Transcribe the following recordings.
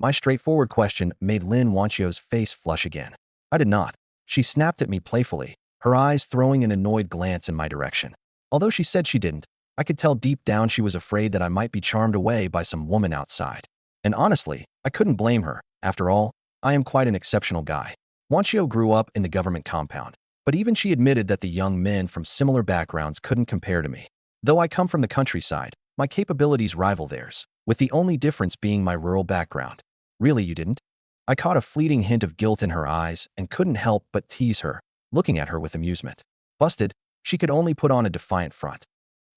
My straightforward question made Lin Wanchio's face flush again. I did not. She snapped at me playfully, her eyes throwing an annoyed glance in my direction. Although she said she didn't, I could tell deep down she was afraid that I might be charmed away by some woman outside. And honestly, I couldn't blame her. After all, I am quite an exceptional guy. Wanchio grew up in the government compound, but even she admitted that the young men from similar backgrounds couldn't compare to me. Though I come from the countryside, my capabilities rival theirs, with the only difference being my rural background. Really, you didn't? I caught a fleeting hint of guilt in her eyes and couldn't help but tease her, looking at her with amusement. Busted, she could only put on a defiant front.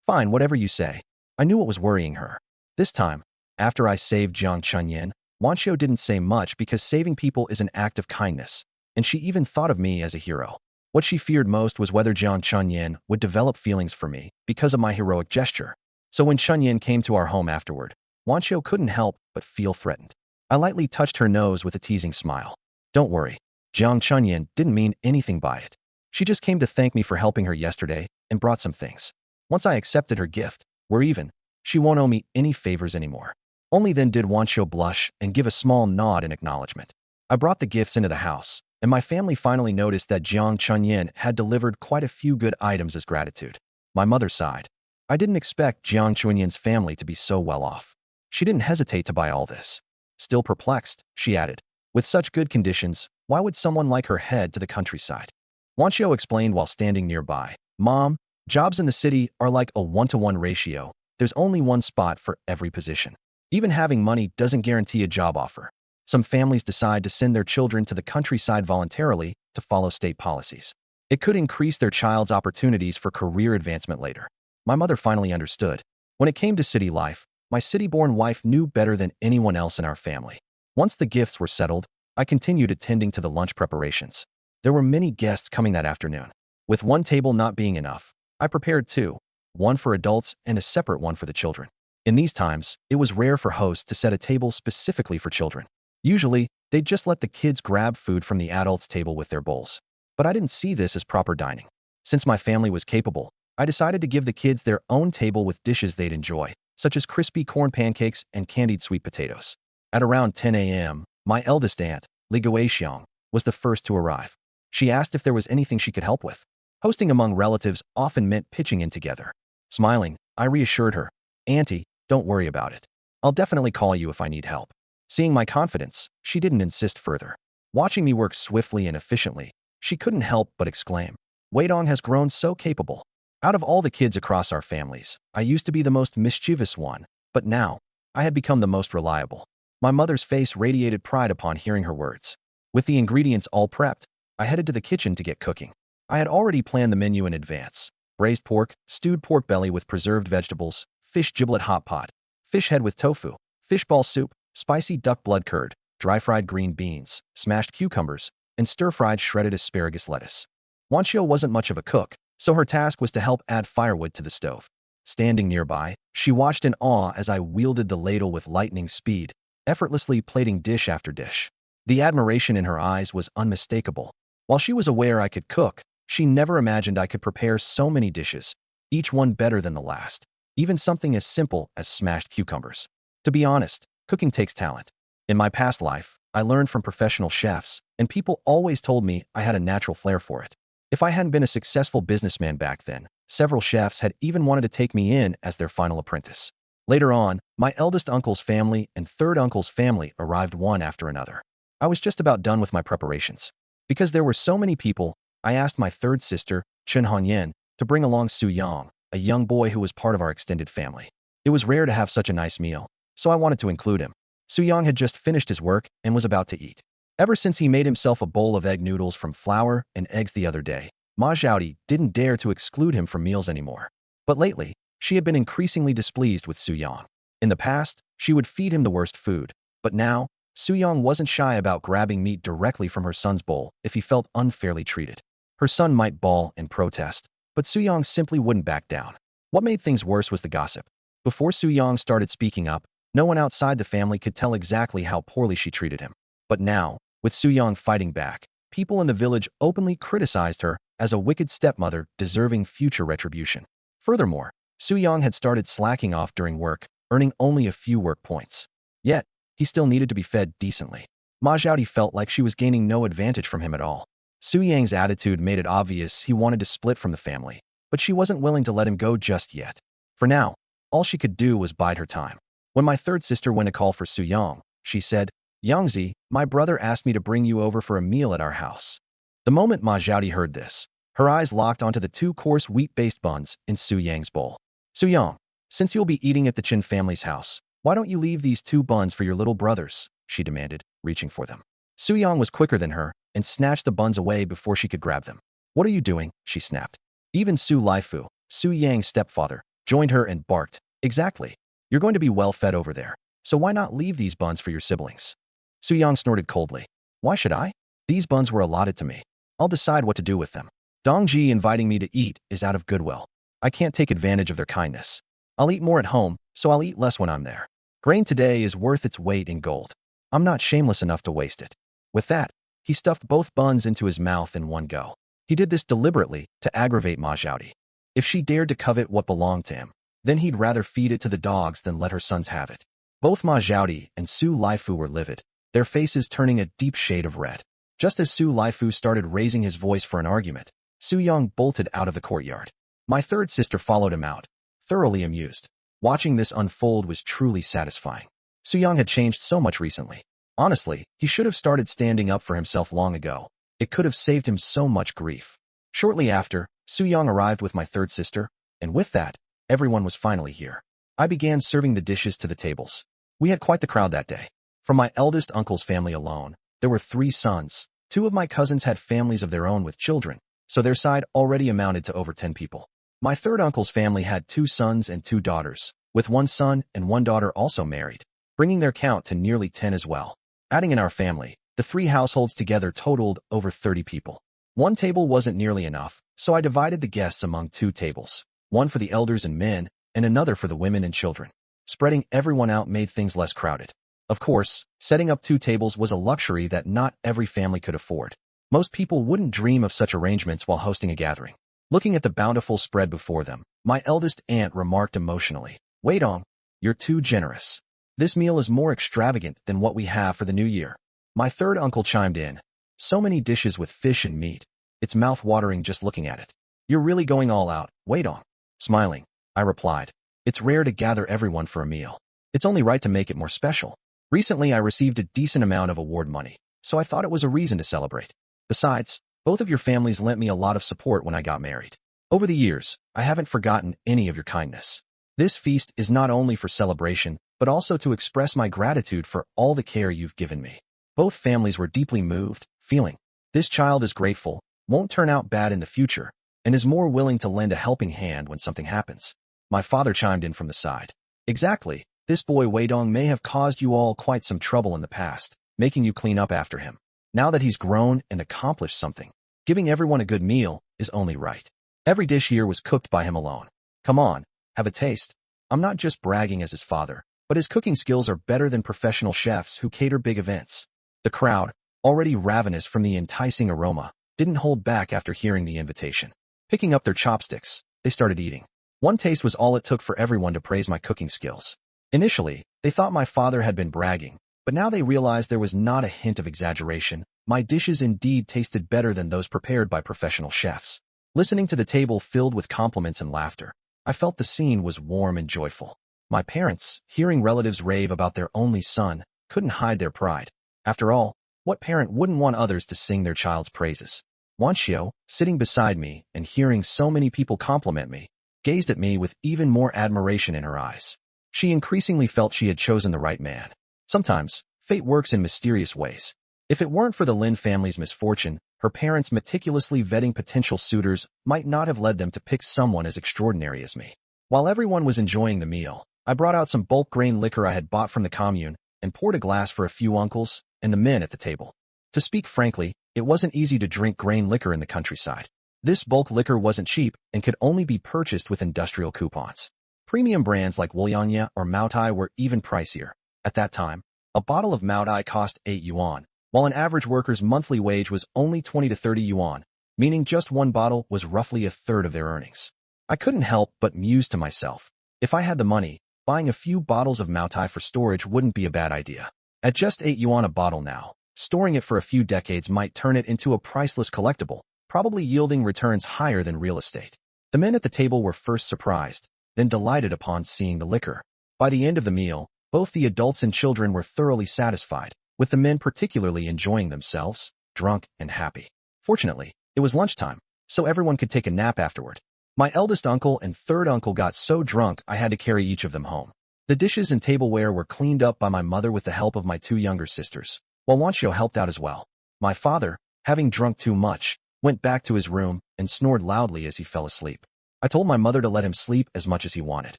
Fine, whatever you say. I knew what was worrying her. This time, after I saved Jiang Chunyin, Wanchio didn't say much because saving people is an act of kindness, and she even thought of me as a hero. What she feared most was whether Jiang Chunyin would develop feelings for me because of my heroic gesture. So when Chunyin came to our home afterward, Wanchio couldn't help but feel threatened. I lightly touched her nose with a teasing smile. Don't worry, Jiang Chunyin didn't mean anything by it. She just came to thank me for helping her yesterday and brought some things. Once I accepted her gift, we're even. She won't owe me any favors anymore. Only then did Wanchio blush and give a small nod in acknowledgement. I brought the gifts into the house, and my family finally noticed that Jiang Chunyin had delivered quite a few good items as gratitude. My mother sighed. I didn't expect Jiang Chunyin's family to be so well off. She didn't hesitate to buy all this. Still perplexed, she added, with such good conditions, why would someone like her head to the countryside? Wanchio explained while standing nearby. Mom, jobs in the city are like a 1-to-1 ratio. There's only one spot for every position. Even having money doesn't guarantee a job offer. Some families decide to send their children to the countryside voluntarily to follow state policies. It could increase their child's opportunities for career advancement later. My mother finally understood. When it came to city life, my city-born wife knew better than anyone else in our family. Once the gifts were settled, I continued attending to the lunch preparations. There were many guests coming that afternoon. With one table not being enough, I prepared two, one for adults and a separate one for the children. In these times, it was rare for hosts to set a table specifically for children. Usually, they'd just let the kids grab food from the adults' table with their bowls. But I didn't see this as proper dining. Since my family was capable, I decided to give the kids their own table with dishes they'd enjoy, such as crispy corn pancakes and candied sweet potatoes. At around 10 a.m., my eldest aunt, Li Guixiang, was the first to arrive. She asked if there was anything she could help with. Hosting among relatives often meant pitching in together. Smiling, I reassured her, Auntie, don't worry about it. I'll definitely call you if I need help. Seeing my confidence, she didn't insist further. Watching me work swiftly and efficiently, she couldn't help but exclaim, Weidong has grown so capable. Out of all the kids across our families, I used to be the most mischievous one, but now, I had become the most reliable. My mother's face radiated pride upon hearing her words. With the ingredients all prepped, I headed to the kitchen to get cooking. I had already planned the menu in advance. Braised pork, stewed pork belly with preserved vegetables, fish giblet hot pot, fish head with tofu, fish ball soup, spicy duck blood curd, dry-fried green beans, smashed cucumbers, and stir-fried shredded asparagus lettuce. Wanchio wasn't much of a cook, so her task was to help add firewood to the stove. Standing nearby, she watched in awe as I wielded the ladle with lightning speed, effortlessly plating dish after dish. The admiration in her eyes was unmistakable. While she was aware I could cook, she never imagined I could prepare so many dishes, each one better than the last, even something as simple as smashed cucumbers. To be honest, cooking takes talent. In my past life, I learned from professional chefs, and people always told me I had a natural flair for it. If I hadn't been a successful businessman back then, several chefs had even wanted to take me in as their final apprentice. Later on, my eldest uncle's family and third uncle's family arrived one after another. I was just about done with my preparations. Because there were so many people, I asked my third sister, Chen Hongyan, to bring along Su Yang, a young boy who was part of our extended family. It was rare to have such a nice meal, so I wanted to include him. Su Yang had just finished his work and was about to eat. Ever since he made himself a bowl of egg noodles from flour and eggs the other day, Ma Zhaodi didn't dare to exclude him from meals anymore. But lately, she had been increasingly displeased with Su Yang. In the past, she would feed him the worst food, but now, Su Yang wasn't shy about grabbing meat directly from her son's bowl if he felt unfairly treated. Her son might bawl and protest, but Su Yang simply wouldn't back down. What made things worse was the gossip. Before Su Yang started speaking up, no one outside the family could tell exactly how poorly she treated him. But now, with Su Yang fighting back, people in the village openly criticized her as a wicked stepmother deserving future retribution. Furthermore, Su Yang had started slacking off during work, earning only a few work points. Yet, he still needed to be fed decently. Ma Zhaodi felt like she was gaining no advantage from him at all. Su Yang's attitude made it obvious he wanted to split from the family, but she wasn't willing to let him go just yet. For now, all she could do was bide her time. When my third sister went to call for Su Yang, she said, "Yangzi, my brother asked me to bring you over for a meal at our house." The moment Ma Zhaodi heard this, her eyes locked onto the two-course wheat-based buns in Su Yang's bowl. "Su Yang, since you'll be eating at the Qin family's house, why don't you leave these 2 buns for your little brothers?" she demanded, reaching for them. Su Yang was quicker than her and snatched the buns away before she could grab them. "What are you doing?" she snapped. Even Su Laifu, Su Yang's stepfather, joined her and barked, "Exactly. You're going to be well fed over there, so why not leave these buns for your siblings?" Su Yang snorted coldly. "Why should I? These buns were allotted to me. I'll decide what to do with them. Dongji inviting me to eat is out of goodwill. I can't take advantage of their kindness. I'll eat more at home, so I'll eat less when I'm there. Grain today is worth its weight in gold. I'm not shameless enough to waste it." With that, he stuffed both buns into his mouth in one go. He did this deliberately to aggravate Ma Zhaodi. If she dared to covet what belonged to him, then he'd rather feed it to the dogs than let her sons have it. Both Ma Zhaodi and Su Laifu were livid, their faces turning a deep shade of red. Just as Su Laifu started raising his voice for an argument, Su Yang bolted out of the courtyard. My third sister followed him out, thoroughly amused. Watching this unfold was truly satisfying. Su Yang had changed so much recently. Honestly, he should have started standing up for himself long ago. It could have saved him so much grief. Shortly after, Su Yang arrived with my third sister, and with that, everyone was finally here. I began serving the dishes to the tables. We had quite the crowd that day. From my eldest uncle's family alone, there were 3 sons. 2 of my cousins had families of their own with children, so their side already amounted to over 10 people. My third uncle's family had 2 sons and 2 daughters, with 1 son and 1 daughter also married, bringing their count to nearly 10 as well. Adding in our family, the 3 households together totaled over 30 people. One table wasn't nearly enough, so I divided the guests among 2 tables, one for the elders and men, and another for the women and children. Spreading everyone out made things less crowded. Of course, setting up 2 tables was a luxury that not every family could afford. Most people wouldn't dream of such arrangements while hosting a gathering. Looking at the bountiful spread before them, my eldest aunt remarked emotionally, "Wait on, you're too generous. This meal is more extravagant than what we have for the new year." My third uncle chimed in, "So many dishes with fish and meat. It's mouth-watering just looking at it. You're really going all out, wait on." Smiling, I replied, "It's rare to gather everyone for a meal. It's only right to make it more special. Recently I received a decent amount of award money, so I thought it was a reason to celebrate. Besides, both of your families lent me a lot of support when I got married. Over the years, I haven't forgotten any of your kindness. This feast is not only for celebration, but also to express my gratitude for all the care you've given me." Both families were deeply moved, feeling, "This child is grateful, won't turn out bad in the future, and is more willing to lend a helping hand when something happens." My father chimed in from the side. "Exactly, this boy Weidong may have caused you all quite some trouble in the past, making you clean up after him. Now that he's grown and accomplished something, giving everyone a good meal is only right. Every dish here was cooked by him alone. Come on, have a taste. I'm not just bragging as his father, but his cooking skills are better than professional chefs who cater big events." The crowd, already ravenous from the enticing aroma, didn't hold back after hearing the invitation. Picking up their chopsticks, they started eating. One taste was all it took for everyone to praise my cooking skills. Initially, they thought my father had been bragging, but now they realized there was not a hint of exaggeration. My dishes indeed tasted better than those prepared by professional chefs. Listening to the table filled with compliments and laughter, I felt the scene was warm and joyful. My parents, hearing relatives rave about their only son, couldn't hide their pride. After all, what parent wouldn't want others to sing their child's praises? Wanxiu, sitting beside me and hearing so many people compliment me, gazed at me with even more admiration in her eyes. She increasingly felt she had chosen the right man. Sometimes, fate works in mysterious ways. If it weren't for the Lin family's misfortune, her parents meticulously vetting potential suitors might not have led them to pick someone as extraordinary as me. While everyone was enjoying the meal, I brought out some bulk grain liquor I had bought from the commune and poured a glass for a few uncles and the men at the table. To speak frankly, it wasn't easy to drink grain liquor in the countryside. This bulk liquor wasn't cheap and could only be purchased with industrial coupons. Premium brands like Wulianya or Maotai were even pricier. At that time, a bottle of Maotai cost 8 yuan, while an average worker's monthly wage was only 20 to 30 yuan, meaning just one bottle was roughly a third of their earnings. I couldn't help but muse to myself, if I had the money, buying a few bottles of Maotai for storage wouldn't be a bad idea. At just 8 yuan a bottle now, storing it for a few decades might turn it into a priceless collectible, probably yielding returns higher than real estate. The men at the table were first surprised, then delighted upon seeing the liquor. By the end of the meal, both the adults and children were thoroughly satisfied, with the men particularly enjoying themselves, drunk and happy. Fortunately, it was lunchtime, so everyone could take a nap afterward. My eldest uncle and third uncle got so drunk I had to carry each of them home. The dishes and tableware were cleaned up by my mother with the help of my two younger sisters, while Wancho helped out as well. My father, having drunk too much, went back to his room and snored loudly as he fell asleep. I told my mother to let him sleep as much as he wanted.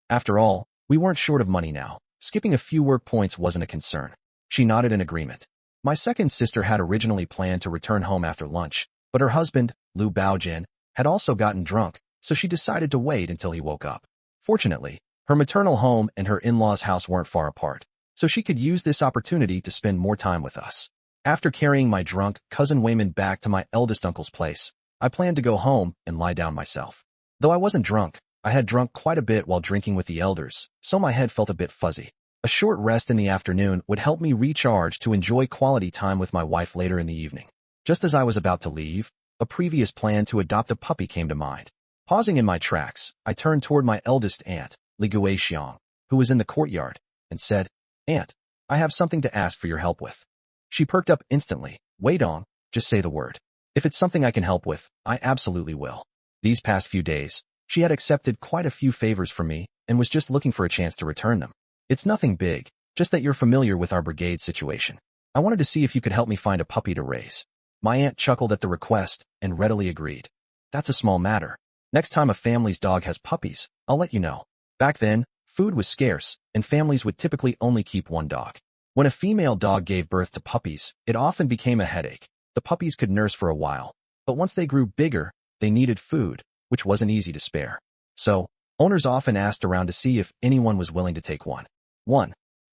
After all, we weren't short of money now. Skipping a few work points wasn't a concern. She nodded in agreement. My second sister had originally planned to return home after lunch, but her husband, Lu Baojin, had also gotten drunk, so she decided to wait until he woke up. Fortunately, her maternal home and her in-laws' house weren't far apart, so she could use this opportunity to spend more time with us. After carrying my drunk cousin Wayman back to my eldest uncle's place, I planned to go home and lie down myself. Though I wasn't drunk, I had drunk quite a bit while drinking with the elders, so my head felt a bit fuzzy. A short rest in the afternoon would help me recharge to enjoy quality time with my wife later in the evening. Just as I was about to leave, a previous plan to adopt a puppy came to mind. Pausing in my tracks, I turned toward my eldest aunt, Li Guixiang, who was in the courtyard, and said, "Aunt, I have something to ask for your help with." She perked up instantly. "Wei Dong, just say the word. If it's something I can help with, I absolutely will." These past few days, she had accepted quite a few favors from me and was just looking for a chance to return them. "It's nothing big, just that you're familiar with our brigade situation. I wanted to see if you could help me find a puppy to raise." My aunt chuckled at the request and readily agreed. "That's a small matter. Next time a family's dog has puppies, I'll let you know." Back then, food was scarce, and families would typically only keep one dog. When a female dog gave birth to puppies, it often became a headache. The puppies could nurse for a while, but once they grew bigger, they needed food, which wasn't easy to spare. So, owners often asked around to see if anyone was willing to take one.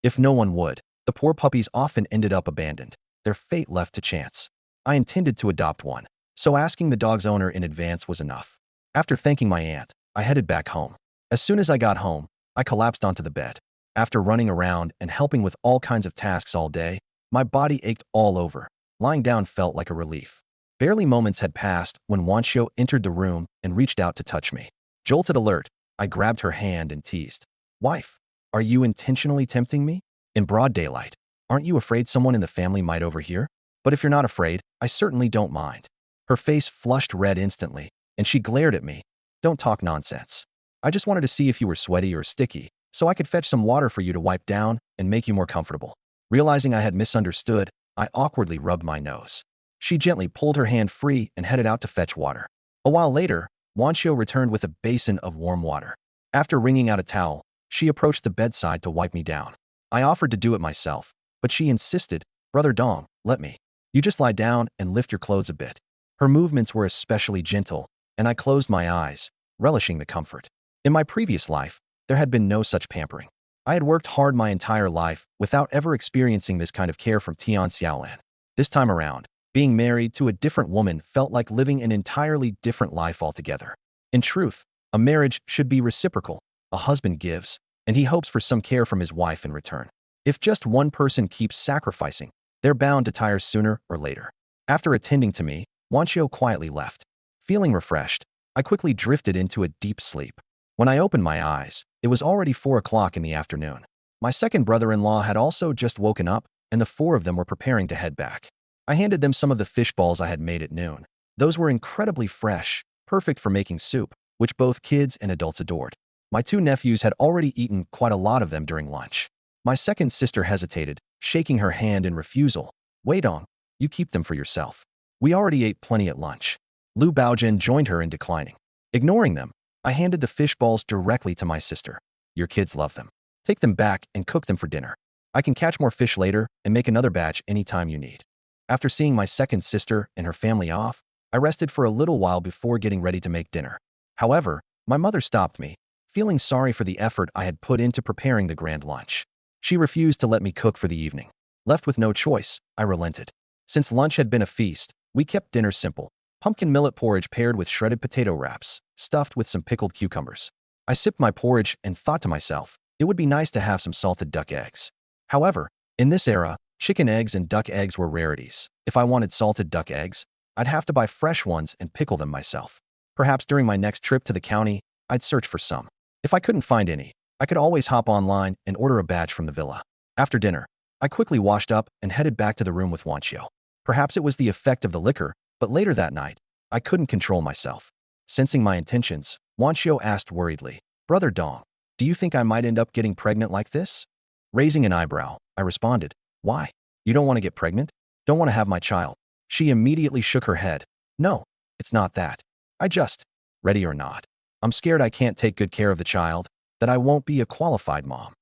If no one would, the poor puppies often ended up abandoned, their fate left to chance. I intended to adopt one, so asking the dog's owner in advance was enough. After thanking my aunt, I headed back home. As soon as I got home, I collapsed onto the bed. After running around and helping with all kinds of tasks all day, my body ached all over. Lying down felt like a relief. Barely moments had passed when Wancho entered the room and reached out to touch me. Jolted alert, I grabbed her hand and teased. "Wife, are you intentionally tempting me? In broad daylight, aren't you afraid someone in the family might overhear? But if you're not afraid, I certainly don't mind." Her face flushed red instantly, and she glared at me. "Don't talk nonsense. I just wanted to see if you were sweaty or sticky, so I could fetch some water for you to wipe down and make you more comfortable." Realizing I had misunderstood, I awkwardly rubbed my nose. She gently pulled her hand free and headed out to fetch water. A while later, Wancho returned with a basin of warm water. After wringing out a towel, she approached the bedside to wipe me down. I offered to do it myself, but she insisted, "Brother Dong, let me. You just lie down and lift your clothes a bit." Her movements were especially gentle, and I closed my eyes, relishing the comfort. In my previous life, there had been no such pampering. I had worked hard my entire life without ever experiencing this kind of care from Tian Xiaolan. This time around, being married to a different woman felt like living an entirely different life altogether. In truth, a marriage should be reciprocal. A husband gives, and he hopes for some care from his wife in return. If just one person keeps sacrificing, they're bound to tire sooner or later. After attending to me, Wancho quietly left. Feeling refreshed, I quickly drifted into a deep sleep. When I opened my eyes, it was already 4 o'clock in the afternoon. My second brother-in-law had also just woken up, and the four of them were preparing to head back. I handed them some of the fish balls I had made at noon. Those were incredibly fresh, perfect for making soup, which both kids and adults adored. My two nephews had already eaten quite a lot of them during lunch. My second sister hesitated, shaking her hand in refusal. "Wei Dong, you keep them for yourself. We already ate plenty at lunch." Lu Baojin joined her in declining. Ignoring them, I handed the fish balls directly to my sister. "Your kids love them. Take them back and cook them for dinner. I can catch more fish later and make another batch anytime you need." After seeing my second sister and her family off, I rested for a little while before getting ready to make dinner. However, my mother stopped me, feeling sorry for the effort I had put into preparing the grand lunch. She refused to let me cook for the evening. Left with no choice, I relented. Since lunch had been a feast, we kept dinner simple. Pumpkin millet porridge paired with shredded potato wraps, stuffed with some pickled cucumbers. I sipped my porridge and thought to myself, it would be nice to have some salted duck eggs. However, In this era, chicken eggs and duck eggs were rarities. If I wanted salted duck eggs, I'd have to buy fresh ones and pickle them myself. Perhaps during my next trip to the county, I'd search for some. If I couldn't find any, I could always hop online and order a batch from the villa. After dinner, I quickly washed up and headed back to the room with Wanchio. Perhaps it was the effect of the liquor, but later that night, I couldn't control myself. Sensing my intentions, Wanchio asked worriedly, "Brother Dong, do you think I might end up getting pregnant like this?" Raising an eyebrow, I responded, "Why? You don't want to get pregnant? Don't want to have my child?" She immediately shook her head. "No, it's not that. I just, ready or not, I'm scared I can't take good care of the child, that I won't be a qualified mom."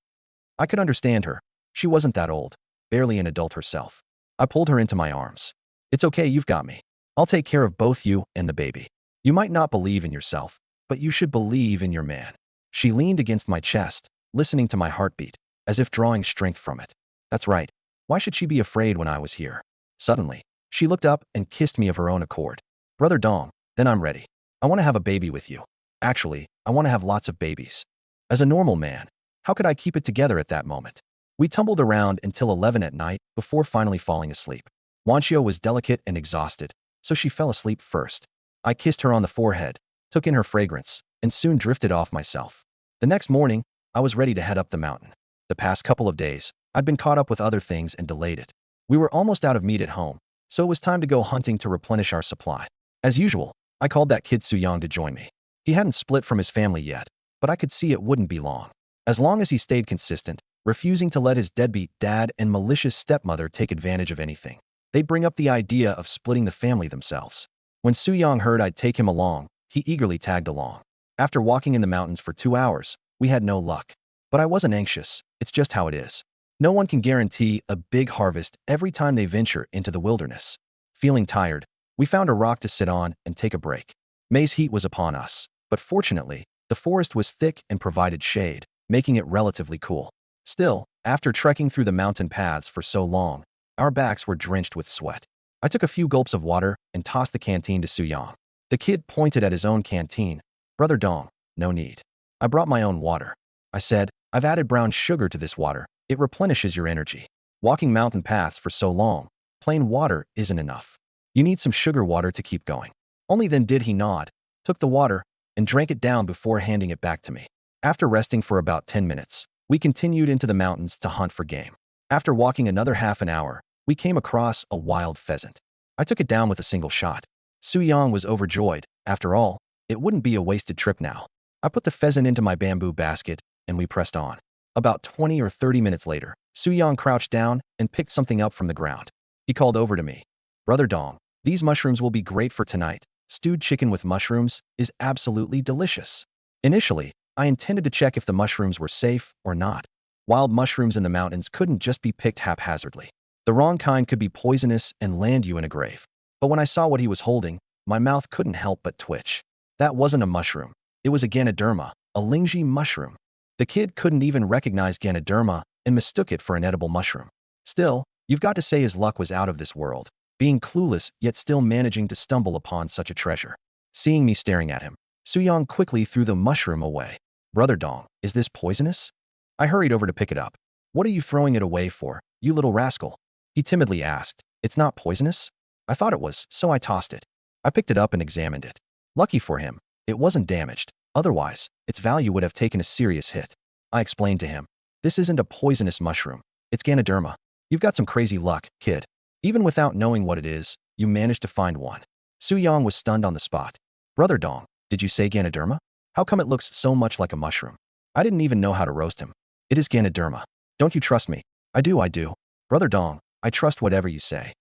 I could understand her. She wasn't that old, barely an adult herself. I pulled her into my arms. "It's okay, you've got me. I'll take care of both you and the baby. You might not believe in yourself, but you should believe in your man." She leaned against my chest, listening to my heartbeat, as if drawing strength from it. That's right. Why should she be afraid when I was here? Suddenly, she looked up and kissed me of her own accord. "Brother Dong, then I'm ready. I want to have a baby with you. Actually, I want to have lots of babies." As a normal man, how could I keep it together at that moment? We tumbled around until 11 at night before finally falling asleep. Wanchio was delicate and exhausted, so she fell asleep first. I kissed her on the forehead, took in her fragrance, and soon drifted off myself. The next morning, I was ready to head up the mountain. The past couple of days, I'd been caught up with other things and delayed it. We were almost out of meat at home, so it was time to go hunting to replenish our supply. As usual, I called that kid Suyang to join me. He hadn't split from his family yet, but I could see it wouldn't be long. As long as he stayed consistent, refusing to let his deadbeat dad and malicious stepmother take advantage of anything. They'd bring up the idea of splitting the family themselves. When Suyang heard I'd take him along, he eagerly tagged along. After walking in the mountains for 2 hours, we had no luck. But I wasn't anxious. It's just how it is. No one can guarantee a big harvest every time they venture into the wilderness. Feeling tired, we found a rock to sit on and take a break. May's heat was upon us, but fortunately, the forest was thick and provided shade, making it relatively cool. Still, after trekking through the mountain paths for so long, our backs were drenched with sweat. I took a few gulps of water and tossed the canteen to Suyang. The kid pointed at his own canteen. "Brother Dong, no need. I brought my own water." I said, "I've added brown sugar to this water. It replenishes your energy. Walking mountain paths for so long, plain water isn't enough. You need some sugar water to keep going." Only then did he nod, took the water, and drank it down before handing it back to me. After resting for about 10 minutes, we continued into the mountains to hunt for game. After walking another half an hour, we came across a wild pheasant. I took it down with a single shot. Suyang was overjoyed. After all, it wouldn't be a wasted trip now. I put the pheasant into my bamboo basket, and we pressed on. About 20 or 30 minutes later, Suyang crouched down and picked something up from the ground. He called over to me. "Brother Dong, these mushrooms will be great for tonight. Stewed chicken with mushrooms is absolutely delicious." Initially, I intended to check if the mushrooms were safe or not. Wild mushrooms in the mountains couldn't just be picked haphazardly. The wrong kind could be poisonous and land you in a grave. But when I saw what he was holding, my mouth couldn't help but twitch. That wasn't a mushroom. It was a Ganoderma, a Lingji mushroom. The kid couldn't even recognize Ganoderma and mistook it for an edible mushroom. Still, you've got to say his luck was out of this world, being clueless yet still managing to stumble upon such a treasure. Seeing me staring at him, Suyang quickly threw the mushroom away. "Brother Dong, is this poisonous?" I hurried over to pick it up. "What are you throwing it away for, you little rascal?" He timidly asked. "It's not poisonous?" I thought it was, so I tossed it. I picked it up and examined it. Lucky for him, it wasn't damaged. Otherwise, its value would have taken a serious hit. I explained to him, "This isn't a poisonous mushroom. It's Ganoderma. You've got some crazy luck, kid. Even without knowing what it is, you managed to find one." Suyang was stunned on the spot. "Brother Dong, did you say Ganoderma? How come it looks so much like a mushroom?" I didn't even know how to roast him. "It is Ganoderma. Don't you trust me?" I do. "Brother Dong, I trust whatever you say."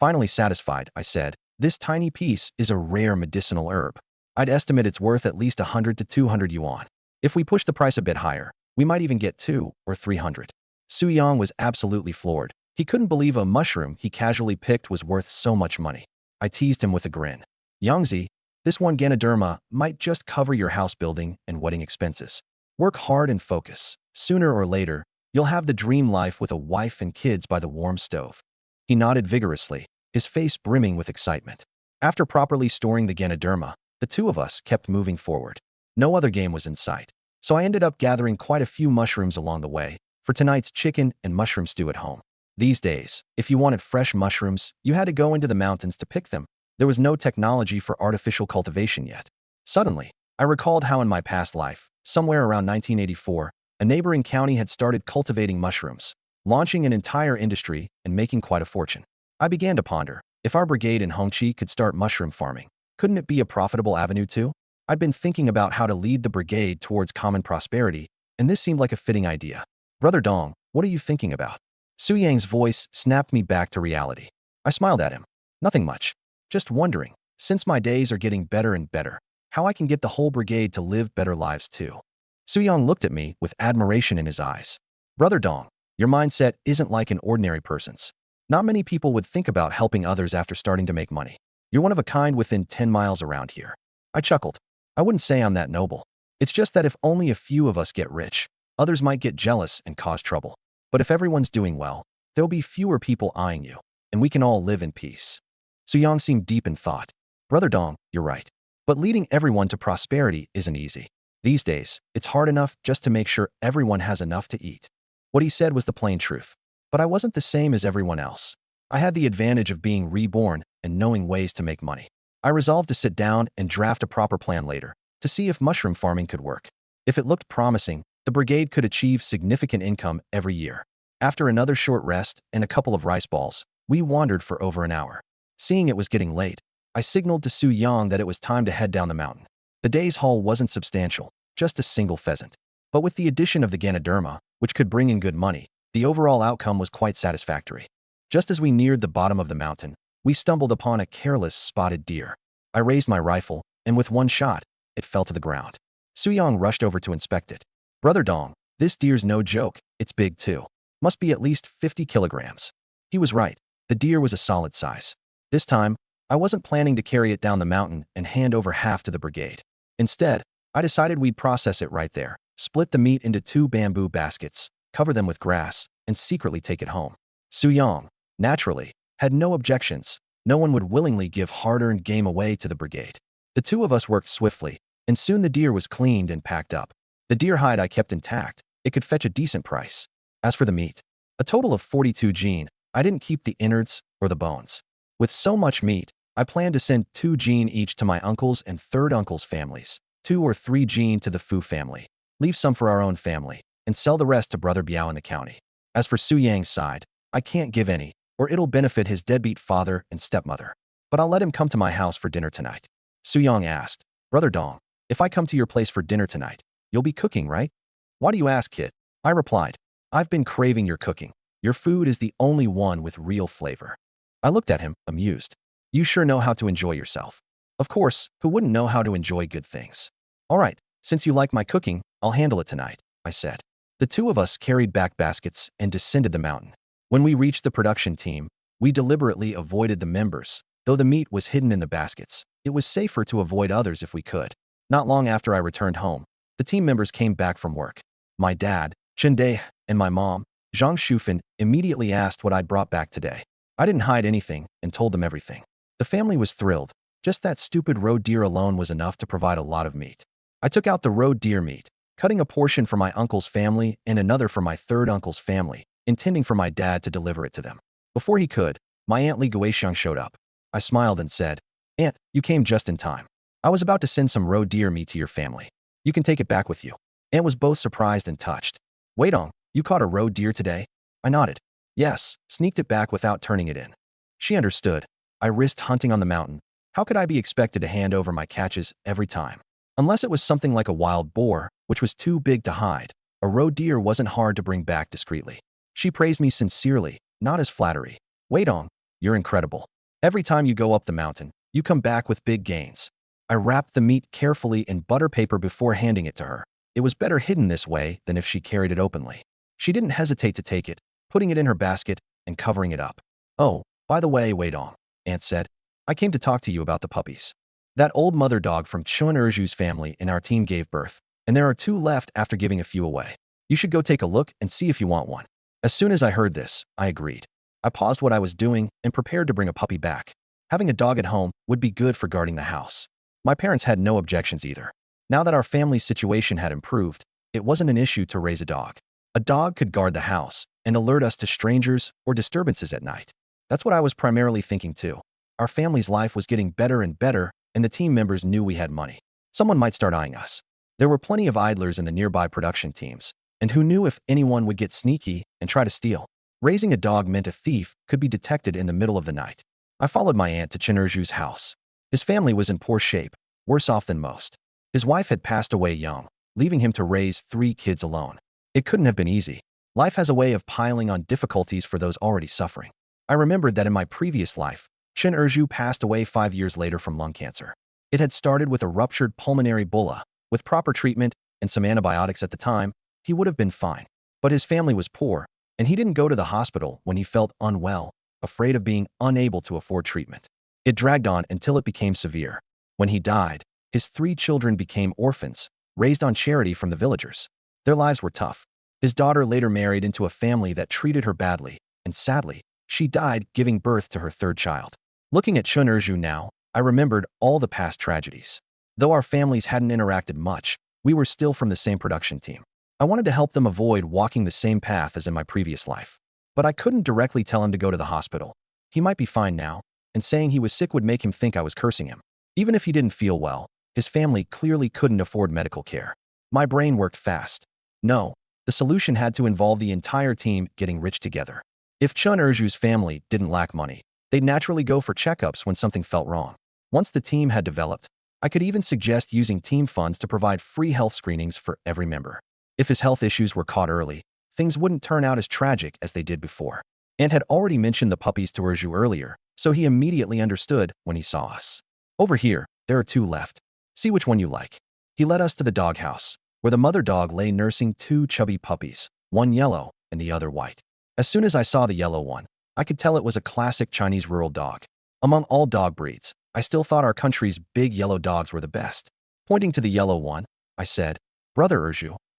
Finally satisfied, I said, "This tiny piece is a rare medicinal herb. I'd estimate it's worth at least 100 to 200 yuan. If we push the price a bit higher, we might even get 2 or 300. Suyang was absolutely floored. He couldn't believe a mushroom he casually picked was worth so much money. I teased him with a grin. "Yangzi, this one Ganoderma might just cover your house building and wedding expenses. Work hard and focus. Sooner or later, you'll have the dream life with a wife and kids by the warm stove." He nodded vigorously, his face brimming with excitement. After properly storing the Ganoderma, the two of us kept moving forward. No other game was in sight, so I ended up gathering quite a few mushrooms along the way for tonight's chicken and mushroom stew at home. These days, if you wanted fresh mushrooms, you had to go into the mountains to pick them. There was no technology for artificial cultivation yet. Suddenly, I recalled how in my past life, somewhere around 1984, a neighboring county had started cultivating mushrooms, launching an entire industry and making quite a fortune. I began to ponder, if our brigade in Hongqi could start mushroom farming, couldn't it be a profitable avenue too? I'd been thinking about how to lead the brigade towards common prosperity, and this seemed like a fitting idea. Brother Dong, what are you thinking about? Su Yang's voice snapped me back to reality. I smiled at him. Nothing much. Just wondering, since my days are getting better and better, how I can get the whole brigade to live better lives too. Su Yang looked at me with admiration in his eyes. Brother Dong, your mindset isn't like an ordinary person's. Not many people would think about helping others after starting to make money. You're one of a kind within 10 miles around here. I chuckled. I wouldn't say I'm that noble. It's just that if only a few of us get rich, others might get jealous and cause trouble. But if everyone's doing well, there'll be fewer people eyeing you, and we can all live in peace. Su Yang seemed deep in thought. Brother Dong, you're right. But leading everyone to prosperity isn't easy. These days, it's hard enough just to make sure everyone has enough to eat. What he said was the plain truth. But I wasn't the same as everyone else. I had the advantage of being reborn and knowing ways to make money. I resolved to sit down and draft a proper plan later, to see if mushroom farming could work. If it looked promising, the brigade could achieve significant income every year. After another short rest and a couple of rice balls, we wandered for over an hour. Seeing it was getting late, I signaled to Su Yang that it was time to head down the mountain. The day's haul wasn't substantial, just a single pheasant. But with the addition of the Ganoderma, which could bring in good money, the overall outcome was quite satisfactory. Just as we neared the bottom of the mountain, we stumbled upon a careless spotted deer. I raised my rifle, and with one shot, it fell to the ground. Su Yang rushed over to inspect it. Brother Dong, this deer's no joke, it's big too. Must be at least 50 kilograms. He was right, the deer was a solid size. This time, I wasn't planning to carry it down the mountain and hand over half to the brigade. Instead, I decided we'd process it right there, split the meat into 2 bamboo baskets, cover them with grass, and secretly take it home. Su Yang, naturally, had no objections. No one would willingly give hard-earned game away to the brigade. The two of us worked swiftly, and soon the deer was cleaned and packed up. The deer hide I kept intact. It could fetch a decent price. As for the meat, a total of 42 jin, I didn't keep the innards or the bones. With so much meat, I planned to send 2 jin each to my uncle's and third uncle's families, 2 or 3 jin to the Fu family, leave some for our own family, and sell the rest to Brother Biao in the county. As for Su Yang's side, I can't give any, or it'll benefit his deadbeat father and stepmother. But I'll let him come to my house for dinner tonight. Su Yang asked, Brother Dong, if I come to your place for dinner tonight, you'll be cooking, right? Why do you ask, kid? I replied, I've been craving your cooking. Your food is the only one with real flavor. I looked at him, amused. You sure know how to enjoy yourself. Of course, who wouldn't know how to enjoy good things? All right, since you like my cooking, I'll handle it tonight, I said. The two of us carried back baskets and descended the mountain. When we reached the production team, we deliberately avoided the members. Though the meat was hidden in the baskets, it was safer to avoid others if we could. Not long after I returned home, the team members came back from work. My dad, Chen Dai, and my mom, Zhang Shufan, immediately asked what I'd brought back today. I didn't hide anything and told them everything. The family was thrilled. Just that stupid roe deer alone was enough to provide a lot of meat. I took out the roe deer meat, cutting a portion for my uncle's family and another for my third uncle's family, intending for my dad to deliver it to them. Before he could, my Aunt Li Guixiang showed up. I smiled and said, Aunt, you came just in time. I was about to send some roe deer meat to your family. You can take it back with you. Aunt was both surprised and touched. Wait on, you caught a roe deer today? I nodded. Yes, sneaked it back without turning it in. She understood. I risked hunting on the mountain. How could I be expected to hand over my catches every time? Unless it was something like a wild boar, which was too big to hide. A roe deer wasn't hard to bring back discreetly. She praised me sincerely, not as flattery. Wait on, you're incredible. Every time you go up the mountain, you come back with big gains. I wrapped the meat carefully in butter paper before handing it to her. It was better hidden this way than if she carried it openly. She didn't hesitate to take it, putting it in her basket and covering it up. Oh, by the way, wait on, Aunt said. I came to talk to you about the puppies. That old mother dog from Chun Erju's family in our team gave birth, and there are 2 left after giving a few away. You should go take a look and see if you want one. As soon as I heard this, I agreed. I paused what I was doing and prepared to bring a puppy back. Having a dog at home would be good for guarding the house. My parents had no objections either. Now that our family's situation had improved, it wasn't an issue to raise a dog. A dog could guard the house, and alert us to strangers or disturbances at night. That's what I was primarily thinking too. Our family's life was getting better and better, and the team members knew we had money. Someone might start eyeing us. There were plenty of idlers in the nearby production teams, and who knew if anyone would get sneaky and try to steal. Raising a dog meant a thief could be detected in the middle of the night. I followed my aunt to Chen house. His family was in poor shape, worse off than most. His wife had passed away young, leaving him to raise 3 kids alone. It couldn't have been easy. Life has a way of piling on difficulties for those already suffering. I remembered that in my previous life, Chen passed away 5 years later from lung cancer. It had started with a ruptured pulmonary bulla. With proper treatment and some antibiotics at the time, he would have been fine. But his family was poor, and he didn't go to the hospital when he felt unwell, afraid of being unable to afford treatment. It dragged on until it became severe. When he died, his 3 children became orphans, raised on charity from the villagers. Their lives were tough. His daughter later married into a family that treated her badly, and sadly, she died giving birth to her 3rd child. Looking at Chen now, I remembered all the past tragedies. Though our families hadn't interacted much, we were still from the same production team. I wanted to help them avoid walking the same path as in my previous life. But I couldn't directly tell him to go to the hospital. He might be fine now, and saying he was sick would make him think I was cursing him. Even if he didn't feel well, his family clearly couldn't afford medical care. My brain worked fast. No, the solution had to involve the entire team getting rich together. If Chen family didn't lack money, they'd naturally go for checkups when something felt wrong. Once the team had developed, I could even suggest using team funds to provide free health screenings for every member. If his health issues were caught early, things wouldn't turn out as tragic as they did before. Aunt had already mentioned the puppies to earlier, so he immediately understood when he saw us. Over here, there are 2 left. See which one you like. He led us to the doghouse, where the mother dog lay nursing 2 chubby puppies, one yellow and the other white. As soon as I saw the yellow one, I could tell it was a classic Chinese rural dog. Among all dog breeds, I still thought our country's big yellow dogs were the best. Pointing to the yellow one, I said, "Brother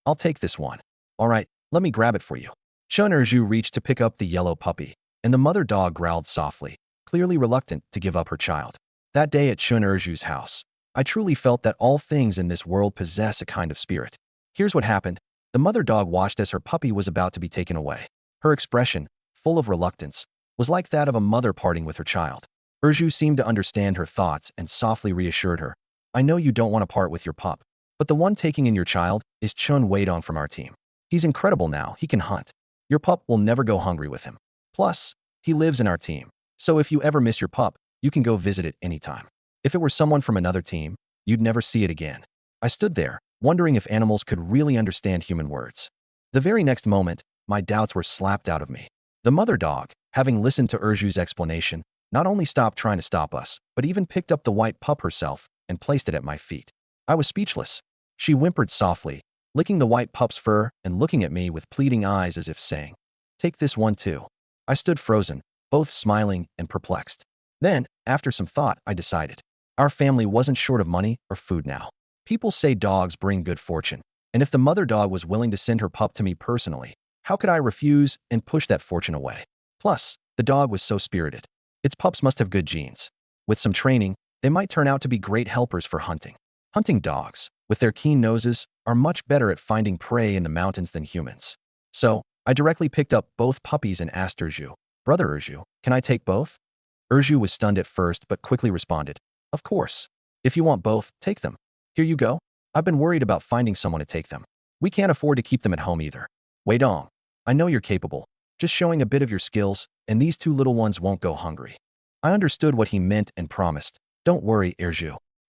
I'll take this one." "All right, let me grab it for you." Chen reached to pick up the yellow puppy, and the mother dog growled softly, clearly reluctant to give up her child. That day at Chen house, I truly felt that all things in this world possess a kind of spirit. Here's what happened. The mother dog watched as her puppy was about to be taken away. Her expression, full of reluctance, was like that of a mother parting with her child. Seemed to understand her thoughts and softly reassured her. "I know you don't want to part with your pup, but the one taking in your child is Chen Weidong from our team. He's incredible now, he can hunt. Your pup will never go hungry with him. Plus, he lives in our team, so if you ever miss your pup, you can go visit it anytime. If it were someone from another team, you'd never see it again." I stood there, wondering if animals could really understand human words. The very next moment, my doubts were slapped out of me. The mother dog, having listened to explanation, not only stopped trying to stop us, but even picked up the white pup herself and placed it at my feet. I was speechless. She whimpered softly, licking the white pup's fur and looking at me with pleading eyes as if saying, "Take this one too." I stood frozen, both smiling and perplexed. Then, after some thought, I decided. Our family wasn't short of money or food now. People say dogs bring good fortune, and if the mother dog was willing to send her pup to me personally, how could I refuse and push that fortune away? Plus, the dog was so spirited. Its pups must have good genes. With some training, they might turn out to be great helpers for hunting. Hunting dogs, with their keen noses, are much better at finding prey in the mountains than humans. So, I directly picked up both puppies and asked "Brother can I take both?" Was stunned at first but quickly responded, "Of course. If you want both, take them. Here you go. I've been worried about finding someone to take them. We can't afford to keep them at home either. Weidong, I know you're capable. Just showing a bit of your skills, and these 2 little ones won't go hungry." I understood what he meant and promised. "Don't worry,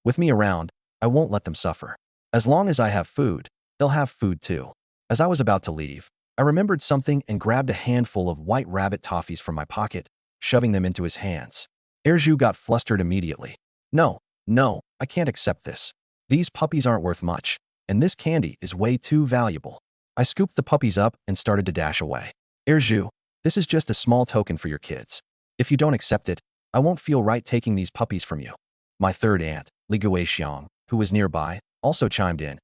With me around, I won't let them suffer. As long as I have food, they'll have food too." As I was about to leave, I remembered something and grabbed a handful of white rabbit toffees from my pocket, shoving them into his hands. Got flustered immediately. No, I can't accept this. These puppies aren't worth much, and this candy is way too valuable." I scooped the puppies up and started to dash away. This is just a small token for your kids. If you don't accept it, I won't feel right taking these puppies from you." My third aunt, Li Xiang, who was nearby, also chimed in.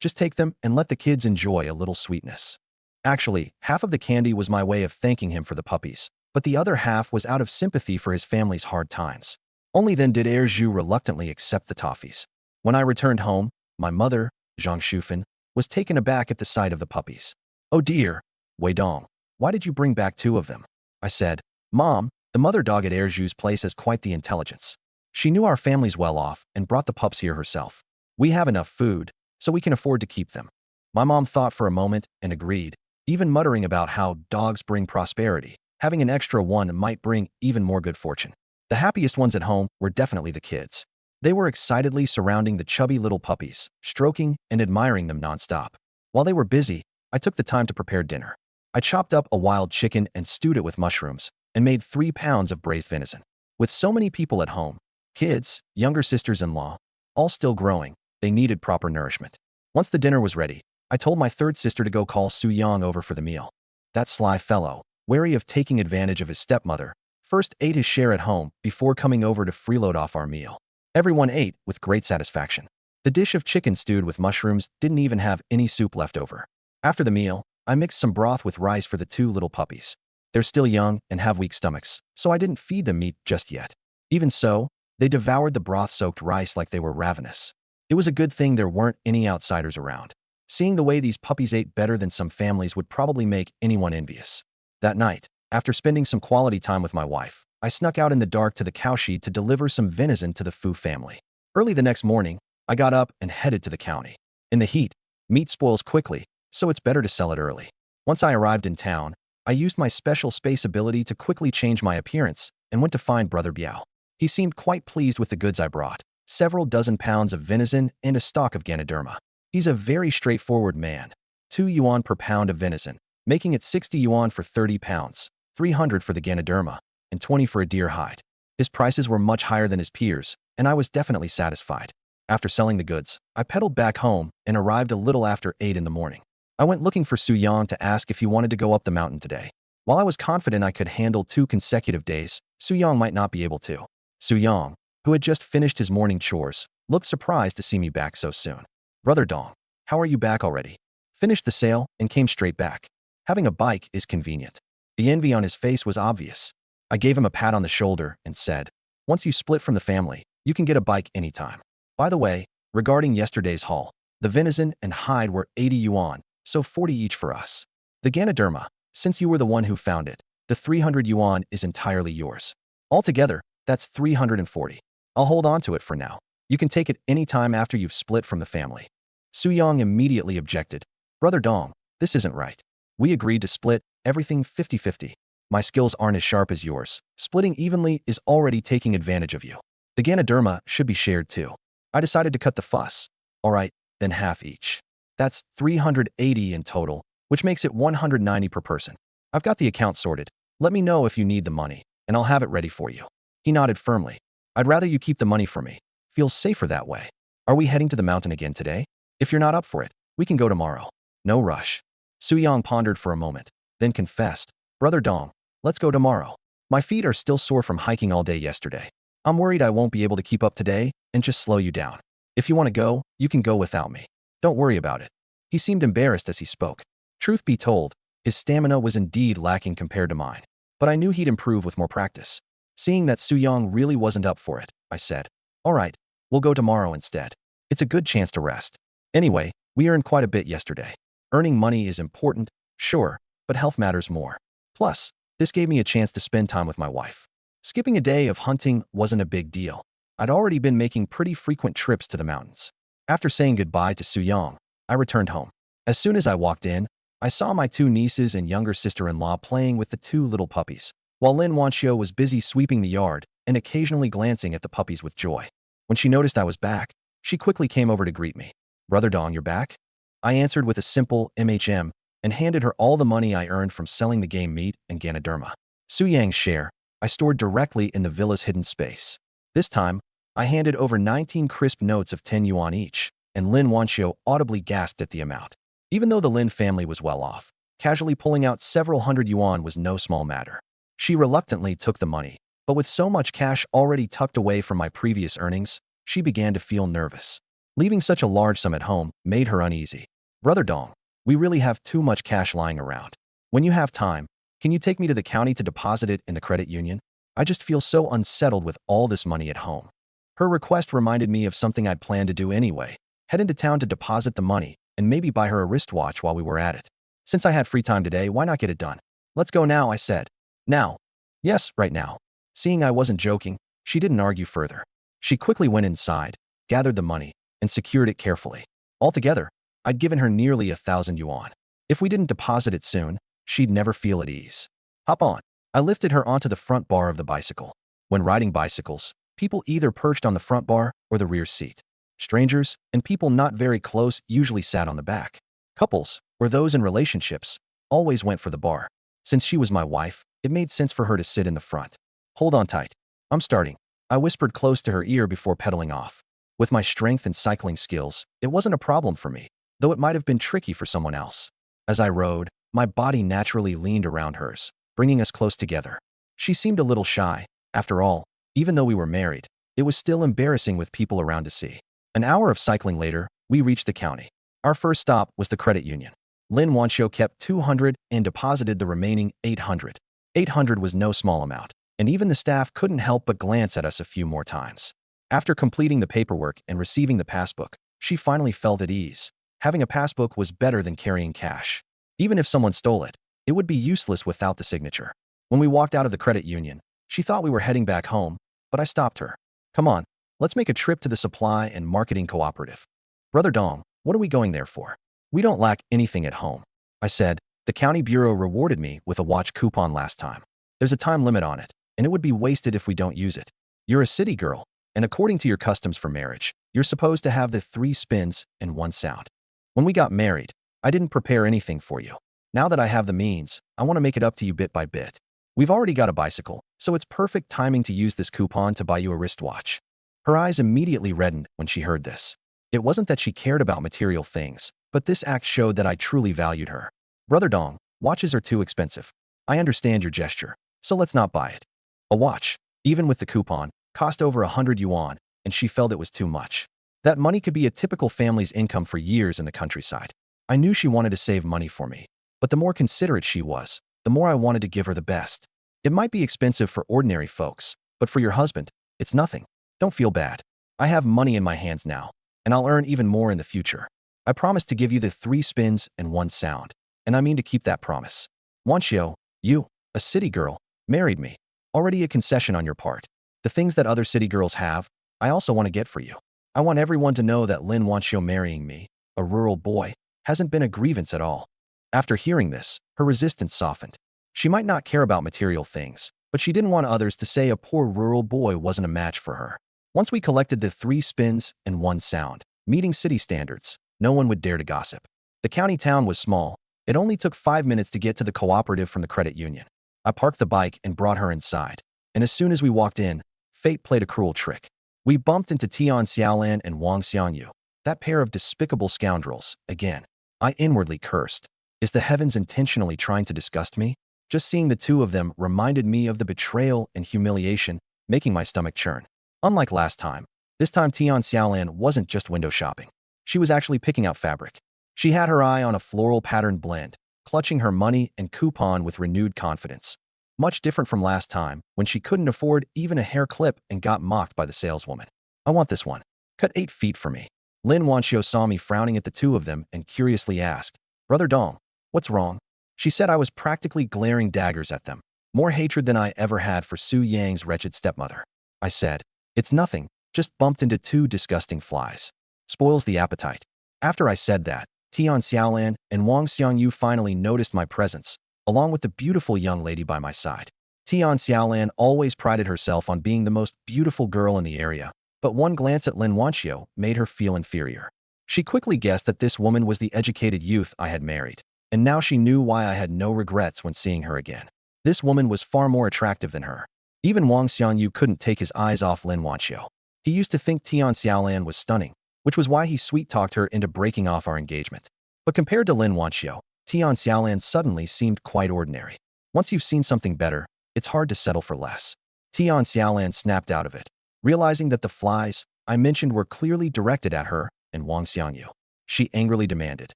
Just take them and let the kids enjoy a little sweetness." Actually, half of the candy was my way of thanking him for the puppies, but the other half was out of sympathy for his family's hard times. Only then did reluctantly accept the toffees. When I returned home, my mother, Zhang Shufan, was taken aback at the sight of the puppies. "Oh dear, Wei Dong, why did you bring back 2 of them? I said. Mom, the mother dog at Erju's place has quite the intelligence. She knew our family's well off and brought the pups here herself. We have enough food, so we can afford to keep them. My mom thought for a moment and agreed, even muttering about how dogs bring prosperity. Having an extra one might bring even more good fortune. The happiest ones at home were definitely the kids. They were excitedly surrounding the chubby little puppies, stroking and admiring them nonstop. While they were busy, I took the time to prepare dinner. I chopped up a wild chicken and stewed it with mushrooms, and made 3 pounds of braised venison. With so many people at home, kids, younger sisters-in-law, all still growing, they needed proper nourishment. Once the dinner was ready, I told my third sister to go call Su Yang over for the meal. That sly fellow, wary of taking advantage of his stepmother, first ate his share at home before coming over to freeload off our meal. Everyone ate with great satisfaction. The dish of chicken stewed with mushrooms didn't even have any soup left over. After the meal, I mixed some broth with rice for the 2 little puppies. They're still young and have weak stomachs, so I didn't feed them meat just yet. Even so, they devoured the broth-soaked rice like they were ravenous. It was a good thing there weren't any outsiders around. Seeing the way these puppies ate better than some families would probably make anyone envious. That night, after spending some quality time with my wife, I snuck out in the dark to the cowshed to deliver some venison to the Fu family. Early the next morning, I got up and headed to the county. In the heat, meat spoils quickly, so it's better to sell it early. Once I arrived in town, I used my special space ability to quickly change my appearance and went to find Brother Biao. He seemed quite pleased with the goods I brought, several dozen pounds of venison and a stock of Ganoderma. He's a very straightforward man. 2 yuan per pound of venison, making it 60 yuan for 30 pounds, 300 for the Ganoderma, and 20 for a deer hide. His prices were much higher than his peers, and I was definitely satisfied. After selling the goods, I pedaled back home and arrived a little after 8 in the morning. I went looking for Su Yang to ask if he wanted to go up the mountain today. While I was confident I could handle 2 consecutive days, Su Yang might not be able to. Su Yang, who had just finished his morning chores, looked surprised to see me back so soon. Brother Dong, how are you back already? Finished the sale and came straight back. Having a bike is convenient. The envy on his face was obvious. I gave him a pat on the shoulder and said, once you split from the family, you can get a bike anytime. By the way, regarding yesterday's haul, the venison and hide were 80 yuan, so 40 each for us. The Ganoderma, since you were the one who found it, the 300 yuan is entirely yours. Altogether, that's 340. I'll hold on to it for now. You can take it any time after you've split from the family. Su Yang immediately objected. Brother Dong, this isn't right. We agreed to split everything 50-50. My skills aren't as sharp as yours. Splitting evenly is already taking advantage of you. The Ganoderma should be shared too. I decided to cut the fuss. All right, then half each. That's 380 in total, which makes it 190 per person. I've got the account sorted. Let me know if you need the money, and I'll have it ready for you. He nodded firmly. I'd rather you keep the money for me. Feels safer that way. Are we heading to the mountain again today? If you're not up for it, we can go tomorrow. No rush. Su Yang pondered for a moment, then confessed, Brother Dong, let's go tomorrow. My feet are still sore from hiking all day yesterday. I'm worried I won't be able to keep up today and just slow you down. If you want to go, you can go without me. Don't worry about it. He seemed embarrassed as he spoke. Truth be told, his stamina was indeed lacking compared to mine, but I knew he'd improve with more practice. Seeing that Su Yang really wasn't up for it, I said, all right, we'll go tomorrow instead. It's a good chance to rest. Anyway, we earned quite a bit yesterday. Earning money is important, sure, but health matters more. Plus, this gave me a chance to spend time with my wife. Skipping a day of hunting wasn't a big deal. I'd already been making pretty frequent trips to the mountains. After saying goodbye to Su Yang, I returned home. As soon as I walked in, I saw my 2 nieces and younger sister-in-law playing with the 2 little puppies, while Lin Wanxiu was busy sweeping the yard and occasionally glancing at the puppies with joy. When she noticed I was back, she quickly came over to greet me. Brother Dong, you're back? I answered with a simple MHM and handed her all the money I earned from selling the game meat and Ganoderma. Su Yang's share, I stored directly in the villa's hidden space. This time, I handed over 19 crisp notes of 10 yuan each, and Lin Wanxiu audibly gasped at the amount. Even though the Lin family was well off, casually pulling out several hundred yuan was no small matter. She reluctantly took the money, but with so much cash already tucked away from my previous earnings, she began to feel nervous. Leaving such a large sum at home made her uneasy. Brother Dong, we really have too much cash lying around. When you have time, can you take me to the county to deposit it in the credit union? I just feel so unsettled with all this money at home. Her request reminded me of something I'd planned to do anyway, head into town to deposit the money and maybe buy her a wristwatch while we were at it. Since I had free time today, why not get it done? Let's go now, I said. Now. Yes, right now. Seeing I wasn't joking, she didn't argue further. She quickly went inside, gathered the money, and secured it carefully. Altogether, I'd given her nearly 1,000 yuan. If we didn't deposit it soon, she'd never feel at ease. Hop on. I lifted her onto the front bar of the bicycle. When riding bicycles, people either perched on the front bar or the rear seat. Strangers and people not very close usually sat on the back. Couples, or those in relationships, always went for the bar. Since she was my wife, it made sense for her to sit in the front. Hold on tight. I'm starting. I whispered close to her ear before pedaling off. With my strength and cycling skills, it wasn't a problem for me, though it might have been tricky for someone else. As I rode, my body naturally leaned around hers, bringing us close together. She seemed a little shy. After all, even though we were married, it was still embarrassing with people around to see. An hour of cycling later, we reached the county. Our first stop was the credit union. Lin Wanxiu kept 200 and deposited the remaining 800. 800 was no small amount, and even the staff couldn't help but glance at us a few more times. After completing the paperwork and receiving the passbook, she finally felt at ease. Having a passbook was better than carrying cash. Even if someone stole it, it would be useless without the signature. When we walked out of the credit union, she thought we were heading back home, but I stopped her. Come on, let's make a trip to the supply and marketing cooperative. Brother Dong, what are we going there for? We don't lack anything at home. I said, the county bureau rewarded me with a watch coupon last time. There's a time limit on it, and it would be wasted if we don't use it. You're a city girl, and according to your customs for marriage, you're supposed to have the 3 spins and 1 sound. When we got married, I didn't prepare anything for you. Now that I have the means, I want to make it up to you bit by bit. We've already got a bicycle, so it's perfect timing to use this coupon to buy you a wristwatch. Her eyes immediately reddened when she heard this. It wasn't that she cared about material things, but this act showed that I truly valued her. Brother Dong, watches are too expensive. I understand your gesture, so let's not buy it. A watch, even with the coupon, cost over 100 yuan, and she felt it was too much. That money could be a typical family's income for years in the countryside. I knew she wanted to save money for me, but the more considerate she was, the more I wanted to give her the best. It might be expensive for ordinary folks, but for your husband, it's nothing. Don't feel bad. I have money in my hands now, and I'll earn even more in the future. I promise to give you the 3 spins and 1 sound, and I mean to keep that promise. Wanxiu, you, a city girl, married me. Already a concession on your part. The things that other city girls have, I also want to get for you. I want everyone to know that Lin Wanxiu marrying me, a rural boy, hasn't been a grievance at all. After hearing this, her resistance softened. She might not care about material things, but she didn't want others to say a poor rural boy wasn't a match for her. Once we collected the 3 spins and 1 sound, meeting city standards, no one would dare to gossip. The county town was small. It only took 5 minutes to get to the cooperative from the credit union. I parked the bike and brought her inside. And as soon as we walked in, fate played a cruel trick. We bumped into Tian Xiaolan and Wang Xiangyu, that pair of despicable scoundrels, again. I inwardly cursed. Is the heavens intentionally trying to disgust me? Just seeing the two of them reminded me of the betrayal and humiliation, making my stomach churn. Unlike last time, this time Tian Xiaolan wasn't just window shopping. She was actually picking out fabric. She had her eye on a floral patterned blend, clutching her money and coupon with renewed confidence. Much different from last time, when she couldn't afford even a hair clip and got mocked by the saleswoman. I want this one. Cut 8 feet for me. Lin Wanxiu saw me frowning at the two of them and curiously asked, Brother Dong, what's wrong? She said I was practically glaring daggers at them, more hatred than I ever had for Su Yang's wretched stepmother. I said, it's nothing, just bumped into 2 disgusting flies. Spoils the appetite. After I said that, Tian Xiaolan and Wang Xiangyu finally noticed my presence, along with the beautiful young lady by my side. Tian Xiaolan always prided herself on being the most beautiful girl in the area, but one glance at Lin Wanxiu made her feel inferior. She quickly guessed that this woman was the educated youth I had married, and now she knew why I had no regrets when seeing her again. This woman was far more attractive than her. Even Wang Xiangyu couldn't take his eyes off Lin Wanxiu. He used to think Tian Xiaolan was stunning, which was why he sweet-talked her into breaking off our engagement. But compared to Lin Wanxiu, Tian Xiaolan suddenly seemed quite ordinary. Once you've seen something better, it's hard to settle for less. Tian Xiaolan snapped out of it, realizing that the flies I mentioned were clearly directed at her and Wang Xiangyu. She angrily demanded,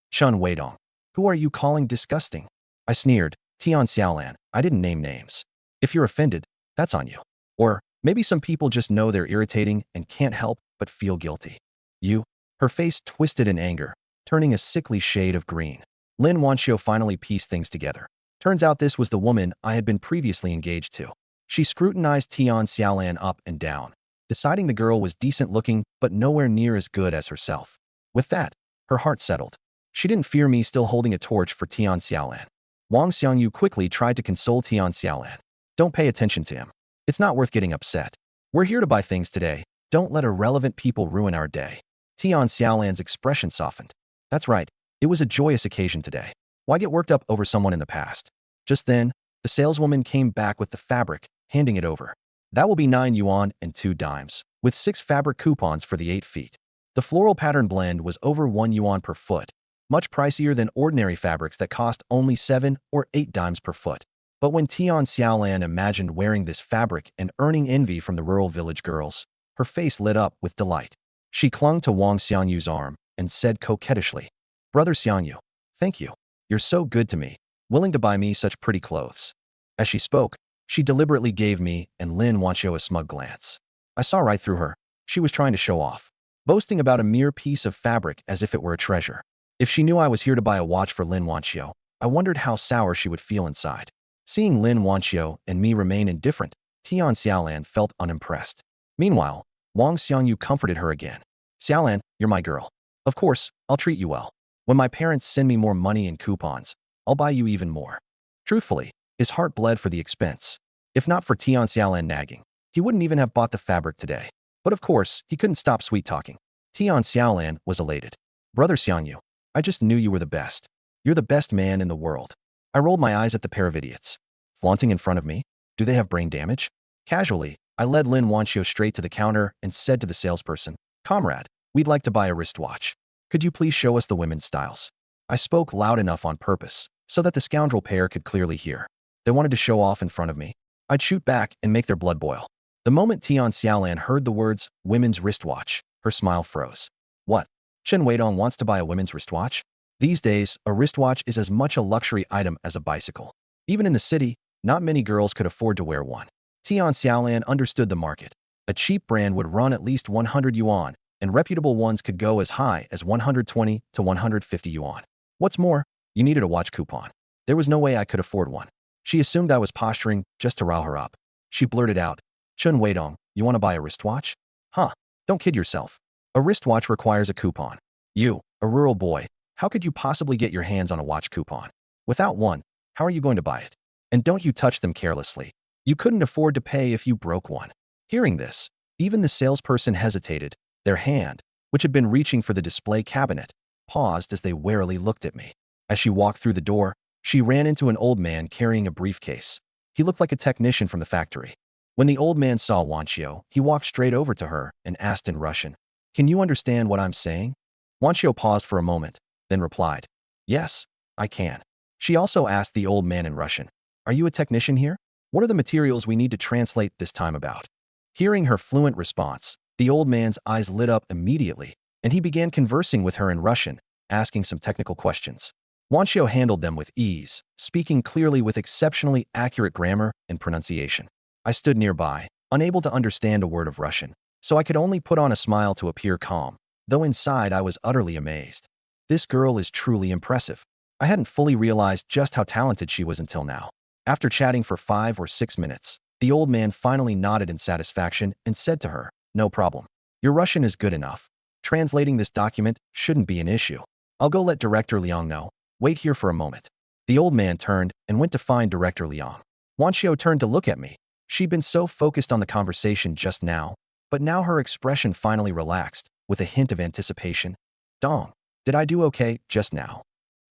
Chun Weidong, who are you calling disgusting? I sneered, Tian Xiaolan, I didn't name names. If you're offended, that's on you. Or maybe some people just know they're irritating and can't help but feel guilty. You? Her face twisted in anger, turning a sickly shade of green. Lin Wanxiu finally pieced things together. Turns out this was the woman I had been previously engaged to. She scrutinized Tian Xiaolan up and down, deciding the girl was decent looking but nowhere near as good as herself. With that, her heart settled. She didn't fear me still holding a torch for Tian Xiaolan. Wang Xiangyu quickly tried to console Tian Xiaolan. Don't pay attention to him. It's not worth getting upset. We're here to buy things today. Don't let irrelevant people ruin our day. Tian Xiaolan's expression softened. That's right. It was a joyous occasion today. Why get worked up over someone in the past? Just then, the saleswoman came back with the fabric, handing it over. That will be 9 yuan and 2 dimes, with 6 fabric coupons for the 8 feet. The floral pattern blend was over 1 yuan per foot, much pricier than ordinary fabrics that cost only 7 or 8 dimes per foot. But when Tian Xiaolan imagined wearing this fabric and earning envy from the rural village girls, her face lit up with delight. She clung to Wang Xiangyu's arm and said coquettishly, "Brother Xiangyu, thank you. You're so good to me, willing to buy me such pretty clothes." As she spoke, she deliberately gave me and Lin Wanxiu a smug glance. I saw right through her. She was trying to show off, boasting about a mere piece of fabric as if it were a treasure. If she knew I was here to buy a watch for Lin Wanxiu, I wondered how sour she would feel inside. Seeing Lin Wanxiu and me remain indifferent, Tian Xiaolan felt unimpressed. Meanwhile, Wang Xiangyu comforted her again. "Xiaolan, you're my girl. Of course, I'll treat you well. When my parents send me more money and coupons, I'll buy you even more." Truthfully, his heart bled for the expense. If not for Tian Xiaolan nagging, he wouldn't even have bought the fabric today. But of course, he couldn't stop sweet-talking. Tian Xiaolan was elated. "Brother Xiangyu, I just knew you were the best. You're the best man in the world." I rolled my eyes at the pair of idiots. Flaunting in front of me? Do they have brain damage? Casually, I led Lin Wanxiu straight to the counter and said to the salesperson, "Comrade, we'd like to buy a wristwatch. Could you please show us the women's styles?" I spoke loud enough on purpose, so that the scoundrel pair could clearly hear. They wanted to show off in front of me. I'd shoot back and make their blood boil. The moment Tian Xiaolan heard the words, "women's wristwatch," her smile froze. "What? Chen Weidong wants to buy a women's wristwatch?" These days, a wristwatch is as much a luxury item as a bicycle. Even in the city, not many girls could afford to wear one. Tian Xiaolan understood the market. A cheap brand would run at least 100 yuan, and reputable ones could go as high as 120 to 150 yuan. What's more, you needed a watch coupon. There was no way I could afford one. She assumed I was posturing just to rile her up. She blurted out, "Chen Weidong, you want to buy a wristwatch? Huh, don't kid yourself. A wristwatch requires a coupon. You, a rural boy, how could you possibly get your hands on a watch coupon? Without one, how are you going to buy it? And don't you touch them carelessly. You couldn't afford to pay if you broke one." Hearing this, even the salesperson hesitated. Their hand, which had been reaching for the display cabinet, paused as they warily looked at me. As she walked through the door, she ran into an old man carrying a briefcase. He looked like a technician from the factory. When the old man saw Wanxiu, he walked straight over to her and asked in Russian, "Can you understand what I'm saying?" Wanxiu paused for a moment, then replied, "Yes, I can." She also asked the old man in Russian, "Are you a technician here? What are the materials we need to translate this time about?" Hearing her fluent response, the old man's eyes lit up immediately, and he began conversing with her in Russian, asking some technical questions. Wanxiu handled them with ease, speaking clearly with exceptionally accurate grammar and pronunciation. I stood nearby, unable to understand a word of Russian, so I could only put on a smile to appear calm, though inside I was utterly amazed. This girl is truly impressive. I hadn't fully realized just how talented she was until now. After chatting for 5 or 6 minutes, the old man finally nodded in satisfaction and said to her, "No problem. Your Russian is good enough. Translating this document shouldn't be an issue. I'll go let Director Liang know. Wait here for a moment." The old man turned and went to find Director Liang. Wanxiu turned to look at me. She'd been so focused on the conversation just now, but now her expression finally relaxed, with a hint of anticipation. "Dong, did I do okay just now?"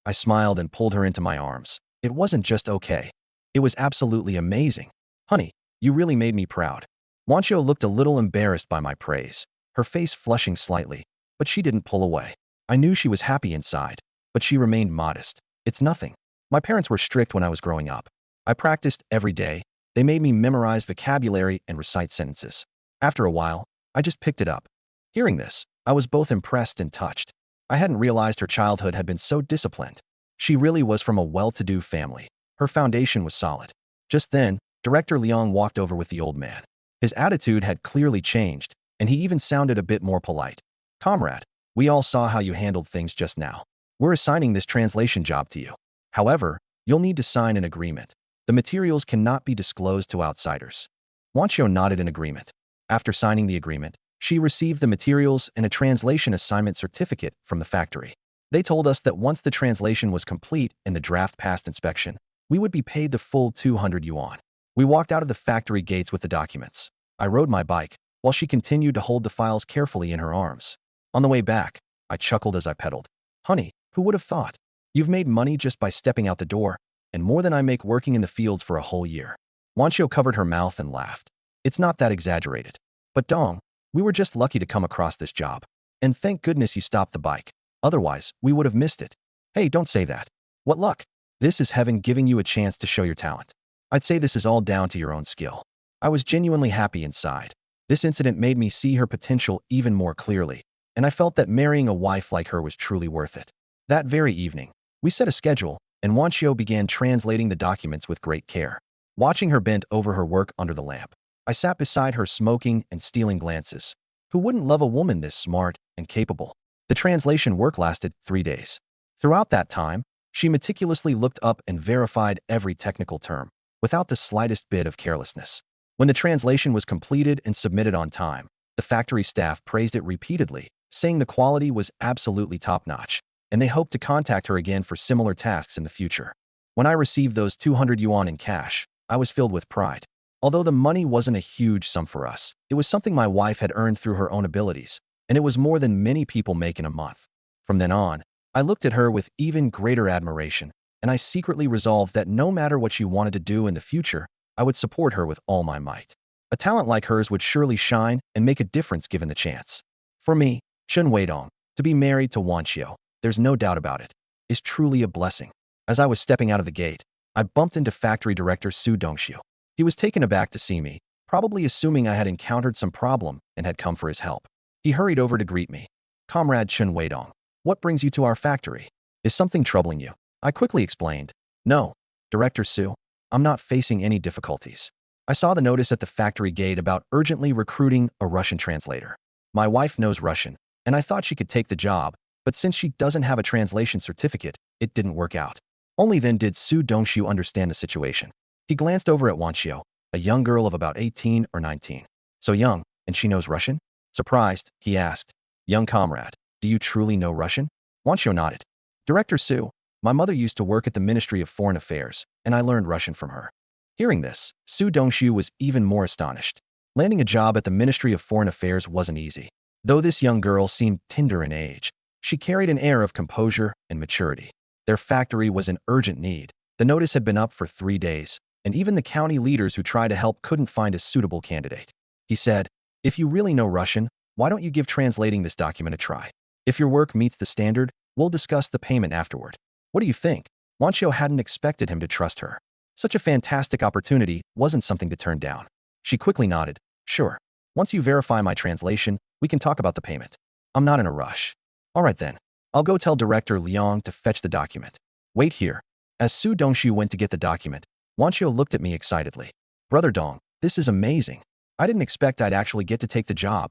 I smiled and pulled her into my arms. It wasn't just okay. It was absolutely amazing. "Honey, you really made me proud." Wanxiu looked a little embarrassed by my praise, her face flushing slightly, but she didn't pull away. I knew she was happy inside, but she remained modest. "It's nothing. My parents were strict when I was growing up. I practiced every day. They made me memorize vocabulary and recite sentences. After a while, I just picked it up." Hearing this, I was both impressed and touched. I hadn't realized her childhood had been so disciplined. She really was from a well-to-do family. Her foundation was solid. Just then, Director Liang walked over with the old man. His attitude had clearly changed, and he even sounded a bit more polite. "Comrade, we all saw how you handled things just now. We're assigning this translation job to you. However, you'll need to sign an agreement. The materials cannot be disclosed to outsiders." Wancho nodded in agreement. After signing the agreement, she received the materials and a translation assignment certificate from the factory. They told us that once the translation was complete and the draft passed inspection, we would be paid the full 200 yuan. We walked out of the factory gates with the documents. I rode my bike, while she continued to hold the files carefully in her arms. On the way back, I chuckled as I pedaled. "Honey, who would have thought? You've made money just by stepping out the door, and more than I make working in the fields for a whole year." Wancho covered her mouth and laughed. "It's not that exaggerated. But Dong, we were just lucky to come across this job. And thank goodness you stopped the bike. Otherwise, we would have missed it." "Hey, don't say that. What luck? This is heaven giving you a chance to show your talent. I'd say this is all down to your own skill." I was genuinely happy inside. This incident made me see her potential even more clearly, and I felt that marrying a wife like her was truly worth it. That very evening, we set a schedule, and Wancho began translating the documents with great care. Watching her bent over her work under the lamp, I sat beside her smoking and stealing glances. Who wouldn't love a woman this smart and capable? The translation work lasted 3 days. Throughout that time, she meticulously looked up and verified every technical term, without the slightest bit of carelessness. When the translation was completed and submitted on time, the factory staff praised it repeatedly, saying the quality was absolutely top-notch, and they hoped to contact her again for similar tasks in the future. When I received those 200 yuan in cash, I was filled with pride. Although the money wasn't a huge sum for us, it was something my wife had earned through her own abilities, and it was more than many people make in a month. From then on, I looked at her with even greater admiration, and I secretly resolved that no matter what she wanted to do in the future, I would support her with all my might. A talent like hers would surely shine and make a difference given the chance. For me, Chen Weidong, to be married to Wancho, there's no doubt about it, is truly a blessing. As I was stepping out of the gate, I bumped into factory director Su Dongxiu. He was taken aback to see me, probably assuming I had encountered some problem and had come for his help. He hurried over to greet me. "Comrade Chen Weidong, what brings you to our factory? Is something troubling you?" I quickly explained. "No, Director Su, I'm not facing any difficulties. I saw the notice at the factory gate about urgently recruiting a Russian translator. My wife knows Russian, and I thought she could take the job, but since she doesn't have a translation certificate, it didn't work out." Only then did Su Dongxiu understand the situation. He glanced over at Wancho, a young girl of about 18 or 19. "So young, and she knows Russian?" Surprised, he asked, "Young comrade, do you truly know Russian?" Wancho nodded. "Director Su, my mother used to work at the Ministry of Foreign Affairs, and I learned Russian from her." Hearing this, Su Dongxiu was even more astonished. Landing a job at the Ministry of Foreign Affairs wasn't easy. Though this young girl seemed tender in age, she carried an air of composure and maturity. Their factory was in urgent need. The notice had been up for 3 days, and even the county leaders who tried to help couldn't find a suitable candidate. He said, "If you really know Russian, why don't you give translating this document a try? If your work meets the standard, we'll discuss the payment afterward. What do you think?" Wancho hadn't expected him to trust her. Such a fantastic opportunity wasn't something to turn down. She quickly nodded. "Sure. Once you verify my translation, we can talk about the payment. I'm not in a rush." "All right then. I'll go tell Director Liang to fetch the document. Wait here." As Su Dongxiu went to get the document, Wancho looked at me excitedly. "Brother Dong, this is amazing. I didn't expect I'd actually get to take the job."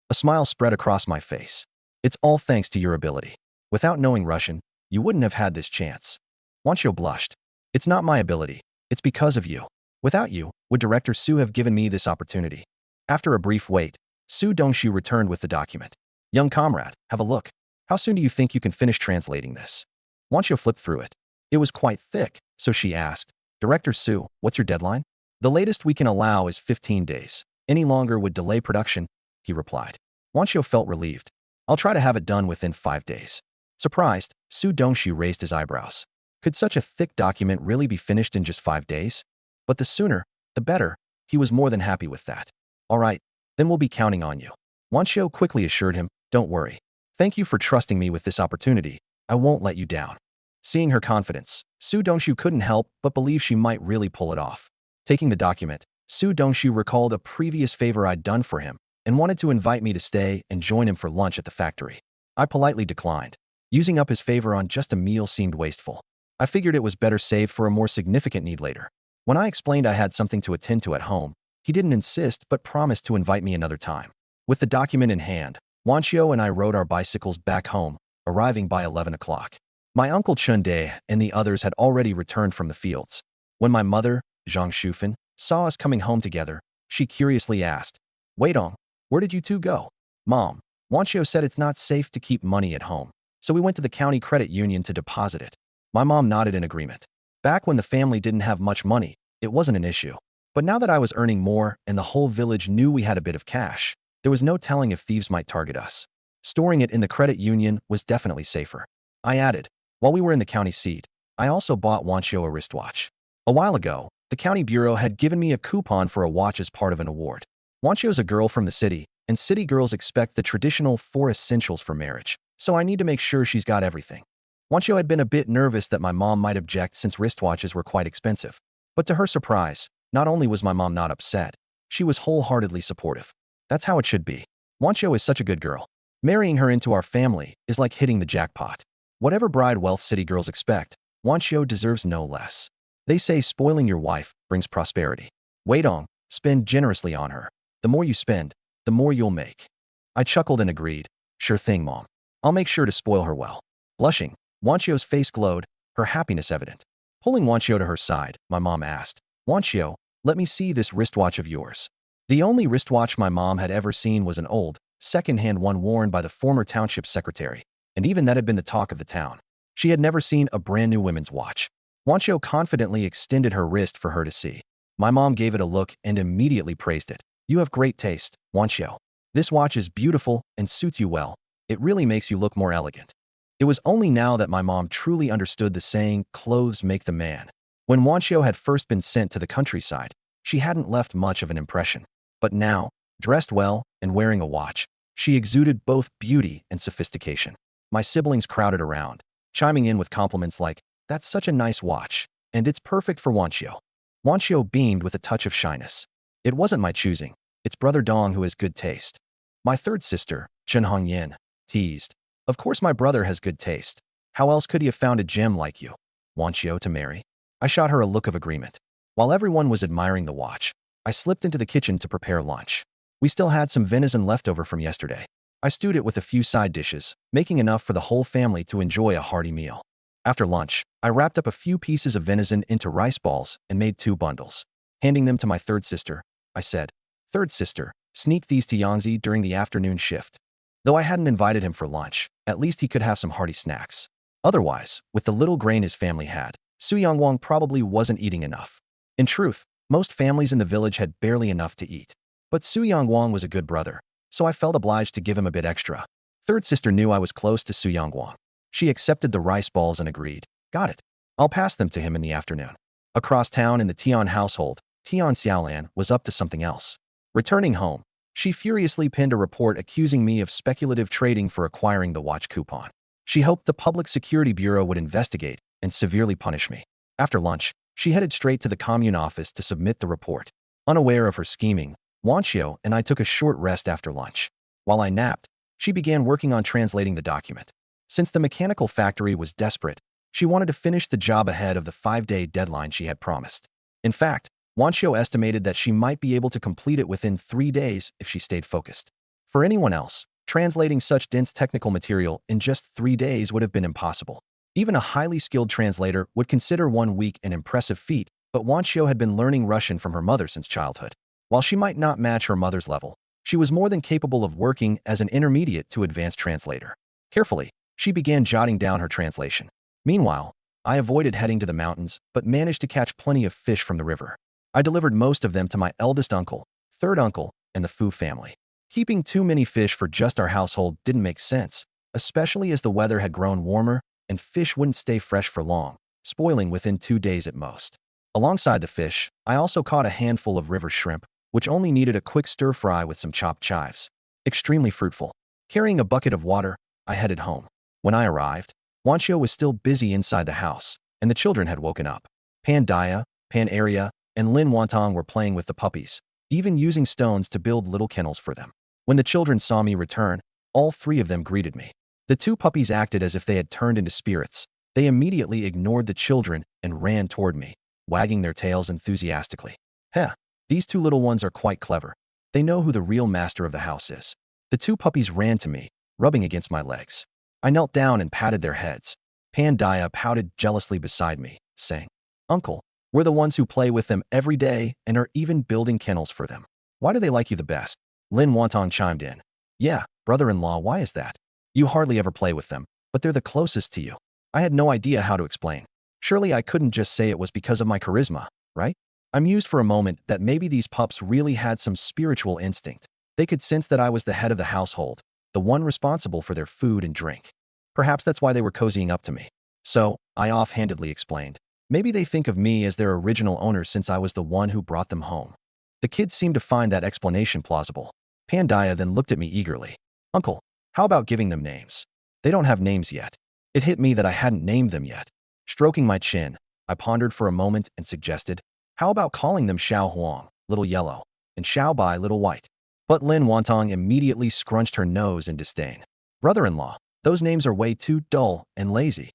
A smile spread across my face. "It's all thanks to your ability. Without knowing Russian, you wouldn't have had this chance." Wancho blushed. "It's not my ability. It's because of you. Without you, would Director Su have given me this opportunity?" After a brief wait, Su Dongxiu returned with the document. "Young comrade, have a look. How soon do you think you can finish translating this?" Wancho flipped through it. It was quite thick, so she asked, "Director Su, what's your deadline?" "The latest we can allow is 15 days. Any longer would delay production," he replied. Wancho felt relieved. "I'll try to have it done within 5 days." Surprised, Su Dongxiu raised his eyebrows. Could such a thick document really be finished in just 5 days? But the sooner, the better. He was more than happy with that. "All right, then we'll be counting on you." Wancho quickly assured him, "Don't worry. Thank you for trusting me with this opportunity. I won't let you down." Seeing her confidence, Su Dongxiu couldn't help but believe she might really pull it off. Taking the document, Su Dongxiu recalled a previous favor I'd done for him and wanted to invite me to stay and join him for lunch at the factory. I politely declined. Using up his favor on just a meal seemed wasteful. I figured it was better saved for a more significant need later. When I explained I had something to attend to at home, he didn't insist but promised to invite me another time. With the document in hand, Wancho and I rode our bicycles back home, arriving by 11 o'clock. My uncle Chunde and the others had already returned from the fields. When my mother, Zhang Shufan, saw us coming home together, she curiously asked, "Weidong, where did you two go?" "Mom, Wanchio said it's not safe to keep money at home, so we went to the county credit union to deposit it." My mom nodded in agreement. Back when the family didn't have much money, it wasn't an issue. But now that I was earning more and the whole village knew we had a bit of cash, there was no telling if thieves might target us. Storing it in the credit union was definitely safer. I added, while we were in the county seat, I also bought Wanchio a wristwatch. A while ago, the county bureau had given me a coupon for a watch as part of an award. Wanchio's a girl from the city, and city girls expect the traditional 4 essentials for marriage, so I need to make sure she's got everything. Wanchio had been a bit nervous that my mom might object since wristwatches were quite expensive. But to her surprise, not only was my mom not upset, she was wholeheartedly supportive. That's how it should be. Wanchio is such a good girl. Marrying her into our family is like hitting the jackpot. Whatever bride wealth city girls expect, Wanchio deserves no less. They say spoiling your wife brings prosperity. Weidong, spend generously on her. The more you spend, the more you'll make. I chuckled and agreed. Sure thing, Mom. I'll make sure to spoil her well. Blushing, Wanchio's face glowed, her happiness evident. Pulling Wanchio to her side, my mom asked, "Wanchio, let me see this wristwatch of yours." The only wristwatch my mom had ever seen was an old, second-hand one worn by the former township secretary, and even that had been the talk of the town. She had never seen a brand-new women's watch. Wanchio confidently extended her wrist for her to see. My mom gave it a look and immediately praised it. "You have great taste, Wanchio. This watch is beautiful and suits you well. It really makes you look more elegant." It was only now that my mom truly understood the saying, "Clothes make the man." When Wanchio had first been sent to the countryside, she hadn't left much of an impression. But now, dressed well and wearing a watch, she exuded both beauty and sophistication. My siblings crowded around, chiming in with compliments like, "That's such a nice watch, and it's perfect for Wanchio." Wanchio beamed with a touch of shyness. "It wasn't my choosing. It's Brother Dong who has good taste." My third sister, Chen Hongyan, teased, "Of course my brother has good taste. How else could he have found a gem like you, Wanchio, to marry?" I shot her a look of agreement. While everyone was admiring the watch, I slipped into the kitchen to prepare lunch. We still had some venison left over from yesterday. I stewed it with a few side dishes, making enough for the whole family to enjoy a hearty meal. After lunch, I wrapped up a few pieces of venison into rice balls and made 2 bundles. Handing them to my third sister, I said, "Third sister, sneak these to Yangzi during the afternoon shift." Though I hadn't invited him for lunch, at least he could have some hearty snacks. Otherwise, with the little grain his family had, Su Yangwang probably wasn't eating enough. In truth, most families in the village had barely enough to eat. But Su Yangwang was a good brother, so I felt obliged to give him a bit extra. Third sister knew I was close to Su Yangwang. She accepted the rice balls and agreed. "Got it. I'll pass them to him in the afternoon." Across town in the Tian household, Tian Xiaolan was up to something else. Returning home, she furiously pinned a report accusing me of speculative trading for acquiring the watch coupon. She hoped the Public Security Bureau would investigate and severely punish me. After lunch, she headed straight to the commune office to submit the report. Unaware of her scheming, Wanchio and I took a short rest after lunch. While I napped, she began working on translating the document. Since the mechanical factory was desperate, she wanted to finish the job ahead of the 5-day deadline she had promised. In fact, Wanchio estimated that she might be able to complete it within 3 days if she stayed focused. For anyone else, translating such dense technical material in just 3 days would have been impossible. Even a highly skilled translator would consider 1 week an impressive feat, but Wanchio had been learning Russian from her mother since childhood. While she might not match her mother's level, she was more than capable of working as an intermediate to advanced translator. Carefully, she began jotting down her translation. Meanwhile, I avoided heading to the mountains, but managed to catch plenty of fish from the river. I delivered most of them to my eldest uncle, third uncle, and the Fu family. Keeping too many fish for just our household didn't make sense, especially as the weather had grown warmer and fish wouldn't stay fresh for long, spoiling within 2 days at most. Alongside the fish, I also caught a handful of river shrimp, which only needed a quick stir-fry with some chopped chives. Extremely fruitful. Carrying a bucket of water, I headed home. When I arrived, Wanchio was still busy inside the house, and the children had woken up. Pan Dia, Pan Area, and Lin Wantong were playing with the puppies, even using stones to build little kennels for them. When the children saw me return, all 3 of them greeted me. The 2 puppies acted as if they had turned into spirits. They immediately ignored the children and ran toward me, wagging their tails enthusiastically. "Heh, these 2 little ones are quite clever. They know who the real master of the house is." The 2 puppies ran to me, rubbing against my legs. I knelt down and patted their heads. Pandaya pouted jealously beside me, saying, "Uncle, we're the ones who play with them every day and are even building kennels for them. Why do they like you the best?" Lin Wantong chimed in. "Yeah, brother-in-law, why is that? You hardly ever play with them, but they're the closest to you." I had no idea how to explain. Surely I couldn't just say it was because of my charisma, right? I mused for a moment that maybe these pups really had some spiritual instinct. They could sense that I was the head of the household, the one responsible for their food and drink. Perhaps that's why they were cozying up to me. So, I offhandedly explained, maybe they think of me as their original owner since I was the one who brought them home. The kids seemed to find that explanation plausible. Pandaya then looked at me eagerly. "Uncle, how about giving them names? They don't have names yet." It hit me that I hadn't named them yet. Stroking my chin, I pondered for a moment and suggested, "How about calling them Xiao Huang, Little Yellow, and Xiao Bai, Little White?" But Lin Wantong immediately scrunched her nose in disdain. "Brother-in-law, those names are way too dull and lazy."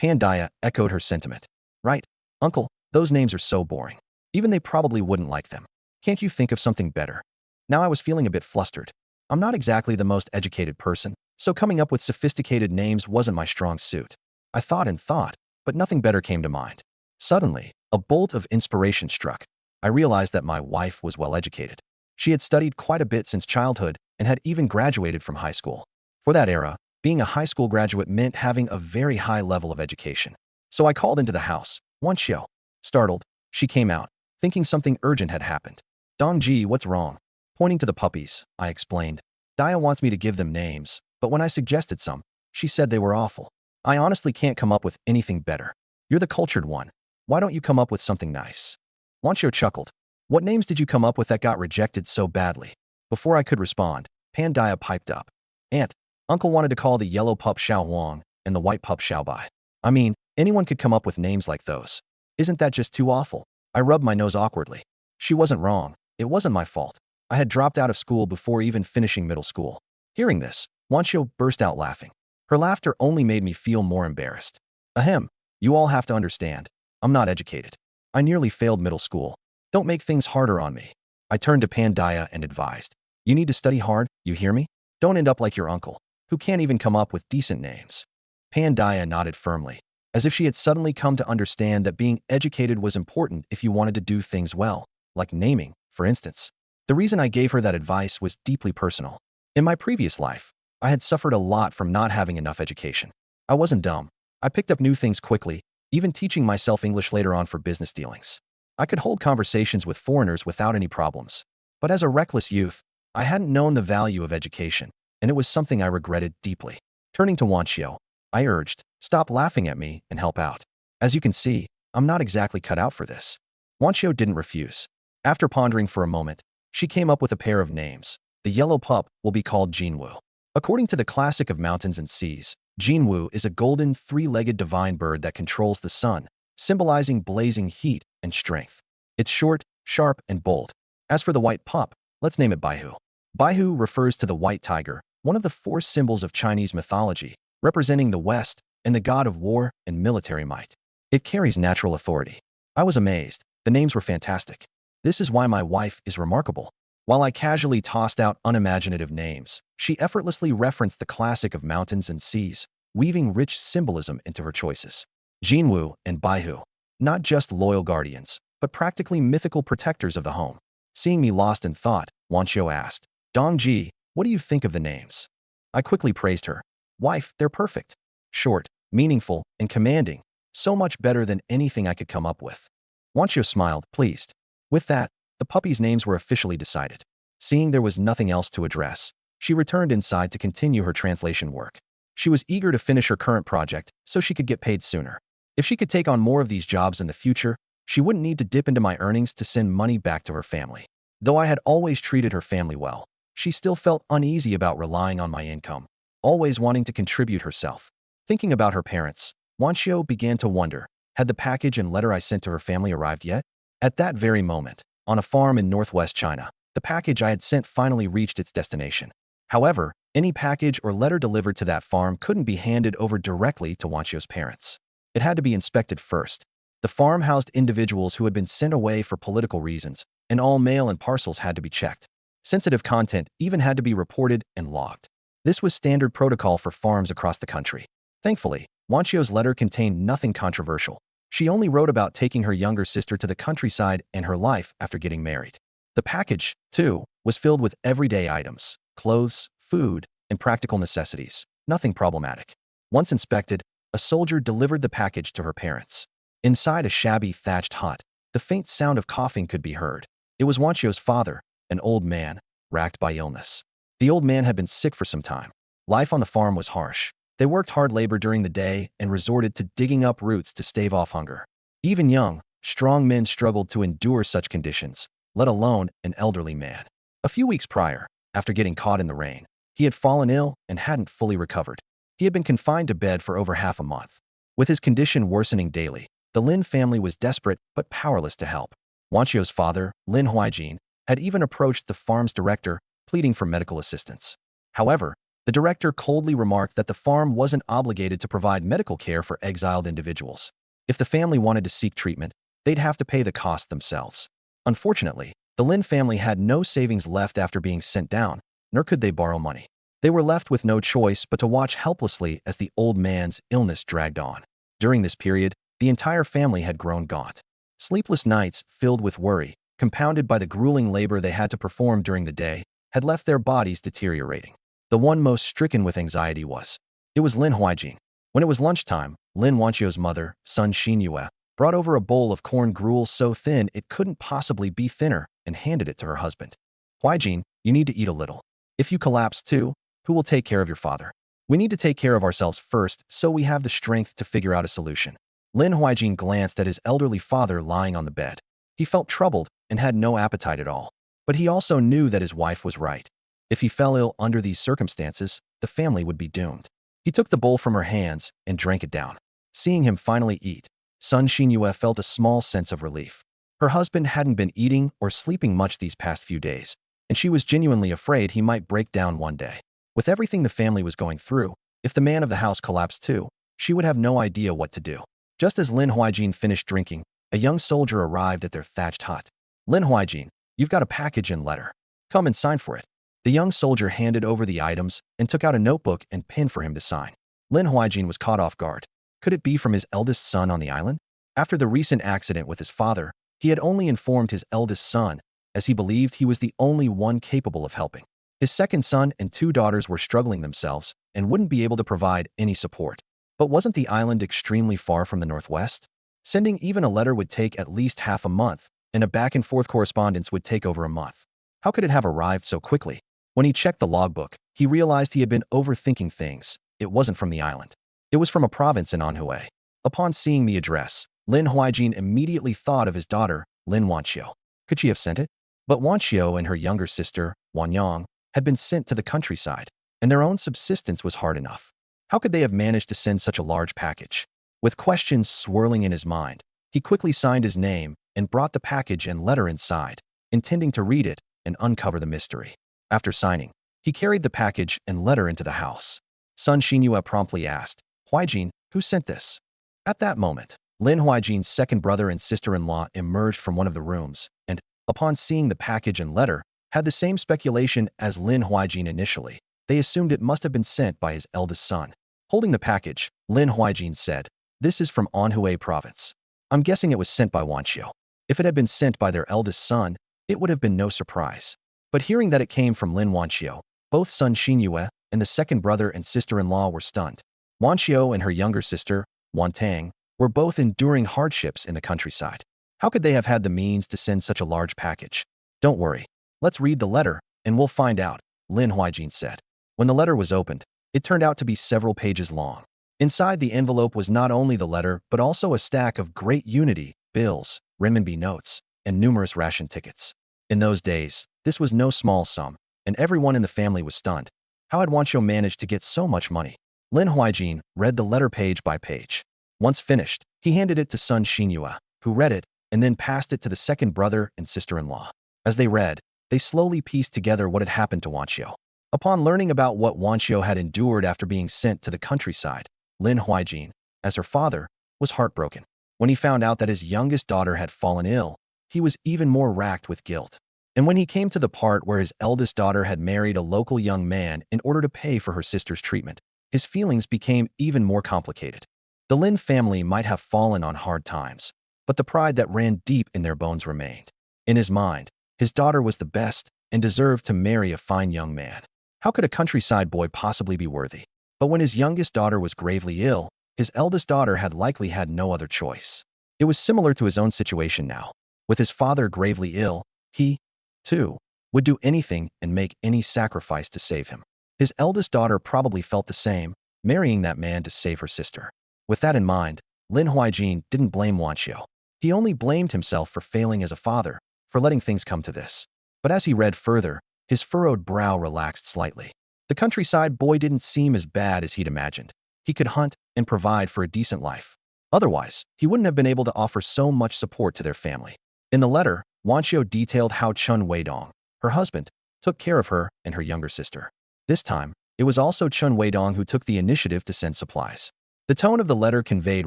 Pandaya echoed her sentiment. "Right, uncle, those names are so boring. Even they probably wouldn't like them. Can't you think of something better?" Now I was feeling a bit flustered. I'm not exactly the most educated person, so coming up with sophisticated names wasn't my strong suit. I thought and thought, but nothing better came to mind. Suddenly, a bolt of inspiration struck. I realized that my wife was well educated. She had studied quite a bit since childhood and had even graduated from high school. For that era, being a high school graduate meant having a very high level of education. So I called into the house. "Wan Xiao." Startled, she came out, thinking something urgent had happened. "Dongji, what's wrong?" Pointing to the puppies, I explained. "Dia wants me to give them names, but when I suggested some, she said they were awful. I honestly can't come up with anything better. You're the cultured one. Why don't you come up with something nice?" Wancho chuckled. "What names did you come up with that got rejected so badly?" Before I could respond, Pandaya piped up. "Aunt, Uncle wanted to call the yellow pup Xiao Huang and the white pup Xiao Bai. I mean, anyone could come up with names like those. Isn't that just too awful?" I rubbed my nose awkwardly. She wasn't wrong. It wasn't my fault. I had dropped out of school before even finishing middle school. Hearing this, Wancho burst out laughing. Her laughter only made me feel more embarrassed. "Ahem, you all have to understand. I'm not educated. I nearly failed middle school. Don't make things harder on me." I turned to Pandaya and advised, "You need to study hard, you hear me? Don't end up like your uncle, who can't even come up with decent names." Pandaya nodded firmly, as if she had suddenly come to understand that being educated was important if you wanted to do things well, like naming, for instance. The reason I gave her that advice was deeply personal. In my previous life, I had suffered a lot from not having enough education. I wasn't dumb. I picked up new things quickly, even teaching myself English later on for business dealings. I could hold conversations with foreigners without any problems. But as a reckless youth, I hadn't known the value of education, and it was something I regretted deeply. Turning to Wanchio, I urged, "Stop laughing at me and help out. As you can see, I'm not exactly cut out for this." Wanchio didn't refuse. After pondering for a moment, she came up with a pair of names. The yellow pup will be called Jinwu. According to the classic of mountains and seas, Jinwu is a golden, three-legged divine bird that controls the sun, symbolizing blazing heat and strength. It's short, sharp, and bold. As for the white pup, let's name it Baihu. Baihu refers to the white tiger, one of the four symbols of Chinese mythology, representing the West and the god of war and military might. It carries natural authority. I was amazed. The names were fantastic. This is why my wife is remarkable. While I casually tossed out unimaginative names, she effortlessly referenced the classic of mountains and seas, weaving rich symbolism into her choices. Jinwu and Baihu, not just loyal guardians, but practically mythical protectors of the home. Seeing me lost in thought, Wanchio asked, "Dongji, what do you think of the names?" I quickly praised her. "Wife, they're perfect. Short, meaningful, and commanding. So much better than anything I could come up with." Wanchio smiled, pleased. With that, the puppies' names were officially decided. Seeing there was nothing else to address, she returned inside to continue her translation work. She was eager to finish her current project so she could get paid sooner. If she could take on more of these jobs in the future, she wouldn't need to dip into my earnings to send money back to her family. Though I had always treated her family well, she still felt uneasy about relying on my income, always wanting to contribute herself. Thinking about her parents, Wanchio began to wonder, had the package and letter I sent to her family arrived yet? At that very moment, on a farm in northwest China, the package I had sent finally reached its destination. However, any package or letter delivered to that farm couldn't be handed over directly to Wanchio's parents. It had to be inspected first. The farm housed individuals who had been sent away for political reasons, and all mail and parcels had to be checked. Sensitive content even had to be reported and logged. This was standard protocol for farms across the country. Thankfully, Wanchio's letter contained nothing controversial. She only wrote about taking her younger sister to the countryside and her life after getting married. The package, too, was filled with everyday items, clothes, food, and practical necessities. Nothing problematic. Once inspected, a soldier delivered the package to her parents. Inside a shabby thatched hut, the faint sound of coughing could be heard. It was Wanchio's father, an old man, racked by illness. The old man had been sick for some time. Life on the farm was harsh. They worked hard labor during the day and resorted to digging up roots to stave off hunger. Even young, strong men struggled to endure such conditions, let alone an elderly man. A few weeks prior, after getting caught in the rain, he had fallen ill and hadn't fully recovered. He had been confined to bed for over half a month. With his condition worsening daily, the Lin family was desperate but powerless to help. Wanchio's father, Lin Huaijin, had even approached the farm's director, pleading for medical assistance. However, the director coldly remarked that the farm wasn't obligated to provide medical care for exiled individuals. If the family wanted to seek treatment, they'd have to pay the cost themselves. Unfortunately, the Lin family had no savings left after being sent down, nor could they borrow money. They were left with no choice but to watch helplessly as the old man's illness dragged on. During this period, the entire family had grown gaunt. Sleepless nights, filled with worry, compounded by the grueling labor they had to perform during the day, had left their bodies deteriorating. The one most stricken with anxiety was Lin Huaijin. When it was lunchtime, Lin Wanchio's mother, Sun Xinyue, brought over a bowl of corn gruel so thin it couldn't possibly be thinner and handed it to her husband. Huaijin, you need to eat a little. If you collapse too, who will take care of your father? We need to take care of ourselves first so we have the strength to figure out a solution. Lin Huaijin glanced at his elderly father lying on the bed. He felt troubled and had no appetite at all. But he also knew that his wife was right. If he fell ill under these circumstances, the family would be doomed. He took the bowl from her hands and drank it down. Seeing him finally eat, Sun Xinyue felt a small sense of relief. Her husband hadn't been eating or sleeping much these past few days, and she was genuinely afraid he might break down one day. With everything the family was going through, if the man of the house collapsed too, she would have no idea what to do. Just as Lin Huaijin finished drinking, a young soldier arrived at their thatched hut. Lin Huaijin, you've got a package and letter. Come and sign for it. The young soldier handed over the items and took out a notebook and pen for him to sign. Lin Huaijin was caught off guard. Could it be from his eldest son on the island? After the recent accident with his father, he had only informed his eldest son, as he believed he was the only one capable of helping. His second son and two daughters were struggling themselves and wouldn't be able to provide any support. But wasn't the island extremely far from the northwest? Sending even a letter would take at least half a month, and a back-and-forth correspondence would take over a month. How could it have arrived so quickly? When he checked the logbook, he realized he had been overthinking things. It wasn't from the island. It was from a province in Anhui. Upon seeing the address, Lin Huaijin immediately thought of his daughter, Lin Wanchio. Could she have sent it? But Wanchio and her younger sister, Wanyang, had been sent to the countryside, and their own subsistence was hard enough. How could they have managed to send such a large package? With questions swirling in his mind, he quickly signed his name and brought the package and letter inside, intending to read it and uncover the mystery. After signing, he carried the package and letter into the house. Sun Xinyue promptly asked, Huaijin, who sent this? At that moment, Lin Huaijin's second brother and sister-in-law emerged from one of the rooms and, upon seeing the package and letter, had the same speculation as Lin Huaijin initially. They assumed it must have been sent by his eldest son. Holding the package, Lin Huaijin said, This is from Anhui province. I'm guessing it was sent by Wanchio. If it had been sent by their eldest son, it would have been no surprise. But hearing that it came from Lin Wanchio, both Sun Xinyue and the second brother and sister-in-law were stunned. Wanchio and her younger sister, Wantang, were both enduring hardships in the countryside. How could they have had the means to send such a large package? Don't worry. Let's read the letter, and we'll find out, Lin Huaijin said. When the letter was opened, it turned out to be several pages long. Inside the envelope was not only the letter, but also a stack of Great Unity, bills, renminbi notes, and numerous ration tickets. In those days, this was no small sum, and everyone in the family was stunned. How had Wanchio managed to get so much money? Lin Huaijin read the letter page by page. Once finished, he handed it to Sun Xinyue, who read it and then passed it to the second brother and sister-in-law. As they read, they slowly pieced together what had happened to Wanchio. Upon learning about what Wanchio had endured after being sent to the countryside, Lin Huaijin, as her father, was heartbroken. When he found out that his youngest daughter had fallen ill, he was even more racked with guilt. And when he came to the part where his eldest daughter had married a local young man in order to pay for her sister's treatment, his feelings became even more complicated. The Lin family might have fallen on hard times, but the pride that ran deep in their bones remained. In his mind, his daughter was the best and deserved to marry a fine young man. How could a countryside boy possibly be worthy? But when his youngest daughter was gravely ill, his eldest daughter had likely had no other choice. It was similar to his own situation now. With his father gravely ill, he, too, would do anything and make any sacrifice to save him. His eldest daughter probably felt the same, marrying that man to save her sister. With that in mind, Lin Huaijin didn't blame Wanqiu. He only blamed himself for failing as a father, for letting things come to this. But as he read further, his furrowed brow relaxed slightly. The countryside boy didn't seem as bad as he'd imagined. He could hunt and provide for a decent life. Otherwise, he wouldn't have been able to offer so much support to their family. In the letter, Wanqiu detailed how Chun Weidong, her husband, took care of her and her younger sister. This time, it was also Chun Weidong who took the initiative to send supplies. The tone of the letter conveyed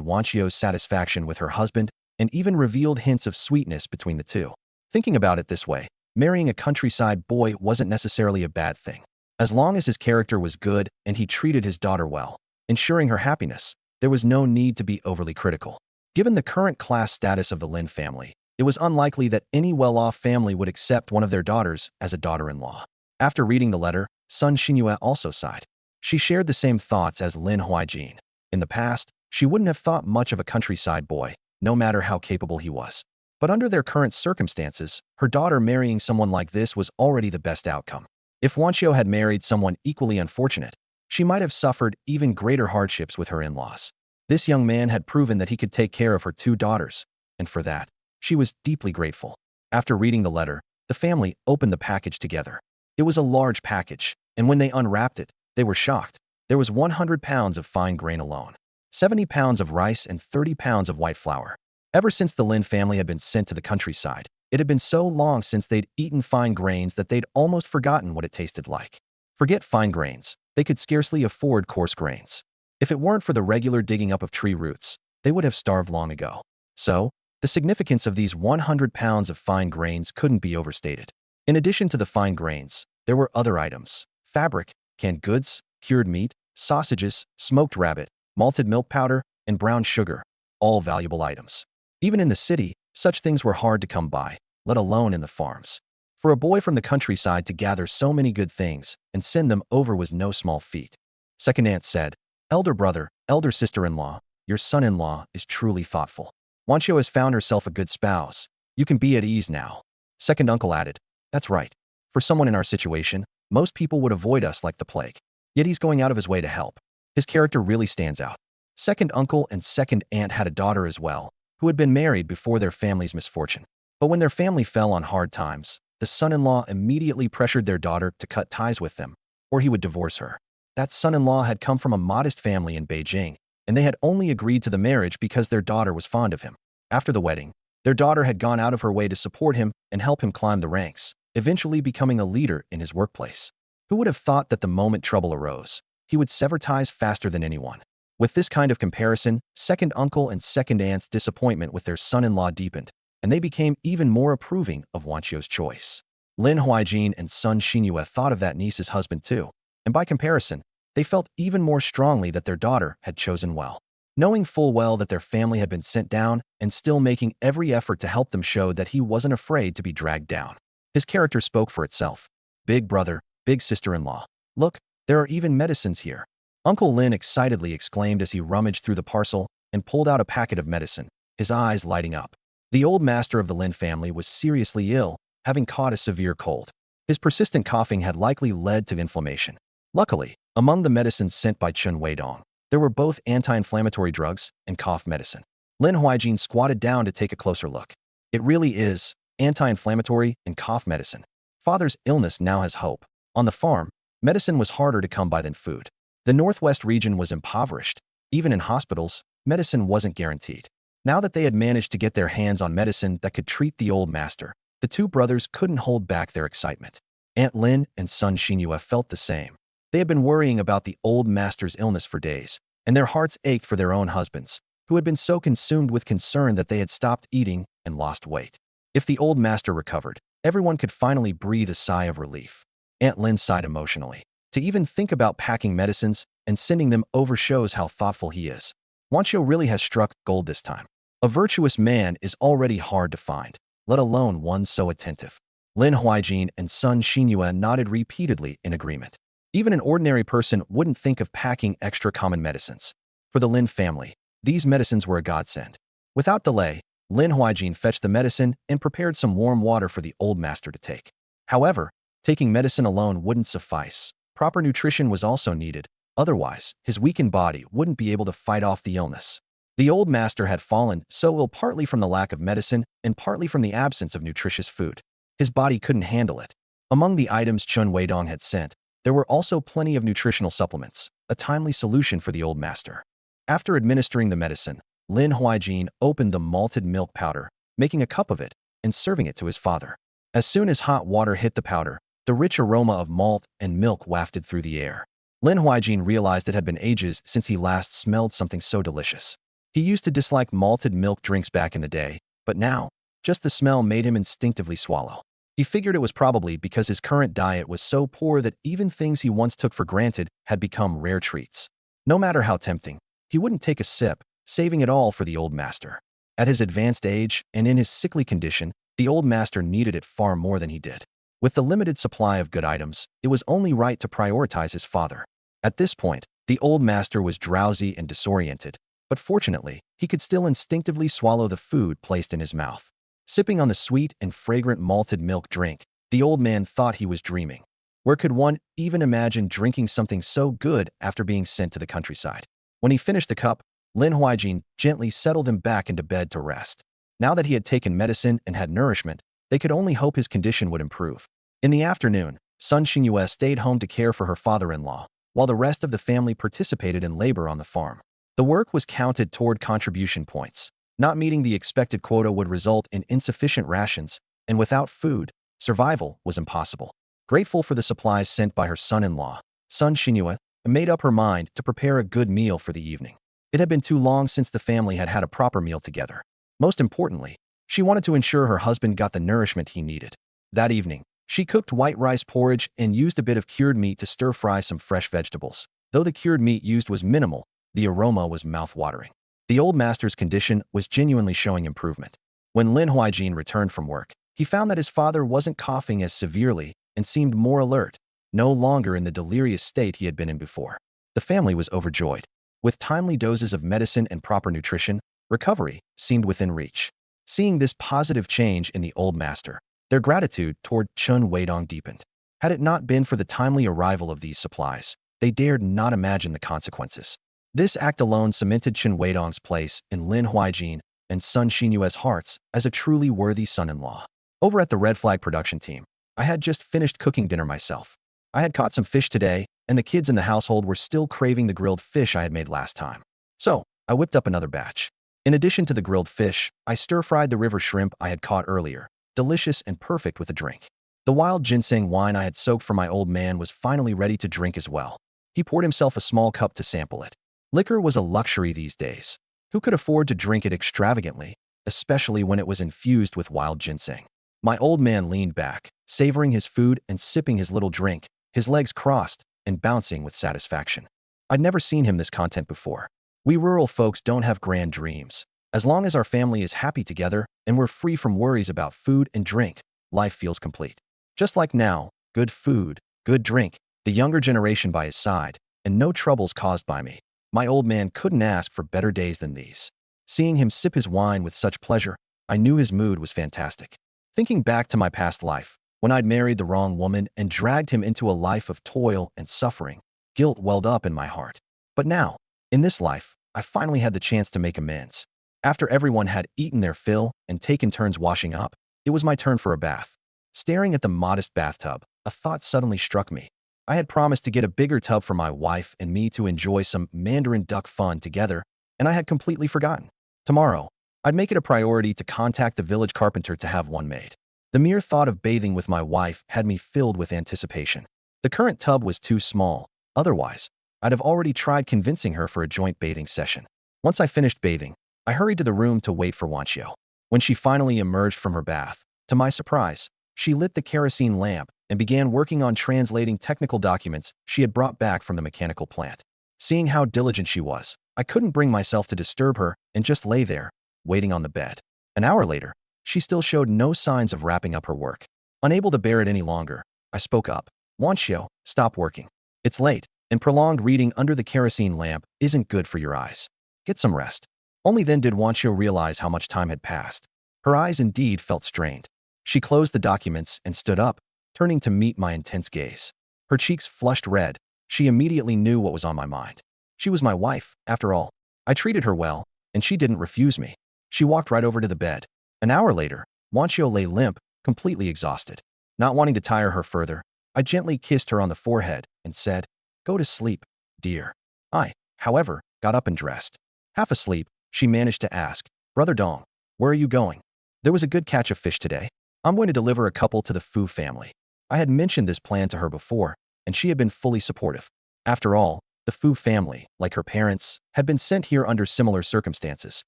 Wanqiu's satisfaction with her husband and even revealed hints of sweetness between the two. Thinking about it this way, marrying a countryside boy wasn't necessarily a bad thing. As long as his character was good and he treated his daughter well, ensuring her happiness, there was no need to be overly critical. Given the current class status of the Lin family, it was unlikely that any well-off family would accept one of their daughters as a daughter-in-law. After reading the letter, Sun Xinhua also sighed. She shared the same thoughts as Lin Huaijin. In the past, she wouldn't have thought much of a countryside boy, no matter how capable he was. But under their current circumstances, her daughter marrying someone like this was already the best outcome. If Wanqiu had married someone equally unfortunate, she might have suffered even greater hardships with her in-laws. This young man had proven that he could take care of her two daughters, and for that, she was deeply grateful. After reading the letter, the family opened the package together. It was a large package, and when they unwrapped it, they were shocked. There was 100 pounds of fine grain alone, 70 pounds of rice and 30 pounds of white flour. Ever since the Lin family had been sent to the countryside, it had been so long since they'd eaten fine grains that they'd almost forgotten what it tasted like. Forget fine grains, they could scarcely afford coarse grains. If it weren't for the regular digging up of tree roots, they would have starved long ago. So, the significance of these 100 pounds of fine grains couldn't be overstated. In addition to the fine grains, there were other items: fabric, canned goods, cured meat, sausages, smoked rabbit, malted milk powder, and brown sugar, all valuable items. Even in the city, such things were hard to come by, let alone in the farms. For a boy from the countryside to gather so many good things and send them over was no small feat. Second aunt said, "Elder brother, elder sister-in-law, your son-in-law is truly thoughtful. Wanqiu has found herself a good spouse. You can be at ease now." Second uncle added, "That's right. For someone in our situation, most people would avoid us like the plague. Yet he's going out of his way to help. His character really stands out." Second uncle and second aunt had a daughter as well, who had been married before their family's misfortune. But when their family fell on hard times, the son-in-law immediately pressured their daughter to cut ties with them, or he would divorce her. That son-in-law had come from a modest family in Beijing, and they had only agreed to the marriage because their daughter was fond of him. After the wedding, their daughter had gone out of her way to support him and help him climb the ranks, eventually becoming a leader in his workplace. Who would have thought that the moment trouble arose, he would sever ties faster than anyone? With this kind of comparison, second uncle and second aunt's disappointment with their son-in-law deepened, and they became even more approving of Wanqiu's choice. Lin Huaijin and Sun Xinhua thought of that niece's husband too, and by comparison, they felt even more strongly that their daughter had chosen well. Knowing full well that their family had been sent down and still making every effort to help them showed that he wasn't afraid to be dragged down. His character spoke for itself. Big brother, big sister-in-law. Look, there are even medicines here. Uncle Lin excitedly exclaimed as he rummaged through the parcel and pulled out a packet of medicine, his eyes lighting up. The old master of the Lin family was seriously ill, having caught a severe cold. His persistent coughing had likely led to inflammation. Luckily, among the medicines sent by Chun Weidong, there were both anti-inflammatory drugs and cough medicine. Lin Huaijin squatted down to take a closer look. It really is anti-inflammatory and cough medicine. Father's illness now has hope. On the farm, medicine was harder to come by than food. The Northwest region was impoverished. Even in hospitals, medicine wasn't guaranteed. Now that they had managed to get their hands on medicine that could treat the old master, the two brothers couldn't hold back their excitement. Aunt Lin and Sun Xinhua felt the same. They had been worrying about the old master's illness for days, and their hearts ached for their own husbands, who had been so consumed with concern that they had stopped eating and lost weight. If the old master recovered, everyone could finally breathe a sigh of relief. Aunt Lin sighed emotionally. To even think about packing medicines and sending them over shows how thoughtful he is. Wanchio really has struck gold this time. A virtuous man is already hard to find, let alone one so attentive. Lin Huaijin and Sun Xinyue nodded repeatedly in agreement. Even an ordinary person wouldn't think of packing extra common medicines. For the Lin family, these medicines were a godsend. Without delay, Lin Huaijin fetched the medicine and prepared some warm water for the old master to take. However, taking medicine alone wouldn't suffice. Proper nutrition was also needed. Otherwise, his weakened body wouldn't be able to fight off the illness. The old master had fallen so ill partly from the lack of medicine and partly from the absence of nutritious food. His body couldn't handle it. Among the items Chun Weidong had sent, there were also plenty of nutritional supplements, a timely solution for the old master. After administering the medicine, Lin Huaijin opened the malted milk powder, making a cup of it, and serving it to his father. As soon as hot water hit the powder, the rich aroma of malt and milk wafted through the air. Lin Huaijin realized it had been ages since he last smelled something so delicious. He used to dislike malted milk drinks back in the day, but now, just the smell made him instinctively swallow. He figured it was probably because his current diet was so poor that even things he once took for granted had become rare treats. No matter how tempting, he wouldn't take a sip, saving it all for the old master. At his advanced age and in his sickly condition, the old master needed it far more than he did. With the limited supply of good items, it was only right to prioritize his father. At this point, the old master was drowsy and disoriented, but fortunately, he could still instinctively swallow the food placed in his mouth. Sipping on the sweet and fragrant malted milk drink, the old man thought he was dreaming. Where could one even imagine drinking something so good after being sent to the countryside? When he finished the cup, Lin Huaijin gently settled him back into bed to rest. Now that he had taken medicine and had nourishment, they could only hope his condition would improve. In the afternoon, Sun Xinyue stayed home to care for her father-in-law, while the rest of the family participated in labor on the farm. The work was counted toward contribution points. Not meeting the expected quota would result in insufficient rations, and without food, survival was impossible. Grateful for the supplies sent by her son-in-law, Sun Xinyue made up her mind to prepare a good meal for the evening. It had been too long since the family had had a proper meal together. Most importantly, she wanted to ensure her husband got the nourishment he needed. That evening, she cooked white rice porridge and used a bit of cured meat to stir-fry some fresh vegetables. Though the cured meat used was minimal, the aroma was mouth-watering. The old master's condition was genuinely showing improvement. When Lin Huaijin returned from work, he found that his father wasn't coughing as severely and seemed more alert, no longer in the delirious state he had been in before. The family was overjoyed. With timely doses of medicine and proper nutrition, recovery seemed within reach. Seeing this positive change in the old master, their gratitude toward Chun Weidong deepened. Had it not been for the timely arrival of these supplies, they dared not imagine the consequences. This act alone cemented Chun Weidong's place in Lin Huaijin and Sun Xinyue's hearts as a truly worthy son-in-law. Over at the Red Flag production team, I had just finished cooking dinner myself. I had caught some fish today, and the kids in the household were still craving the grilled fish I had made last time. So, I whipped up another batch. In addition to the grilled fish, I stir-fried the river shrimp I had caught earlier, delicious and perfect with a drink. The wild ginseng wine I had soaked for my old man was finally ready to drink as well. He poured himself a small cup to sample it. Liquor was a luxury these days. Who could afford to drink it extravagantly, especially when it was infused with wild ginseng? My old man leaned back, savoring his food and sipping his little drink, his legs crossed and bouncing with satisfaction. I'd never seen him this content before. We rural folks don't have grand dreams. As long as our family is happy together and we're free from worries about food and drink, life feels complete. Just like now, good food, good drink, the younger generation by his side, and no troubles caused by me. My old man couldn't ask for better days than these. Seeing him sip his wine with such pleasure, I knew his mood was fantastic. Thinking back to my past life, when I'd married the wrong woman and dragged him into a life of toil and suffering, guilt welled up in my heart. But now, in this life, I finally had the chance to make amends. After everyone had eaten their fill and taken turns washing up, it was my turn for a bath. Staring at the modest bathtub, a thought suddenly struck me. I had promised to get a bigger tub for my wife and me to enjoy some Mandarin duck fun together, and I had completely forgotten. Tomorrow, I'd make it a priority to contact the village carpenter to have one made. The mere thought of bathing with my wife had me filled with anticipation. The current tub was too small. Otherwise, I'd have already tried convincing her for a joint bathing session. Once I finished bathing, I hurried to the room to wait for Wanchio. When she finally emerged from her bath, to my surprise, she lit the kerosene lamp and began working on translating technical documents she had brought back from the mechanical plant. Seeing how diligent she was, I couldn't bring myself to disturb her and just lay there, waiting on the bed. An hour later, she still showed no signs of wrapping up her work. Unable to bear it any longer, I spoke up. Wanshio, stop working. It's late, and prolonged reading under the kerosene lamp isn't good for your eyes. Get some rest. Only then did Wanshio realize how much time had passed. Her eyes indeed felt strained. She closed the documents and stood up, turning to meet my intense gaze. Her cheeks flushed red. She immediately knew what was on my mind. She was my wife, after all. I treated her well, and she didn't refuse me. She walked right over to the bed. An hour later, Wanshio lay limp, completely exhausted. Not wanting to tire her further, I gently kissed her on the forehead and said, "Go to sleep, dear." I, however, got up and dressed. Half asleep, she managed to ask, "Brother Dong, where are you going?" "There was a good catch of fish today. I'm going to deliver a couple to the Fu family." I had mentioned this plan to her before, and she had been fully supportive. After all, the Fu family, like her parents, had been sent here under similar circumstances.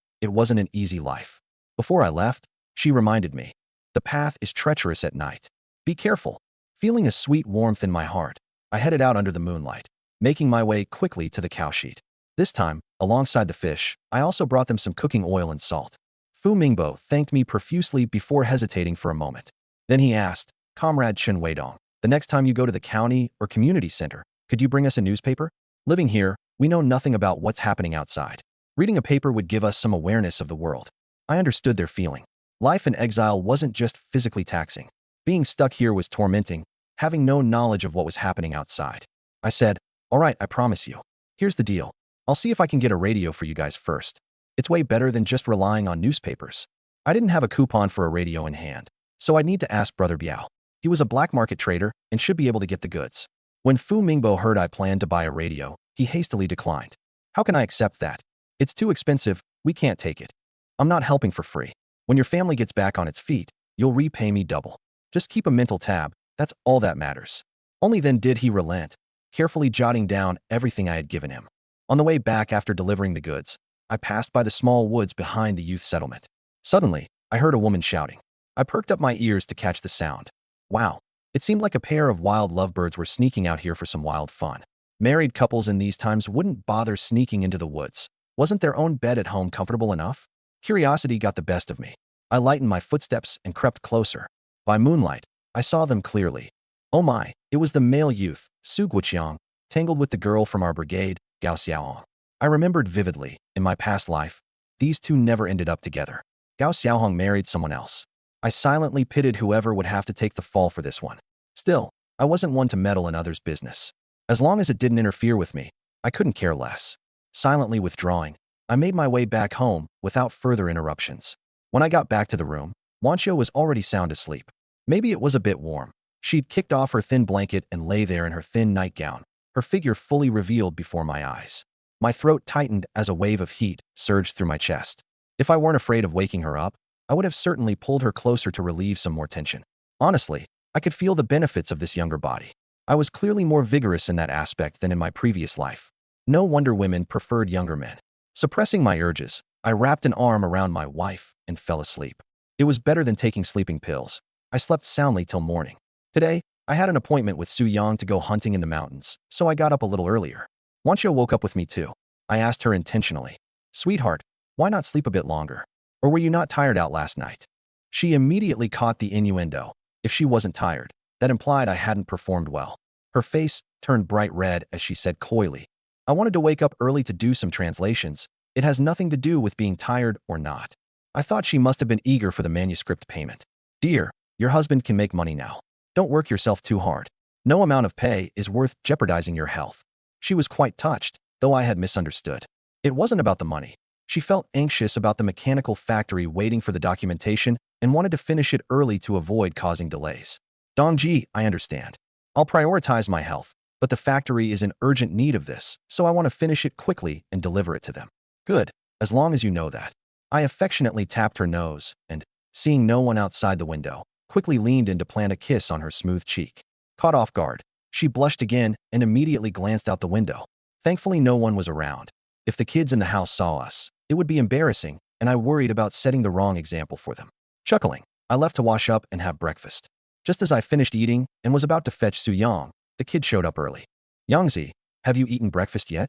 It wasn't an easy life. Before I left, she reminded me, "The path is treacherous at night. Be careful." Feeling a sweet warmth in my heart, I headed out under the moonlight, making my way quickly to the cowshed. This time, alongside the fish, I also brought them some cooking oil and salt. Fu Mingbo thanked me profusely before hesitating for a moment. Then he asked, "Comrade Chen Weidong, the next time you go to the county or community center, could you bring us a newspaper? Living here, we know nothing about what's happening outside. Reading a paper would give us some awareness of the world." I understood their feeling. Life in exile wasn't just physically taxing. Being stuck here was tormenting, having no knowledge of what was happening outside. I said, "All right, I promise you. Here's the deal. I'll see if I can get a radio for you guys first. It's way better than just relying on newspapers." I didn't have a coupon for a radio in hand, so I'd need to ask Brother Biao. He was a black market trader and should be able to get the goods. When Fu Mingbo heard I planned to buy a radio, he hastily declined. "How can I accept that? It's too expensive, we can't take it. I'm not helping for free. When your family gets back on its feet, you'll repay me double. Just keep a mental tab, that's all that matters." Only then did he relent, carefully jotting down everything I had given him. On the way back after delivering the goods, I passed by the small woods behind the youth settlement. Suddenly, I heard a woman shouting. I perked up my ears to catch the sound. Wow, it seemed like a pair of wild lovebirds were sneaking out here for some wild fun. Married couples in these times wouldn't bother sneaking into the woods. Wasn't their own bed at home comfortable enough? Curiosity got the best of me. I lightened my footsteps and crept closer. By moonlight, I saw them clearly. Oh my, it was the male youth, Su Guoqiang, tangled with the girl from our brigade, Gao Xiaohong. I remembered vividly, in my past life, these two never ended up together. Gao Xiaohong married someone else. I silently pitied whoever would have to take the fall for this one. Still, I wasn't one to meddle in others' business. As long as it didn't interfere with me, I couldn't care less. Silently withdrawing, I made my way back home without further interruptions. When I got back to the room, Wanshio was already sound asleep. Maybe it was a bit warm. She'd kicked off her thin blanket and lay there in her thin nightgown, her figure fully revealed before my eyes. My throat tightened as a wave of heat surged through my chest. If I weren't afraid of waking her up, I would have certainly pulled her closer to relieve some more tension. Honestly, I could feel the benefits of this younger body. I was clearly more vigorous in that aspect than in my previous life. No wonder women preferred younger men. Suppressing my urges, I wrapped an arm around my wife and fell asleep. It was better than taking sleeping pills. I slept soundly till morning. Today, I had an appointment with Su Yang to go hunting in the mountains, so I got up a little earlier. Wanshio woke up with me too. I asked her intentionally, "Sweetheart, why not sleep a bit longer? Or were you not tired out last night?" She immediately caught the innuendo. If she wasn't tired, that implied I hadn't performed well. Her face turned bright red as she said coyly, "I wanted to wake up early to do some translations. It has nothing to do with being tired or not." I thought she must have been eager for the manuscript payment. "Dear, your husband can make money now. Don't work yourself too hard. No amount of pay is worth jeopardizing your health." She was quite touched, though I had misunderstood. It wasn't about the money. She felt anxious about the mechanical factory waiting for the documentation and wanted to finish it early to avoid causing delays. "Dongji, I understand. I'll prioritize my health, but the factory is in urgent need of this, so I want to finish it quickly and deliver it to them." "Good, as long as you know that." I affectionately tapped her nose and, seeing no one outside the window, quickly leaned in to plant a kiss on her smooth cheek. Caught off guard, she blushed again and immediately glanced out the window. Thankfully, no one was around. If the kids in the house saw us, it would be embarrassing, and I worried about setting the wrong example for them. Chuckling, I left to wash up and have breakfast. Just as I finished eating and was about to fetch Su Yang, the kid showed up early. "Yangzi, have you eaten breakfast yet?"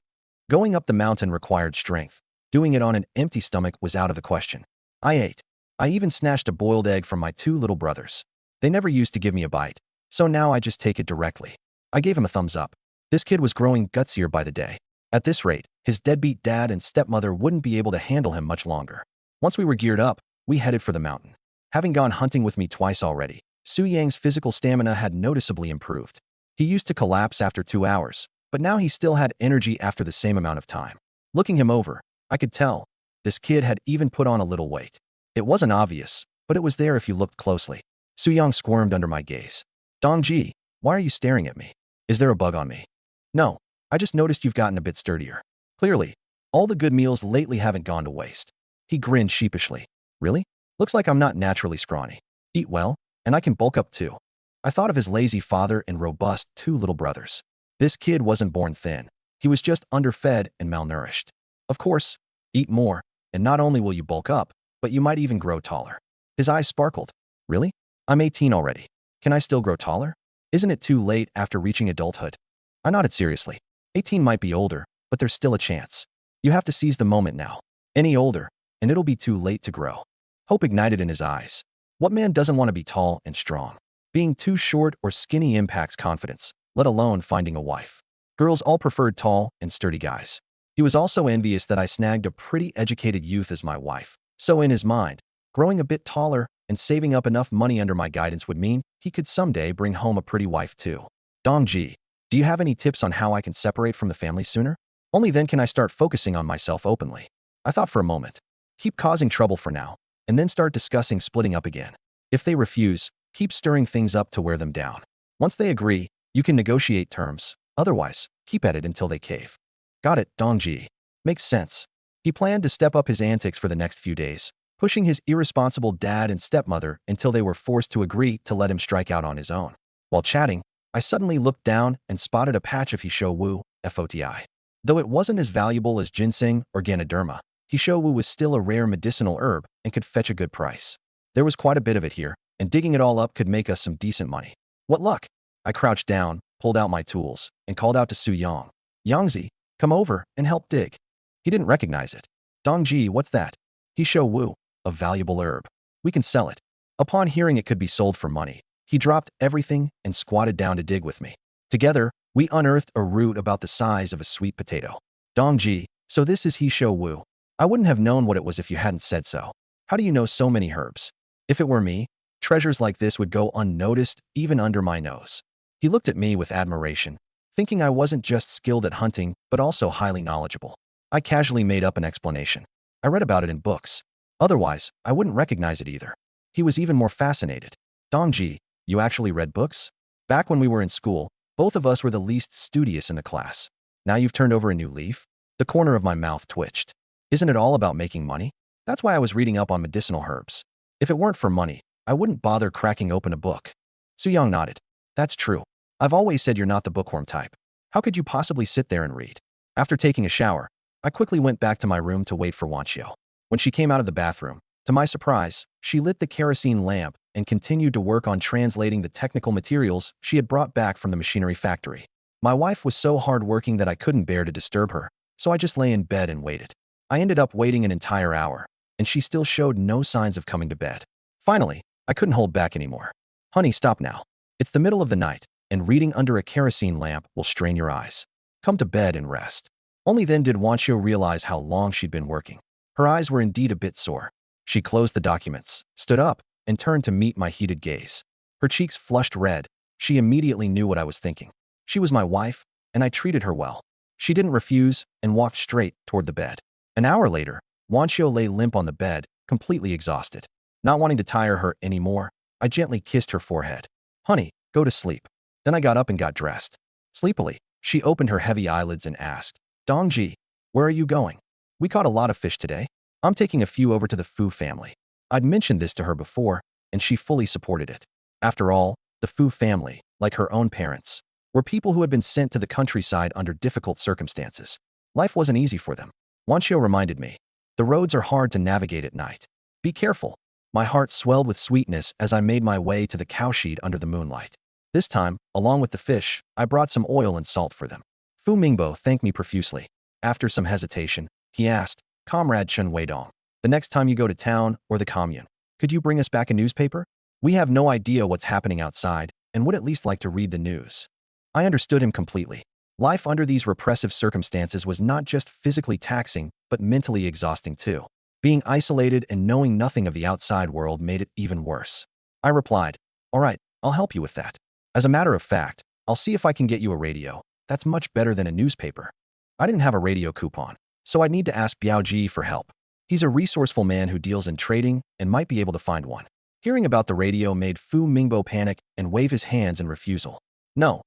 Going up the mountain required strength. Doing it on an empty stomach was out of the question. I ate. I even snatched a boiled egg from my two little brothers. They never used to give me a bite, so now I just take it directly. I gave him a thumbs up. This kid was growing gutsier by the day. At this rate, his deadbeat dad and stepmother wouldn't be able to handle him much longer. Once we were geared up, we headed for the mountain. Having gone hunting with me twice already, Su Yang's physical stamina had noticeably improved. He used to collapse after 2 hours, but now he still had energy after the same amount of time. Looking him over, I could tell. This kid had even put on a little weight. It wasn't obvious, but it was there if you looked closely. Su Yang squirmed under my gaze. Dongji, why are you staring at me? Is there a bug on me? No, I just noticed you've gotten a bit sturdier. Clearly, all the good meals lately haven't gone to waste. He grinned sheepishly. Really? Looks like I'm not naturally scrawny. Eat well, and I can bulk up too. I thought of his lazy father and robust two little brothers. This kid wasn't born thin. He was just underfed and malnourished. Of course, eat more, and not only will you bulk up, but you might even grow taller. His eyes sparkled. Really? I'm 18 already. Can I still grow taller? Isn't it too late after reaching adulthood? I nodded seriously. 18 might be older, but there's still a chance. You have to seize the moment now. Any older, and it'll be too late to grow. Hope ignited in his eyes. What man doesn't want to be tall and strong? Being too short or skinny impacts confidence, let alone finding a wife. Girls all preferred tall and sturdy guys. He was also envious that I snagged a pretty educated youth as my wife. So in his mind, growing a bit taller and saving up enough money under my guidance would mean he could someday bring home a pretty wife too. Dongji, do you have any tips on how I can separate from the family sooner? Only then can I start focusing on myself openly. I thought for a moment. Keep causing trouble for now, and then start discussing splitting up again. If they refuse, keep stirring things up to wear them down. Once they agree, you can negotiate terms. Otherwise, keep at it until they cave. Got it, Dongji. Makes sense. He planned to step up his antics for the next few days, pushing his irresponsible dad and stepmother until they were forced to agree to let him strike out on his own. While chatting, I suddenly looked down and spotted a patch of Hisho Wu, FOTI. Though it wasn't as valuable as ginseng or Ganoderma, Hisho Wu was still a rare medicinal herb and could fetch a good price. There was quite a bit of it here, and digging it all up could make us some decent money. What luck! I crouched down, pulled out my tools, and called out to Su Yang. Yangzi, come over and help dig. He didn't recognize it. Dongji, what's that? Hisho Wu, a valuable herb. We can sell it. Upon hearing it could be sold for money, he dropped everything and squatted down to dig with me. Together, we unearthed a root about the size of a sweet potato. Dongji, so this is Hisho Wu. I wouldn't have known what it was if you hadn't said so. How do you know so many herbs? If it were me, treasures like this would go unnoticed even under my nose. He looked at me with admiration, thinking I wasn't just skilled at hunting, but also highly knowledgeable. I casually made up an explanation. I read about it in books. Otherwise, I wouldn't recognize it either. He was even more fascinated. Dongji, you actually read books? Back when we were in school, both of us were the least studious in the class. Now you've turned over a new leaf? The corner of my mouth twitched. Isn't it all about making money? That's why I was reading up on medicinal herbs. If it weren't for money, I wouldn't bother cracking open a book. Su Yang nodded. That's true. I've always said you're not the bookworm type. How could you possibly sit there and read? After taking a shower, I quickly went back to my room to wait for Wanchio. When she came out of the bathroom, to my surprise, she lit the kerosene lamp and continued to work on translating the technical materials she had brought back from the machinery factory. My wife was so hardworking that I couldn't bear to disturb her, so I just lay in bed and waited. I ended up waiting an entire hour, and she still showed no signs of coming to bed. Finally, I couldn't hold back anymore. Honey, stop now. It's the middle of the night, and reading under a kerosene lamp will strain your eyes. Come to bed and rest. Only then did Wanchio realize how long she'd been working. Her eyes were indeed a bit sore. She closed the documents, stood up, and turned to meet my heated gaze. Her cheeks flushed red. She immediately knew what I was thinking. She was my wife, and I treated her well. She didn't refuse and walked straight toward the bed. An hour later, Wanchio lay limp on the bed, completely exhausted. Not wanting to tire her anymore, I gently kissed her forehead. Honey, go to sleep. Then I got up and got dressed. Sleepily, she opened her heavy eyelids and asked, Dongji, where are you going? We caught a lot of fish today. I'm taking a few over to the Fu family. I'd mentioned this to her before, and she fully supported it. After all, the Fu family, like her own parents, were people who had been sent to the countryside under difficult circumstances. Life wasn't easy for them. Wanchio reminded me, the roads are hard to navigate at night. Be careful. My heart swelled with sweetness as I made my way to the cowshed under the moonlight. This time, along with the fish, I brought some oil and salt for them. Fu Mingbo thanked me profusely. After some hesitation, he asked, Comrade Chen Weidong, the next time you go to town or the commune, could you bring us back a newspaper? We have no idea what's happening outside and would at least like to read the news. I understood him completely. Life under these repressive circumstances was not just physically taxing, but mentally exhausting too. Being isolated and knowing nothing of the outside world made it even worse. I replied, all right, I'll help you with that. As a matter of fact, I'll see if I can get you a radio. That's much better than a newspaper. I didn't have a radio coupon, so I'd need to ask Biaoji for help. He's a resourceful man who deals in trading and might be able to find one. Hearing about the radio made Fu Mingbo panic and wave his hands in refusal. No,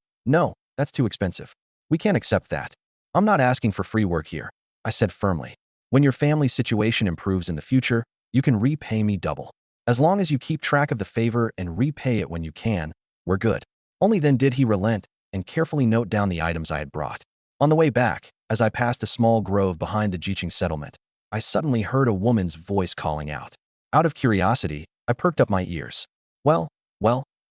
that's too expensive. We can't accept that. I'm not asking for free work here, I said firmly. When your family's situation improves in the future, you can repay me double. As long as you keep track of the favor and repay it when you can, we're good. Only then did he relent and carefully note down the items I had brought. On the way back, as I passed a small grove behind the Jiqing settlement, I suddenly heard a woman's voice calling out. Out of curiosity, I perked up my ears. Well,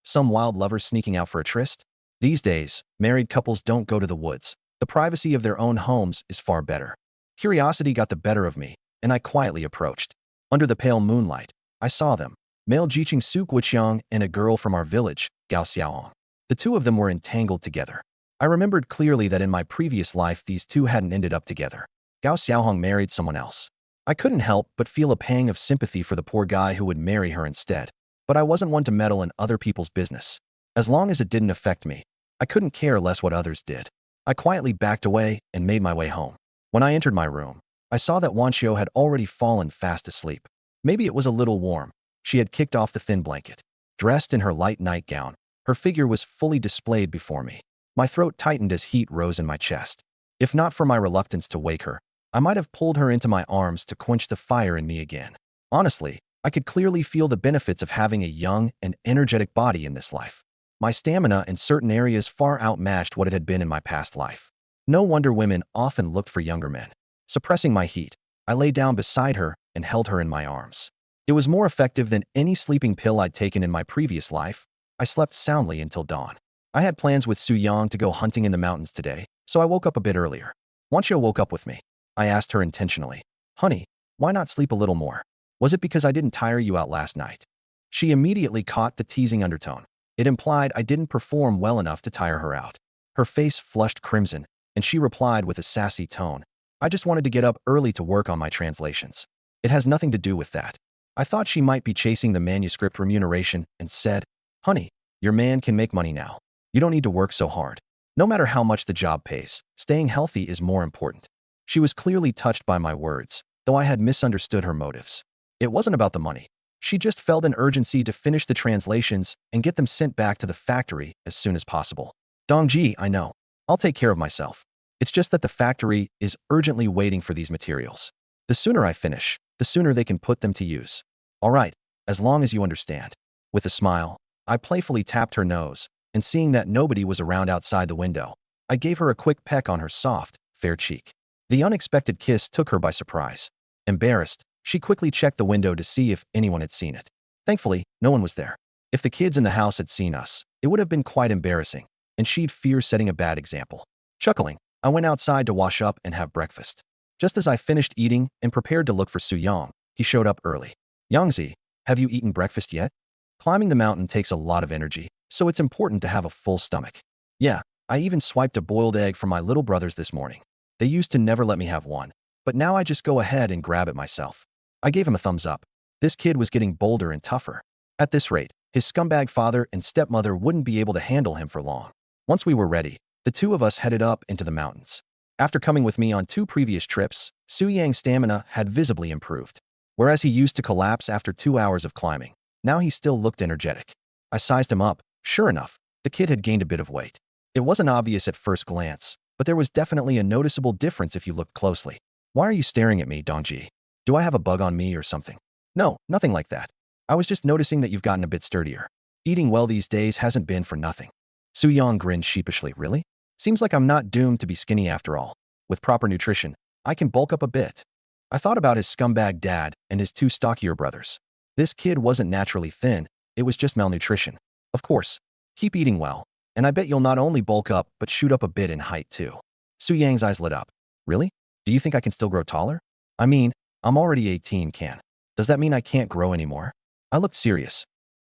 some wild lovers sneaking out for a tryst? These days, married couples don't go to the woods. The privacy of their own homes is far better. Curiosity got the better of me, and I quietly approached. Under the pale moonlight, I saw them, male Jiqing Su Guiqiang and a girl from our village, Gao Xiaohong. The two of them were entangled together. I remembered clearly that in my previous life these two hadn't ended up together. Gao Xiaohong married someone else. I couldn't help but feel a pang of sympathy for the poor guy who would marry her instead. But I wasn't one to meddle in other people's business. As long as it didn't affect me, I couldn't care less what others did. I quietly backed away and made my way home. When I entered my room, I saw that Wanxiu had already fallen fast asleep. Maybe it was a little warm. She had kicked off the thin blanket. Dressed in her light nightgown, her figure was fully displayed before me. My throat tightened as heat rose in my chest. If not for my reluctance to wake her, I might have pulled her into my arms to quench the fire in me again. Honestly, I could clearly feel the benefits of having a young and energetic body in this life. My stamina in certain areas far outmatched what it had been in my past life. No wonder women often looked for younger men. Suppressing my heat, I lay down beside her and held her in my arms. It was more effective than any sleeping pill I'd taken in my previous life. I slept soundly until dawn. I had plans with Su Yang to go hunting in the mountains today, so I woke up a bit earlier. Wanxiu woke up with me. I asked her intentionally, honey, why not sleep a little more? Was it because I didn't tire you out last night? She immediately caught the teasing undertone. It implied I didn't perform well enough to tire her out. Her face flushed crimson, and she replied with a sassy tone, I just wanted to get up early to work on my translations. It has nothing to do with that. I thought she might be chasing the manuscript remuneration and said, honey, your man can make money now. You don't need to work so hard. No matter how much the job pays, staying healthy is more important. She was clearly touched by my words, though I had misunderstood her motives. It wasn't about the money. She just felt an urgency to finish the translations and get them sent back to the factory as soon as possible. Dongji, I know. I'll take care of myself. It's just that the factory is urgently waiting for these materials. The sooner I finish, the sooner they can put them to use. All right, as long as you understand. With a smile, I playfully tapped her nose, and seeing that nobody was around outside the window, I gave her a quick peck on her soft, fair cheek. The unexpected kiss took her by surprise. Embarrassed, she quickly checked the window to see if anyone had seen it. Thankfully, no one was there. If the kids in the house had seen us, it would have been quite embarrassing, and she'd fear setting a bad example. Chuckling, I went outside to wash up and have breakfast. Just as I finished eating and prepared to look for Su Yang, he showed up early. Yangzi, have you eaten breakfast yet? Climbing the mountain takes a lot of energy, so it's important to have a full stomach. Yeah, I even swiped a boiled egg for my little brothers this morning. They used to never let me have one, but now I just go ahead and grab it myself. I gave him a thumbs up. This kid was getting bolder and tougher. At this rate, his scumbag father and stepmother wouldn't be able to handle him for long. Once we were ready, the two of us headed up into the mountains. After coming with me on 2 previous trips, Su Yang's stamina had visibly improved. Whereas he used to collapse after 2 hours of climbing, now he still looked energetic. I sized him up. Sure enough, the kid had gained a bit of weight. It wasn't obvious at first glance, but there was definitely a noticeable difference if you looked closely. Why are you staring at me, Dongji? Do I have a bug on me or something? No, nothing like that. I was just noticing that you've gotten a bit sturdier. Eating well these days hasn't been for nothing. Su Yang grinned sheepishly. Really? Seems like I'm not doomed to be skinny after all. With proper nutrition, I can bulk up a bit. I thought about his scumbag dad and his 2 stockier brothers. This kid wasn't naturally thin, it was just malnutrition. Of course, keep eating well, and I bet you'll not only bulk up but shoot up a bit in height too. Su Yang's eyes lit up. Really? Do you think I can still grow taller? I mean, I'm already 18, can. Does that mean I can't grow anymore? I looked serious.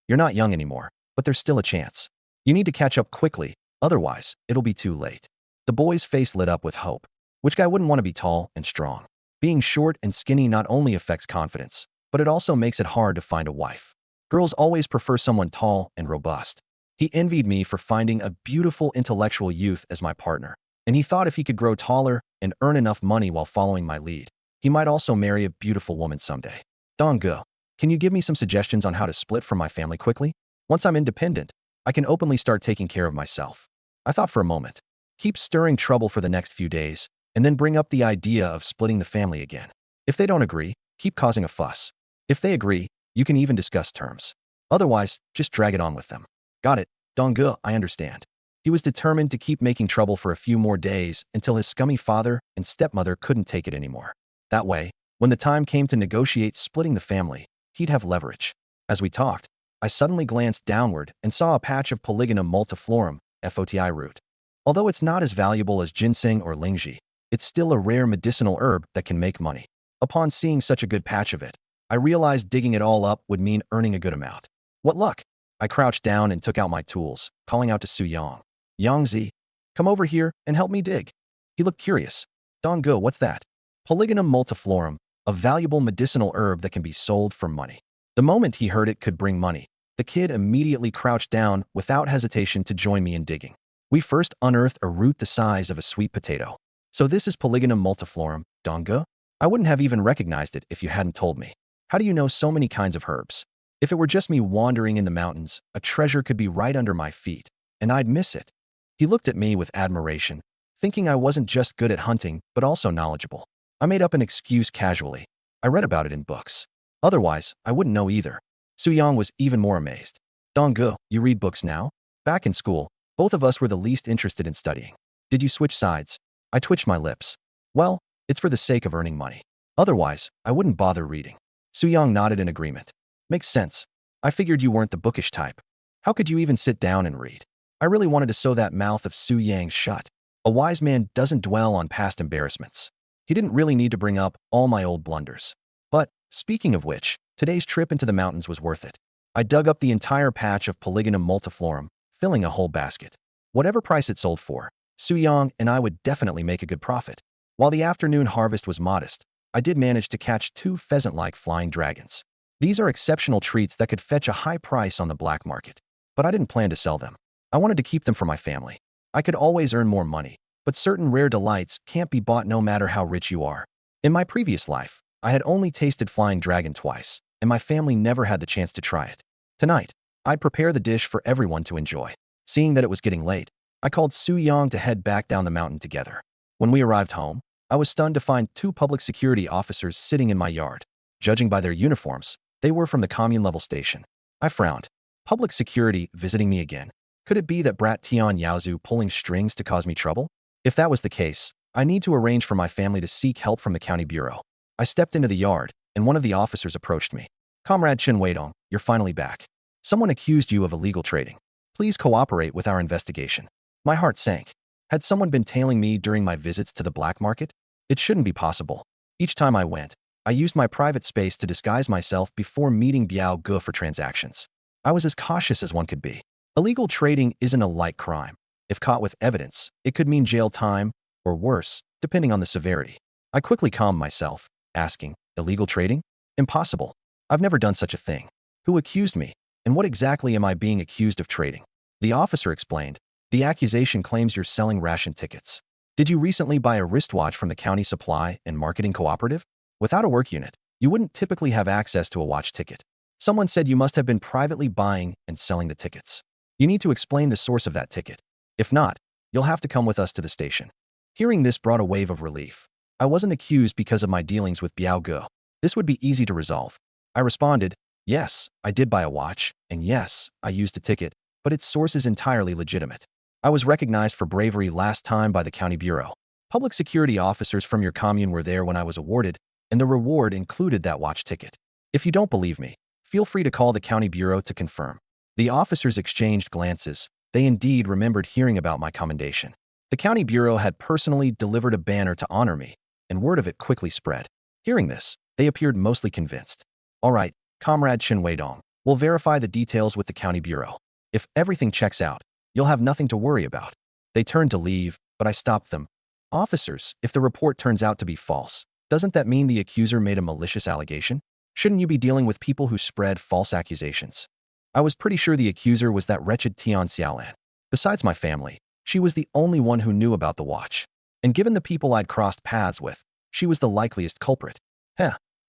You're not young anymore, but there's still a chance. You need to catch up quickly, otherwise, it'll be too late. The boy's face lit up with hope. Which guy wouldn't want to be tall and strong? Being short and skinny not only affects confidence, but it also makes it hard to find a wife. Girls always prefer someone tall and robust. He envied me for finding a beautiful intellectual youth as my partner, and he thought if he could grow taller and earn enough money while following my lead, he might also marry a beautiful woman someday. Dong-gu, can you give me some suggestions on how to split from my family quickly? Once I'm independent, I can openly start taking care of myself. I thought for a moment. Keep stirring trouble for the next few days, and then bring up the idea of splitting the family again. If they don't agree, keep causing a fuss. If they agree, you can even discuss terms. Otherwise, just drag it on with them. Got it, Dong-gu, I understand. He was determined to keep making trouble for a few more days until his scummy father and stepmother couldn't take it anymore. That way, when the time came to negotiate splitting the family, he'd have leverage. As we talked, I suddenly glanced downward and saw a patch of Polygonum multiflorum, FOTI root. Although it's not as valuable as ginseng or lingzhi, it's still a rare medicinal herb that can make money. Upon seeing such a good patch of it, I realized digging it all up would mean earning a good amount. What luck! I crouched down and took out my tools, calling out to Su Yang. Yangzi, come over here and help me dig. He looked curious. Dong-gu, what's that? Polygonum multiflorum, a valuable medicinal herb that can be sold for money. The moment he heard it could bring money, the kid immediately crouched down without hesitation to join me in digging. We first unearthed a root the size of a sweet potato. So this is Polygonum multiflorum, Dong-gu? I wouldn't have even recognized it if you hadn't told me. How do you know so many kinds of herbs? If it were just me wandering in the mountains, a treasure could be right under my feet, and I'd miss it. He looked at me with admiration, thinking I wasn't just good at hunting, but also knowledgeable. I made up an excuse casually. I read about it in books. Otherwise, I wouldn't know either. Su Yang was even more amazed. Dong-gu, you read books now? Back in school, both of us were the least interested in studying. Did you switch sides? I twitched my lips. Well, it's for the sake of earning money. Otherwise, I wouldn't bother reading. Su Yang nodded in agreement. Makes sense. I figured you weren't the bookish type. How could you even sit down and read? I really wanted to sew that mouth of Su Yang shut. A wise man doesn't dwell on past embarrassments. He didn't really need to bring up all my old blunders. But, speaking of which, today's trip into the mountains was worth it. I dug up the entire patch of Polygonum multiflorum, filling a whole basket. Whatever price it sold for, Su Yang and I would definitely make a good profit. While the afternoon harvest was modest, I did manage to catch 2 pheasant-like flying dragons. These are exceptional treats that could fetch a high price on the black market. But I didn't plan to sell them. I wanted to keep them for my family. I could always earn more money, but certain rare delights can't be bought no matter how rich you are. In my previous life, I had only tasted flying dragon twice, and my family never had the chance to try it. Tonight, I'd prepare the dish for everyone to enjoy. Seeing that it was getting late, I called Su Yang to head back down the mountain together. When we arrived home, I was stunned to find 2 public security officers sitting in my yard. Judging by their uniforms, they were from the commune-level station. I frowned. Public security visiting me again? Could it be that brat Tian Yaozu pulling strings to cause me trouble? If that was the case, I need to arrange for my family to seek help from the county bureau. I stepped into the yard, and one of the officers approached me. Comrade Chen Weidong, you're finally back. Someone accused you of illegal trading. Please cooperate with our investigation. My heart sank. Had someone been tailing me during my visits to the black market? It shouldn't be possible. Each time I went, I used my private space to disguise myself before meeting Biao Gu for transactions. I was as cautious as one could be. Illegal trading isn't a light crime. If caught with evidence, it could mean jail time, or worse, depending on the severity. I quickly calmed myself, asking, illegal trading? Impossible. I've never done such a thing. Who accused me? And what exactly am I being accused of trading? The officer explained, the accusation claims you're selling ration tickets. Did you recently buy a wristwatch from the county supply and marketing cooperative? Without a work unit, you wouldn't typically have access to a watch ticket. Someone said you must have been privately buying and selling the tickets. You need to explain the source of that ticket. If not, you'll have to come with us to the station. Hearing this brought a wave of relief. I wasn't accused because of my dealings with Biao Gu. This would be easy to resolve. I responded, yes, I did buy a watch, and yes, I used a ticket, but its source is entirely legitimate. I was recognized for bravery last time by the county bureau. Public security officers from your commune were there when I was awarded, and the reward included that watch ticket. If you don't believe me, feel free to call the county bureau to confirm. The officers exchanged glances. They indeed remembered hearing about my commendation. The county bureau had personally delivered a banner to honor me, and word of it quickly spread. Hearing this, they appeared mostly convinced. All right, Comrade Chen Weidong, we'll verify the details with the county bureau. If everything checks out, you'll have nothing to worry about. They turned to leave, but I stopped them. Officers, if the report turns out to be false, doesn't that mean the accuser made a malicious allegation? Shouldn't you be dealing with people who spread false accusations? I was pretty sure the accuser was that wretched Tian Xiaolan. Besides my family, she was the only one who knew about the watch. And given the people I'd crossed paths with, she was the likeliest culprit.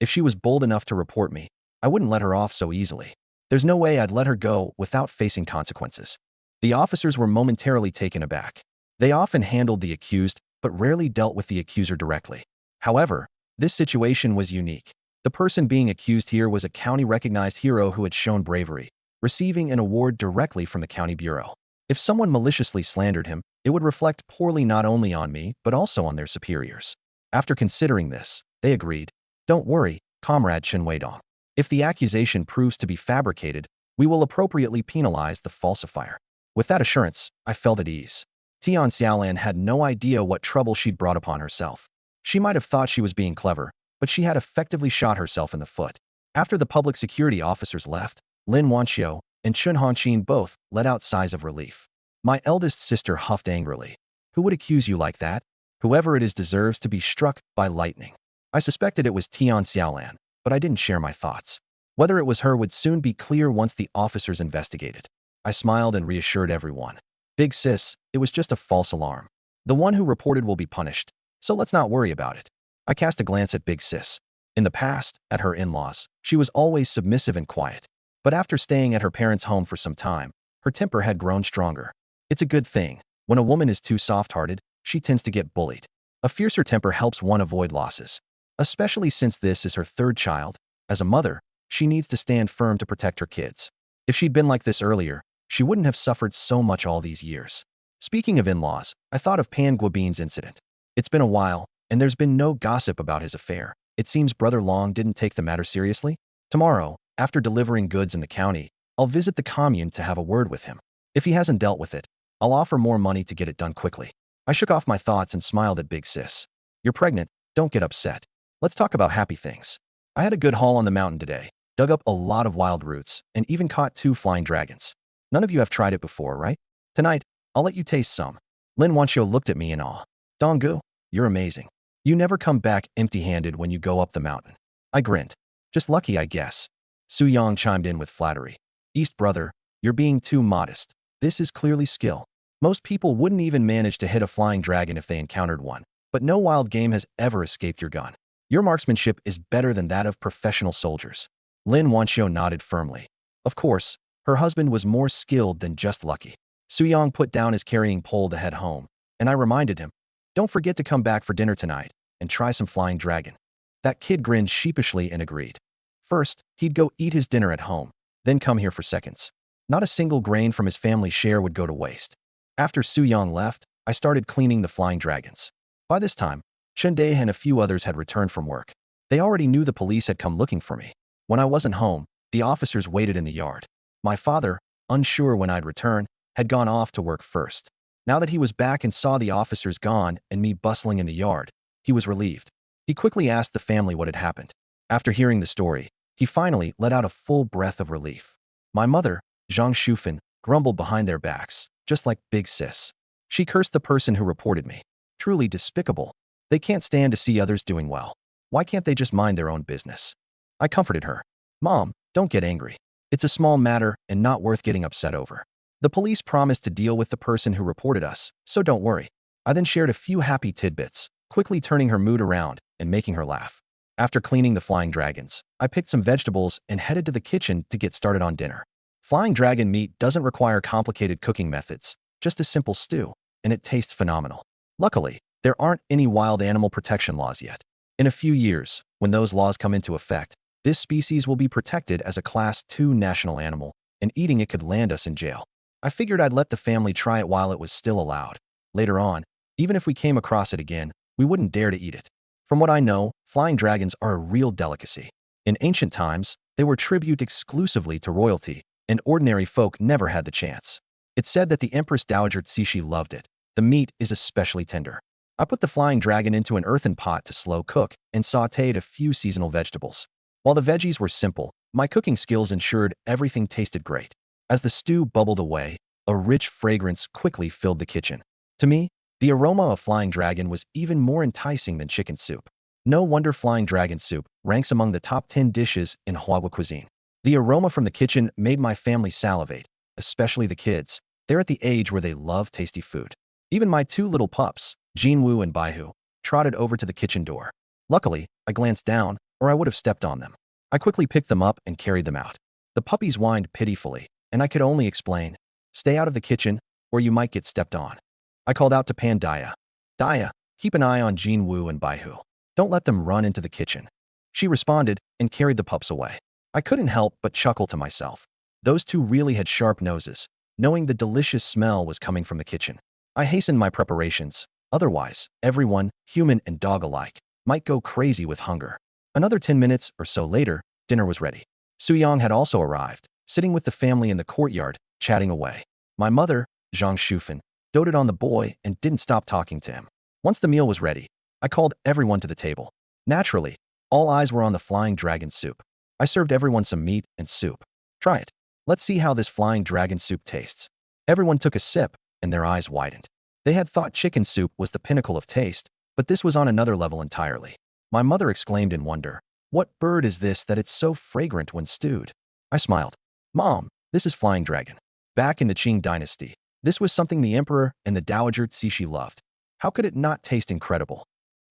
If she was bold enough to report me, I wouldn't let her off so easily. There's no way I'd let her go without facing consequences. The officers were momentarily taken aback. They often handled the accused, but rarely dealt with the accuser directly. However, this situation was unique. The person being accused here was a county-recognized hero who had shown bravery, receiving an award directly from the county bureau. If someone maliciously slandered him, it would reflect poorly not only on me, but also on their superiors. After considering this, they agreed. Don't worry, Comrade Chen Weidong. If the accusation proves to be fabricated, we will appropriately penalize the falsifier. With that assurance, I felt at ease. Tian Xiaolan had no idea what trouble she'd brought upon herself. She might have thought she was being clever, but she had effectively shot herself in the foot. After the public security officers left, Lin Wanxiu and Chun Hongqin both let out sighs of relief. My eldest sister huffed angrily. Who would accuse you like that? Whoever it is deserves to be struck by lightning. I suspected it was Tian Xiaolan, but I didn't share my thoughts. Whether it was her would soon be clear once the officers investigated. I smiled and reassured everyone. Big sis, it was just a false alarm. The one who reported will be punished, so let's not worry about it. I cast a glance at Big Sis. In the past, at her in-laws, she was always submissive and quiet. But after staying at her parents' home for some time, her temper had grown stronger. It's a good thing. When a woman is too soft-hearted, she tends to get bullied. A fiercer temper helps one avoid losses. Especially since this is her third child. As a mother, she needs to stand firm to protect her kids. If she'd been like this earlier, she wouldn't have suffered so much all these years. Speaking of in-laws, I thought of Pan Guobin's incident. It's been a while, and there's been no gossip about his affair. It seems Brother Long didn't take the matter seriously. Tomorrow, after delivering goods in the county, I'll visit the commune to have a word with him. If he hasn't dealt with it, I'll offer more money to get it done quickly. I shook off my thoughts and smiled at Big Sis. You're pregnant, don't get upset. Let's talk about happy things. I had a good haul on the mountain today, dug up a lot of wild roots, and even caught 2 flying dragons. None of you have tried it before, right? Tonight, I'll let you taste some. Lin Wanxiu looked at me in awe. Donggu, you're amazing. You never come back empty-handed when you go up the mountain. I grinned. Just lucky, I guess. Su Yang chimed in with flattery. East brother, you're being too modest. This is clearly skill. Most people wouldn't even manage to hit a flying dragon if they encountered one, but no wild game has ever escaped your gun. Your marksmanship is better than that of professional soldiers. Lin Wanxiu nodded firmly. Of course, her husband was more skilled than just lucky. Su Yang put down his carrying pole to head home, and I reminded him, don't forget to come back for dinner tonight and try some flying dragon. That kid grinned sheepishly and agreed. First, he'd go eat his dinner at home, then come here for seconds. Not a single grain from his family share would go to waste. After Su Yang left, I started cleaning the flying dragons. By this time, Chen Dai and a few others had returned from work. They already knew the police had come looking for me. When I wasn't home, the officers waited in the yard. My father, unsure when I'd return, had gone off to work first. Now that he was back and saw the officers gone and me bustling in the yard, he was relieved. He quickly asked the family what had happened. After hearing the story, he finally let out a full breath of relief. My mother, Zhang Shufan, grumbled behind their backs, just like Big Sis. She cursed the person who reported me. Truly despicable. They can't stand to see others doing well. Why can't they just mind their own business? I comforted her. Mom, don't get angry. It's a small matter and not worth getting upset over. The police promised to deal with the person who reported us, so don't worry. I then shared a few happy tidbits, quickly turning her mood around and making her laugh. After cleaning the flying dragons, I picked some vegetables and headed to the kitchen to get started on dinner. Flying dragon meat doesn't require complicated cooking methods, just a simple stew, and it tastes phenomenal. Luckily, there aren't any wild animal protection laws yet. In a few years, when those laws come into effect, this species will be protected as a Class 2 national animal, and eating it could land us in jail. I figured I'd let the family try it while it was still allowed. Later on, even if we came across it again, we wouldn't dare to eat it. From what I know, flying dragons are a real delicacy. In ancient times, they were tribute exclusively to royalty, and ordinary folk never had the chance. It's said that the Empress Dowager Cixi loved it. The meat is especially tender. I put the flying dragon into an earthen pot to slow cook and sautéed a few seasonal vegetables. While the veggies were simple, my cooking skills ensured everything tasted great. As the stew bubbled away, a rich fragrance quickly filled the kitchen. To me, the aroma of flying dragon was even more enticing than chicken soup. No wonder flying dragon soup ranks among the top 10 dishes in Hua cuisine. The aroma from the kitchen made my family salivate, especially the kids. They're at the age where they love tasty food. Even my two little pups, Jinwoo and Baihu, trotted over to the kitchen door. Luckily, I glanced down, or I would have stepped on them. I quickly picked them up and carried them out. The puppies whined pitifully, and I could only explain, "Stay out of the kitchen, or you might get stepped on." I called out to Pandaya. "Daya, keep an eye on Jinwoo and Baihu. Don't let them run into the kitchen." She responded and carried the pups away. I couldn't help but chuckle to myself. Those two really had sharp noses, knowing the delicious smell was coming from the kitchen. I hastened my preparations. Otherwise, everyone, human and dog alike, might go crazy with hunger. Another 10 minutes or so later, dinner was ready. Suyang had also arrived, sitting with the family in the courtyard, chatting away. My mother, Zhang Shufan, doted on the boy and didn't stop talking to him. Once the meal was ready, I called everyone to the table. Naturally, all eyes were on the flying dragon soup. I served everyone some meat and soup. "Try it. Let's see how this flying dragon soup tastes." Everyone took a sip, and their eyes widened. They had thought chicken soup was the pinnacle of taste, but this was on another level entirely. My mother exclaimed in wonder, "What bird is this that it's so fragrant when stewed?" I smiled. "Mom, this is flying dragon. Back in the Qing dynasty, this was something the emperor and the dowager Cixi loved. How could it not taste incredible?"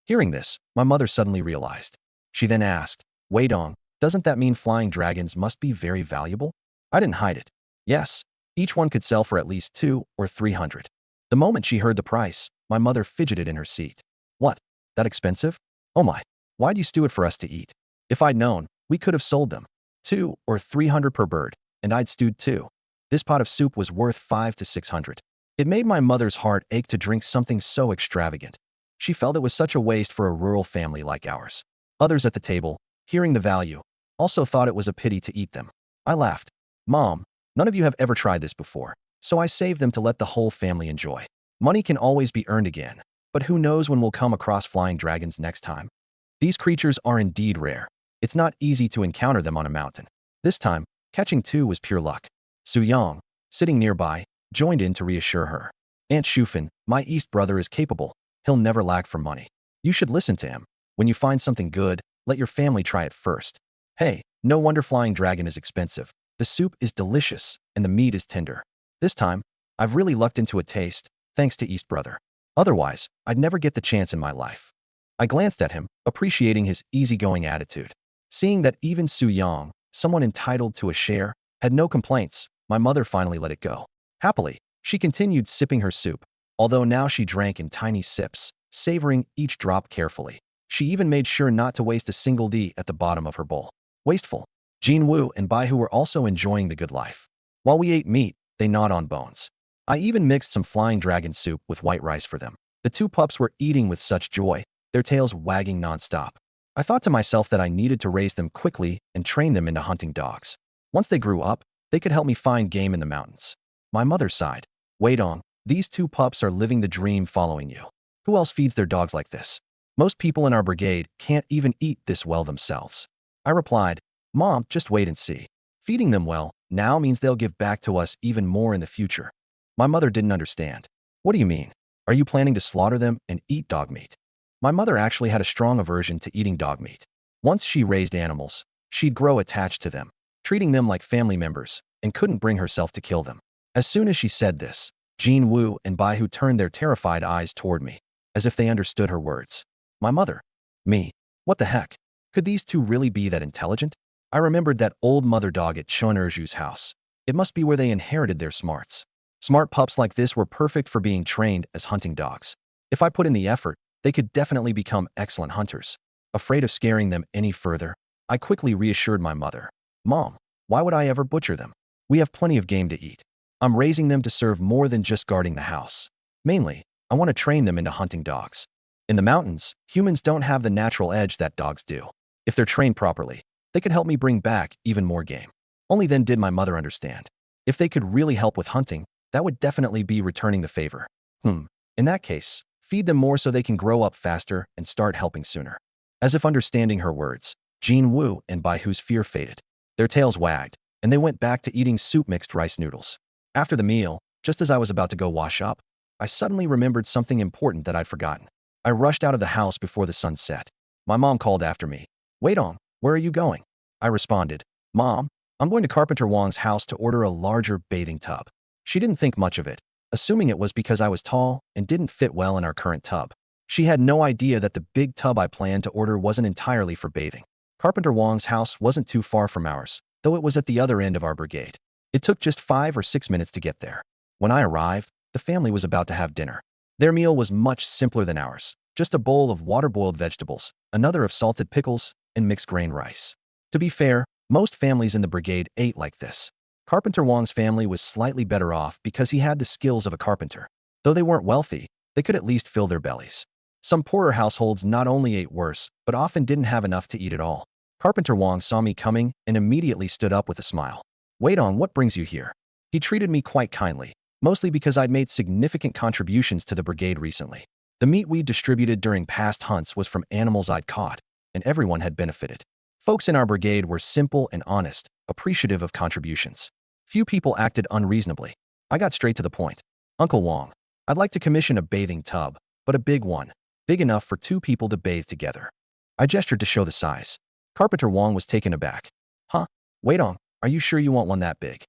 Hearing this, my mother suddenly realized. She then asked, "Wei Dong, doesn't that mean flying dragons must be very valuable?" I didn't hide it. Yes, each one could sell for at least 200 or 300. The moment she heard the price, my mother fidgeted in her seat. "What? That expensive? Oh my, why'd you stew it for us to eat? If I'd known, we could have sold them. 200 or 300 per bird, and I'd stewed too." This pot of soup was worth 500 to 600. It made my mother's heart ache to drink something so extravagant. She felt it was such a waste for a rural family like ours. Others at the table, hearing the value, also thought it was a pity to eat them. I laughed. "Mom, none of you have ever tried this before, so I saved them to let the whole family enjoy. Money can always be earned again, but who knows when we'll come across flying dragons next time. These creatures are indeed rare. It's not easy to encounter them on a mountain." This time, catching two was pure luck. Su Yang, sitting nearby, joined in to reassure her. "Aunt Shufan, my East brother is capable. He'll never lack for money. You should listen to him. When you find something good, let your family try it first." Hey, no wonder flying dragon is expensive. The soup is delicious, and the meat is tender. This time, I've really lucked into a taste, thanks to East brother. Otherwise, I'd never get the chance in my life. I glanced at him, appreciating his easygoing attitude. Seeing that even Su Yang, someone entitled to a share, had no complaints, my mother finally let it go. Happily, she continued sipping her soup, although now she drank in tiny sips, savoring each drop carefully. She even made sure not to waste a single D at the bottom of her bowl. Wasteful. Jinwoo and Baihu were also enjoying the good life. While we ate meat, they gnawed on bones. I even mixed some flying dragon soup with white rice for them. The two pups were eating with such joy, their tails wagging nonstop. I thought to myself that I needed to raise them quickly and train them into hunting dogs. Once they grew up, they could help me find game in the mountains. My mother sighed. "Wait on, these two pups are living the dream following you. Who else feeds their dogs like this? Most people in our brigade can't even eat this well themselves." I replied, "Mom, just wait and see. Feeding them well now means they'll give back to us even more in the future." My mother didn't understand. "What do you mean? Are you planning to slaughter them and eat dog meat?" My mother actually had a strong aversion to eating dog meat. Once she raised animals, she'd grow attached to them, treating them like family members, and couldn't bring herself to kill them. As soon as she said this, Jin Woo and Baihu turned their terrified eyes toward me, as if they understood her words. My mother. Me. What the heck? Could these two really be that intelligent? I remembered that old mother dog at Chun Erju's house. It must be where they inherited their smarts. Smart pups like this were perfect for being trained as hunting dogs. If I put in the effort, they could definitely become excellent hunters. Afraid of scaring them any further, I quickly reassured my mother. "Mom, why would I ever butcher them? We have plenty of game to eat. I'm raising them to serve more than just guarding the house. Mainly, I want to train them into hunting dogs. In the mountains, humans don't have the natural edge that dogs do. If they're trained properly, they could help me bring back even more game." Only then did my mother understand. If they could really help with hunting, that would definitely be returning the favor. In that case, Feed them more so they can grow up faster and start helping sooner. As if understanding her words, Jean Wu and Bai Hu's fear faded. Their tails wagged, and they went back to eating soup-mixed rice noodles. After the meal, just as I was about to go wash up, I suddenly remembered something important that I'd forgotten. I rushed out of the house before the sun set. My mom called after me. "Wait on, where are you going?" I responded, "Mom, I'm going to Carpenter Wong's house to order a larger bathing tub." She didn't think much of it, assuming it was because I was tall and didn't fit well in our current tub. She had no idea that the big tub I planned to order wasn't entirely for bathing. Carpenter Wong's house wasn't too far from ours, though it was at the other end of our brigade. It took just 5 or 6 minutes to get there. When I arrived, the family was about to have dinner. Their meal was much simpler than ours, just a bowl of water-boiled vegetables, another of salted pickles, and mixed grain rice. To be fair, most families in the brigade ate like this. Carpenter Wong's family was slightly better off because he had the skills of a carpenter. Though they weren't wealthy, they could at least fill their bellies. Some poorer households not only ate worse, but often didn't have enough to eat at all. Carpenter Wong saw me coming and immediately stood up with a smile. "Wait on, what brings you here?" He treated me quite kindly, mostly because I'd made significant contributions to the brigade recently. The meat we distributed during past hunts was from animals I'd caught, and everyone had benefited. Folks in our brigade were simple and honest, appreciative of contributions. Few people acted unreasonably. I got straight to the point. "Uncle Wong, I'd like to commission a bathing tub, but a big one, big enough for 2 people to bathe together." I gestured to show the size. Carpenter Wong was taken aback. "Huh? Wait on, are you sure you want one that big?"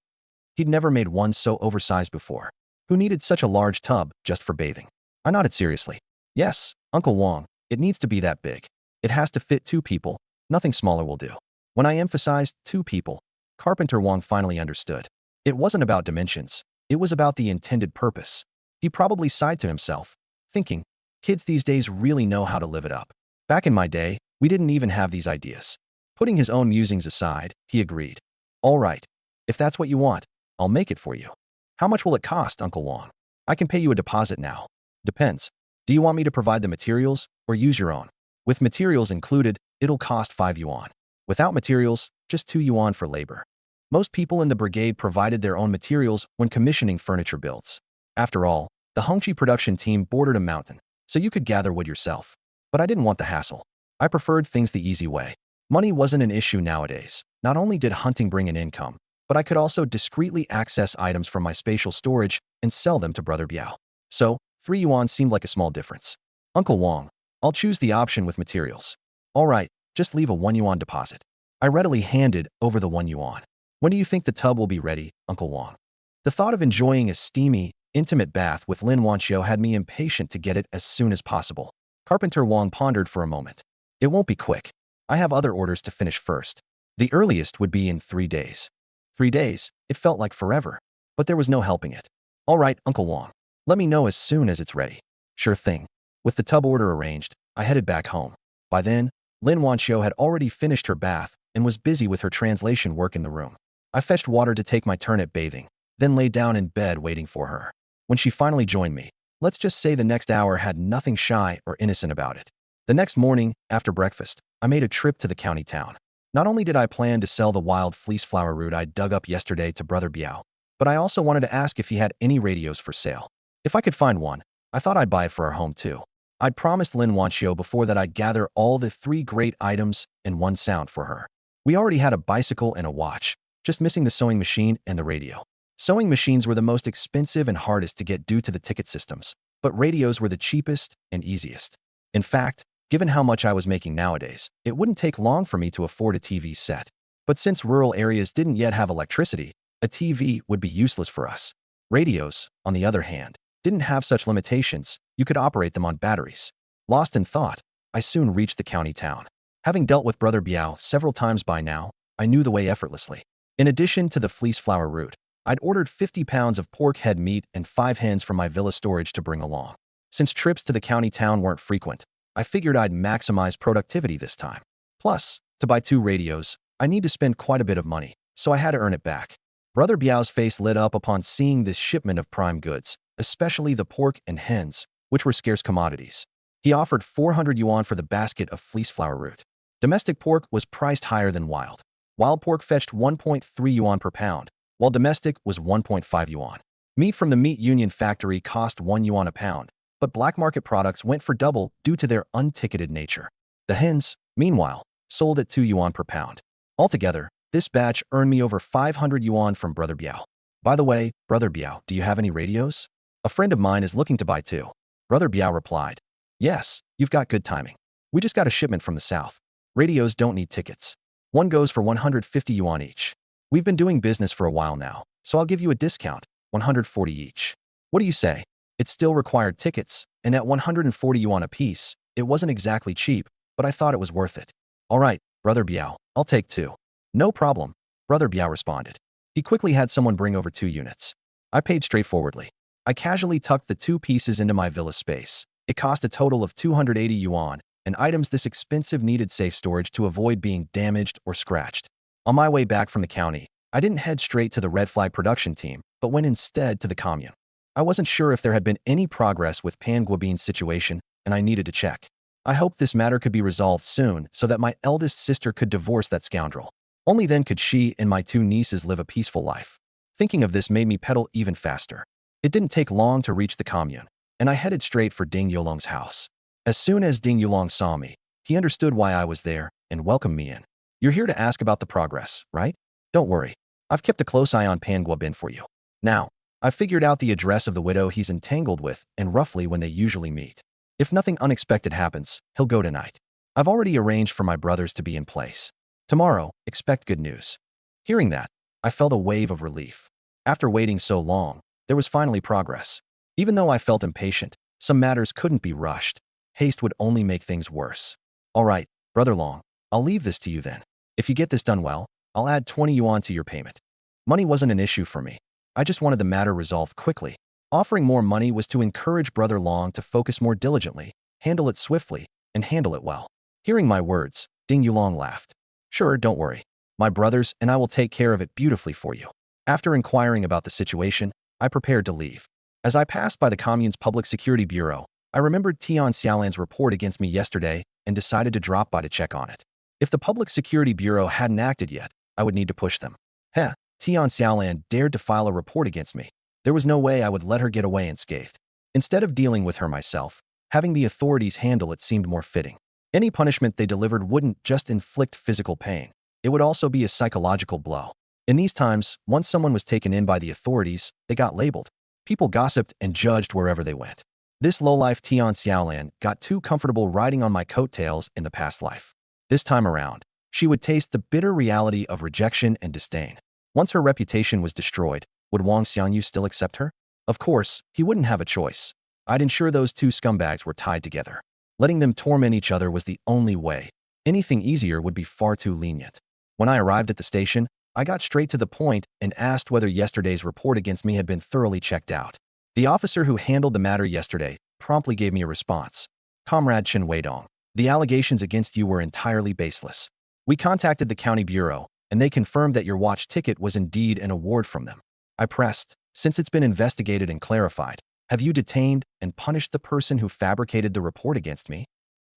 He'd never made one so oversized before. Who needed such a large tub just for bathing? I nodded seriously. "Yes, Uncle Wong, it needs to be that big. It has to fit 2 people, nothing smaller will do." When I emphasized 2 people, Carpenter Wong finally understood. It wasn't about dimensions, it was about the intended purpose. He probably sighed to himself, thinking, kids these days really know how to live it up. Back in my day, we didn't even have these ideas. Putting his own musings aside, he agreed. "All right, if that's what you want, I'll make it for you." "How much will it cost, Uncle Wong?" "I can pay you a deposit now." "Depends. Do you want me to provide the materials or use your own?" "With materials included, it'll cost 5 yuan. Without materials, just 2 yuan for labor." Most people in the brigade provided their own materials when commissioning furniture builds. After all, the Hongqi production team bordered a mountain, so you could gather wood yourself. But I didn't want the hassle. I preferred things the easy way. Money wasn't an issue nowadays. Not only did hunting bring in income, but I could also discreetly access items from my spatial storage and sell them to Brother Biao. So, 3 yuan seemed like a small difference. "Uncle Wong, I'll choose the option with materials." "All right, just leave a 1 yuan deposit." I readily handed over the 1 yuan. "When do you think the tub will be ready, Uncle Wong?" The thought of enjoying a steamy, intimate bath with Lin Wanqiu had me impatient to get it as soon as possible. Carpenter Wong pondered for a moment. "It won't be quick. I have other orders to finish first. The earliest would be in 3 days." 3 days? It felt like forever. But there was no helping it. "All right, Uncle Wong. Let me know as soon as it's ready." "Sure thing." With the tub order arranged, I headed back home. By then, Lin Wanqiu had already finished her bath and was busy with her translation work in the room. I fetched water to take my turn at bathing, then lay down in bed waiting for her. When she finally joined me, let's just say the next hour had nothing shy or innocent about it. The next morning, after breakfast, I made a trip to the county town. Not only did I plan to sell the wild fleece flower root I dug up yesterday to Brother Biao, but I also wanted to ask if he had any radios for sale. If I could find one, I thought I'd buy it for our home too. I'd promised Lin Wanqiu before that I'd gather all the 3 great items in one sound for her. We already had a bicycle and a watch, just missing the sewing machine and the radio. Sewing machines were the most expensive and hardest to get due to the ticket systems, but radios were the cheapest and easiest. In fact, given how much I was making nowadays, it wouldn't take long for me to afford a TV set. But since rural areas didn't yet have electricity, a TV would be useless for us. Radios, on the other hand, didn't have such limitations. You could operate them on batteries. Lost in thought, I soon reached the county town. Having dealt with Brother Biao several times by now, I knew the way effortlessly. In addition to the fleece flower root, I'd ordered 50 pounds of pork head meat and 5 hens from my villa storage to bring along. Since trips to the county town weren't frequent, I figured I'd maximize productivity this time. Plus, to buy 2 radios, I need to spend quite a bit of money, so I had to earn it back. Brother Biao's face lit up upon seeing this shipment of prime goods, especially the pork and hens, which were scarce commodities. He offered 400 yuan for the basket of fleece flower root. Domestic pork was priced higher than wild. Wild pork fetched 1.3 yuan per pound, while domestic was 1.5 yuan. Meat from the meat union factory cost 1 yuan a pound, but black market products went for double due to their unticketed nature. The hens, meanwhile, sold at 2 yuan per pound. Altogether, this batch earned me over 500 yuan from Brother Biao. By the way, Brother Biao, do you have any radios? A friend of mine is looking to buy two. Brother Biao replied, yes, you've got good timing. We just got a shipment from the south. Radios don't need tickets. One goes for 150 yuan each. We've been doing business for a while now, so I'll give you a discount, 140 each. What do you say? It still required tickets, and at 140 yuan apiece, it wasn't exactly cheap, but I thought it was worth it. All right, Brother Biao, I'll take two. No problem, Brother Biao responded. He quickly had someone bring over 2 units. I paid straightforwardly. I casually tucked the 2 pieces into my villa space. It cost a total of 280 yuan, and items this expensive needed safe storage to avoid being damaged or scratched. On my way back from the county, I didn't head straight to the red flag production team, but went instead to the commune. I wasn't sure if there had been any progress with Pan Guobin's situation, and I needed to check. I hoped this matter could be resolved soon so that my eldest sister could divorce that scoundrel. Only then could she and my 2 nieces live a peaceful life. Thinking of this made me pedal even faster. It didn't take long to reach the commune, and I headed straight for Ding Yulong's house. As soon as Ding Yulong saw me, he understood why I was there and welcomed me in. You're here to ask about the progress, right? Don't worry. I've kept a close eye on Pan Guobin for you. Now, I've figured out the address of the widow he's entangled with and roughly when they usually meet. If nothing unexpected happens, he'll go tonight. I've already arranged for my brothers to be in place. Tomorrow, expect good news. Hearing that, I felt a wave of relief. After waiting so long, there was finally progress. Even though I felt impatient, some matters couldn't be rushed. Haste would only make things worse. All right, Brother Long, I'll leave this to you then. If you get this done well, I'll add 20 yuan to your payment. Money wasn't an issue for me. I just wanted the matter resolved quickly. Offering more money was to encourage Brother Long to focus more diligently, handle it swiftly, and handle it well. Hearing my words, Ding Yulong laughed. Sure, don't worry. My brothers and I will take care of it beautifully for you. After inquiring about the situation, I prepared to leave. As I passed by the commune's public security bureau, I remembered Tian Xiaolan's report against me yesterday and decided to drop by to check on it. If the public security bureau hadn't acted yet, I would need to push them. Heh, Tian Xiaolan dared to file a report against me. There was no way I would let her get away unscathed. Instead of dealing with her myself, having the authorities handle it seemed more fitting. Any punishment they delivered wouldn't just inflict physical pain. It would also be a psychological blow. In these times, once someone was taken in by the authorities, they got labeled. People gossiped and judged wherever they went. This lowlife Tian Xiaolan got too comfortable riding on my coattails in the past life. This time around, she would taste the bitter reality of rejection and disdain. Once her reputation was destroyed, would Wang Xiangyu still accept her? Of course, he wouldn't have a choice. I'd ensure those 2 scumbags were tied together. Letting them torment each other was the only way. Anything easier would be far too lenient. When I arrived at the station, I got straight to the point and asked whether yesterday's report against me had been thoroughly checked out. The officer who handled the matter yesterday promptly gave me a response. Comrade Chen Weidong, the allegations against you were entirely baseless. We contacted the county bureau, and they confirmed that your watch ticket was indeed an award from them. I pressed, since it's been investigated and clarified, have you detained and punished the person who fabricated the report against me?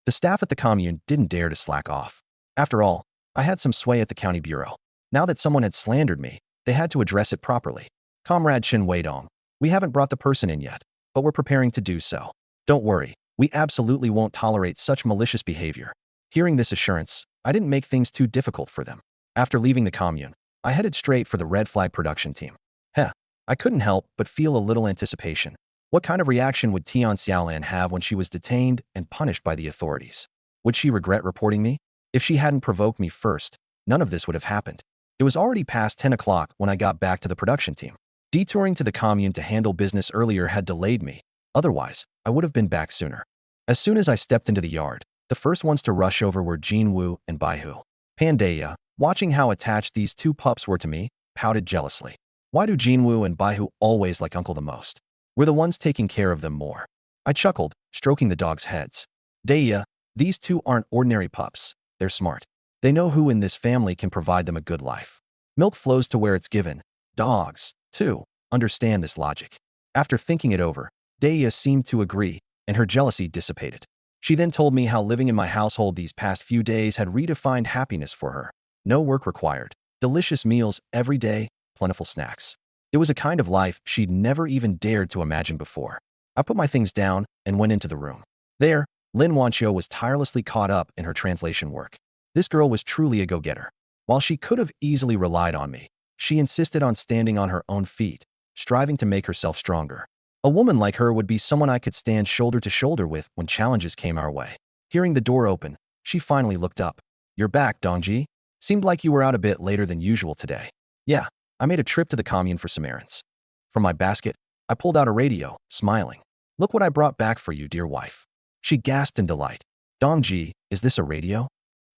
The staff at the commune didn't dare to slack off. After all, I had some sway at the county bureau. Now that someone had slandered me, they had to address it properly. Comrade Chen Weidong, we haven't brought the person in yet, but we're preparing to do so. Don't worry, we absolutely won't tolerate such malicious behavior. Hearing this assurance, I didn't make things too difficult for them. After leaving the commune, I headed straight for the red flag production team. Heh, I couldn't help but feel a little anticipation. What kind of reaction would Tian Xiaolan have when she was detained and punished by the authorities? Would she regret reporting me? If she hadn't provoked me first, none of this would have happened. It was already past 10 o'clock when I got back to the production team. Detouring to the commune to handle business earlier had delayed me. Otherwise, I would have been back sooner. As soon as I stepped into the yard, the first ones to rush over were Jin Wu and Baihu. Pandaya, watching how attached these 2 pups were to me, pouted jealously. Why do Jin Wu and Baihu always like Uncle the most? We're the ones taking care of them more. I chuckled, stroking the dogs' heads. Daya, these 2 aren't ordinary pups. They're smart. They know who in this family can provide them a good life. Milk flows to where it's given. Dogs, too, understand this logic. After thinking it over, Daya seemed to agree, and her jealousy dissipated. She then told me how living in my household these past few days had redefined happiness for her. No work required, delicious meals every day, plentiful snacks. It was a kind of life she'd never even dared to imagine before. I put my things down and went into the room. There, Lin Wanqiu was tirelessly caught up in her translation work. This girl was truly a go-getter. While she could have easily relied on me, she insisted on standing on her own feet, striving to make herself stronger. A woman like her would be someone I could stand shoulder to shoulder with when challenges came our way. Hearing the door open, she finally looked up. "You're back, Dongji. Seemed like you were out a bit later than usual today." "Yeah, I made a trip to the commune for some errands." From my basket, I pulled out a radio, smiling. "Look what I brought back for you, dear wife." She gasped in delight. "Dongji, is this a radio?"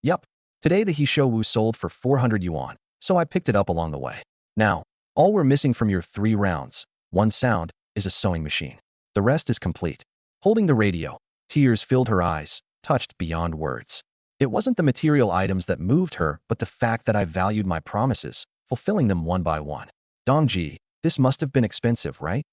"Yup. Today the Hisho Wu sold for 400 yuan, so I picked it up along the way. Now, all we're missing from your 3 rounds, one sound, is a sewing machine. The rest is complete." Holding the radio, tears filled her eyes, touched beyond words. It wasn't the material items that moved her, but the fact that I valued my promises, fulfilling them one by one. "Dongji, this must have been expensive, right?"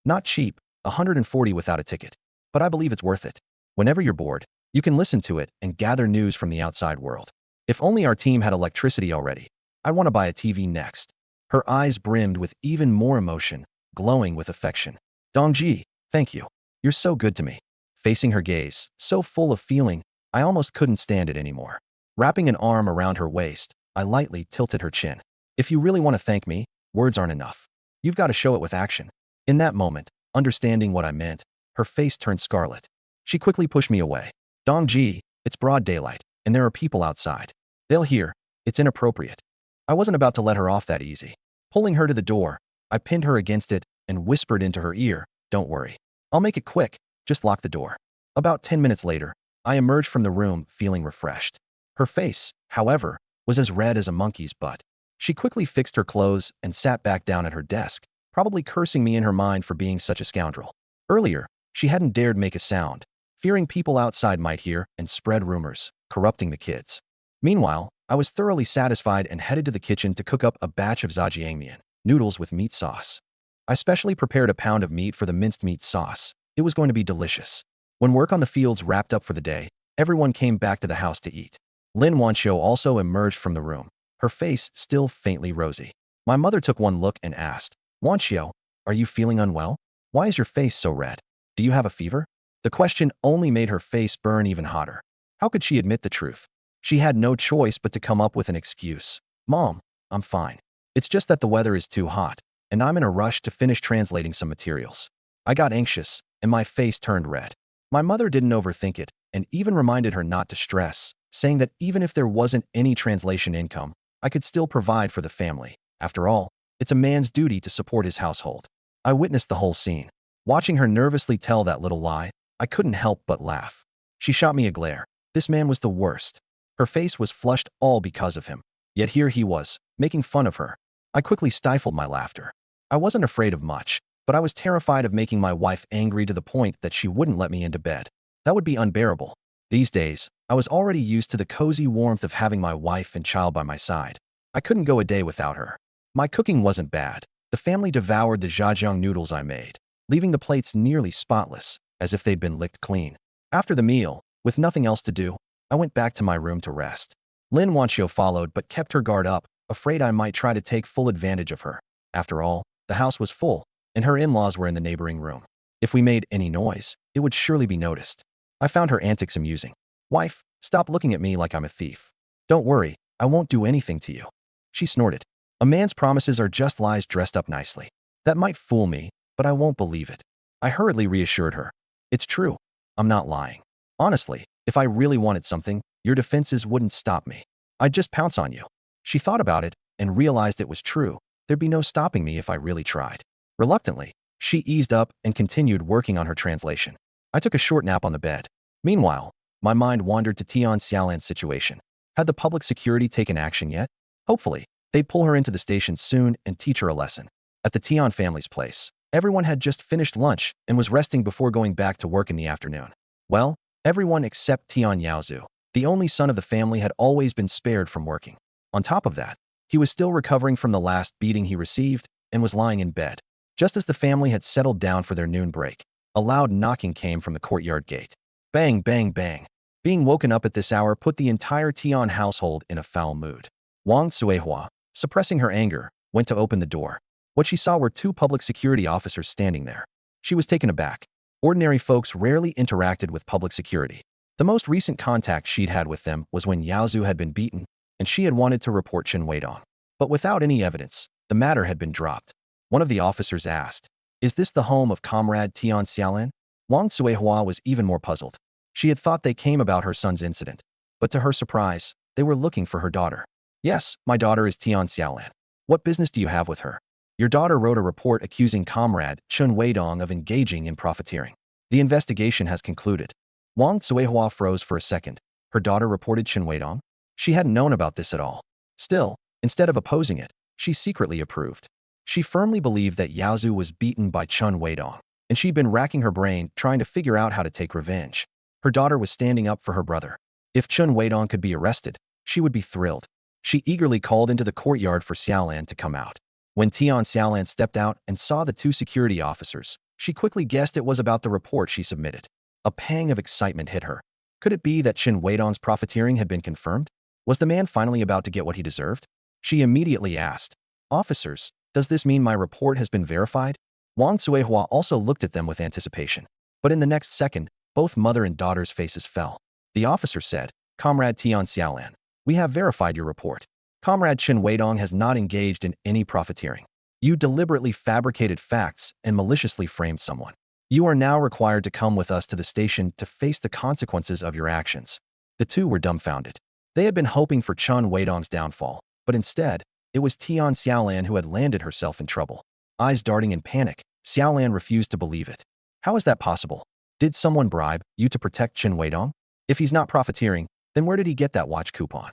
"Not cheap, 140 without a ticket. But I believe it's worth it. Whenever you're bored, you can listen to it and gather news from the outside world. If only our team had electricity already. I want to buy a TV next." Her eyes brimmed with even more emotion, glowing with affection. "Dongji, thank you. You're so good to me." Facing her gaze, so full of feeling, I almost couldn't stand it anymore. Wrapping an arm around her waist, I lightly tilted her chin. "If you really want to thank me, words aren't enough. You've got to show it with action." In that moment, understanding what I meant, her face turned scarlet. She quickly pushed me away. "Dongji, it's broad daylight, and there are people outside. They'll hear. It's inappropriate." I wasn't about to let her off that easy. Pulling her to the door, I pinned her against it and whispered into her ear, "Don't worry. I'll make it quick. Just lock the door." About 10 minutes later, I emerged from the room feeling refreshed. Her face, however, was as red as a monkey's butt. She quickly fixed her clothes and sat back down at her desk, probably cursing me in her mind for being such a scoundrel. Earlier, she hadn't dared make a sound, fearing people outside might hear and spread rumors, corrupting the kids. Meanwhile, I was thoroughly satisfied and headed to the kitchen to cook up a batch of zhajiangmian, noodles with meat sauce. I specially prepared a pound of meat for the minced meat sauce. It was going to be delicious. When work on the fields wrapped up for the day, everyone came back to the house to eat. Lin Wanqiu also emerged from the room, her face still faintly rosy. My mother took one look and asked, "Wanqiu, are you feeling unwell? Why is your face so red? Do you have a fever?" The question only made her face burn even hotter. How could she admit the truth? She had no choice but to come up with an excuse. "Mom, I'm fine. It's just that the weather is too hot, and I'm in a rush to finish translating some materials." I got anxious, and my face turned red. My mother didn't overthink it, and even reminded her not to stress, saying that even if there wasn't any translation income, I could still provide for the family. After all, it's a man's duty to support his household. I witnessed the whole scene. Watching her nervously tell that little lie, I couldn't help but laugh. She shot me a glare. This man was the worst. Her face was flushed all because of him. Yet here he was, making fun of her. I quickly stifled my laughter. I wasn't afraid of much, but I was terrified of making my wife angry to the point that she wouldn't let me into bed. That would be unbearable. These days, I was already used to the cozy warmth of having my wife and child by my side. I couldn't go a day without her. My cooking wasn't bad. The family devoured the zhajiang noodles I made, leaving the plates nearly spotless, as if they'd been licked clean. After the meal, with nothing else to do, I went back to my room to rest. Lin Wanqiu followed but kept her guard up, afraid I might try to take full advantage of her. After all, the house was full, and her in-laws were in the neighboring room. If we made any noise, it would surely be noticed. I found her antics amusing. "Wife, stop looking at me like I'm a thief. Don't worry, I won't do anything to you." She snorted. "A man's promises are just lies dressed up nicely. That might fool me, but I won't believe it." I hurriedly reassured her. "It's true. I'm not lying. Honestly, if I really wanted something, your defenses wouldn't stop me. I'd just pounce on you." She thought about it and realized it was true. There'd be no stopping me if I really tried. Reluctantly, she eased up and continued working on her translation. I took a short nap on the bed. Meanwhile, my mind wandered to Tian Xiaolan's situation. Had the public security taken action yet? Hopefully, they'd pull her into the station soon and teach her a lesson. At the Tian family's place, everyone had just finished lunch and was resting before going back to work in the afternoon. Well, everyone except Tian Yaozu, the only son of the family, had always been spared from working. On top of that, he was still recovering from the last beating he received and was lying in bed. Just as the family had settled down for their noon break, a loud knocking came from the courtyard gate. Bang, bang, bang. Being woken up at this hour put the entire Tian household in a foul mood. Wang Suihua, suppressing her anger, went to open the door. What she saw were 2 public security officers standing there. She was taken aback. Ordinary folks rarely interacted with public security. The most recent contact she'd had with them was when Yaozu had been beaten, and she had wanted to report Chen Weidong. But without any evidence, the matter had been dropped. One of the officers asked, "Is this the home of Comrade Tian Xiaolan?" Wang Suihua was even more puzzled. She had thought they came about her son's incident, but to her surprise, they were looking for her daughter. "Yes, my daughter is Tian Xiaolan. What business do you have with her?" "Your daughter wrote a report accusing Comrade Chen Weidong of engaging in profiteering. The investigation has concluded." Wang Suihua froze for a second. Her daughter reported Chen Weidong? She hadn't known about this at all. Still, instead of opposing it, she secretly approved. She firmly believed that Yaozu was beaten by Chen Weidong, and she'd been racking her brain trying to figure out how to take revenge. Her daughter was standing up for her brother. If Chen Weidong could be arrested, she would be thrilled. She eagerly called into the courtyard for Xiaolan to come out. When Tian Xiaolan stepped out and saw the two security officers, she quickly guessed it was about the report she submitted. A pang of excitement hit her. Could it be that Chen Weidong's profiteering had been confirmed? Was the man finally about to get what he deserved? She immediately asked, "Officers, does this mean my report has been verified?" Wang Suihua also looked at them with anticipation. But in the next second, both mother and daughter's faces fell. The officer said, "Comrade Tian Xiaolan, we have verified your report. Comrade Chen Weidong has not engaged in any profiteering. You deliberately fabricated facts and maliciously framed someone. You are now required to come with us to the station to face the consequences of your actions." The two were dumbfounded. They had been hoping for Chen Weidong's downfall, but instead, it was Tian Xiaolan who had landed herself in trouble. Eyes darting in panic, Xiaolan refused to believe it. "How is that possible? Did someone bribe you to protect Chen Weidong? If he's not profiteering, then where did he get that watch coupon?"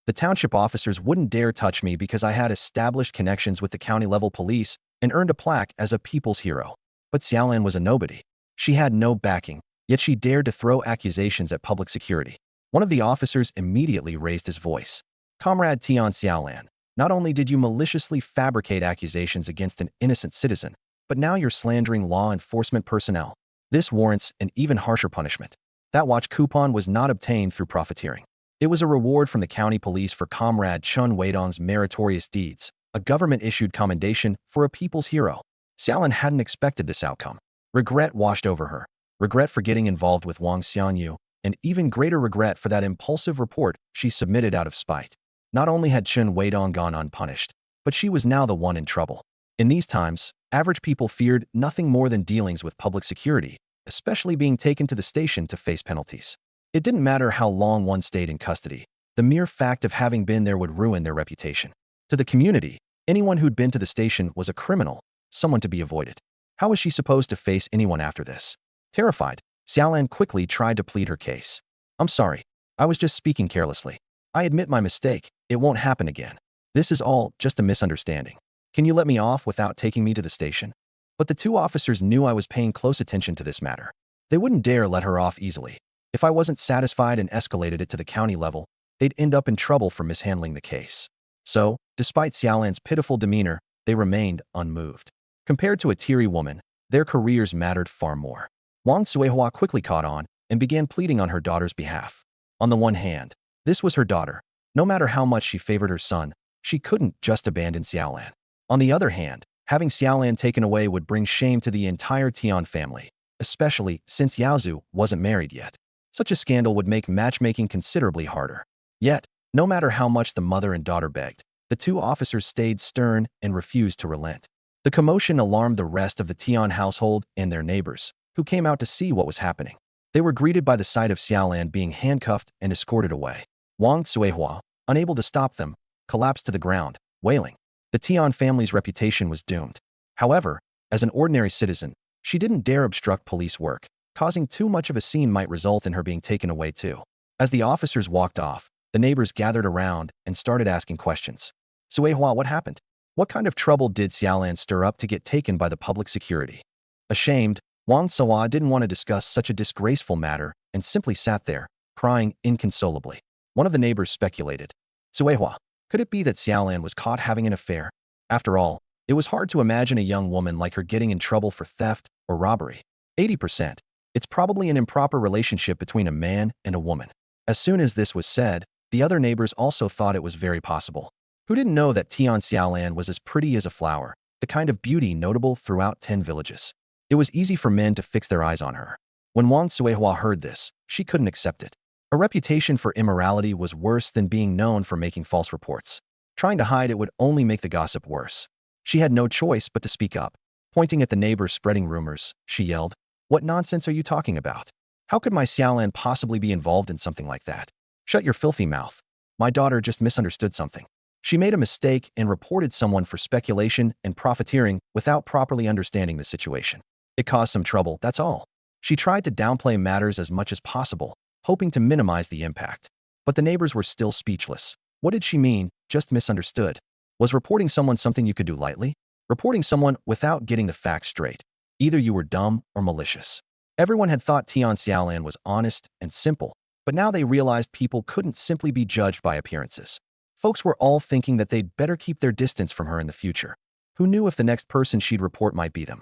"The township officers wouldn't dare touch me because I had established connections with the county-level police and earned a plaque as a people's hero." But Xiaolan was a nobody. She had no backing, yet she dared to throw accusations at public security. One of the officers immediately raised his voice. "Comrade Tian Xiaolan, not only did you maliciously fabricate accusations against an innocent citizen, but now you're slandering law enforcement personnel. This warrants an even harsher punishment. That watch coupon was not obtained through profiteering. It was a reward from the county police for Comrade Chen Weidong's meritorious deeds, a government-issued commendation for a people's hero." Xiaolan hadn't expected this outcome. Regret washed over her. Regret for getting involved with Wang Xianyu, and even greater regret for that impulsive report she submitted out of spite. Not only had Chen Weidong gone unpunished, but she was now the one in trouble. In these times, average people feared nothing more than dealings with public security, especially being taken to the station to face penalties. It didn't matter how long one stayed in custody. The mere fact of having been there would ruin their reputation. To the community, anyone who'd been to the station was a criminal, someone to be avoided. How was she supposed to face anyone after this? Terrified, Xiaolan quickly tried to plead her case. "I'm sorry. I was just speaking carelessly. I admit my mistake. It won't happen again. This is all just a misunderstanding. Can you let me off without taking me to the station?" But the two officers knew I was paying close attention to this matter. They wouldn't dare let her off easily. If I wasn't satisfied and escalated it to the county level, they'd end up in trouble for mishandling the case. So, despite Xiaolan's pitiful demeanor, they remained unmoved. Compared to a teary woman, their careers mattered far more. Wang Suihua quickly caught on and began pleading on her daughter's behalf. On the one hand, this was her daughter. No matter how much she favored her son, she couldn't just abandon Xiaolan. On the other hand, having Xiaolan taken away would bring shame to the entire Tian family, especially since Yaozu wasn't married yet. Such a scandal would make matchmaking considerably harder. Yet, no matter how much the mother and daughter begged, the two officers stayed stern and refused to relent. The commotion alarmed the rest of the Tian household and their neighbors, who came out to see what was happening. They were greeted by the sight of Xiaolan being handcuffed and escorted away. Wang Suihua, unable to stop them, collapsed to the ground, wailing. The Tian family's reputation was doomed. However, as an ordinary citizen, she didn't dare obstruct police work. Causing too much of a scene might result in her being taken away too. As the officers walked off, the neighbors gathered around and started asking questions. "Suihua, what happened? What kind of trouble did Xiaolan stir up to get taken by the public security?" Ashamed, Wang Suihua didn't want to discuss such a disgraceful matter and simply sat there, crying inconsolably. One of the neighbors speculated. "Suihua, could it be that Xiaolan was caught having an affair? After all, it was hard to imagine a young woman like her getting in trouble for theft or robbery. 80%. It's probably an improper relationship between a man and a woman." As soon as this was said, the other neighbors also thought it was very possible. Who didn't know that Tian Xiaolan was as pretty as a flower, the kind of beauty notable throughout 10 villages? It was easy for men to fix their eyes on her. When Wang Suihua heard this, she couldn't accept it. A reputation for immorality was worse than being known for making false reports. Trying to hide it would only make the gossip worse. She had no choice but to speak up. Pointing at the neighbors spreading rumors, she yelled, "What nonsense are you talking about? How could my Xiaolan possibly be involved in something like that? Shut your filthy mouth. My daughter just misunderstood something. She made a mistake and reported someone for speculation and profiteering without properly understanding the situation. It caused some trouble, that's all." She tried to downplay matters as much as possible, hoping to minimize the impact. But the neighbors were still speechless. What did she mean, just misunderstood? Was reporting someone something you could do lightly? Reporting someone without getting the facts straight. Either you were dumb or malicious. Everyone had thought Tian Xiaolan was honest and simple, but now they realized people couldn't simply be judged by appearances. Folks were all thinking that they'd better keep their distance from her in the future. Who knew if the next person she'd report might be them?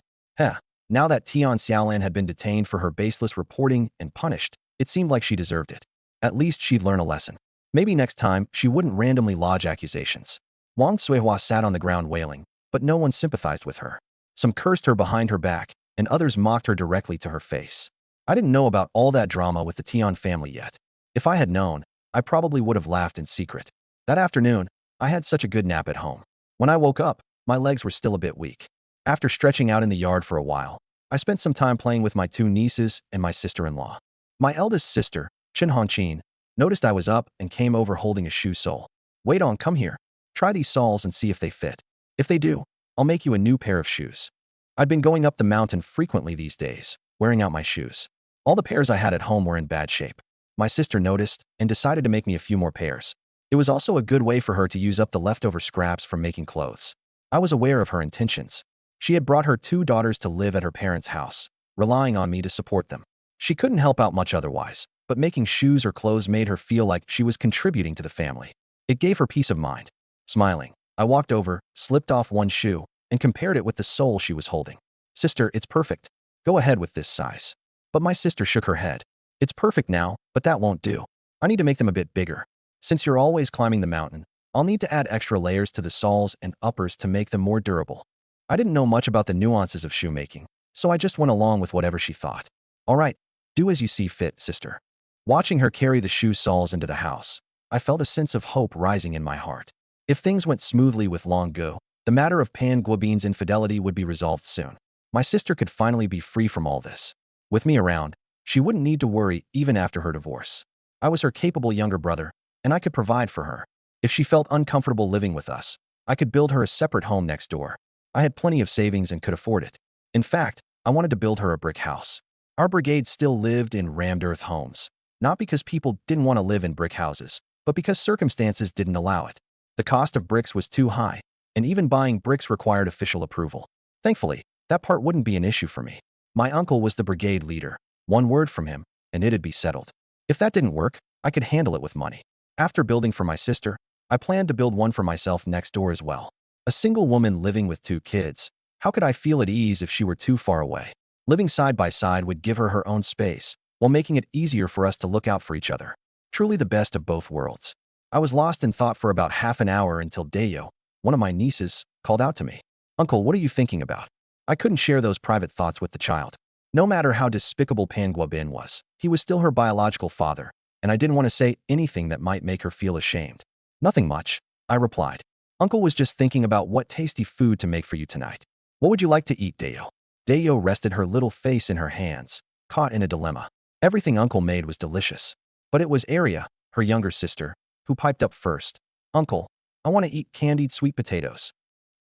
Now that Tian Xiaolan had been detained for her baseless reporting and punished, it seemed like she deserved it. At least she'd learn a lesson. Maybe next time, she wouldn't randomly lodge accusations. Wang Suihua sat on the ground wailing, but no one sympathized with her. Some cursed her behind her back, and others mocked her directly to her face. I didn't know about all that drama with the Tian family yet. If I had known, I probably would have laughed in secret. That afternoon, I had such a good nap at home. When I woke up, my legs were still a bit weak. After stretching out in the yard for a while, I spent some time playing with my two nieces and my sister-in-law. My eldest sister, Chen Hongqin, noticed I was up and came over holding a shoe sole. "Wait on, come here. Try these soles and see if they fit. If they do, I'll make you a new pair of shoes." I'd been going up the mountain frequently these days, wearing out my shoes. All the pairs I had at home were in bad shape. My sister noticed and decided to make me a few more pairs. It was also a good way for her to use up the leftover scraps from making clothes. I was aware of her intentions. She had brought her two daughters to live at her parents' house, relying on me to support them. She couldn't help out much otherwise, but making shoes or clothes made her feel like she was contributing to the family. It gave her peace of mind. Smiling, I walked over, slipped off one shoe, and compared it with the sole she was holding. "Sister, it's perfect. Go ahead with this size." But my sister shook her head. "It's perfect now, but that won't do. I need to make them a bit bigger. Since you're always climbing the mountain, I'll need to add extra layers to the soles and uppers to make them more durable." I didn't know much about the nuances of shoemaking, so I just went along with whatever she thought. "All right, do as you see fit, sister." Watching her carry the shoe soles into the house, I felt a sense of hope rising in my heart. If things went smoothly with Long Gu, the matter of Pan Guobin's infidelity would be resolved soon. My sister could finally be free from all this. With me around, she wouldn't need to worry even after her divorce. I was her capable younger brother, and I could provide for her. If she felt uncomfortable living with us, I could build her a separate home next door. I had plenty of savings and could afford it. In fact, I wanted to build her a brick house. Our brigade still lived in rammed earth homes, not because people didn't want to live in brick houses, but because circumstances didn't allow it. The cost of bricks was too high, and even buying bricks required official approval. Thankfully, that part wouldn't be an issue for me. My uncle was the brigade leader. One word from him, and it'd be settled. If that didn't work, I could handle it with money. After building for my sister, I planned to build one for myself next door as well. A single woman living with two kids. How could I feel at ease if she were too far away? Living side by side would give her her own space, while making it easier for us to look out for each other. Truly the best of both worlds. I was lost in thought for about half an hour until Dayo, one of my nieces, called out to me. "Uncle, what are you thinking about?" I couldn't share those private thoughts with the child. No matter how despicable Pan Guobin was, he was still her biological father, and I didn't want to say anything that might make her feel ashamed. "Nothing much," I replied. "Uncle was just thinking about what tasty food to make for you tonight. What would you like to eat, Dayo?" Dayo rested her little face in her hands, caught in a dilemma. Everything Uncle made was delicious. But it was Aria, her younger sister, who piped up first. "Uncle, I want to eat candied sweet potatoes."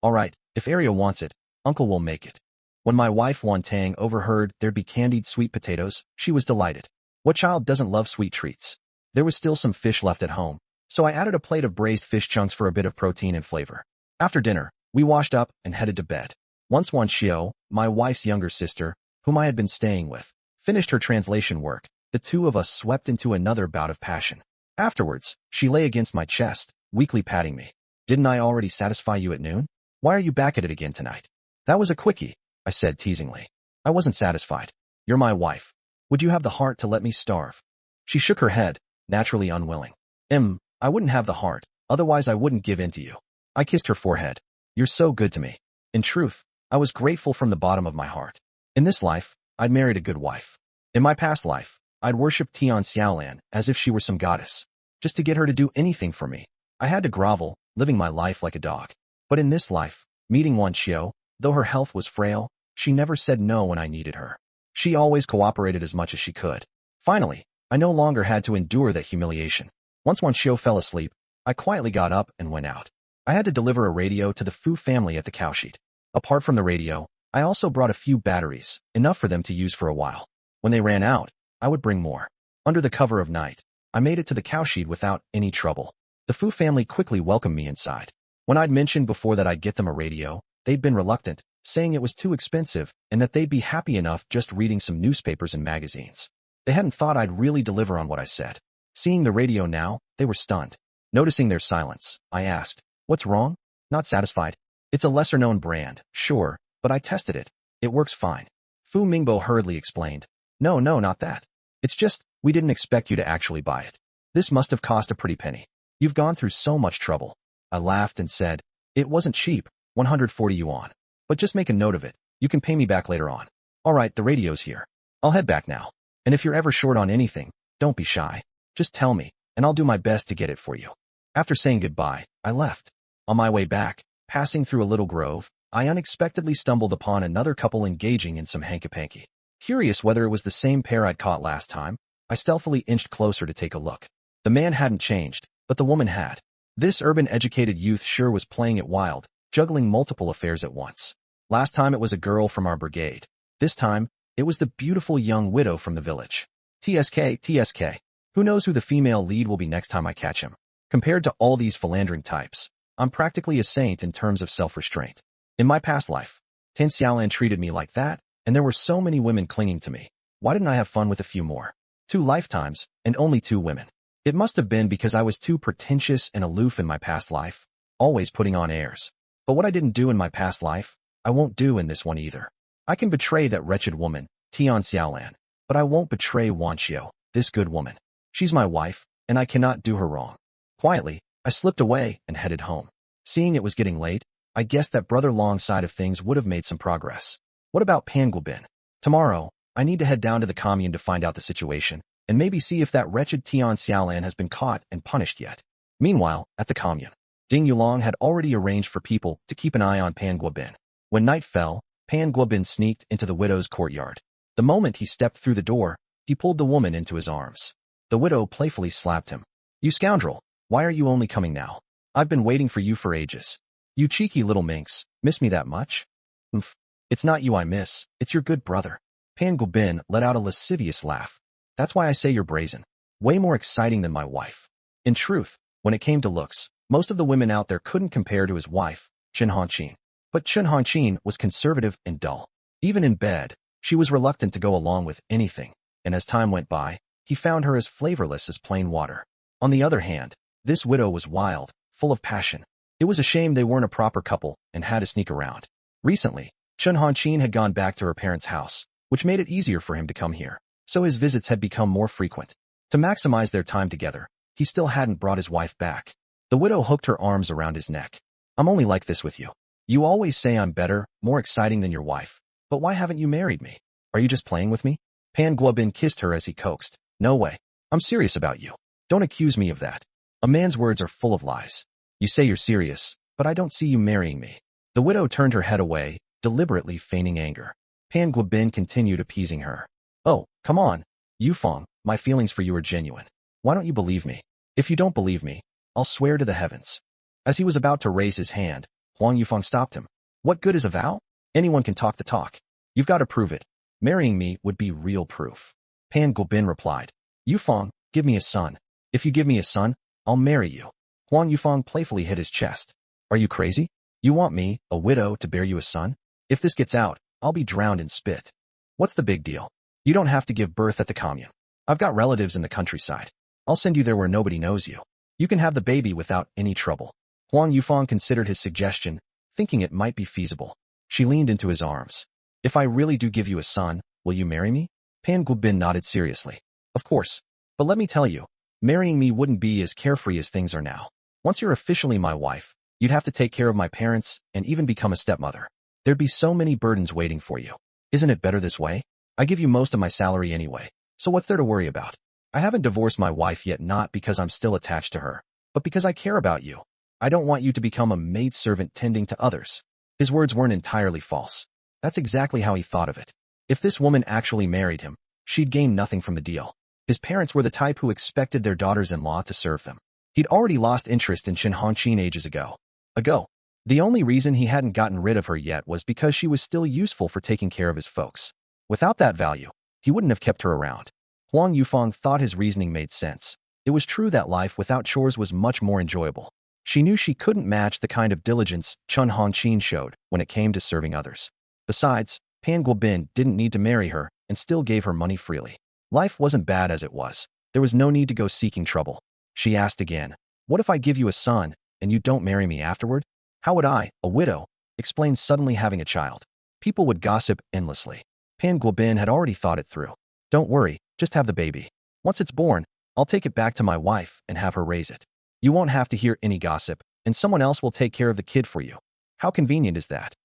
"All right, if Aria wants it, Uncle will make it." When my wife Wan Tang overheard there'd be candied sweet potatoes, she was delighted. What child doesn't love sweet treats? There was still some fish left at home, so I added a plate of braised fish chunks for a bit of protein and flavor. After dinner, we washed up and headed to bed. Once Wan Xiao, my wife's younger sister, whom I had been staying with, finished her translation work, the two of us swept into another bout of passion. Afterwards, she lay against my chest, weakly patting me. "Didn't I already satisfy you at noon? Why are you back at it again tonight?" "That was a quickie," I said teasingly. "I wasn't satisfied. You're my wife. Would you have the heart to let me starve?" She shook her head, naturally unwilling. I wouldn't have the heart, otherwise I wouldn't give in to you." I kissed her forehead. "You're so good to me." In truth, I was grateful from the bottom of my heart. In this life, I'd married a good wife. In my past life, I'd worshipped Tian Xiaolan as if she were some goddess. Just to get her to do anything for me, I had to grovel, living my life like a dog. But in this life, meeting Wan Xiao, though her health was frail, she never said no when I needed her. She always cooperated as much as she could. Finally, I no longer had to endure that humiliation. Once Wan Xiao fell asleep, I quietly got up and went out. I had to deliver a radio to the Fu family at the cowshed. Apart from the radio, I also brought a few batteries, enough for them to use for a while. When they ran out, I would bring more. Under the cover of night, I made it to the cowshed without any trouble. The Fu family quickly welcomed me inside. When I'd mentioned before that I'd get them a radio, they'd been reluctant, saying it was too expensive and that they'd be happy enough just reading some newspapers and magazines. They hadn't thought I'd really deliver on what I said. Seeing the radio now, they were stunned. Noticing their silence, I asked, "What's wrong?" Not satisfied. "It's a lesser-known brand, sure, but I tested it. It works fine." Fu Mingbo hurriedly explained, No, not that. It's just, we didn't expect you to actually buy it. This must have cost a pretty penny. You've gone through so much trouble." I laughed and said, "It wasn't cheap, 140 yuan. But just make a note of it. You can pay me back later on." "All right, the radio's here. I'll head back now. And if you're ever short on anything, don't be shy. Just tell me, and I'll do my best to get it for you." After saying goodbye, I left. On my way back, passing through a little grove, I unexpectedly stumbled upon another couple engaging in some hanky-panky. Curious whether it was the same pair I'd caught last time, I stealthily inched closer to take a look. The man hadn't changed, but the woman had. This urban-educated youth sure was playing it wild, juggling multiple affairs at once. Last time it was a girl from our brigade. This time, it was the beautiful young widow from the village. TSK. Who knows who the female lead will be next time I catch him? Compared to all these philandering types, I'm practically a saint in terms of self-restraint. In my past life, Tan Xiaolan treated me like that, and there were so many women clinging to me. Why didn't I have fun with a few more? 2 lifetimes, and only 2 women. It must have been because I was too pretentious and aloof in my past life, always putting on airs. But what I didn't do in my past life, I won't do in this one either. I can betray that wretched woman, Tian Xiaolan, but I won't betray Wan Xiao, this good woman. She's my wife, and I cannot do her wrong. Quietly, I slipped away and headed home. Seeing it was getting late, I guessed that Brother Long's side of things would have made some progress. What about Pan Guobin? Tomorrow, I need to head down to the commune to find out the situation, and maybe see if that wretched Tian Xiaolan has been caught and punished yet. Meanwhile, at the commune, Ding Yulong had already arranged for people to keep an eye on Pan Guobin. When night fell, Pan Guobin sneaked into the widow's courtyard. The moment he stepped through the door, he pulled the woman into his arms. The widow playfully slapped him. "You scoundrel, why are you only coming now? I've been waiting for you for ages. You cheeky little minx, miss me that much?" "Umph. It's not you I miss, it's your good brother." Pan Guobin let out a lascivious laugh. "That's why I say you're brazen. Way more exciting than my wife." In truth, when it came to looks, most of the women out there couldn't compare to his wife, Chen Hongqin. But Chen Hongqin was conservative and dull. Even in bed, she was reluctant to go along with anything, and as time went by, he found her as flavorless as plain water. On the other hand, this widow was wild, full of passion. It was a shame they weren't a proper couple and had to sneak around. Recently, Chen Hongqin had gone back to her parents' house, which made it easier for him to come here, so his visits had become more frequent. To maximize their time together, he still hadn't brought his wife back. The widow hooked her arms around his neck. "I'm only like this with you. You always say I'm better, more exciting than your wife, but why haven't you married me? Are you just playing with me?" Pan Guobin kissed her as he coaxed. "No way. I'm serious about you. Don't accuse me of that. A man's words are full of lies. You say you're serious, but I don't see you marrying me." The widow turned her head away, deliberately feigning anger. Pan Guobin continued appeasing her. "Oh, come on. Yufeng, my feelings for you are genuine. Why don't you believe me? If you don't believe me, I'll swear to the heavens." As he was about to raise his hand, Huang Yufeng stopped him. "What good is a vow? Anyone can talk the talk. You've got to prove it. Marrying me would be real proof." Pan Guobin replied, "Yufeng, give me a son. If you give me a son, I'll marry you." Huang Yufeng playfully hit his chest. "Are you crazy? You want me, a widow, to bear you a son? If this gets out, I'll be drowned in spit. What's the big deal? You don't have to give birth at the commune. I've got relatives in the countryside. I'll send you there where nobody knows you. You can have the baby without any trouble." Huang Yufeng considered his suggestion, thinking it might be feasible. She leaned into his arms. "If I really do give you a son, will you marry me?" Pan Guobin nodded seriously. "Of course. But let me tell you, marrying me wouldn't be as carefree as things are now. Once you're officially my wife, you'd have to take care of my parents and even become a stepmother. There'd be so many burdens waiting for you. Isn't it better this way? I give you most of my salary anyway, so what's there to worry about? I haven't divorced my wife yet, not because I'm still attached to her, but because I care about you. I don't want you to become a maidservant tending to others. His words weren't entirely false. That's exactly how he thought of it. If this woman actually married him, she'd gain nothing from the deal. His parents were the type who expected their daughters-in-law to serve them. He'd already lost interest in Shin Hongqin ages ago. The only reason he hadn't gotten rid of her yet was because she was still useful for taking care of his folks. Without that value, he wouldn't have kept her around. Huang Yufeng thought his reasoning made sense. It was true that life without chores was much more enjoyable. She knew she couldn't match the kind of diligence Chun Hongqin showed when it came to serving others. Besides, Pan Guobin didn't need to marry her and still gave her money freely. Life wasn't bad as it was. There was no need to go seeking trouble. She asked again, "What if I give you a son and you don't marry me afterward? How would I, a widow, explain suddenly having a child?" People would gossip endlessly. Pan Guobin had already thought it through. "Don't worry, just have the baby. Once it's born, I'll take it back to my wife and have her raise it. You won't have to hear any gossip, and someone else will take care of the kid for you. How convenient is that?"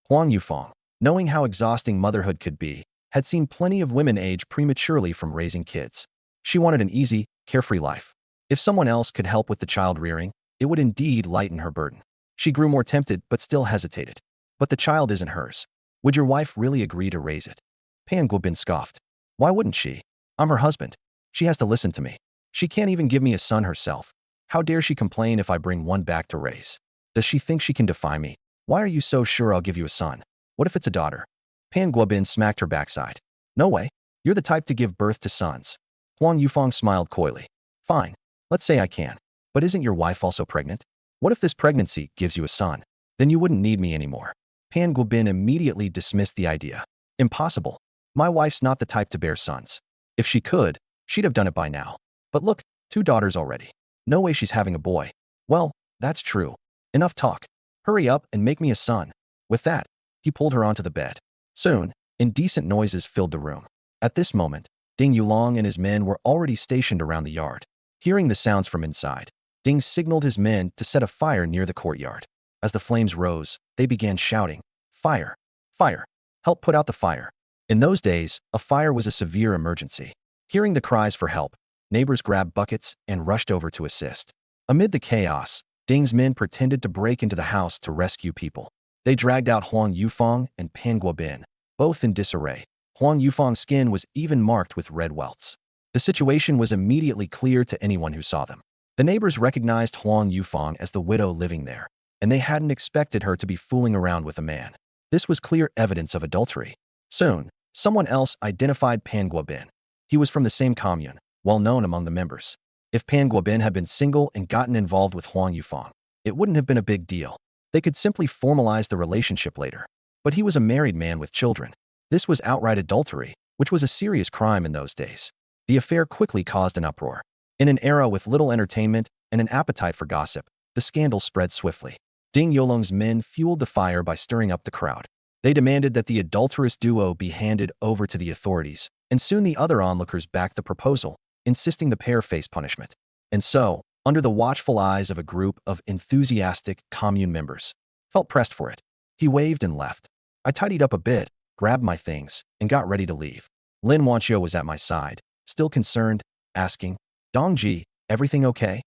Huang Yufeng, knowing how exhausting motherhood could be, had seen plenty of women age prematurely from raising kids. She wanted an easy, carefree life. If someone else could help with the child rearing, it would indeed lighten her burden. She grew more tempted but still hesitated. "But the child isn't hers. Would your wife really agree to raise it?" Pan Guobin scoffed. "Why wouldn't she? I'm her husband. She has to listen to me. She can't even give me a son herself. How dare she complain if I bring one back to raise? Does she think she can defy me? Why are you so sure I'll give you a son? What if it's a daughter?" Pan Guobin smacked her backside. "No way. You're the type to give birth to sons." Huang Yufeng smiled coyly. "Fine. Let's say I can. But isn't your wife also pregnant? What if this pregnancy gives you a son? Then you wouldn't need me anymore." Pan Guobin immediately dismissed the idea. "Impossible. My wife's not the type to bear sons. If she could, she'd have done it by now. But look, 2 daughters already. No way she's having a boy." "Well, that's true. Enough talk. Hurry up and make me a son." With that, he pulled her onto the bed. Soon, indecent noises filled the room. At this moment, Ding Yulong and his men were already stationed around the yard. Hearing the sounds from inside, Ding signaled his men to set a fire near the courtyard. As the flames rose, they began shouting, "Fire! Fire! Help put out the fire!" In those days, a fire was a severe emergency. Hearing the cries for help, neighbors grabbed buckets and rushed over to assist. Amid the chaos, Ding's men pretended to break into the house to rescue people. They dragged out Huang Yufeng and Pan Guobin, both in disarray. Huang Yufeng's skin was even marked with red welts. The situation was immediately clear to anyone who saw them. The neighbors recognized Huang Yufeng as the widow living there, and they hadn't expected her to be fooling around with a man. This was clear evidence of adultery. Soon, someone else identified Pan Guobin. He was from the same commune, well known among the members. If Pan Guobin had been single and gotten involved with Huang Yufeng, it wouldn't have been a big deal. They could simply formalize the relationship later. But he was a married man with children. This was outright adultery, which was a serious crime in those days. The affair quickly caused an uproar. In an era with little entertainment and an appetite for gossip, the scandal spread swiftly. Ding Yulong's men fueled the fire by stirring up the crowd. They demanded that the adulterous duo be handed over to the authorities, and soon the other onlookers backed the proposal, insisting the pair face punishment. And so, under the watchful eyes of a group of enthusiastic commune members, felt pressed for it. He waved and left. I tidied up a bit, grabbed my things, and got ready to leave. Lin Wanqiu was at my side, still concerned, asking, "Dongji, everything okay?"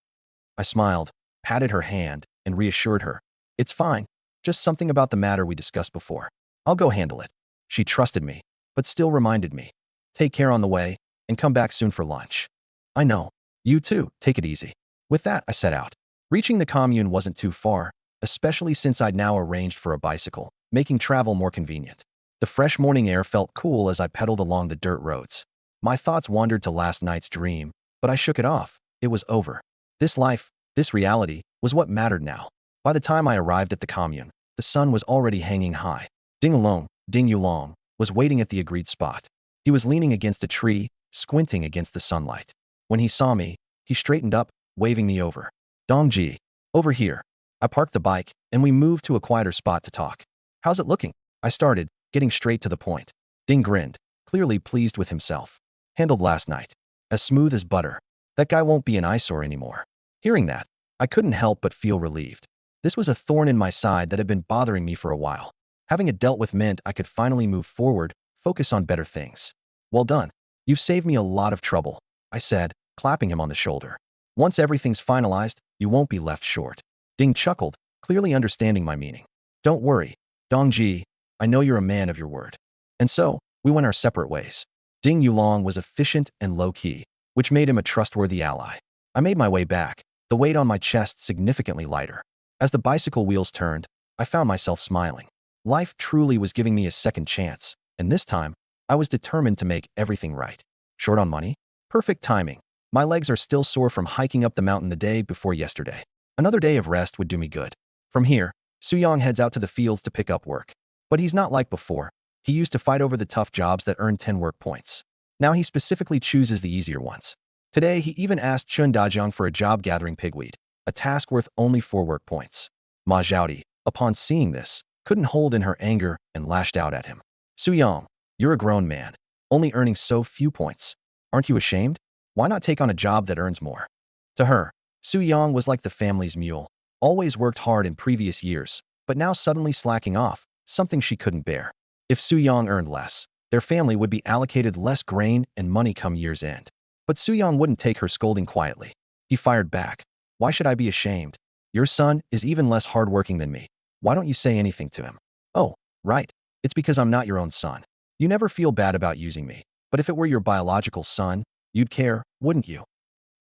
I smiled, patted her hand, and reassured her. "It's fine. Just something about the matter we discussed before. I'll go handle it." She trusted me, but still reminded me, "Take care on the way, and come back soon for lunch." "I know. You too, take it easy." With that, I set out. Reaching the commune wasn't too far, especially since I'd now arranged for a bicycle, making travel more convenient. The fresh morning air felt cool as I pedaled along the dirt roads. My thoughts wandered to last night's dream, but I shook it off. It was over. This life, this reality, was what mattered now. By the time I arrived at the commune, the sun was already hanging high. Ding Yulong, was waiting at the agreed spot. He was leaning against a tree, squinting against the sunlight. When he saw me, he straightened up, waving me over. "Dongji, over here." I parked the bike, and we moved to a quieter spot to talk. "How's it looking?" I started, getting straight to the point. Ding grinned, clearly pleased with himself. "Handled last night. As smooth as butter. That guy won't be an eyesore anymore." Hearing that, I couldn't help but feel relieved. This was a thorn in my side that had been bothering me for a while. Having it dealt with meant I could finally move forward, Focus on better things. Well done. You've saved me a lot of trouble, I said, clapping him on the shoulder. Once everything's finalized, you won't be left short. Ding chuckled, clearly understanding my meaning. Don't worry, Dongji, I know you're a man of your word. And so, we went our separate ways. Ding Yulong was efficient and low-key, which made him a trustworthy ally. I made my way back, the weight on my chest significantly lighter. As the bicycle wheels turned, I found myself smiling. Life truly was giving me a second chance, and this time, I was determined to make everything right. Short on money? Perfect timing. My legs are still sore from hiking up the mountain the day before yesterday. Another day of rest would do me good. From here, Suyong heads out to the fields to pick up work. But he's not like before. He used to fight over the tough jobs that earned 10 work points. Now he specifically chooses the easier ones. Today, he even asked Chun Dajiang for a job gathering pigweed, a task worth only 4 work points. Ma Zhaodi, upon seeing this, couldn't hold in her anger and lashed out at him. Suyong, you're a grown man, only earning so few points. Aren't you ashamed? Why not take on a job that earns more? To her, Suyong was like the family's mule, always worked hard in previous years, but now suddenly slacking off, something she couldn't bear. If Suyong earned less, their family would be allocated less grain and money come year's end. But Suyong wouldn't take her scolding quietly. He fired back. Why should I be ashamed? Your son is even less hardworking than me. Why don't you say anything to him? Oh, right. It's because I'm not your own son. You never feel bad about using me, but if it were your biological son, you'd care, wouldn't you?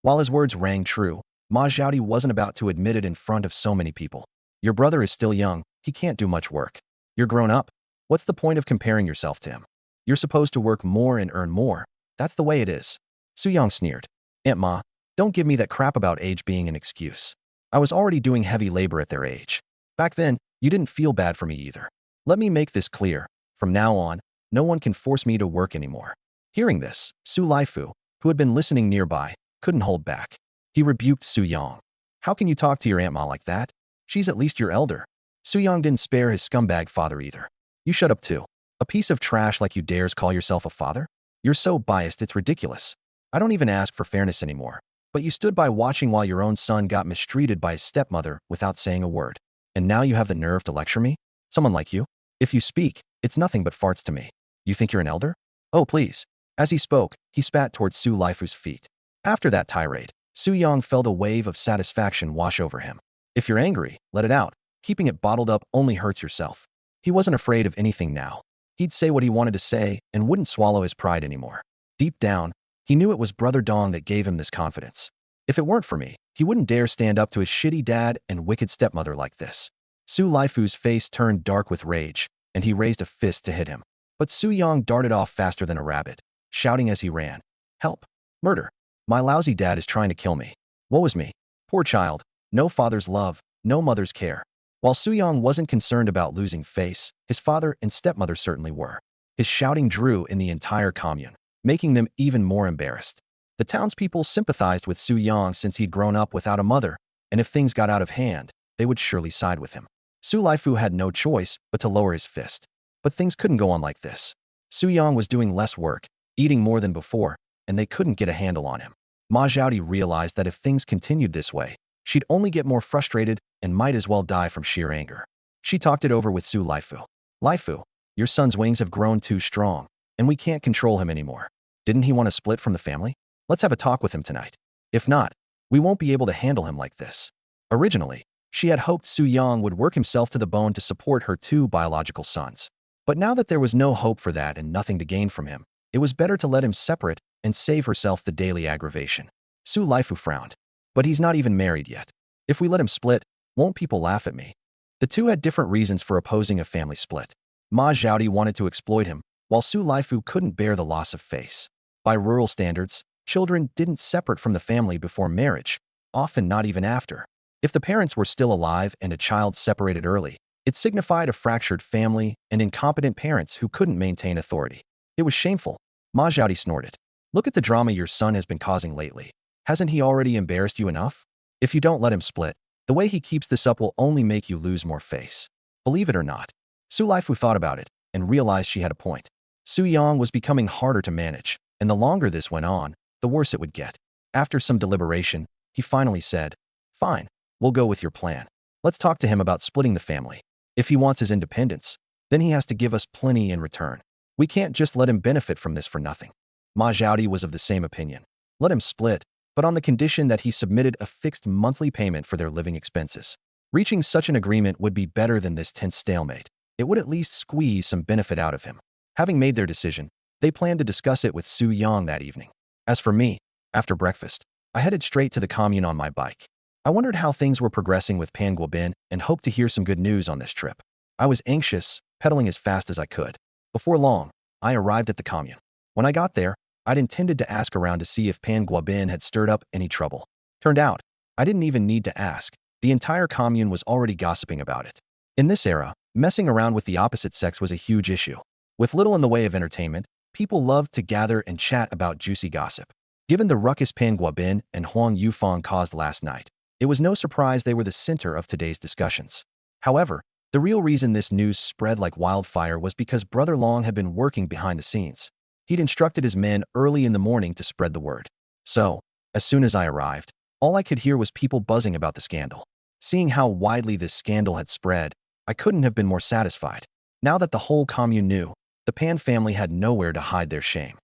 While his words rang true, Ma Zhaodi wasn't about to admit it in front of so many people. Your brother is still young, he can't do much work. You're grown up. What's the point of comparing yourself to him? You're supposed to work more and earn more. That's the way it is. Suyong sneered. Aunt Ma, don't give me that crap about age being an excuse. I was already doing heavy labor at their age. Back then, you didn't feel bad for me either. Let me make this clear. From now on, no one can force me to work anymore. Hearing this, Su Laifu, who had been listening nearby, couldn't hold back. He rebuked Suyong. How can you talk to your Aunt Ma like that? She's at least your elder. Suyong didn't spare his scumbag father either. You shut up too. A piece of trash like you dares call yourself a father? You're so biased it's ridiculous. I don't even ask for fairness anymore. But you stood by watching while your own son got mistreated by his stepmother without saying a word. And now you have the nerve to lecture me? Someone like you? If you speak, it's nothing but farts to me. You think you're an elder? Oh, please. As he spoke, he spat towards Su Laifu's feet. After that tirade, Suyong felt a wave of satisfaction wash over him. If you're angry, let it out. Keeping it bottled up only hurts yourself. He wasn't afraid of anything now. He'd say what he wanted to say and wouldn't swallow his pride anymore. Deep down, he knew it was Brother Dong that gave him this confidence. If it weren't for me, he wouldn't dare stand up to his shitty dad and wicked stepmother like this. Su Laifu's face turned dark with rage, and he raised a fist to hit him. But Suyong darted off faster than a rabbit, shouting as he ran. Help! Murder! My lousy dad is trying to kill me. Woe is me. Poor child. No father's love, no mother's care. While Suyong wasn't concerned about losing face, his father and stepmother certainly were. His shouting drew in the entire commune, making them even more embarrassed. The townspeople sympathized with Suyong since he'd grown up without a mother, and if things got out of hand, they would surely side with him. Su Laifu had no choice but to lower his fist. But things couldn't go on like this. Suyong was doing less work, eating more than before, and they couldn't get a handle on him. Ma Zhaodi realized that if things continued this way, she'd only get more frustrated and might as well die from sheer anger. She talked it over with Su Laifu. Laifu, your son's wings have grown too strong, and we can't control him anymore. Didn't he want to split from the family? Let's have a talk with him tonight. If not, we won't be able to handle him like this. Originally, she had hoped Suyong would work himself to the bone to support her 2 biological sons. But now that there was no hope for that and nothing to gain from him, it was better to let him separate and save herself the daily aggravation. Su Laifu frowned. But he's not even married yet. If we let him split, won't people laugh at me? The two had different reasons for opposing a family split. Ma Zhaodi wanted to exploit him, while Su Laifu couldn't bear the loss of face. By rural standards, children didn't separate from the family before marriage, often not even after. If the parents were still alive and a child separated early, it signified a fractured family and incompetent parents who couldn't maintain authority. It was shameful. Ma Zhaodi snorted. Look at the drama your son has been causing lately. Hasn't he already embarrassed you enough? If you don't let him split, the way he keeps this up will only make you lose more face. Believe it or not. Su Laifu thought about it and realized she had a point. Suyong was becoming harder to manage, and the longer this went on, the worse it would get. After some deliberation, he finally said, Fine, we'll go with your plan. Let's talk to him about splitting the family. If he wants his independence, then he has to give us plenty in return. We can't just let him benefit from this for nothing. Ma Zhaodi was of the same opinion. Let him split, but on the condition that he submitted a fixed monthly payment for their living expenses. Reaching such an agreement would be better than this tense stalemate. It would at least squeeze some benefit out of him. Having made their decision, they planned to discuss it with Su Yang that evening. As for me, after breakfast, I headed straight to the commune on my bike. I wondered how things were progressing with Pan Guobin and hoped to hear some good news on this trip. I was anxious, pedaling as fast as I could. Before long, I arrived at the commune. When I got there, I'd intended to ask around to see if Pan Guobin had stirred up any trouble. Turned out, I didn't even need to ask. The entire commune was already gossiping about it. In this era, messing around with the opposite sex was a huge issue. With little in the way of entertainment, people loved to gather and chat about juicy gossip. Given the ruckus Pan Guobin and Huang Yufang caused last night, it was no surprise they were the center of today's discussions. However, the real reason this news spread like wildfire was because Brother Long had been working behind the scenes. He'd instructed his men early in the morning to spread the word. So, as soon as I arrived, all I could hear was people buzzing about the scandal. Seeing how widely this scandal had spread, I couldn't have been more satisfied. Now that the whole commune knew, the Pan family had nowhere to hide their shame.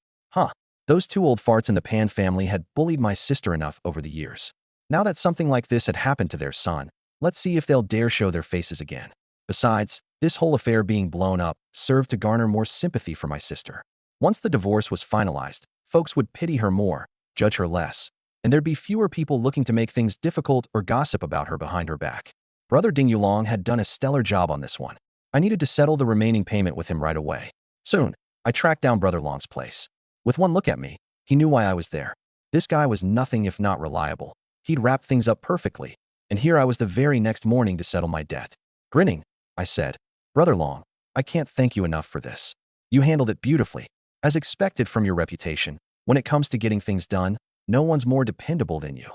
Those two old farts in the Pan family had bullied my sister enough over the years. Now that something like this had happened to their son, let's see if they'll dare show their faces again. Besides, this whole affair being blown up served to garner more sympathy for my sister. Once the divorce was finalized, folks would pity her more, judge her less, and there'd be fewer people looking to make things difficult or gossip about her behind her back. Brother Ding Yulong had done a stellar job on this one. I needed to settle the remaining payment with him right away. Soon, I tracked down Brother Long's place. With one look at me, he knew why I was there. This guy was nothing if not reliable. He'd wrap things up perfectly, and here I was the very next morning to settle my debt. Grinning, I said, "Brother Long, I can't thank you enough for this. You handled it beautifully. As expected from your reputation, when it comes to getting things done, no one's more dependable than you."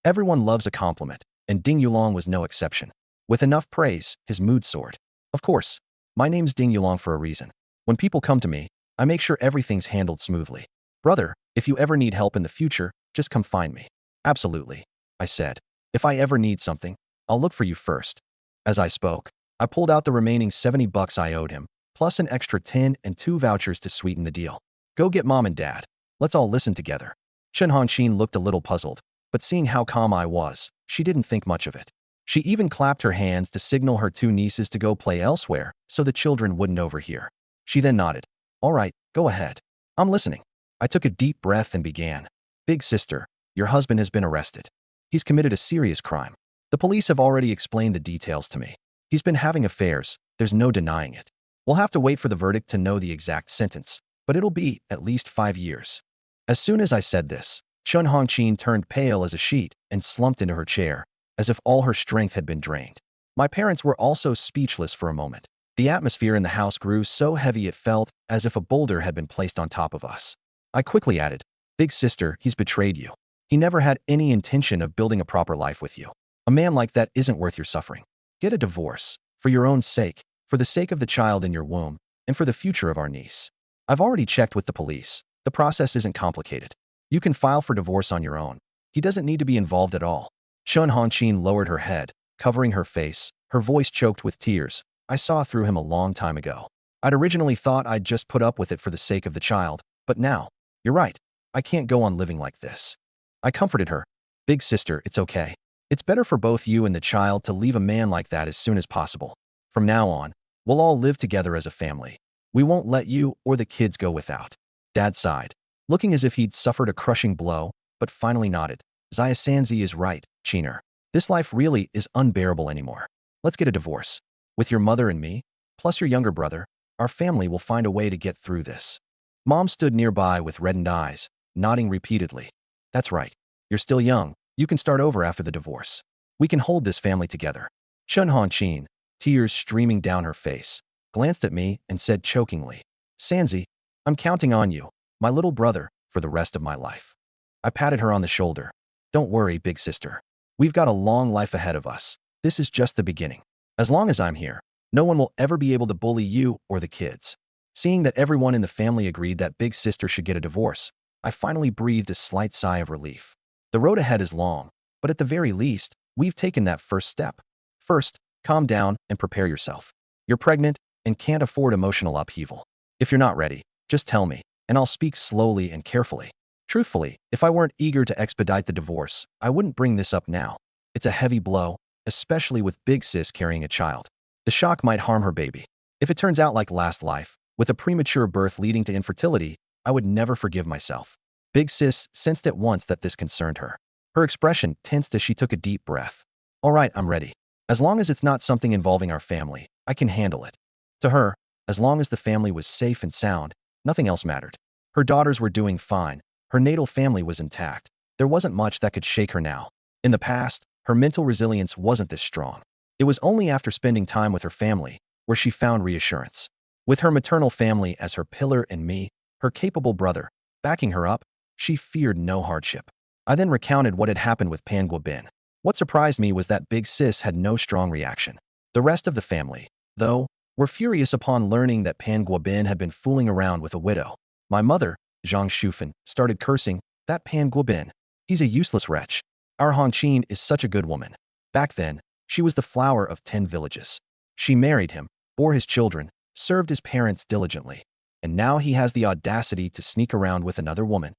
Everyone loves a compliment, and Ding Yulong was no exception. With enough praise, his mood soared. Of course, my name's Ding Yulong for a reason. When people come to me, I make sure everything's handled smoothly. Brother, if you ever need help in the future, just come find me. Absolutely, I said. If I ever need something, I'll look for you first. As I spoke, I pulled out the remaining $70 I owed him, plus an extra 10 and 2 vouchers to sweeten the deal. Go get Mom and Dad. Let's all listen together. Chen Hongqin looked a little puzzled, but seeing how calm I was, she didn't think much of it. She even clapped her hands to signal her 2 nieces to go play elsewhere so the children wouldn't overhear. She then nodded. All right, go ahead. I'm listening. I took a deep breath and began. Big sister, your husband has been arrested. He's committed a serious crime. The police have already explained the details to me. He's been having affairs, there's no denying it. We'll have to wait for the verdict to know the exact sentence, but it'll be at least 5 years. As soon as I said this, Chen Hongqin turned pale as a sheet and slumped into her chair, as if all her strength had been drained. My parents were also speechless for a moment. The atmosphere in the house grew so heavy it felt as if a boulder had been placed on top of us. I quickly added, "Big sister, he's betrayed you. He never had any intention of building a proper life with you. A man like that isn't worth your suffering. Get a divorce, for your own sake, for the sake of the child in your womb, and for the future of our niece. I've already checked with the police. The process isn't complicated. You can file for divorce on your own. He doesn't need to be involved at all." Chen Hongqin lowered her head, covering her face, her voice choked with tears. I saw through him a long time ago. I'd originally thought I'd just put up with it for the sake of the child, but now, you're right. I can't go on living like this. I comforted her. Big sister, it's okay. It's better for both you and the child to leave a man like that as soon as possible. From now on, we'll all live together as a family. We won't let you or the kids go without. Dad sighed, looking as if he'd suffered a crushing blow, but finally nodded. Zaya Sanzi is right, Chiner. This life really is unbearable anymore. Let's get a divorce. With your mother and me, plus your younger brother, our family will find a way to get through this. Mom stood nearby with reddened eyes, nodding repeatedly. That's right. You're still young. You can start over after the divorce. We can hold this family together. Chen Hongqin, tears streaming down her face, glanced at me and said chokingly, Sanzi, I'm counting on you, my little brother, for the rest of my life. I patted her on the shoulder. Don't worry, big sister. We've got a long life ahead of us. This is just the beginning. As long as I'm here, no one will ever be able to bully you or the kids. Seeing that everyone in the family agreed that big sister should get a divorce, I finally breathed a slight sigh of relief. The road ahead is long, but at the very least, we've taken that first step. First, calm down and prepare yourself. You're pregnant and can't afford emotional upheaval. If you're not ready, just tell me, and I'll speak slowly and carefully. Truthfully, if I weren't eager to expedite the divorce, I wouldn't bring this up now. It's a heavy blow, especially with Big Sis carrying a child. The shock might harm her baby. If it turns out like last life, with a premature birth leading to infertility, I would never forgive myself. Big Sis sensed at once that this concerned her. Her expression tensed as she took a deep breath. All right, I'm ready. As long as it's not something involving our family, I can handle it. To her, as long as the family was safe and sound, nothing else mattered. Her daughters were doing fine. Her natal family was intact. There wasn't much that could shake her now. In the past, her mental resilience wasn't this strong. It was only after spending time with her family where she found reassurance. With her maternal family as her pillar and me, her capable brother, backing her up, she feared no hardship. I then recounted what had happened with Pan Guobin. What surprised me was that Big Sis had no strong reaction. The rest of the family, though, were furious upon learning that Pan Guobin had been fooling around with a widow. My mother, Zhang Shufan, started cursing, "That Pan Guobin, he's a useless wretch. Our Hongqin is such a good woman." Back then, she was the flower of 10 villages. She married him, bore his children, served his parents diligently. And now he has the audacity to sneak around with another woman.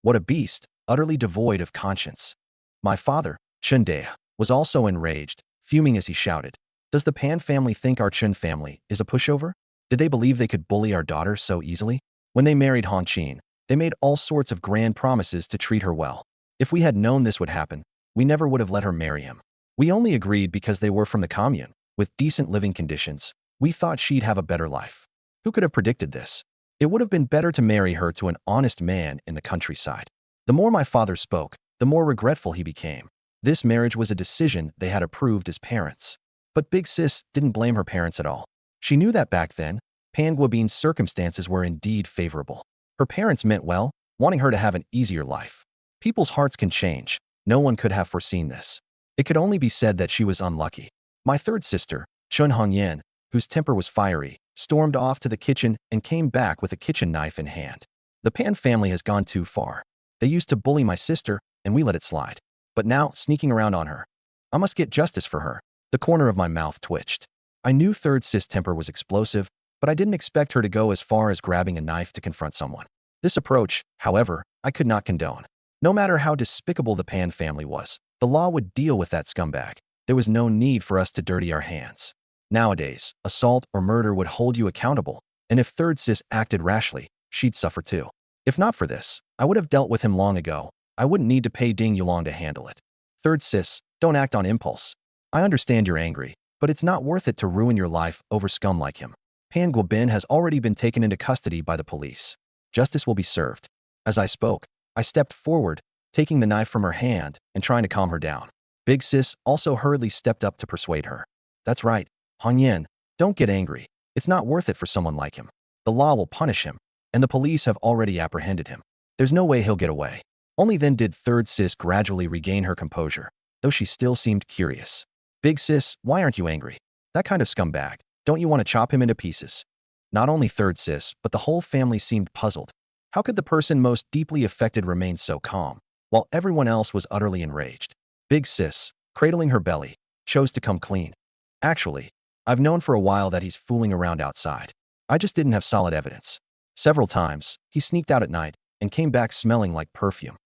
What a beast, utterly devoid of conscience. My father, Chen Dea, was also enraged, fuming as he shouted, "Does the Pan family think our Chen family is a pushover? Did they believe they could bully our daughter so easily? When they married Hongqin, they made all sorts of grand promises to treat her well. If we had known this would happen, we never would have let her marry him. We only agreed because they were from the commune, with decent living conditions. We thought she'd have a better life. Who could have predicted this? It would have been better to marry her to an honest man in the countryside." The more my father spoke, the more regretful he became. This marriage was a decision they had approved as parents. But Big Sis didn't blame her parents at all. She knew that back then, Pan Guobin's circumstances were indeed favorable. Her parents meant well, wanting her to have an easier life. People's hearts can change. No one could have foreseen this. It could only be said that she was unlucky. My third sister, Chun Hongyan, whose temper was fiery, stormed off to the kitchen and came back with a kitchen knife in hand. The Pan family has gone too far. They used to bully my sister, and we let it slide. But now, sneaking around on her. I must get justice for her. The corner of my mouth twitched. I knew third sis' temper was explosive, but I didn't expect her to go as far as grabbing a knife to confront someone. This approach, however, I could not condone. No matter how despicable the Pan family was, the law would deal with that scumbag. There was no need for us to dirty our hands. Nowadays, assault or murder would hold you accountable, and if third sis acted rashly, she'd suffer too. If not for this, I would have dealt with him long ago. I wouldn't need to pay Ding Yulong to handle it. Third sis, don't act on impulse. I understand you're angry, but it's not worth it to ruin your life over scum like him. Pan Guobin has already been taken into custody by the police. Justice will be served. As I spoke, I stepped forward, taking the knife from her hand and trying to calm her down. Big Sis also hurriedly stepped up to persuade her. That's right, Han Yen, don't get angry. It's not worth it for someone like him. The law will punish him, and the police have already apprehended him. There's no way he'll get away. Only then did third sis gradually regain her composure, though she still seemed curious. Big Sis, why aren't you angry? That kind of scumbag, don't you want to chop him into pieces? Not only third sis, but the whole family seemed puzzled. How could the person most deeply affected remain so calm, while everyone else was utterly enraged? Big Sis, cradling her belly, chose to come clean. Actually, I've known for a while that he's fooling around outside. I just didn't have solid evidence. Several times, he sneaked out at night and came back smelling like perfume.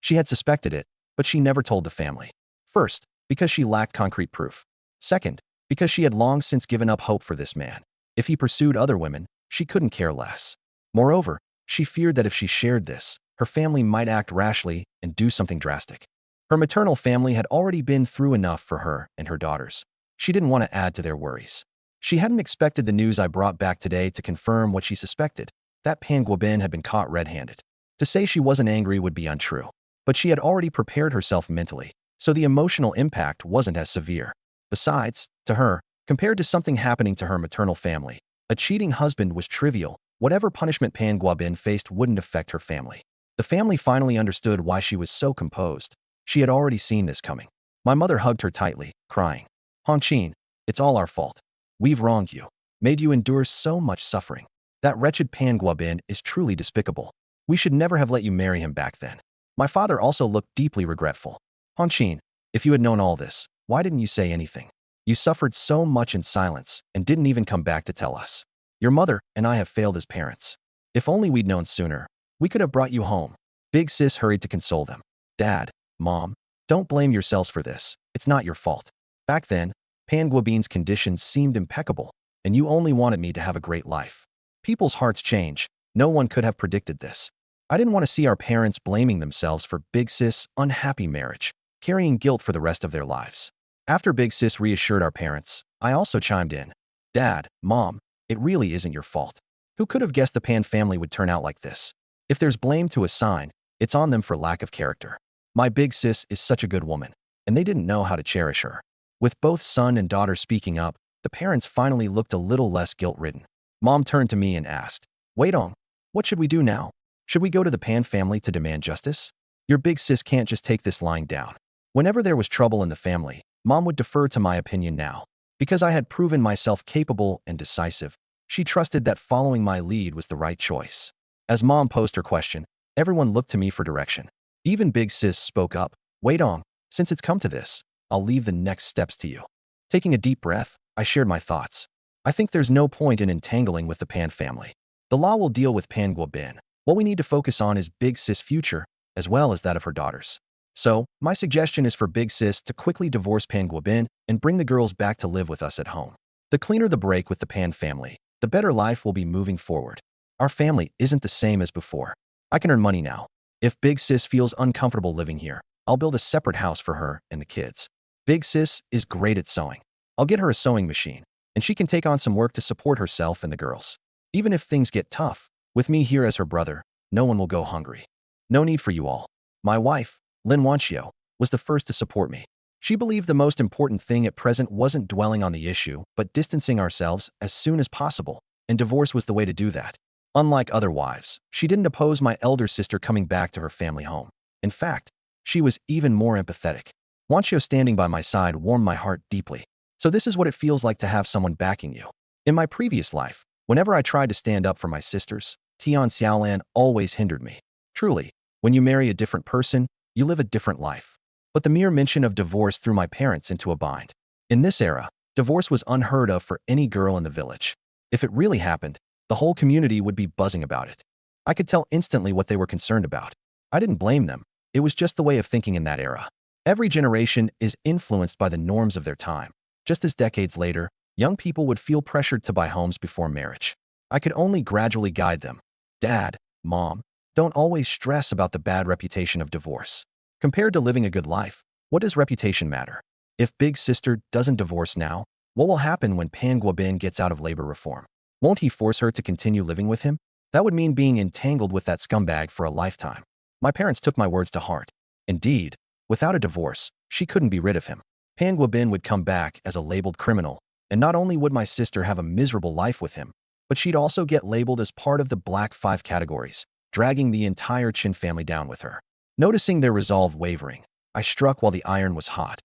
She had suspected it, but she never told the family. First, because she lacked concrete proof. Second, because she had long since given up hope for this man. If he pursued other women, she couldn't care less. Moreover, she feared that if she shared this, her family might act rashly and do something drastic. Her maternal family had already been through enough for her and her daughters. She didn't want to add to their worries. She hadn't expected the news I brought back today to confirm what she suspected, that Pan Guobin had been caught red-handed. To say she wasn't angry would be untrue. But she had already prepared herself mentally, so the emotional impact wasn't as severe. Besides, to her, compared to something happening to her maternal family, a cheating husband was trivial. Whatever punishment Pan Guobin faced wouldn't affect her family. The family finally understood why she was so composed. She had already seen this coming. My mother hugged her tightly, crying, "Hongqin, it's all our fault. We've wronged you, made you endure so much suffering. That wretched Pan Guobin is truly despicable. We should never have let you marry him back then." My father also looked deeply regretful. "Hongqin, if you had known all this, why didn't you say anything? You suffered so much in silence and didn't even come back to tell us. Your mother and I have failed as parents. If only we'd known sooner, we could have brought you home. Big sis hurried to console them. Dad, Mom, don't blame yourselves for this. It's not your fault. Back then, Panguabin's conditions seemed impeccable, and you only wanted me to have a great life. People's hearts change. No one could have predicted this. I didn't want to see our parents blaming themselves for Big Sis' unhappy marriage, carrying guilt for the rest of their lives. After Big Sis reassured our parents, I also chimed in. Dad, Mom, it really isn't your fault. Who could have guessed the Pan family would turn out like this? If there's blame to assign, it's on them for lack of character. My Big Sis is such a good woman, and they didn't know how to cherish her. With both son and daughter speaking up, the parents finally looked a little less guilt-ridden. Mom turned to me and asked, Wait on, what should we do now? Should we go to the Pan family to demand justice? Your Big Sis can't just take this lying down. Whenever there was trouble in the family, Mom would defer to my opinion now. Because I had proven myself capable and decisive, she trusted that following my lead was the right choice. As Mom posed her question, everyone looked to me for direction. Even Big Sis spoke up. Wait on, since it's come to this, I'll leave the next steps to you. Taking a deep breath, I shared my thoughts. I think there's no point in entangling with the Pan family. The law will deal with Panguabin. What we need to focus on is Big Sis' future, as well as that of her daughters. So, my suggestion is for Big Sis to quickly divorce Panguabin and bring the girls back to live with us at home. The cleaner the break with the Pan family, the better life will be moving forward. Our family isn't the same as before. I can earn money now. If Big Sis feels uncomfortable living here, I'll build a separate house for her and the kids. Big Sis is great at sewing. I'll get her a sewing machine, and she can take on some work to support herself and the girls. Even if things get tough, with me here as her brother, no one will go hungry. No need for you all. My wife, Lin Wanchio, was the first to support me. She believed the most important thing at present wasn't dwelling on the issue, but distancing ourselves as soon as possible, and divorce was the way to do that. Unlike other wives, she didn't oppose my elder sister coming back to her family home. In fact, she was even more empathetic. Wanchio standing by my side warmed my heart deeply. So this is what it feels like to have someone backing you. In my previous life, whenever I tried to stand up for my sisters, Tian Xiaolan always hindered me. Truly, when you marry a different person, you live a different life. But the mere mention of divorce threw my parents into a bind. In this era, divorce was unheard of for any girl in the village. If it really happened, the whole community would be buzzing about it. I could tell instantly what they were concerned about. I didn't blame them. It was just the way of thinking in that era. Every generation is influenced by the norms of their time. Just as decades later, young people would feel pressured to buy homes before marriage. I could only gradually guide them. Dad, Mom, don't always stress about the bad reputation of divorce. Compared to living a good life, what does reputation matter? If Big Sister doesn't divorce now, what will happen when Panguabin gets out of labor reform? Won't he force her to continue living with him? That would mean being entangled with that scumbag for a lifetime. My parents took my words to heart. Indeed, without a divorce, she couldn't be rid of him. Panguabin would come back as a labeled criminal, and not only would my sister have a miserable life with him, but she'd also get labeled as part of the Black 5 categories, dragging the entire Chin family down with her. Noticing their resolve wavering, I struck while the iron was hot.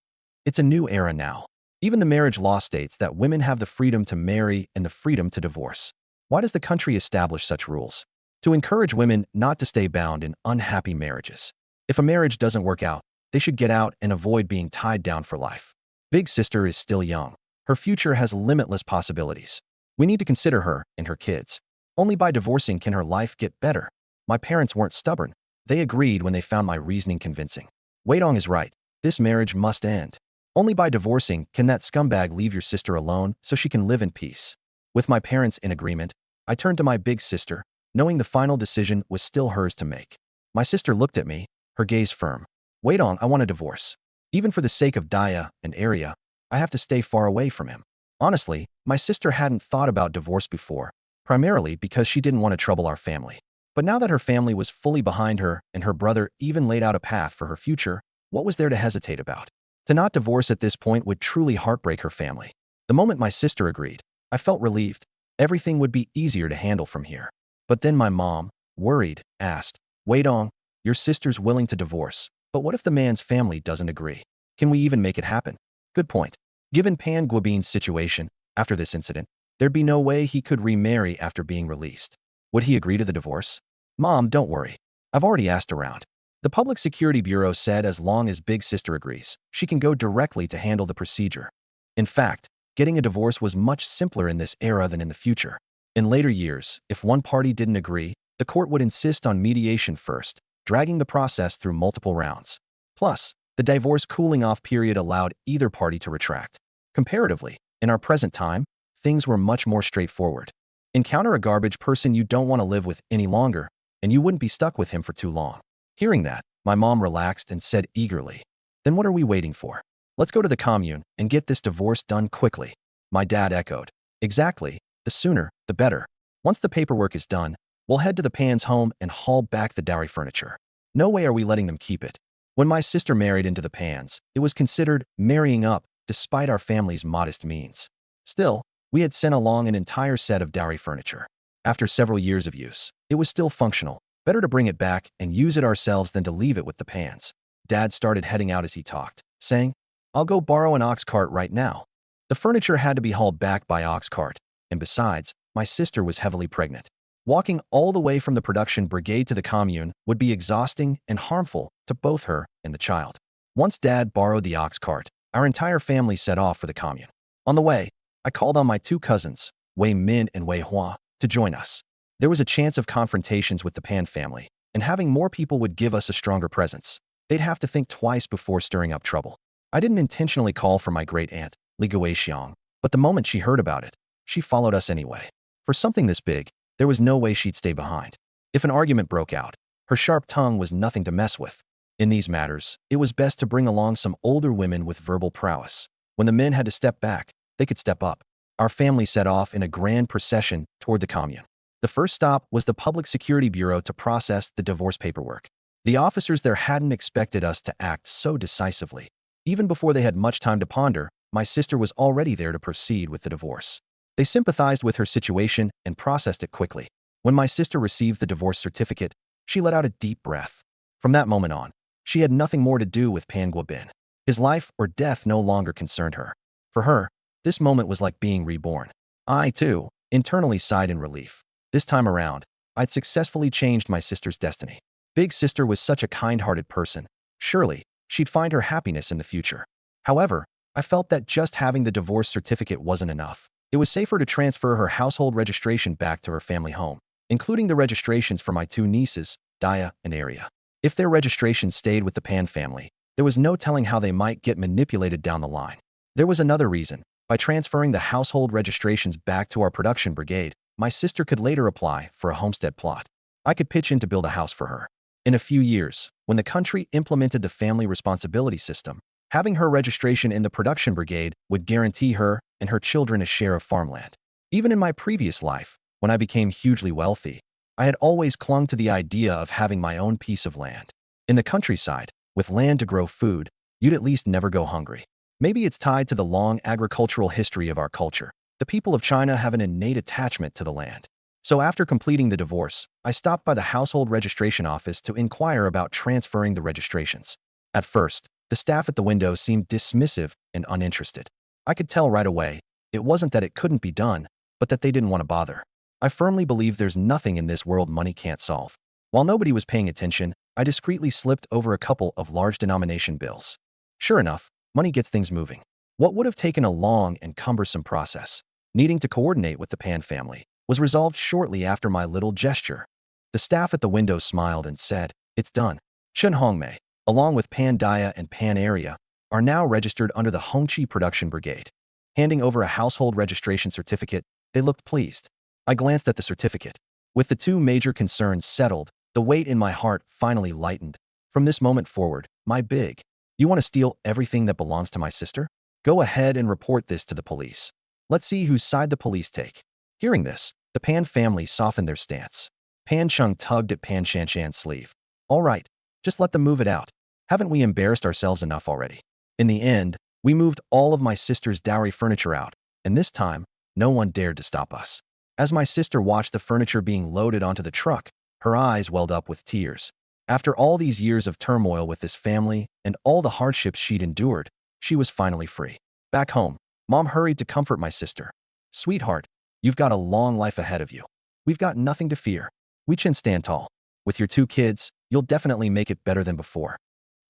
It's a new era now. Even the marriage law states that women have the freedom to marry and the freedom to divorce. Why does the country establish such rules? To encourage women not to stay bound in unhappy marriages. If a marriage doesn't work out, they should get out and avoid being tied down for life. Big Sister is still young. Her future has limitless possibilities. We need to consider her and her kids. Only by divorcing can her life get better. My parents weren't stubborn. They agreed when they found my reasoning convincing. Weidong is right. This marriage must end. Only by divorcing can that scumbag leave your sister alone so she can live in peace. With my parents in agreement, I turned to my Big Sister, knowing the final decision was still hers to make. My sister looked at me, her gaze firm. Weidong, I want a divorce. Even for the sake of Daya and Arya, I have to stay far away from him. Honestly, my sister hadn't thought about divorce before, primarily because she didn't want to trouble our family. But now that her family was fully behind her and her brother even laid out a path for her future, what was there to hesitate about? To not divorce at this point would truly heartbreak her family. The moment my sister agreed, I felt relieved. Everything would be easier to handle from here. But then my mom, worried, asked, Weidong, your sister's willing to divorce, but what if the man's family doesn't agree? Can we even make it happen? Good point. Given Panguabin's situation, after this incident, there'd be no way he could remarry after being released. Would he agree to the divorce? Mom, don't worry. I've already asked around. The Public Security Bureau said as long as Big Sister agrees, she can go directly to handle the procedure. In fact, getting a divorce was much simpler in this era than in the future. In later years, if one party didn't agree, the court would insist on mediation first, dragging the process through multiple rounds. Plus, the divorce cooling-off period allowed either party to retract. Comparatively, in our present time, things were much more straightforward. Encounter a garbage person you don't want to live with any longer, and you wouldn't be stuck with him for too long. Hearing that, my mom relaxed and said eagerly, "Then what are we waiting for? Let's go to the commune and get this divorce done quickly." My dad echoed, "Exactly, the sooner, the better. Once the paperwork is done, we'll head to the Pan's home and haul back the dowry furniture. No way are we letting them keep it." When my sister married into the Pans, it was considered marrying up despite our family's modest means. Still, we had sent along an entire set of dowry furniture. After several years of use, it was still functional. Better to bring it back and use it ourselves than to leave it with the Pans. Dad started heading out as he talked, saying, "I'll go borrow an ox cart right now." The furniture had to be hauled back by ox cart, and besides, my sister was heavily pregnant. Walking all the way from the production brigade to the commune would be exhausting and harmful to both her and the child. Once Dad borrowed the ox cart, our entire family set off for the commune. On the way, I called on my two cousins, Wei Min and Wei Hua, to join us. There was a chance of confrontations with the Pan family, and having more people would give us a stronger presence. They'd have to think twice before stirring up trouble. I didn't intentionally call for my great-aunt, Li Guixiang, but the moment she heard about it, she followed us anyway. For something this big, there was no way she'd stay behind. If an argument broke out, her sharp tongue was nothing to mess with. In these matters, it was best to bring along some older women with verbal prowess. When the men had to step back, they could step up. Our family set off in a grand procession toward the commune. The first stop was the Public Security Bureau to process the divorce paperwork. The officers there hadn't expected us to act so decisively. Even before they had much time to ponder, my sister was already there to proceed with the divorce. They sympathized with her situation and processed it quickly. When my sister received the divorce certificate, she let out a deep breath. From that moment on, she had nothing more to do with Pan Guobin. His life or death no longer concerned her. For her, this moment was like being reborn. I, too, internally sighed in relief. This time around, I'd successfully changed my sister's destiny. Big Sister was such a kind-hearted person. Surely, she'd find her happiness in the future. However, I felt that just having the divorce certificate wasn't enough. It was safer to transfer her household registration back to her family home, including the registrations for my two nieces, Daya and Aria. If their registrations stayed with the Pan family, there was no telling how they might get manipulated down the line. There was another reason. By transferring the household registrations back to our production brigade, my sister could later apply for a homestead plot. I could pitch in to build a house for her. In a few years, when the country implemented the family responsibility system, having her registration in the production brigade would guarantee her and her children a share of farmland. Even in my previous life, when I became hugely wealthy, I had always clung to the idea of having my own piece of land. In the countryside, with land to grow food, you'd at least never go hungry. Maybe it's tied to the long agricultural history of our culture. The people of China have an innate attachment to the land. So after completing the divorce, I stopped by the household registration office to inquire about transferring the registrations. At first, the staff at the window seemed dismissive and uninterested. I could tell right away, it wasn't that it couldn't be done, but that they didn't want to bother. I firmly believe there's nothing in this world money can't solve. While nobody was paying attention, I discreetly slipped over a couple of large denomination bills. Sure enough, money gets things moving. What would have taken a long and cumbersome process, needing to coordinate with the Pan family, was resolved shortly after my little gesture. The staff at the window smiled and said, "It's done." Chen Hongmei, along with Pan Daya and Pan Area, are now registered under the Hongqi Production Brigade. Handing over a household registration certificate, they looked pleased. I glanced at the certificate. With the two major concerns settled, the weight in my heart finally lightened. From this moment forward, my big, "You want to steal everything that belongs to my sister? Go ahead and report this to the police. Let's see whose side the police take." Hearing this, the Pan family softened their stance. Pan Chung tugged at Pan Shanshan's sleeve. "All right, just let them move it out. Haven't we embarrassed ourselves enough already?" In the end, we moved all of my sister's dowry furniture out, and this time, no one dared to stop us. As my sister watched the furniture being loaded onto the truck, her eyes welled up with tears. After all these years of turmoil with this family and all the hardships she'd endured, she was finally free. Back home, Mom hurried to comfort my sister. "Sweetheart, you've got a long life ahead of you. We've got nothing to fear. We can stand tall. With your two kids, you'll definitely make it better than before."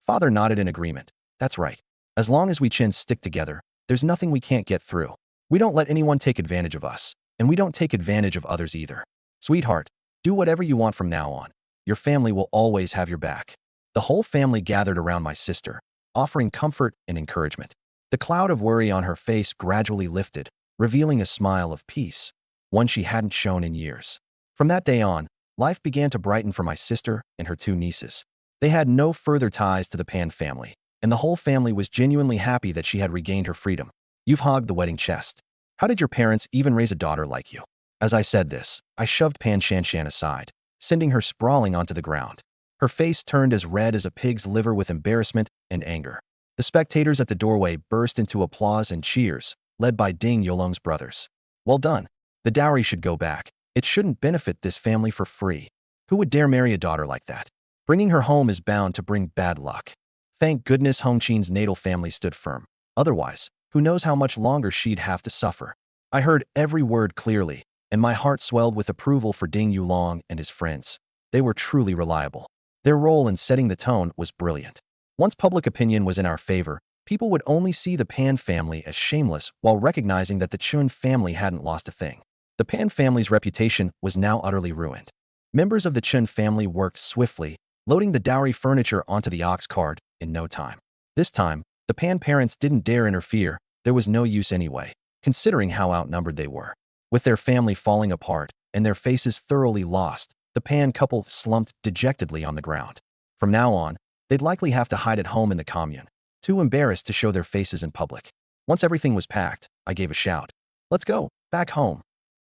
Father nodded in agreement. "That's right. As long as we chins stick together, there's nothing we can't get through. We don't let anyone take advantage of us. And we don't take advantage of others either. Sweetheart, do whatever you want from now on. Your family will always have your back. The whole family gathered around my sister, offering comfort and encouragement. The cloud of worry on her face gradually lifted, revealing a smile of peace, one she hadn't shown in years. From that day on, life began to brighten for my sister and her two nieces. They had no further ties to the Pan family, and the whole family was genuinely happy that she had regained her freedom. You've hogged the wedding chest. How did your parents even raise a daughter like you? As I said this, I shoved Pan Shanshan aside, sending her sprawling onto the ground. Her face turned as red as a pig's liver with embarrassment and anger. The spectators at the doorway burst into applause and cheers, led by Ding Yolong's brothers. Well done. The dowry should go back. It shouldn't benefit this family for free. Who would dare marry a daughter like that? Bringing her home is bound to bring bad luck. Thank goodness Hongqin's natal family stood firm. Otherwise, who knows how much longer she'd have to suffer. I heard every word clearly, and my heart swelled with approval for Ding Yulong and his friends. They were truly reliable. Their role in setting the tone was brilliant. Once public opinion was in our favor, people would only see the Pan family as shameless while recognizing that the Chun family hadn't lost a thing. The Pan family's reputation was now utterly ruined. Members of the Chun family worked swiftly, loading the dowry furniture onto the ox cart in no time. This time, the Pan parents didn't dare interfere. There was no use anyway, considering how outnumbered they were. With their family falling apart and their faces thoroughly lost, the Pan couple slumped dejectedly on the ground. From now on, they'd likely have to hide at home in the commune, too embarrassed to show their faces in public. Once everything was packed, I gave a shout. Let's go, back home.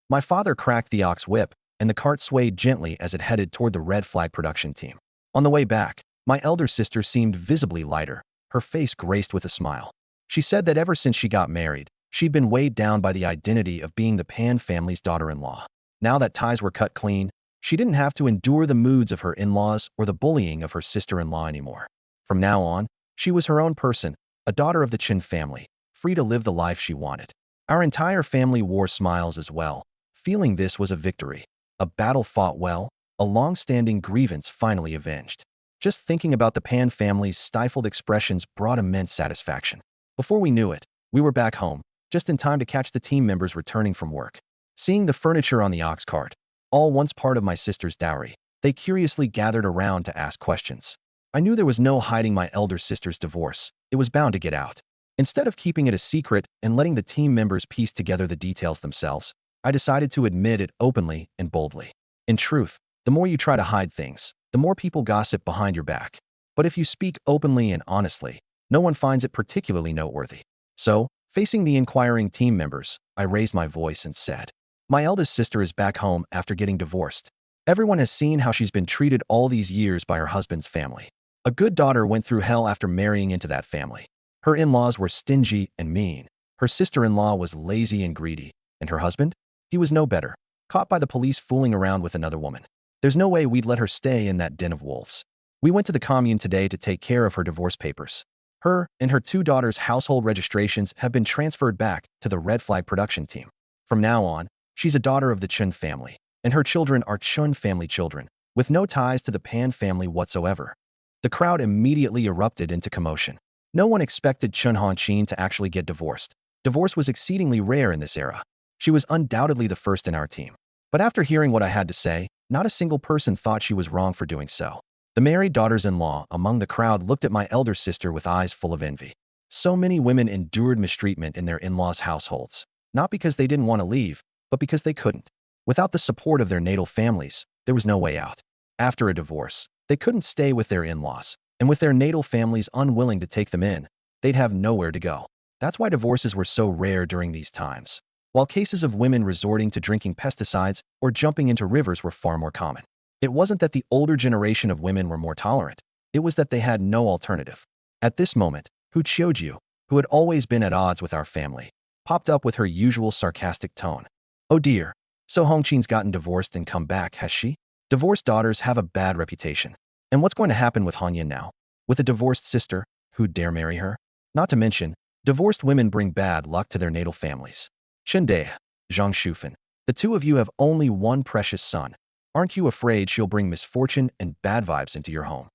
My father cracked the ox whip, and the cart swayed gently as it headed toward the red flag production team. On the way back, my elder sister seemed visibly lighter, her face graced with a smile. She said that ever since she got married, she'd been weighed down by the identity of being the Pan family's daughter-in-law. Now that ties were cut clean, she didn't have to endure the moods of her in-laws or the bullying of her sister-in-law anymore. From now on, she was her own person, a daughter of the Chin family, free to live the life she wanted. Our entire family wore smiles as well. Feeling this was a victory, a battle fought well, a long-standing grievance finally avenged. Just thinking about the Pan family's stifled expressions brought immense satisfaction. Before we knew it, we were back home, just in time to catch the team members returning from work. Seeing the furniture on the ox cart, all once part of my sister's dowry, they curiously gathered around to ask questions. I knew there was no hiding my elder sister's divorce. It was bound to get out. Instead of keeping it a secret and letting the team members piece together the details themselves, I decided to admit it openly and boldly. In truth, the more you try to hide things, the more people gossip behind your back. But if you speak openly and honestly, no one finds it particularly noteworthy. So, facing the inquiring team members, I raised my voice and said, my eldest sister is back home after getting divorced. Everyone has seen how she's been treated all these years by her husband's family. A good daughter went through hell after marrying into that family. Her in-laws were stingy and mean. Her sister-in-law was lazy and greedy. And her husband? He was no better, caught by the police fooling around with another woman. There's no way we'd let her stay in that den of wolves. We went to the commune today to take care of her divorce papers. Her and her two daughters' household registrations have been transferred back to the Red Flag production team. From now on, she's a daughter of the Chun family, and her children are Chun family children, with no ties to the Pan family whatsoever. The crowd immediately erupted into commotion. No one expected Chun Hongqin to actually get divorced. Divorce was exceedingly rare in this era. She was undoubtedly the first in our team. But after hearing what I had to say, not a single person thought she was wrong for doing so. The married daughters-in-law among the crowd looked at my elder sister with eyes full of envy. So many women endured mistreatment in their in-laws' households, not because they didn't want to leave, but because they couldn't. Without the support of their natal families, there was no way out. After a divorce, they couldn't stay with their in-laws, and with their natal families unwilling to take them in, they'd have nowhere to go. That's why divorces were so rare during these times, while cases of women resorting to drinking pesticides or jumping into rivers were far more common. It wasn't that the older generation of women were more tolerant, it was that they had no alternative. At this moment, Hu Qiujiu, who had always been at odds with our family, popped up with her usual sarcastic tone. Oh dear, so Hongqin's gotten divorced and come back, has she? Divorced daughters have a bad reputation. And what's going to happen with Hanyan now? With a divorced sister, who'd dare marry her? Not to mention, divorced women bring bad luck to their natal families. Chende, Zhang Shufan, the two of you have only one precious son. Aren't you afraid she'll bring misfortune and bad vibes into your home?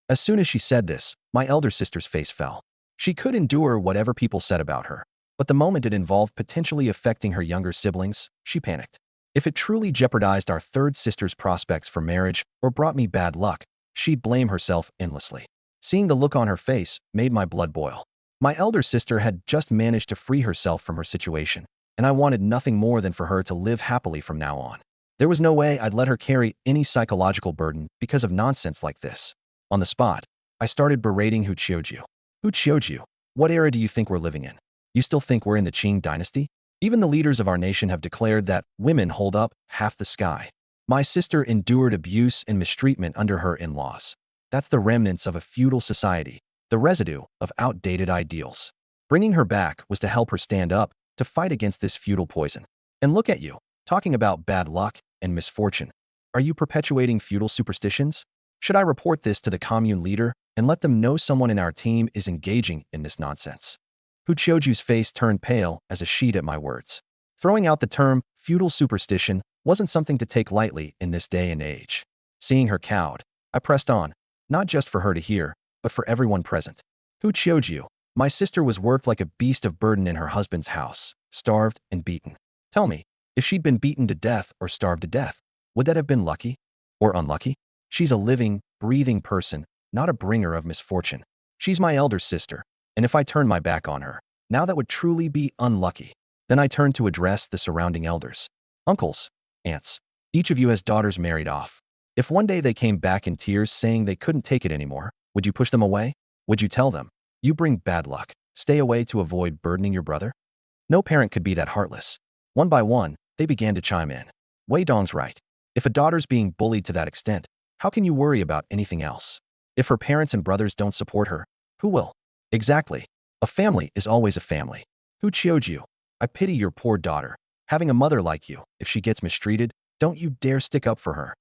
As soon as she said this, my elder sister's face fell. She could endure whatever people said about her. But the moment it involved potentially affecting her younger siblings, she panicked. If it truly jeopardized our third sister's prospects for marriage or brought me bad luck, she'd blame herself endlessly. Seeing the look on her face made my blood boil. My elder sister had just managed to free herself from her situation, and I wanted nothing more than for her to live happily from now on. There was no way I'd let her carry any psychological burden because of nonsense like this. On the spot, I started berating Hu Qiuju. Hu Qiuju, what era do you think we're living in? You still think we're in the Qing dynasty? Even the leaders of our nation have declared that women hold up half the sky. My sister endured abuse and mistreatment under her in-laws. That's the remnants of a feudal society, the residue of outdated ideals. Bringing her back was to help her stand up, to fight against this feudal poison. And look at you, talking about bad luck and misfortune. Are you perpetuating feudal superstitions? Should I report this to the commune leader and let them know someone in our team is engaging in this nonsense? Hu Qiuju's face turned pale as a sheet at my words. Throwing out the term feudal superstition wasn't something to take lightly in this day and age. Seeing her cowed, I pressed on, not just for her to hear, but for everyone present. Hu Qiuju, my sister was worked like a beast of burden in her husband's house, starved and beaten. Tell me, if she'd been beaten to death or starved to death, would that have been lucky or unlucky? She's a living, breathing person, not a bringer of misfortune. She's my elder sister, and if I turn my back on her, now that would truly be unlucky. Then I turned to address the surrounding elders. Uncles, aunts, each of you has daughters married off. If one day they came back in tears saying they couldn't take it anymore, would you push them away? Would you tell them, you bring bad luck, stay away to avoid burdening your brother? No parent could be that heartless. One by one, they began to chime in. Wei Dong's right. If a daughter's being bullied to that extent, how can you worry about anything else? If her parents and brothers don't support her, who will? Exactly. A family is always a family. Hu Qiuju, I pity your poor daughter. Having a mother like you, if she gets mistreated, don't you dare stick up for her.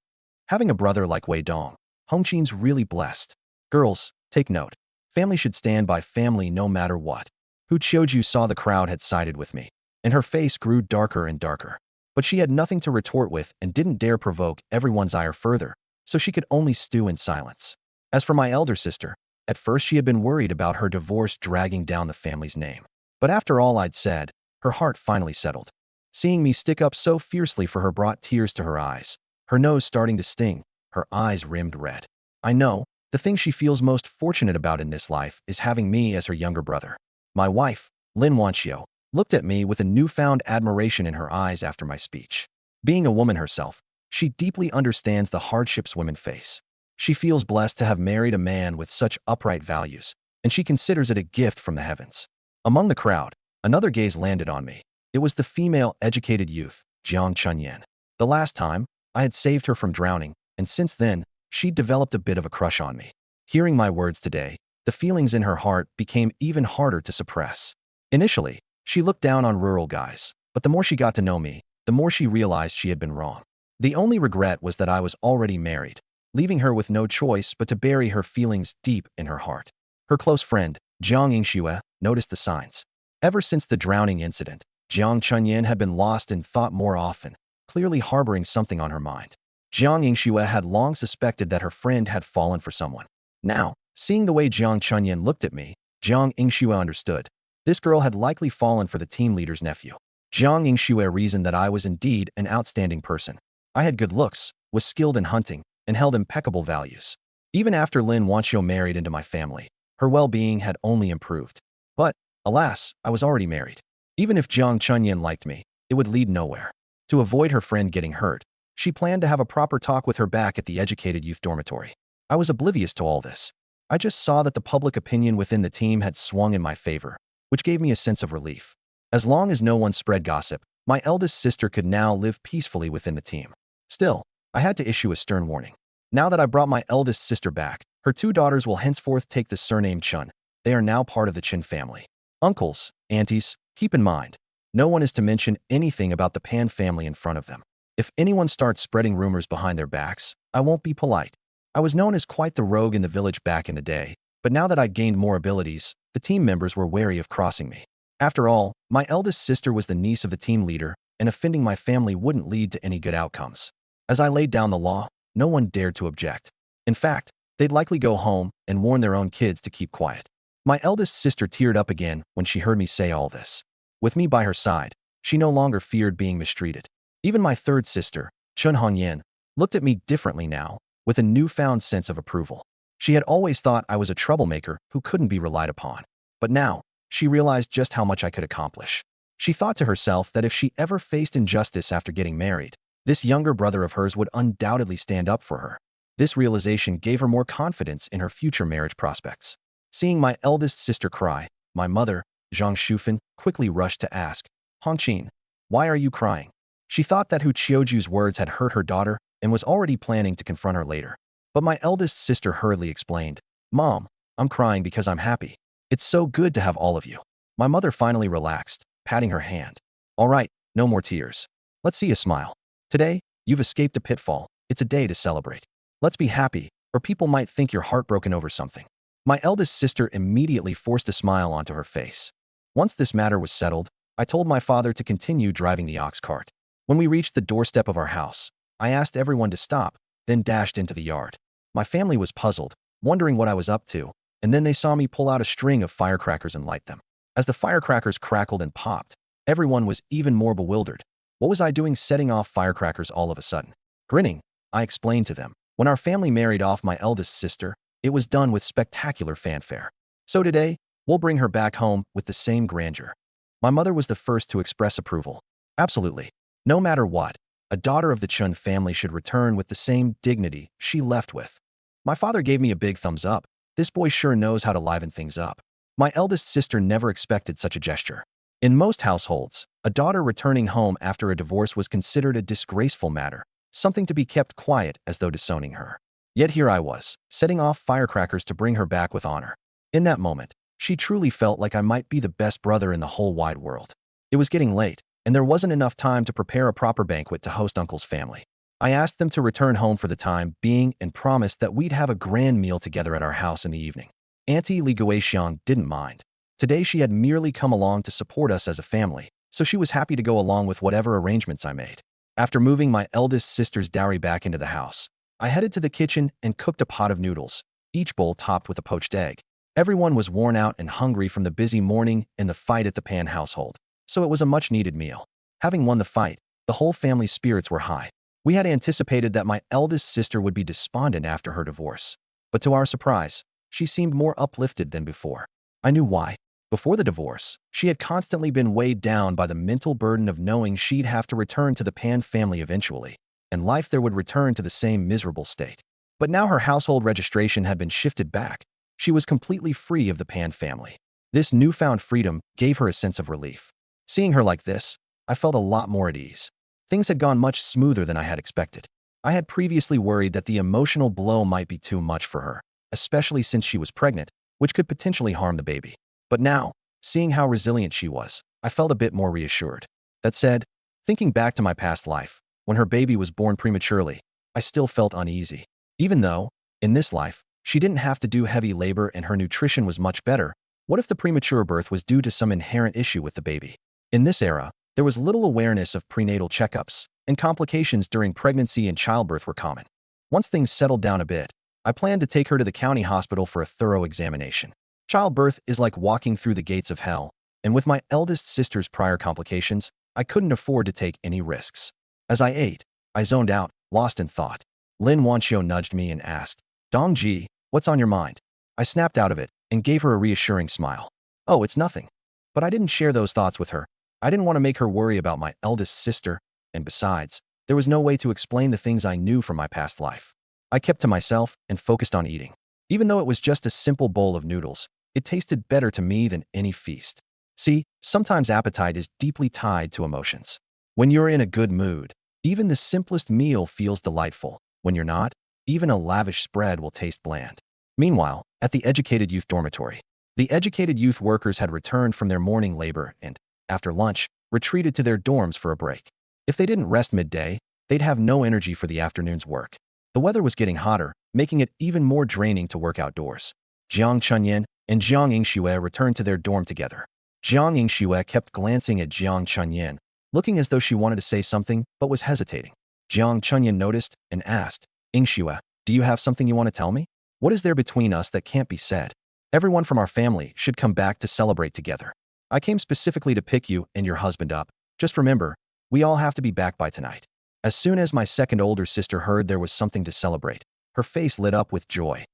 Having a brother like Wei Dong, Hongqin's really blessed. Girls, take note. Family should stand by family no matter what. Hu Qiuju saw the crowd had sided with me, and her face grew darker and darker. But she had nothing to retort with and didn't dare provoke everyone's ire further, so she could only stew in silence. As for my elder sister, at first she had been worried about her divorce dragging down the family's name. But after all I'd said, her heart finally settled. Seeing me stick up so fiercely for her brought tears to her eyes, her nose starting to sting, her eyes rimmed red. I know, the thing she feels most fortunate about in this life is having me as her younger brother. My wife, Lin Wanxiu, looked at me with a newfound admiration in her eyes after my speech. Being a woman herself, she deeply understands the hardships women face. She feels blessed to have married a man with such upright values, and she considers it a gift from the heavens. Among the crowd, another gaze landed on me. It was the female educated youth, Jiang Chunyan. The last time, I had saved her from drowning, and since then, she'd developed a bit of a crush on me. Hearing my words today, the feelings in her heart became even harder to suppress. Initially, she looked down on rural guys, but the more she got to know me, the more she realized she had been wrong. The only regret was that I was already married, leaving her with no choice but to bury her feelings deep in her heart. Her close friend, Jiang Yingxue, noticed the signs. Ever since the drowning incident, Jiang Chunyan had been lost in thought more often, clearly harboring something on her mind. Jiang Yingxue had long suspected that her friend had fallen for someone. Now, seeing the way Jiang Chunyan looked at me, Jiang Yingxue understood. This girl had likely fallen for the team leader's nephew. Jiang Yingxue reasoned that I was indeed an outstanding person. I had good looks, was skilled in hunting, and held impeccable values. Even after Lin Wanxiu married into my family, her well-being had only improved. But, alas, I was already married. Even if Jiang Chunyan liked me, it would lead nowhere. To avoid her friend getting hurt, she planned to have a proper talk with her back at the educated youth dormitory. I was oblivious to all this. I just saw that the public opinion within the team had swung in my favor, which gave me a sense of relief. As long as no one spread gossip, my eldest sister could now live peacefully within the team. Still, I had to issue a stern warning. Now that I brought my eldest sister back, her two daughters will henceforth take the surname Chun. They are now part of the Chin family. Uncles, aunties, keep in mind, no one is to mention anything about the Pan family in front of them. If anyone starts spreading rumors behind their backs, I won't be polite. I was known as quite the rogue in the village back in the day, but now that I'd gained more abilities, the team members were wary of crossing me. After all, my eldest sister was the niece of the team leader, and offending my family wouldn't lead to any good outcomes. As I laid down the law, no one dared to object. In fact, they'd likely go home and warn their own kids to keep quiet. My eldest sister teared up again when she heard me say all this. With me by her side, she no longer feared being mistreated. Even my third sister, Chun Hongyan, looked at me differently now, with a newfound sense of approval. She had always thought I was a troublemaker who couldn't be relied upon. But now, she realized just how much I could accomplish. She thought to herself that if she ever faced injustice after getting married, this younger brother of hers would undoubtedly stand up for her. This realization gave her more confidence in her future marriage prospects. Seeing my eldest sister cry, my mother, Zhang Shufan, quickly rushed to ask, Hongqin, why are you crying? She thought that Hu Qiuju's words had hurt her daughter and was already planning to confront her later. But my eldest sister hurriedly explained, Mom, I'm crying because I'm happy. It's so good to have all of you. My mother finally relaxed, patting her hand. All right, no more tears. Let's see a smile. Today, you've escaped a pitfall. It's a day to celebrate. Let's be happy, or people might think you're heartbroken over something. My eldest sister immediately forced a smile onto her face. Once this matter was settled, I told my father to continue driving the ox cart. When we reached the doorstep of our house, I asked everyone to stop, then dashed into the yard. My family was puzzled, wondering what I was up to, and then they saw me pull out a string of firecrackers and light them. As the firecrackers crackled and popped, everyone was even more bewildered. What was I doing setting off firecrackers all of a sudden? Grinning, I explained to them. When our family married off my eldest sister, it was done with spectacular fanfare. So today, we'll bring her back home with the same grandeur. My mother was the first to express approval. Absolutely. No matter what, a daughter of the Chun family should return with the same dignity she left with. My father gave me a big thumbs up. This boy sure knows how to liven things up. My eldest sister never expected such a gesture. In most households, a daughter returning home after a divorce was considered a disgraceful matter, something to be kept quiet as though disowning her. Yet here I was, setting off firecrackers to bring her back with honor. In that moment, she truly felt like I might be the best brother in the whole wide world. It was getting late, and there wasn't enough time to prepare a proper banquet to host Uncle's family. I asked them to return home for the time being and promised that we'd have a grand meal together at our house in the evening. Auntie Li Guixiang didn't mind. Today she had merely come along to support us as a family, so she was happy to go along with whatever arrangements I made. After moving my eldest sister's dowry back into the house, I headed to the kitchen and cooked a pot of noodles, each bowl topped with a poached egg. Everyone was worn out and hungry from the busy morning and the fight at the Pan household, so it was a much-needed meal. Having won the fight, the whole family's spirits were high. We had anticipated that my eldest sister would be despondent after her divorce, but to our surprise, she seemed more uplifted than before. I knew why. Before the divorce, she had constantly been weighed down by the mental burden of knowing she'd have to return to the Pan family eventually, and life there would return to the same miserable state. But now her household registration had been shifted back. She was completely free of the Pan family. This newfound freedom gave her a sense of relief. Seeing her like this, I felt a lot more at ease. Things had gone much smoother than I had expected. I had previously worried that the emotional blow might be too much for her, especially since she was pregnant, which could potentially harm the baby. But now, seeing how resilient she was, I felt a bit more reassured. That said, thinking back to my past life, when her baby was born prematurely, I still felt uneasy. Even though, in this life, she didn't have to do heavy labor and her nutrition was much better, what if the premature birth was due to some inherent issue with the baby? In this era, there was little awareness of prenatal checkups, and complications during pregnancy and childbirth were common. Once things settled down a bit, I planned to take her to the county hospital for a thorough examination. Childbirth is like walking through the gates of hell, and with my eldest sister's prior complications, I couldn't afford to take any risks. As I ate, I zoned out, lost in thought. Lin Wanxiu nudged me and asked, Dongji, what's on your mind? I snapped out of it and gave her a reassuring smile. Oh, it's nothing. But I didn't share those thoughts with her. I didn't want to make her worry about my eldest sister, and besides, there was no way to explain the things I knew from my past life. I kept to myself and focused on eating. Even though it was just a simple bowl of noodles, it tasted better to me than any feast. See, sometimes appetite is deeply tied to emotions. When you're in a good mood, even the simplest meal feels delightful. When you're not, even a lavish spread will taste bland. Meanwhile, at the educated youth dormitory, the educated youth workers had returned from their morning labor and, after lunch, retreated to their dorms for a break. If they didn't rest midday, they'd have no energy for the afternoon's work. The weather was getting hotter, making it even more draining to work outdoors. Jiang Chunyan and Jiang Yingxue returned to their dorm together. Jiang Yingxue kept glancing at Jiang Chunyan, looking as though she wanted to say something but was hesitating. Jiang Chunyan noticed and asked, Yingxue, do you have something you want to tell me? What is there between us that can't be said? Everyone from our family should come back to celebrate together. I came specifically to pick you and your husband up. Just remember, we all have to be back by tonight." As soon as my second older sister heard there was something to celebrate, her face lit up with joy.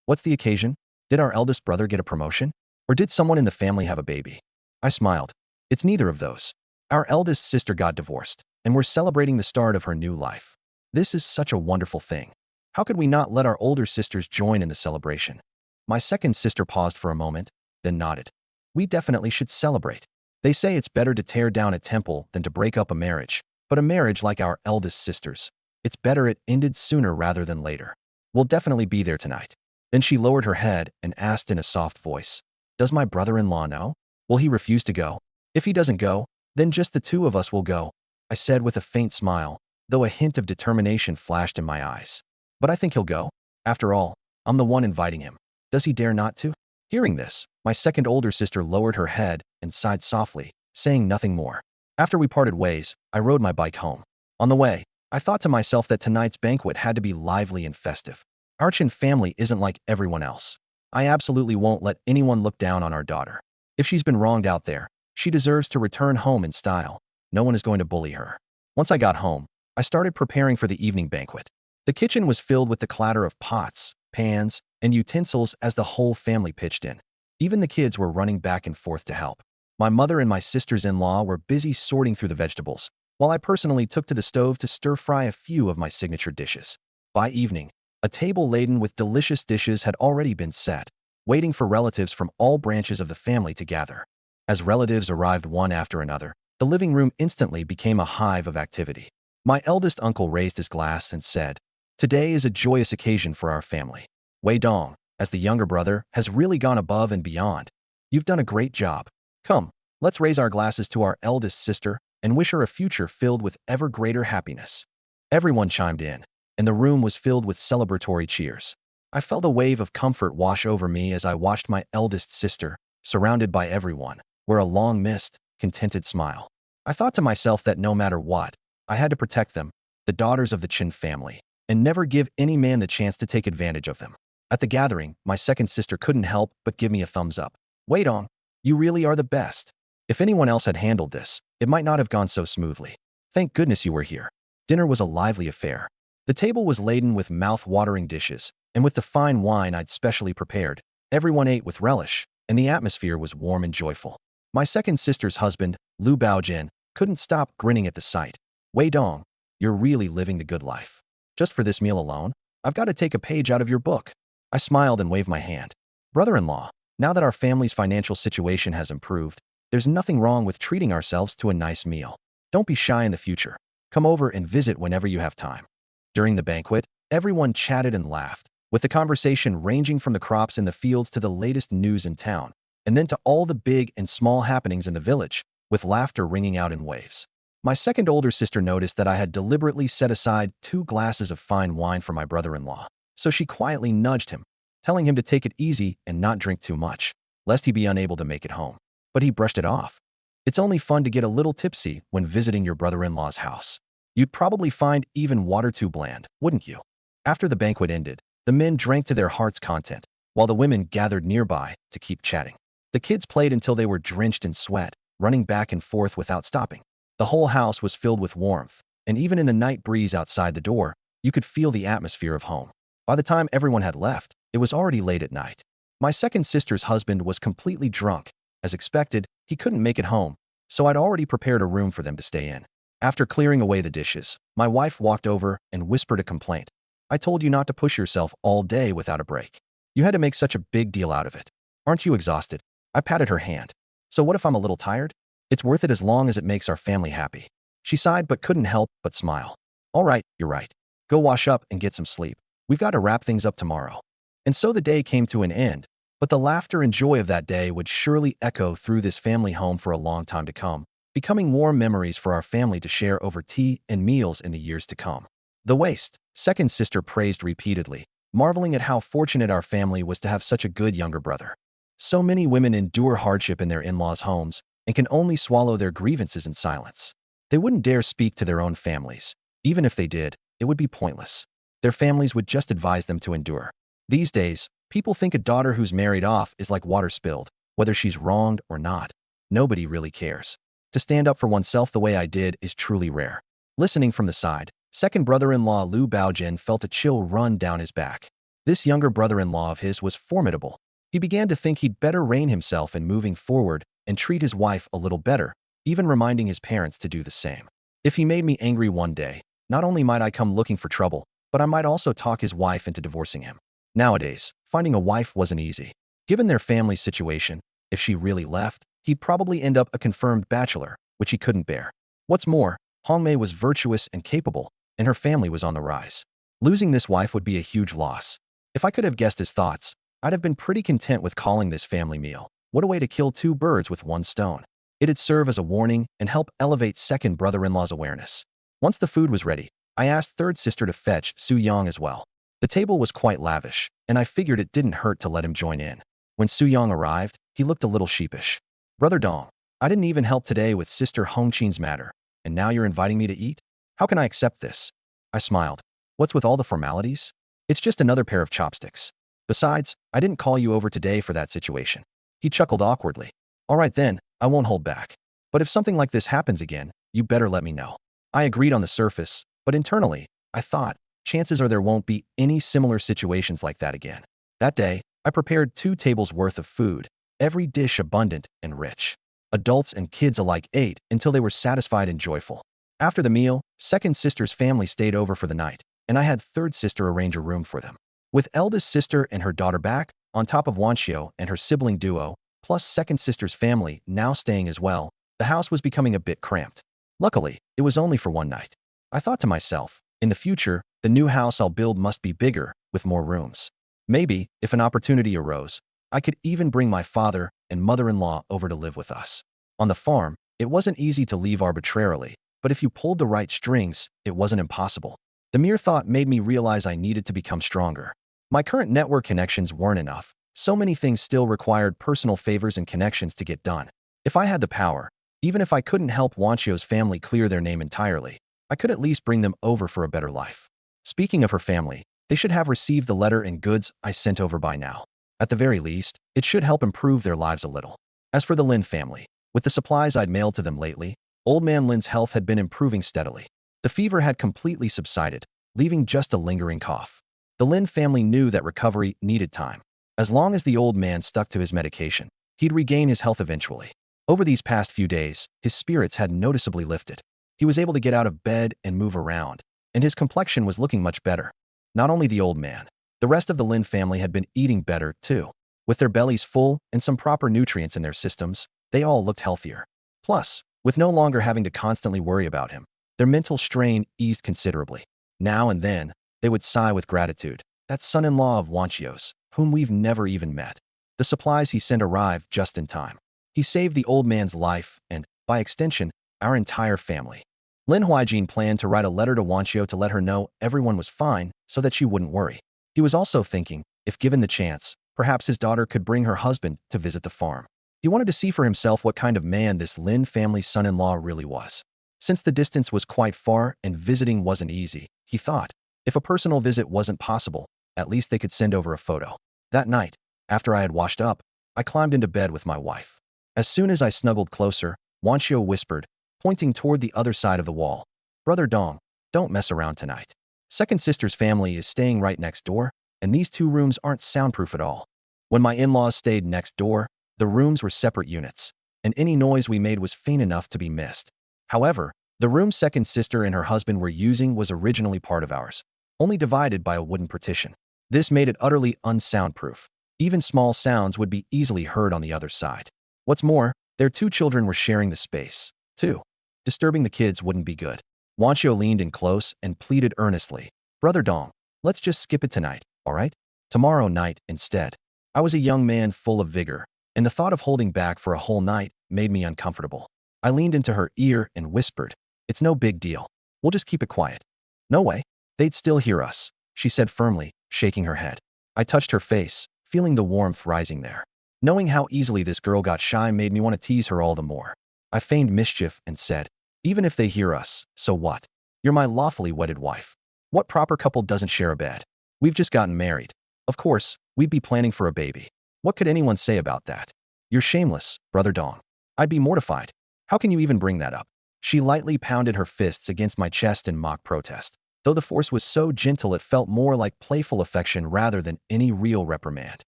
"What's the occasion? Did our eldest brother get a promotion? Or did someone in the family have a baby?" I smiled. "It's neither of those. Our eldest sister got divorced, and we're celebrating the start of her new life. This is such a wonderful thing. How could we not let our older sisters join in the celebration?" My second sister paused for a moment, then nodded. "We definitely should celebrate. They say it's better to tear down a temple than to break up a marriage, but a marriage like our eldest sister's, it's better it ended sooner rather than later. We'll definitely be there tonight." Then she lowered her head and asked in a soft voice, "Does my brother-in-law know? Will he refuse to go? If he doesn't go, then just the two of us will go," I said with a faint smile, though a hint of determination flashed in my eyes. "But I think he'll go. After all, I'm the one inviting him. Does he dare not to?" Hearing this, my second older sister lowered her head and sighed softly, saying nothing more. After we parted ways, I rode my bike home. On the way, I thought to myself that tonight's banquet had to be lively and festive. Our Chin family isn't like everyone else. I absolutely won't let anyone look down on our daughter. If she's been wronged out there, she deserves to return home in style. No one is going to bully her. Once I got home, I started preparing for the evening banquet. The kitchen was filled with the clatter of pots, pans, and utensils as the whole family pitched in. Even the kids were running back and forth to help. My mother and my sisters-in-law were busy sorting through the vegetables, while I personally took to the stove to stir-fry a few of my signature dishes. By evening, a table laden with delicious dishes had already been set, waiting for relatives from all branches of the family to gather. As relatives arrived one after another, the living room instantly became a hive of activity. My eldest uncle raised his glass and said, "Today is a joyous occasion for our family. Wei Dong, as the younger brother, has really gone above and beyond. You've done a great job. Come, let's raise our glasses to our eldest sister and wish her a future filled with ever greater happiness." Everyone chimed in, and the room was filled with celebratory cheers. I felt a wave of comfort wash over me as I watched my eldest sister, surrounded by everyone, wear a long-missed, contented smile. I thought to myself that no matter what, I had to protect them, the daughters of the Chin family, and never give any man the chance to take advantage of them. At the gathering, my second sister couldn't help but give me a thumbs up. "Wei Dong, you really are the best. If anyone else had handled this, it might not have gone so smoothly. Thank goodness you were here." Dinner was a lively affair. The table was laden with mouth-watering dishes, and with the fine wine I'd specially prepared, everyone ate with relish, and the atmosphere was warm and joyful. My second sister's husband, Lu Baojin, couldn't stop grinning at the sight. "Wei Dong, you're really living the good life. Just for this meal alone, I've got to take a page out of your book." I smiled and waved my hand. "Brother-in-law, now that our family's financial situation has improved, there's nothing wrong with treating ourselves to a nice meal. Don't be shy in the future. Come over and visit whenever you have time." During the banquet, everyone chatted and laughed, with the conversation ranging from the crops in the fields to the latest news in town, and then to all the big and small happenings in the village, with laughter ringing out in waves. My second older sister noticed that I had deliberately set aside 2 glasses of fine wine for my brother-in-law, so she quietly nudged him, telling him to take it easy and not drink too much, lest he be unable to make it home. But he brushed it off. "It's only fun to get a little tipsy when visiting your brother-in-law's house. You'd probably find even water too bland, wouldn't you?" After the banquet ended, the men drank to their heart's content, while the women gathered nearby to keep chatting. The kids played until they were drenched in sweat, running back and forth without stopping. The whole house was filled with warmth, and even in the night breeze outside the door, you could feel the atmosphere of home. By the time everyone had left, it was already late at night. My second sister's husband was completely drunk. As expected, he couldn't make it home, so I'd already prepared a room for them to stay in. After clearing away the dishes, my wife walked over and whispered a complaint. "I told you not to push yourself all day without a break. You had to make such a big deal out of it. Aren't you exhausted?" I patted her hand. "So what if I'm a little tired? It's worth it as long as it makes our family happy." She sighed but couldn't help but smile. "All right, you're right. Go wash up and get some sleep. We've got to wrap things up tomorrow." And so the day came to an end, but the laughter and joy of that day would surely echo through this family home for a long time to come, becoming warm memories for our family to share over tea and meals in the years to come. The waist, second sister praised repeatedly, marveling at how fortunate our family was to have such a good younger brother. So many women endure hardship in their in-laws' homes and can only swallow their grievances in silence. They wouldn't dare speak to their own families. Even if they did, it would be pointless. Their families would just advise them to endure. These days, people think a daughter who's married off is like water spilled, whether she's wronged or not. Nobody really cares. To stand up for oneself the way I did is truly rare. Listening from the side, second brother-in-law Liu Baojin felt a chill run down his back. This younger brother-in-law of his was formidable. He began to think he'd better rein himself in moving forward and treat his wife a little better, even reminding his parents to do the same. If he made me angry one day, not only might I come looking for trouble, but I might also talk his wife into divorcing him. Nowadays, finding a wife wasn't easy. Given their family situation, if she really left, he'd probably end up a confirmed bachelor, which he couldn't bear. What's more, Hongmei was virtuous and capable, and her family was on the rise. Losing this wife would be a huge loss. If I could have guessed his thoughts, I'd have been pretty content with calling this family meal. What a way to kill two birds with one stone. It'd serve as a warning and help elevate second brother-in-law's awareness. Once the food was ready, I asked third sister to fetch Su Yang as well. The table was quite lavish, and I figured it didn't hurt to let him join in. When Su Yang arrived, he looked a little sheepish. Brother Dong, I didn't even help today with Sister Hongqin's matter, and now you're inviting me to eat? How can I accept this? I smiled. What's with all the formalities? It's just another pair of chopsticks. Besides, I didn't call you over today for that situation. He chuckled awkwardly. All right then, I won't hold back. But if something like this happens again, you better let me know. I agreed on the surface, but internally, I thought, chances are there won't be any similar situations like that again. That day, I prepared 2 tables worth of food, every dish abundant and rich. Adults and kids alike ate until they were satisfied and joyful. After the meal, second sister's family stayed over for the night, and I had third sister arrange a room for them. With eldest sister and her daughter back, on top of Wanxiu and her sibling duo, plus second sister's family now staying as well, the house was becoming a bit cramped. Luckily, it was only for one night. I thought to myself, in the future, the new house I'll build must be bigger, with more rooms. Maybe, if an opportunity arose, I could even bring my father and mother-in-law over to live with us. On the farm, it wasn't easy to leave arbitrarily, but if you pulled the right strings, it wasn't impossible. The mere thought made me realize I needed to become stronger. My current network connections weren't enough. So many things still required personal favors and connections to get done. If I had the power, even if I couldn't help Wanchio's family clear their name entirely, I could at least bring them over for a better life. Speaking of her family, they should have received the letter and goods I sent over by now. At the very least, it should help improve their lives a little. As for the Lin family, with the supplies I'd mailed to them lately, old man Lin's health had been improving steadily. The fever had completely subsided, leaving just a lingering cough. The Lin family knew that recovery needed time. As long as the old man stuck to his medication, he'd regain his health eventually. Over these past few days, his spirits had noticeably lifted. He was able to get out of bed and move around, and his complexion was looking much better. Not only the old man, the rest of the Lin family had been eating better, too. With their bellies full and some proper nutrients in their systems, they all looked healthier. Plus, with no longer having to constantly worry about him, their mental strain eased considerably. Now and then, they would sigh with gratitude. That son-in-law of Wanchio's, whom we've never even met. The supplies he sent arrived just in time. He saved the old man's life and, by extension, our entire family. Lin Huaijin planned to write a letter to Wanchio to let her know everyone was fine so that she wouldn't worry. He was also thinking, if given the chance, perhaps his daughter could bring her husband to visit the farm. He wanted to see for himself what kind of man this Lin family's son-in-law really was. Since the distance was quite far and visiting wasn't easy, he thought, if a personal visit wasn't possible, at least they could send over a photo. That night, after I had washed up, I climbed into bed with my wife. As soon as I snuggled closer, Wanchio whispered, pointing toward the other side of the wall, Brother Dong, don't mess around tonight. Second sister's family is staying right next door, and these 2 rooms aren't soundproof at all. When my in-laws stayed next door, the rooms were separate units, and any noise we made was faint enough to be missed. However, the room second sister and her husband were using was originally part of ours, only divided by a wooden partition. This made it utterly unsoundproof. Even small sounds would be easily heard on the other side. What's more, their 2 children were sharing the space, too. Disturbing the kids wouldn't be good. Wanchio leaned in close and pleaded earnestly, Brother Dong, let's just skip it tonight, all right? Tomorrow night instead. I was a young man full of vigor, and the thought of holding back for a whole night made me uncomfortable. I leaned into her ear and whispered, it's no big deal. We'll just keep it quiet. No way. They'd still hear us, she said firmly, shaking her head. I touched her face, feeling the warmth rising there. Knowing how easily this girl got shy made me want to tease her all the more. I feigned mischief and said, even if they hear us, so what? You're my lawfully wedded wife. What proper couple doesn't share a bed? We've just gotten married. Of course, we'd be planning for a baby. What could anyone say about that? You're shameless, Brother Dong. I'd be mortified. How can you even bring that up? She lightly pounded her fists against my chest in mock protest. Though the force was so gentle it felt more like playful affection rather than any real reprimand.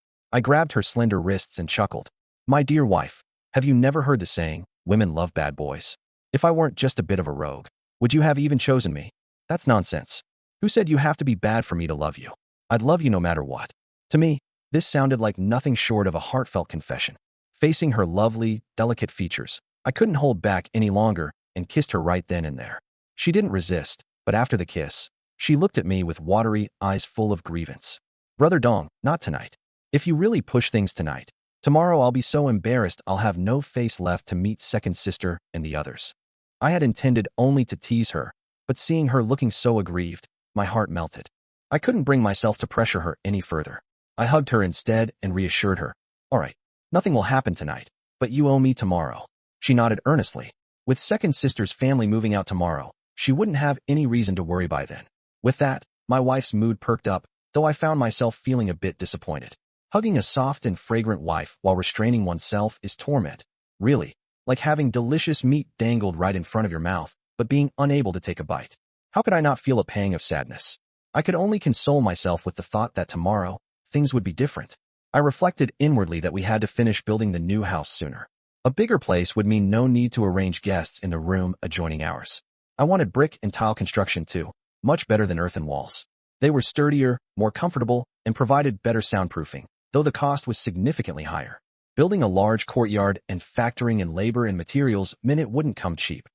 I grabbed her slender wrists and chuckled. My dear wife, have you never heard the saying, women love bad boys? If I weren't just a bit of a rogue, would you have even chosen me? That's nonsense. Who said you have to be bad for me to love you? I'd love you no matter what. To me, this sounded like nothing short of a heartfelt confession. Facing her lovely, delicate features, I couldn't hold back any longer and kissed her right then and there. She didn't resist, but after the kiss, she looked at me with watery eyes full of grievance. Brother Dong, not tonight. If you really push things tonight, tomorrow I'll be so embarrassed I'll have no face left to meet second sister and the others. I had intended only to tease her, but seeing her looking so aggrieved, my heart melted. I couldn't bring myself to pressure her any further. I hugged her instead and reassured her. All right, nothing will happen tonight, but you owe me tomorrow. She nodded earnestly. With second sister's family moving out tomorrow, she wouldn't have any reason to worry by then. With that, my wife's mood perked up, though I found myself feeling a bit disappointed. Hugging a soft and fragrant wife while restraining oneself is torment. Really, like having delicious meat dangled right in front of your mouth, but being unable to take a bite. How could I not feel a pang of sadness? I could only console myself with the thought that tomorrow, things would be different. I reflected inwardly that we had to finish building the new house sooner. A bigger place would mean no need to arrange guests in the room adjoining ours. I wanted brick and tile construction too, much better than earthen walls. They were sturdier, more comfortable, and provided better soundproofing, though the cost was significantly higher. Building a large courtyard and factoring in labor and materials meant it wouldn't come cheap,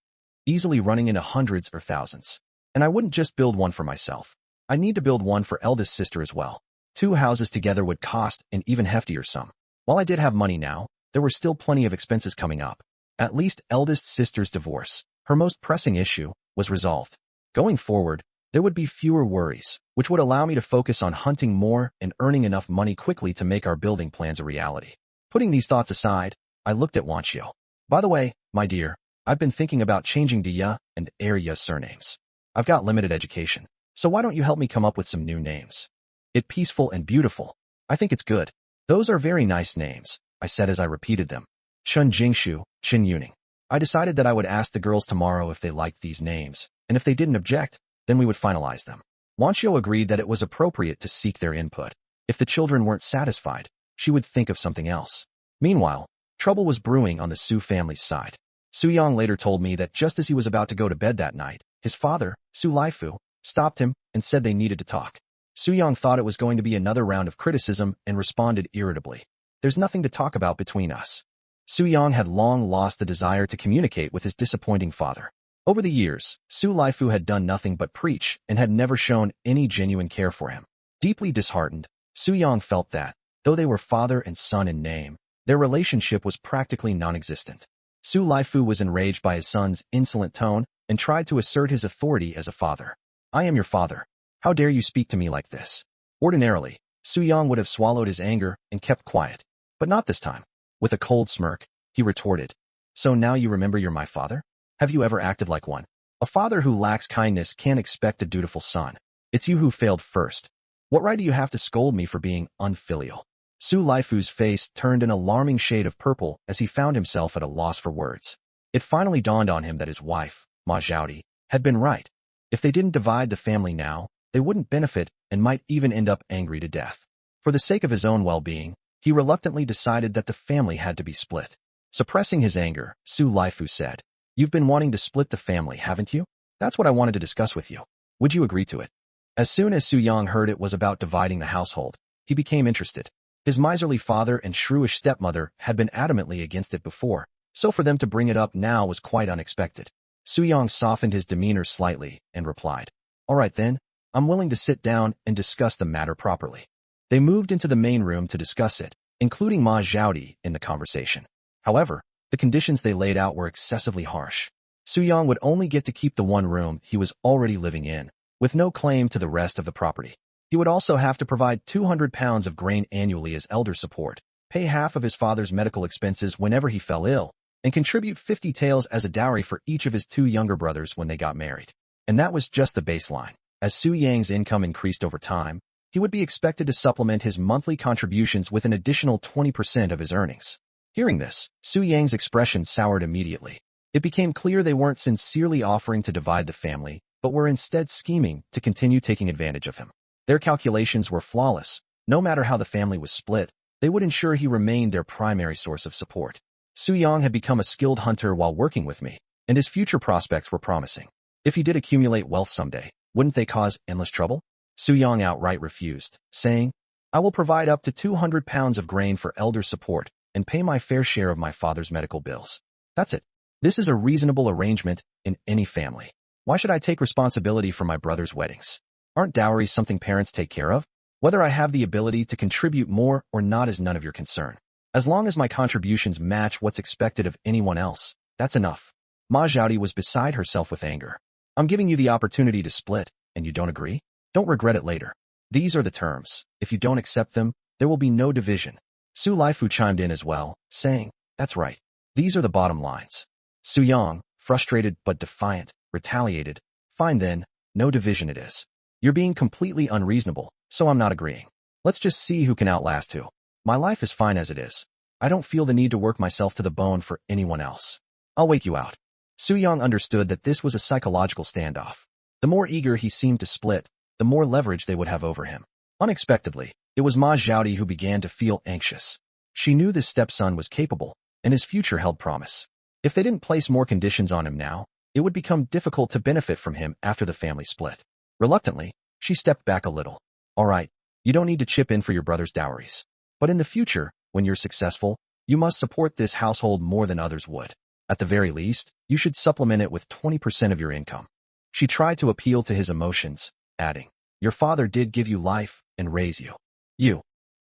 easily running into hundreds or thousands. And I wouldn't just build one for myself. I need to build one for eldest sister as well. 2 houses together would cost an even heftier sum. While I did have money now, there were still plenty of expenses coming up. At least eldest sister's divorce, her most pressing issue, was resolved. Going forward, there would be fewer worries, which would allow me to focus on hunting more and earning enough money quickly to make our building plans a reality. Putting these thoughts aside, I looked at Wanchio. By the way, my dear, I've been thinking about changing Dia and Arya surnames. I've got limited education, so why don't you help me come up with some new names? It peaceful and beautiful. I think it's good. Those are very nice names, I said as I repeated them. Chun Jingshu, Chin Yuning. I decided that I would ask the girls tomorrow if they liked these names, and if they didn't object, then we would finalize them. Wanchio agreed that it was appropriate to seek their input. If the children weren't satisfied, she would think of something else. Meanwhile, trouble was brewing on the Su family's side. Su Yang later told me that just as he was about to go to bed that night, his father, Su Laifu, stopped him and said they needed to talk. Su Yang thought it was going to be another round of criticism and responded irritably. There's nothing to talk about between us. Su Yang had long lost the desire to communicate with his disappointing father. Over the years, Su Laifu had done nothing but preach and had never shown any genuine care for him. Deeply disheartened, Su Yang felt that, though they were father and son in name, their relationship was practically non-existent. Su Laifu was enraged by his son's insolent tone and tried to assert his authority as a father. I am your father. How dare you speak to me like this? Ordinarily, Su Yang would have swallowed his anger and kept quiet. But not this time. With a cold smirk, he retorted. So now you remember you're my father? Have you ever acted like one? A father who lacks kindness can't expect a dutiful son. It's you who failed first. What right do you have to scold me for being unfilial? Su Laifu's face turned an alarming shade of purple as he found himself at a loss for words. It finally dawned on him that his wife, Ma Zhaodi, had been right. If they didn't divide the family now, they wouldn't benefit and might even end up angry to death. For the sake of his own well-being, he reluctantly decided that the family had to be split. Suppressing his anger, Su Laifu said, You've been wanting to split the family, haven't you? That's what I wanted to discuss with you. Would you agree to it? As soon as Su Yang heard it was about dividing the household, he became interested. His miserly father and shrewish stepmother had been adamantly against it before, so for them to bring it up now was quite unexpected. Su Yang softened his demeanor slightly and replied, All right then, I'm willing to sit down and discuss the matter properly. They moved into the main room to discuss it, including Ma Zhaodi in the conversation. However, the conditions they laid out were excessively harsh. Su Yang would only get to keep the one room he was already living in, with no claim to the rest of the property. He would also have to provide 200 pounds of grain annually as elder support, pay half of his father's medical expenses whenever he fell ill, and contribute 50 taels as a dowry for each of his 2 younger brothers when they got married. And that was just the baseline. As Su Yang's income increased over time, he would be expected to supplement his monthly contributions with an additional 20% of his earnings. Hearing this, Su Yang's expression soured immediately. It became clear they weren't sincerely offering to divide the family, but were instead scheming to continue taking advantage of him. Their calculations were flawless. No matter how the family was split, they would ensure he remained their primary source of support. Su Yang had become a skilled hunter while working with me, and his future prospects were promising. If he did accumulate wealth someday, wouldn't they cause endless trouble? Su Yang outright refused, saying, "I will provide up to 200 pounds of grain for elder support and pay my fair share of my father's medical bills. That's it. This is a reasonable arrangement in any family. Why should I take responsibility for my brother's weddings? Aren't dowries something parents take care of? Whether I have the ability to contribute more or not is none of your concern. As long as my contributions match what's expected of anyone else, that's enough." Ma Zhaodi was beside herself with anger. "I'm giving you the opportunity to split, and you don't agree? Don't regret it later. These are the terms. If you don't accept them, there will be no division." Su Laifu chimed in as well, saying, "That's right. These are the bottom lines." Su Yang, frustrated but defiant, retaliated, "Fine then, no division it is. You're being completely unreasonable, so I'm not agreeing. Let's just see who can outlast who. My life is fine as it is. I don't feel the need to work myself to the bone for anyone else. I'll wait you out." Su Yang understood that this was a psychological standoff. The more eager he seemed to split, the more leverage they would have over him. Unexpectedly, it was Ma Zhaodi who began to feel anxious. She knew this stepson was capable, and his future held promise. If they didn't place more conditions on him now, it would become difficult to benefit from him after the family split. Reluctantly, she stepped back a little. "All right, you don't need to chip in for your brother's dowries. But in the future, when you're successful, you must support this household more than others would. At the very least, you should supplement it with 20% of your income." She tried to appeal to his emotions, adding, "Your father did give you life and raise you.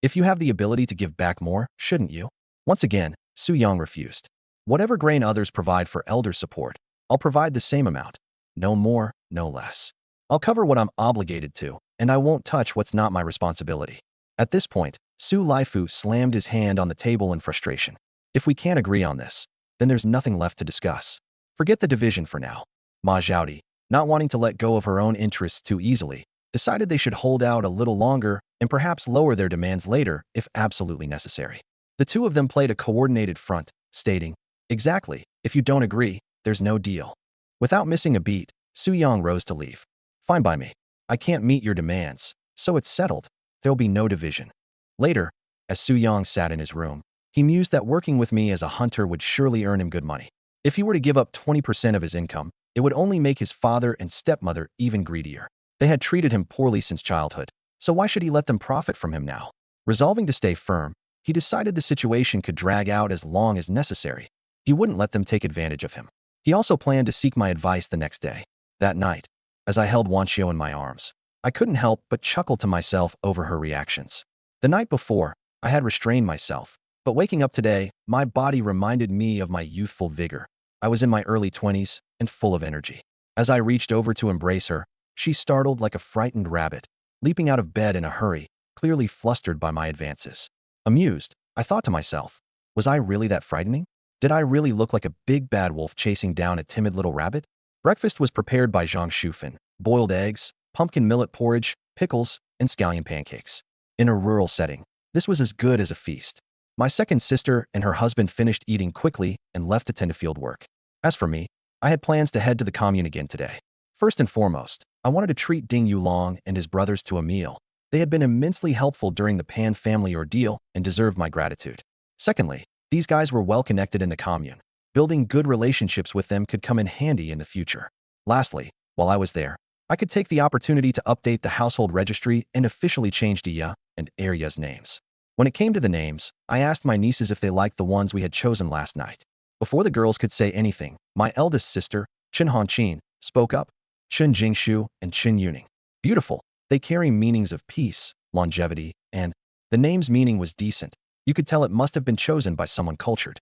If you have the ability to give back more, shouldn't you?" Once again, Su Yang refused. "Whatever grain others provide for elder support, I'll provide the same amount. No more, no less. I'll cover what I'm obligated to, and I won't touch what's not my responsibility." At this point, Su Laifu slammed his hand on the table in frustration. "If we can't agree on this, then there's nothing left to discuss. Forget the division for now." Ma Zhaodi, not wanting to let go of her own interests too easily, decided they should hold out a little longer and perhaps lower their demands later if absolutely necessary. The two of them played a coordinated front, stating, "Exactly, if you don't agree, there's no deal." Without missing a beat, Su Yang rose to leave. "Fine by me. I can't meet your demands, so it's settled. There'll be no division." Later, as Su Yang sat in his room, he mused that working with me as a hunter would surely earn him good money. If he were to give up 20% of his income, it would only make his father and stepmother even greedier. They had treated him poorly since childhood, so why should he let them profit from him now? Resolving to stay firm, he decided the situation could drag out as long as necessary. He wouldn't let them take advantage of him. He also planned to seek my advice the next day. That night, as I held Wanqiu in my arms, I couldn't help but chuckle to myself over her reactions. The night before, I had restrained myself, but waking up today, my body reminded me of my youthful vigor. I was in my early 20s and full of energy. As I reached over to embrace her, she startled like a frightened rabbit, leaping out of bed in a hurry, clearly flustered by my advances. Amused, I thought to myself, was I really that frightening? Did I really look like a big bad wolf chasing down a timid little rabbit? Breakfast was prepared by Zhang Shufan: boiled eggs, pumpkin millet porridge, pickles, and scallion pancakes. In a rural setting, this was as good as a feast. My second sister and her husband finished eating quickly and left to tend to field work. As for me, I had plans to head to the commune again today. First and foremost, I wanted to treat Ding Yulong and his brothers to a meal. They had been immensely helpful during the Pan family ordeal and deserved my gratitude. Secondly, these guys were well connected in the commune. Building good relationships with them could come in handy in the future. Lastly, while I was there, I could take the opportunity to update the household registry and officially change Dia and Arya's names. When it came to the names, I asked my nieces if they liked the ones we had chosen last night. Before the girls could say anything, my eldest sister, Chen Hanqin, spoke up. Chen Jingshu and Chen Yuning. Beautiful. They carry meanings of peace, longevity, and the name's meaning was decent. You could tell it must have been chosen by someone cultured.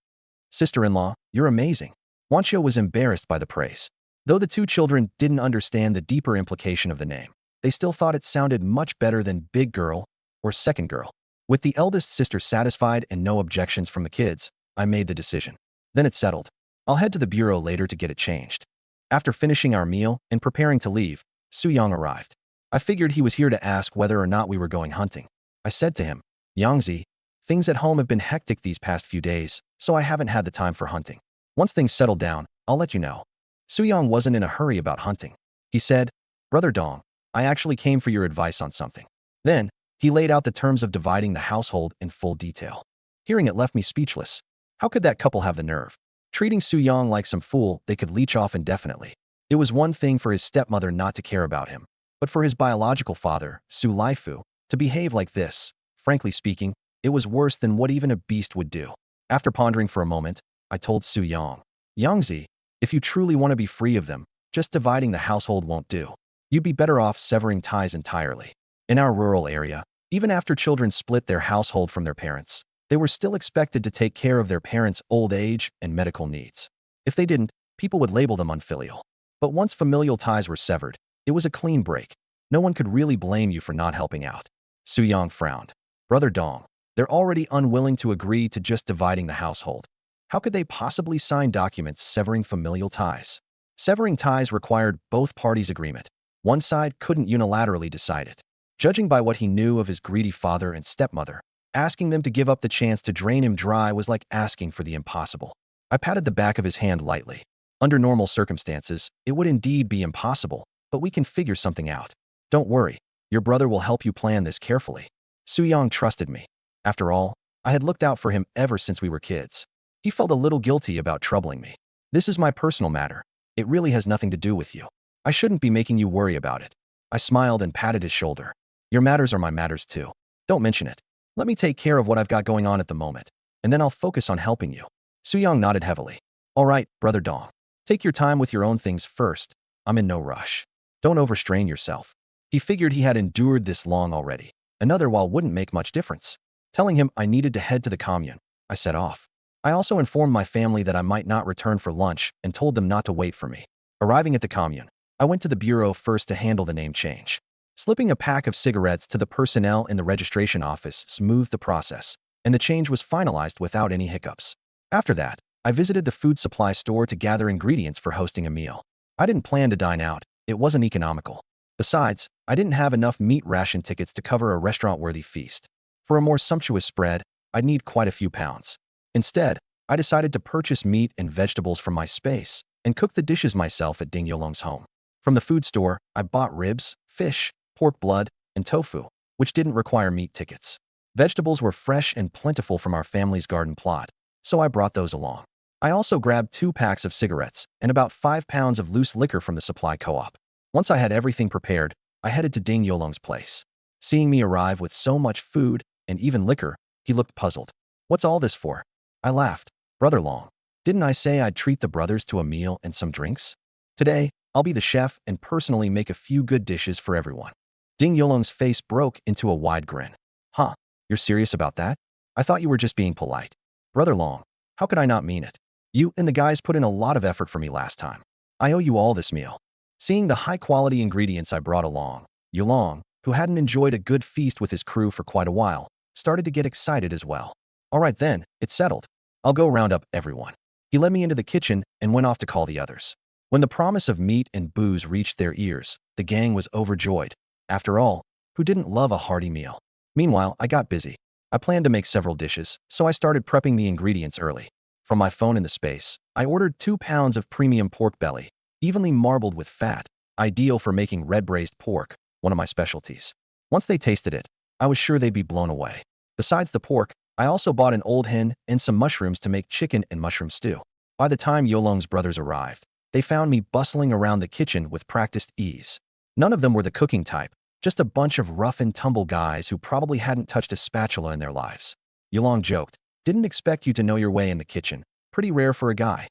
"Sister-in-law, you're amazing." Wanqiu was embarrassed by the praise. Though the two children didn't understand the deeper implication of the name, they still thought it sounded much better than big girl or second girl. With the eldest sister satisfied and no objections from the kids, I made the decision. Then it's settled. I'll head to the bureau later to get it changed. After finishing our meal and preparing to leave, Su Yang arrived. I figured he was here to ask whether or not we were going hunting. I said to him, "Yangzi, Things at home have been hectic these past few days, so I haven't had the time for hunting. Once things settle down, I'll let you know. Suyong wasn't in a hurry about hunting. He said, Brother Dong, I actually came for your advice on something. Then, he laid out the terms of dividing the household in full detail. Hearing it left me speechless. How could that couple have the nerve? Treating Suyong like some fool they could leech off indefinitely. It was one thing for his stepmother not to care about him, but for his biological father, Su Laifu, to behave like this, frankly speaking, it was worse than what even a beast would do. After pondering for a moment, I told Suyong, Yangzi, if you truly want to be free of them, just dividing the household won't do. You'd be better off severing ties entirely. In our rural area, even after children split their household from their parents, they were still expected to take care of their parents' old age and medical needs. If they didn't, people would label them unfilial. But once familial ties were severed, it was a clean break. No one could really blame you for not helping out. Suyong frowned. Brother Dong, they're already unwilling to agree to just dividing the household. How could they possibly sign documents severing familial ties? Severing ties required both parties' agreement. One side couldn't unilaterally decide it. Judging by what he knew of his greedy father and stepmother, asking them to give up the chance to drain him dry was like asking for the impossible. I patted the back of his hand lightly. Under normal circumstances, it would indeed be impossible, but we can figure something out. Don't worry, your brother will help you plan this carefully. Suyong trusted me. After all, I had looked out for him ever since we were kids. He felt a little guilty about troubling me. This is my personal matter. It really has nothing to do with you. I shouldn't be making you worry about it. I smiled and patted his shoulder. Your matters are my matters too. Don't mention it. Let me take care of what I've got going on at the moment, and then I'll focus on helping you. Suyong nodded heavily. All right, Brother Dong. Take your time with your own things first. I'm in no rush. Don't overstrain yourself. He figured he had endured this long already. Another while wouldn't make much difference. Telling him I needed to head to the commune, I set off. I also informed my family that I might not return for lunch and told them not to wait for me. Arriving at the commune, I went to the bureau first to handle the name change. Slipping a pack of cigarettes to the personnel in the registration office smoothed the process, and the change was finalized without any hiccups. After that, I visited the food supply store to gather ingredients for hosting a meal. I didn't plan to dine out. It wasn't economical. Besides, I didn't have enough meat ration tickets to cover a restaurant-worthy feast. For a more sumptuous spread, I'd need quite a few pounds. Instead, I decided to purchase meat and vegetables from my space and cook the dishes myself at Ding Yolong's home. From the food store, I bought ribs, fish, pork blood, and tofu, which didn't require meat tickets. Vegetables were fresh and plentiful from our family's garden plot, so I brought those along. I also grabbed 2 packs of cigarettes and about 5 pounds of loose liquor from the supply co-op. Once I had everything prepared, I headed to Ding Yolong's place. Seeing me arrive with so much food and even liquor, he looked puzzled. What's all this for? I laughed. Brother Long, didn't I say I'd treat the brothers to a meal and some drinks? Today, I'll be the chef and personally make a few good dishes for everyone. Ding Yolong's face broke into a wide grin. Huh, you're serious about that? I thought you were just being polite. Brother Long, how could I not mean it? You and the guys put in a lot of effort for me last time. I owe you all this meal. Seeing the high-quality ingredients I brought along, Yolong, who hadn't enjoyed a good feast with his crew for quite a while, started to get excited as well. All right then, it's settled. I'll go round up everyone. He led me into the kitchen and went off to call the others. When the promise of meat and booze reached their ears, the gang was overjoyed. After all, who didn't love a hearty meal? Meanwhile, I got busy. I planned to make several dishes, so I started prepping the ingredients early. From my phone in the space, I ordered 2 pounds of premium pork belly, evenly marbled with fat, ideal for making red-braised pork, one of my specialties. Once they tasted it, I was sure they'd be blown away. Besides the pork, I also bought an old hen and some mushrooms to make chicken and mushroom stew. By the time Yolong's brothers arrived, they found me bustling around the kitchen with practiced ease. None of them were the cooking type, just a bunch of rough-and-tumble guys who probably hadn't touched a spatula in their lives. Yolong joked, "Didn't expect you to know your way in the kitchen. Pretty rare for a guy."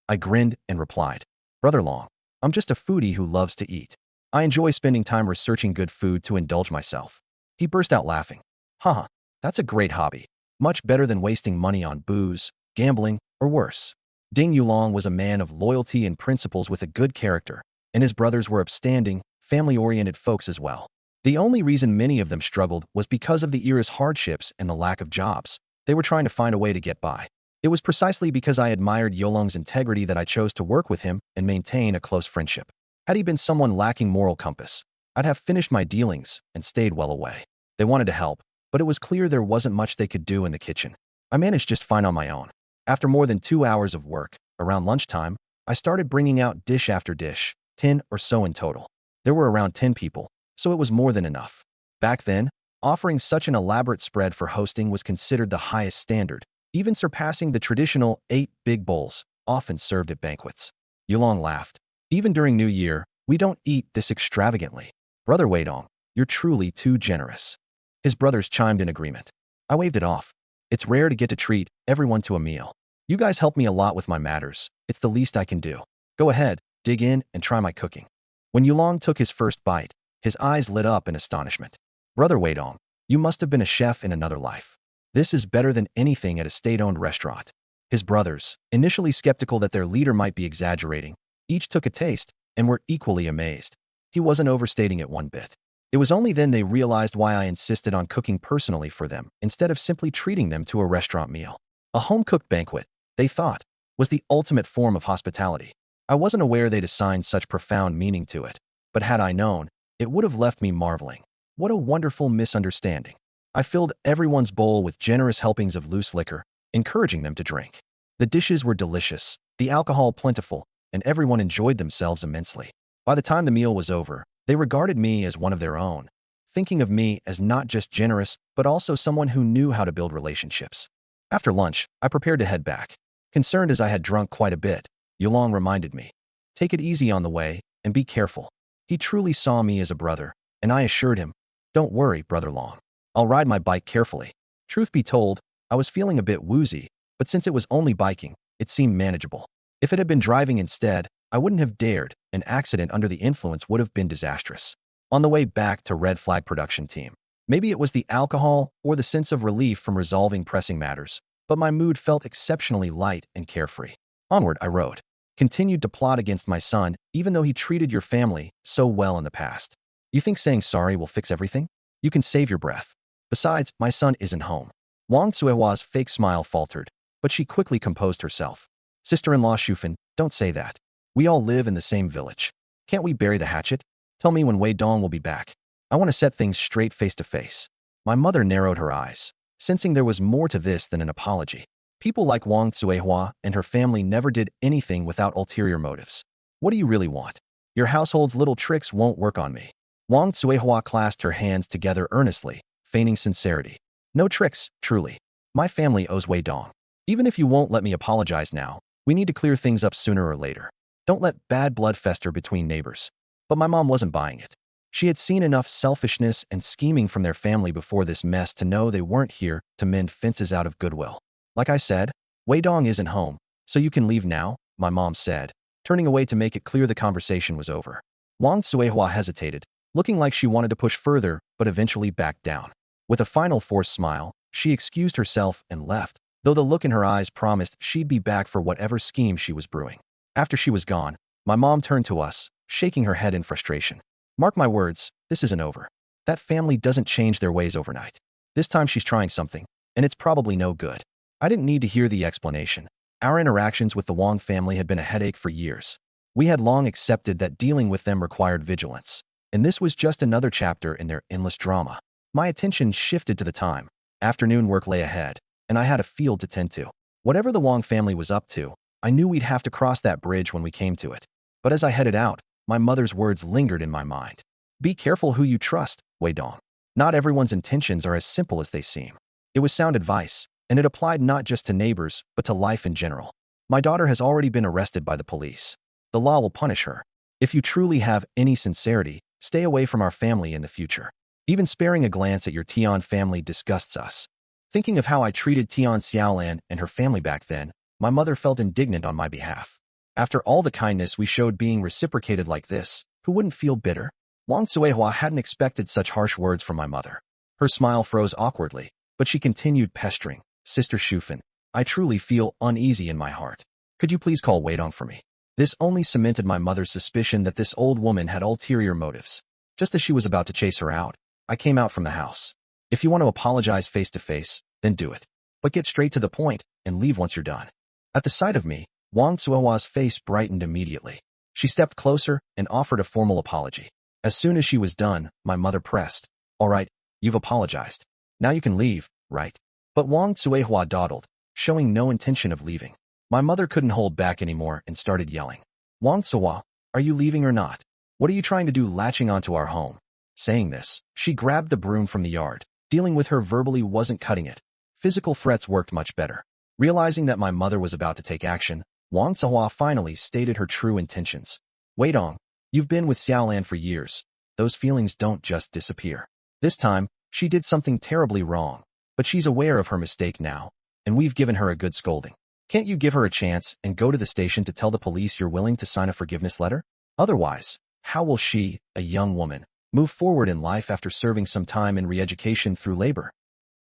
I grinned and replied, "Brother Long, I'm just a foodie who loves to eat. I enjoy spending time researching good food to indulge myself." He burst out laughing. Haha, that's a great hobby. Much better than wasting money on booze, gambling, or worse. Ding Yulong was a man of loyalty and principles with a good character, and his brothers were upstanding, family-oriented folks as well. The only reason many of them struggled was because of the era's hardships and the lack of jobs. They were trying to find a way to get by. It was precisely because I admired Yolong's integrity that I chose to work with him and maintain a close friendship. Had he been someone lacking moral compass, I'd have finished my dealings and stayed well away. They wanted to help, but it was clear there wasn't much they could do in the kitchen. I managed just fine on my own. After more than 2 hours of work, around lunchtime, I started bringing out dish after dish, 10 or so in total. There were around 10 people, so it was more than enough. Back then, offering such an elaborate spread for hosting was considered the highest standard, even surpassing the traditional 8 big bowls, often served at banquets. Yulong laughed. Even during New Year, we don't eat this extravagantly. Brother Weidong, you're truly too generous. His brothers chimed in agreement. I waved it off. It's rare to get to treat everyone to a meal. You guys help me a lot with my matters. It's the least I can do. Go ahead, dig in, and try my cooking. When Yulong took his first bite, his eyes lit up in astonishment. Brother Weidong, you must have been a chef in another life. This is better than anything at a state-owned restaurant. His brothers, initially skeptical that their leader might be exaggerating, each took a taste and were equally amazed. He wasn't overstating it one bit. It was only then they realized why I insisted on cooking personally for them instead of simply treating them to a restaurant meal. A home-cooked banquet, they thought, was the ultimate form of hospitality. I wasn't aware they'd assigned such profound meaning to it, but had I known, it would have left me marveling. What a wonderful misunderstanding. I filled everyone's bowl with generous helpings of loose liquor, encouraging them to drink. The dishes were delicious, the alcohol plentiful, and everyone enjoyed themselves immensely. By the time the meal was over, they regarded me as one of their own, thinking of me as not just generous, but also someone who knew how to build relationships. After lunch, I prepared to head back. Concerned as I had drunk quite a bit, Yulong reminded me, take it easy on the way, and be careful. He truly saw me as a brother, and I assured him, don't worry, Brother Long. I'll ride my bike carefully. Truth be told, I was feeling a bit woozy, but since it was only biking, it seemed manageable. If it had been driving instead, I wouldn't have dared. An accident under the influence would have been disastrous. On the way back to Red Flag production team, maybe it was the alcohol or the sense of relief from resolving pressing matters, but my mood felt exceptionally light and carefree. Onward, I rode. Continued to plot against my son, even though he treated your family so well in the past. You think saying sorry will fix everything? You can save your breath. Besides, my son isn't home. Wang Tsuehua's fake smile faltered, but she quickly composed herself. Sister-in-law Shufan, don't say that. We all live in the same village. Can't we bury the hatchet? Tell me when Wei Dong will be back. I want to set things straight face to face. My mother narrowed her eyes, sensing there was more to this than an apology. People like Wang Tsuehua and her family never did anything without ulterior motives. What do you really want? Your household's little tricks won't work on me. Wang Tsuehua clasped her hands together earnestly, feigning sincerity. No tricks, truly. My family owes Wei Dong. Even if you won't let me apologize now, we need to clear things up sooner or later. Don't let bad blood fester between neighbors. But my mom wasn't buying it. She had seen enough selfishness and scheming from their family before this mess to know they weren't here to mend fences out of goodwill. Like I said, Wei Dong isn't home, so you can leave now, my mom said, turning away to make it clear the conversation was over. Wang Tsuehua hesitated, looking like she wanted to push further, but eventually backed down. With a final forced smile, she excused herself and left, though the look in her eyes promised she'd be back for whatever scheme she was brewing. After she was gone, my mom turned to us, shaking her head in frustration. Mark my words, this isn't over. That family doesn't change their ways overnight. This time she's trying something, and it's probably no good. I didn't need to hear the explanation. Our interactions with the Wang family had been a headache for years. We had long accepted that dealing with them required vigilance, and this was just another chapter in their endless drama. My attention shifted to the time. Afternoon work lay ahead, and I had a field to tend to. Whatever the Wang family was up to, I knew we'd have to cross that bridge when we came to it. But as I headed out, my mother's words lingered in my mind. Be careful who you trust, Wei Dong. Not everyone's intentions are as simple as they seem. It was sound advice, and it applied not just to neighbors, but to life in general. My daughter has already been arrested by the police. The law will punish her. If you truly have any sincerity, stay away from our family in the future. Even sparing a glance at your Tian family disgusts us. Thinking of how I treated Tian Xiaolan and her family back then, my mother felt indignant on my behalf. After all the kindness we showed being reciprocated like this, who wouldn't feel bitter? Wang Tsuehua hadn't expected such harsh words from my mother. Her smile froze awkwardly, but she continued pestering. Sister Shufan, I truly feel uneasy in my heart. Could you please call Wei Dong for me? This only cemented my mother's suspicion that this old woman had ulterior motives. Just as she was about to chase her out, I came out from the house. If you want to apologize face to face, then do it. But get straight to the point and leave once you're done. At the sight of me, Wang Tsuehua's face brightened immediately. She stepped closer and offered a formal apology. As soon as she was done, my mother pressed. All right, you've apologized. Now you can leave, right? But Wang Tsuehua dawdled, showing no intention of leaving. My mother couldn't hold back anymore and started yelling. Wang Tsuehua, are you leaving or not? What are you trying to do latching onto our home? Saying this, she grabbed the broom from the yard. Dealing with her verbally wasn't cutting it. Physical threats worked much better. Realizing that my mother was about to take action, Wang Tsuehua finally stated her true intentions. Wait on, you've been with Xiaolan for years. Those feelings don't just disappear. This time, she did something terribly wrong, but she's aware of her mistake now, and we've given her a good scolding. Can't you give her a chance and go to the station to tell the police you're willing to sign a forgiveness letter? Otherwise, how will she, a young woman, move forward in life after serving some time in re-education through labor?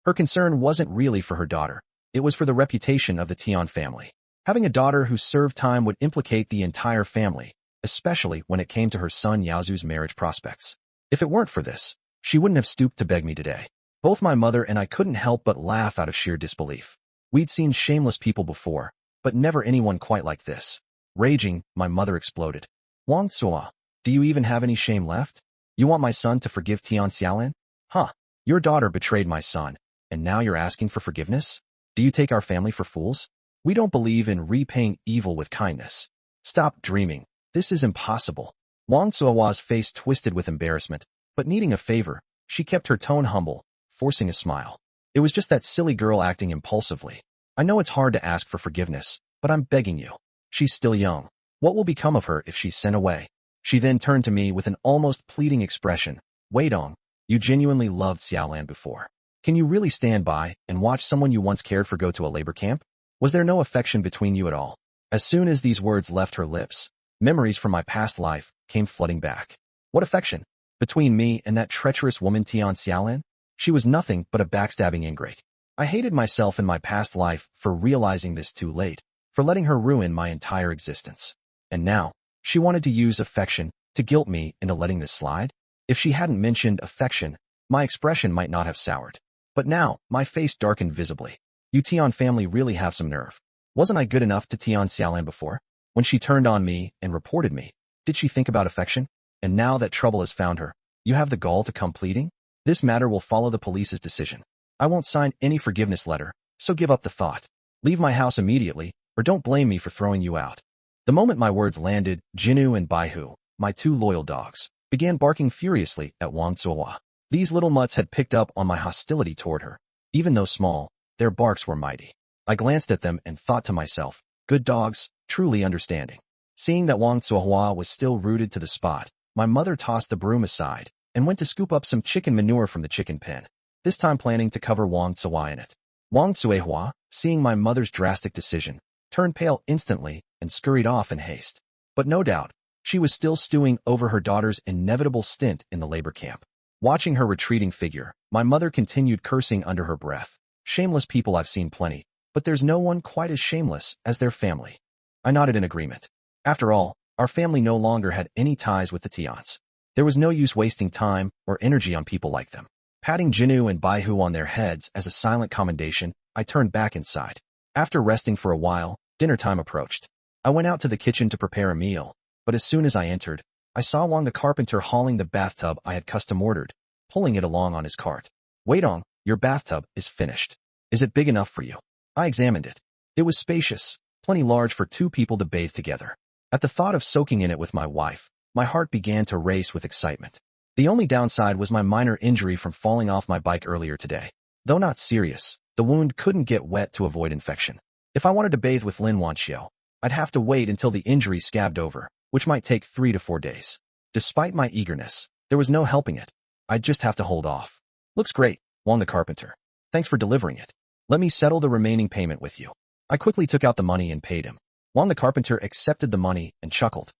Her concern wasn't really for her daughter. It was for the reputation of the Tian family. Having a daughter who served time would implicate the entire family, especially when it came to her son Yaozu's marriage prospects. If it weren't for this, she wouldn't have stooped to beg me today. Both my mother and I couldn't help but laugh out of sheer disbelief. We'd seen shameless people before, but never anyone quite like this. Raging, my mother exploded. Wang Tsuehua, do you even have any shame left? You want my son to forgive Tian Xiaolan? Huh, your daughter betrayed my son, and now you're asking for forgiveness? Do you take our family for fools? We don't believe in repaying evil with kindness. Stop dreaming. This is impossible. Wang Tsuehua's face twisted with embarrassment, but needing a favor, she kept her tone humble, forcing a smile. It was just that silly girl acting impulsively. I know it's hard to ask for forgiveness, but I'm begging you. She's still young. What will become of her if she's sent away? She then turned to me with an almost pleading expression. Wait on, you genuinely loved Xiaolan before. Can you really stand by and watch someone you once cared for go to a labor camp? Was there no affection between you at all? As soon as these words left her lips, memories from my past life came flooding back. What affection? Between me and that treacherous woman Tian Xiaolan? She was nothing but a backstabbing ingrate. I hated myself in my past life for realizing this too late, for letting her ruin my entire existence. And now, she wanted to use affection to guilt me into letting this slide? If she hadn't mentioned affection, my expression might not have soured. But now, my face darkened visibly. You Tian family really have some nerve. Wasn't I good enough to Tian Xiaolan before? When she turned on me and reported me, did she think about affection? And now that trouble has found her, you have the gall to come pleading? This matter will follow the police's decision. I won't sign any forgiveness letter, so give up the thought. Leave my house immediately, or don't blame me for throwing you out. The moment my words landed, Jinu and Baihu, my two loyal dogs, began barking furiously at Wang Tsuehua. These little mutts had picked up on my hostility toward her. Even though small, their barks were mighty. I glanced at them and thought to myself, good dogs, truly understanding. Seeing that Wang Tsuehua was still rooted to the spot, my mother tossed the broom aside and went to scoop up some chicken manure from the chicken pen, this time planning to cover Wang Tsuehua in it. Wang Tsuehua, seeing my mother's drastic decision, turned pale instantly and scurried off in haste. But no doubt, she was still stewing over her daughter's inevitable stint in the labor camp. Watching her retreating figure, my mother continued cursing under her breath. Shameless people I've seen plenty, but there's no one quite as shameless as their family. I nodded in agreement. After all, our family no longer had any ties with the Tians. There was no use wasting time or energy on people like them. Patting Jinu and Baihu on their heads as a silent commendation, I turned back inside. After resting for a while, dinner time approached. I went out to the kitchen to prepare a meal, but as soon as I entered, I saw Wang the carpenter hauling the bathtub I had custom ordered, pulling it along on his cart. Wait on, your bathtub is finished. Is it big enough for you? I examined it. It was spacious, plenty large for two people to bathe together. At the thought of soaking in it with my wife, my heart began to race with excitement. The only downside was my minor injury from falling off my bike earlier today. Though not serious, the wound couldn't get wet to avoid infection. If I wanted to bathe with Lin Wanqiu, I'd have to wait until the injury scabbed over, which might take 3 to 4 days. Despite my eagerness, there was no helping it. I'd just have to hold off. Looks great, Wang the carpenter. Thanks for delivering it. Let me settle the remaining payment with you. I quickly took out the money and paid him. Wang the carpenter accepted the money and chuckled.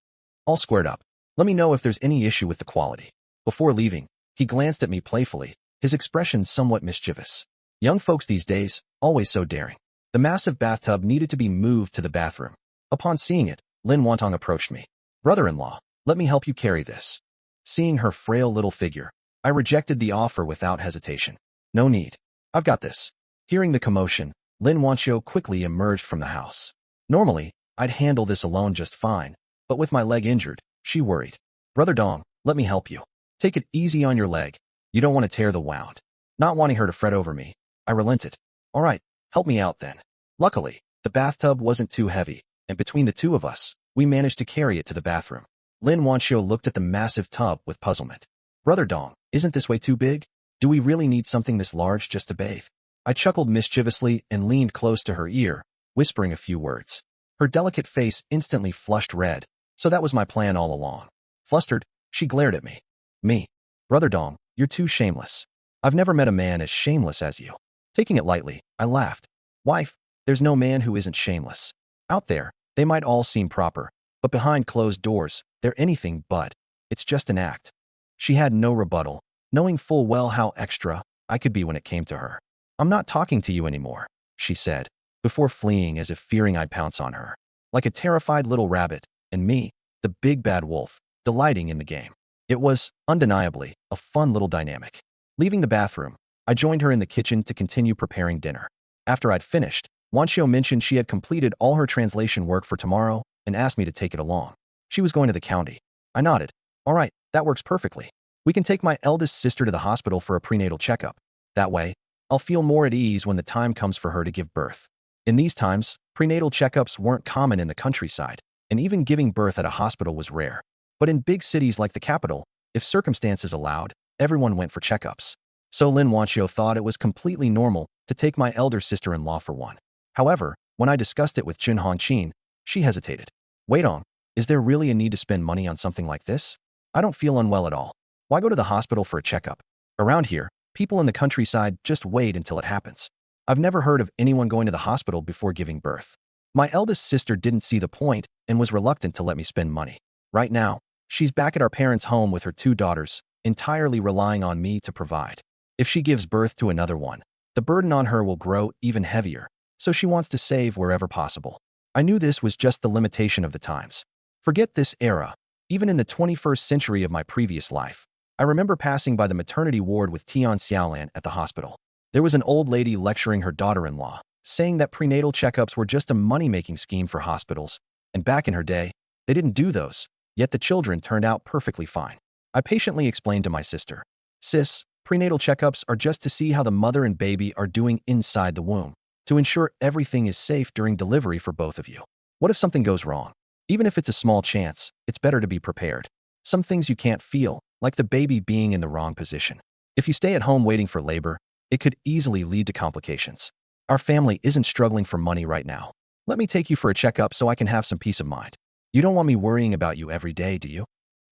All squared up. Let me know if there's any issue with the quality. Before leaving, he glanced at me playfully, his expression somewhat mischievous. Young folks these days, always so daring. The massive bathtub needed to be moved to the bathroom. Upon seeing it, Lin Wantong approached me. Brother-in-law, let me help you carry this. Seeing her frail little figure, I rejected the offer without hesitation. No need. I've got this. Hearing the commotion, Lin Wanqiu quickly emerged from the house. Normally, I'd handle this alone just fine, but with my leg injured, she worried. Brother Dong, let me help you. Take it easy on your leg. You don't want to tear the wound. Not wanting her to fret over me, I relented. All right, help me out then. Luckily, the bathtub wasn't too heavy, and between the two of us, we managed to carry it to the bathroom. Lin Wanxiu looked at the massive tub with puzzlement. Brother Dong, isn't this way too big? Do we really need something this large just to bathe? I chuckled mischievously and leaned close to her ear, whispering a few words. Her delicate face instantly flushed red, so that was my plan all along. Flustered, she glared at me. Me? Brother Dong, you're too shameless. I've never met a man as shameless as you. Taking it lightly, I laughed. Wife, there's no man who isn't shameless. Out there, they might all seem proper, but behind closed doors, they're anything but. It's just an act. She had no rebuttal, knowing full well how extra I could be when it came to her. I'm not talking to you anymore, she said, before fleeing as if fearing I'd pounce on her. Like a terrified little rabbit, and me, the big bad wolf, delighting in the game. It was, undeniably, a fun little dynamic. Leaving the bathroom, I joined her in the kitchen to continue preparing dinner. After I'd finished, Wanxiu mentioned she had completed all her translation work for tomorrow and asked me to take it along. She was going to the county. I nodded. All right, that works perfectly. We can take my eldest sister to the hospital for a prenatal checkup. That way, I'll feel more at ease when the time comes for her to give birth. In these times, prenatal checkups weren't common in the countryside, and even giving birth at a hospital was rare. But in big cities like the capital, if circumstances allowed, everyone went for checkups. So Lin Wanxiu thought it was completely normal to take my elder sister-in-law for one. However, when I discussed it with Jin Hongqin, she hesitated. Wait on, is there really a need to spend money on something like this? I don't feel unwell at all. Why go to the hospital for a checkup? Around here, people in the countryside just wait until it happens. I've never heard of anyone going to the hospital before giving birth. My eldest sister didn't see the point and was reluctant to let me spend money. Right now, she's back at our parents' home with her 2 daughters, entirely relying on me to provide. If she gives birth to another one, the burden on her will grow even heavier, so she wants to save wherever possible. I knew this was just the limitation of the times. Forget this era. Even in the 21st century of my previous life, I remember passing by the maternity ward with Tian Xiaolan at the hospital. There was an old lady lecturing her daughter-in-law, saying that prenatal checkups were just a money-making scheme for hospitals, and back in her day, they didn't do those, yet the children turned out perfectly fine. I patiently explained to my sister, Sis, prenatal checkups are just to see how the mother and baby are doing inside the womb, to ensure everything is safe during delivery for both of you. What if something goes wrong? Even if it's a small chance, it's better to be prepared. Some things you can't feel, like the baby being in the wrong position. If you stay at home waiting for labor, it could easily lead to complications. Our family isn't struggling for money right now. Let me take you for a checkup so I can have some peace of mind. You don't want me worrying about you every day, do you?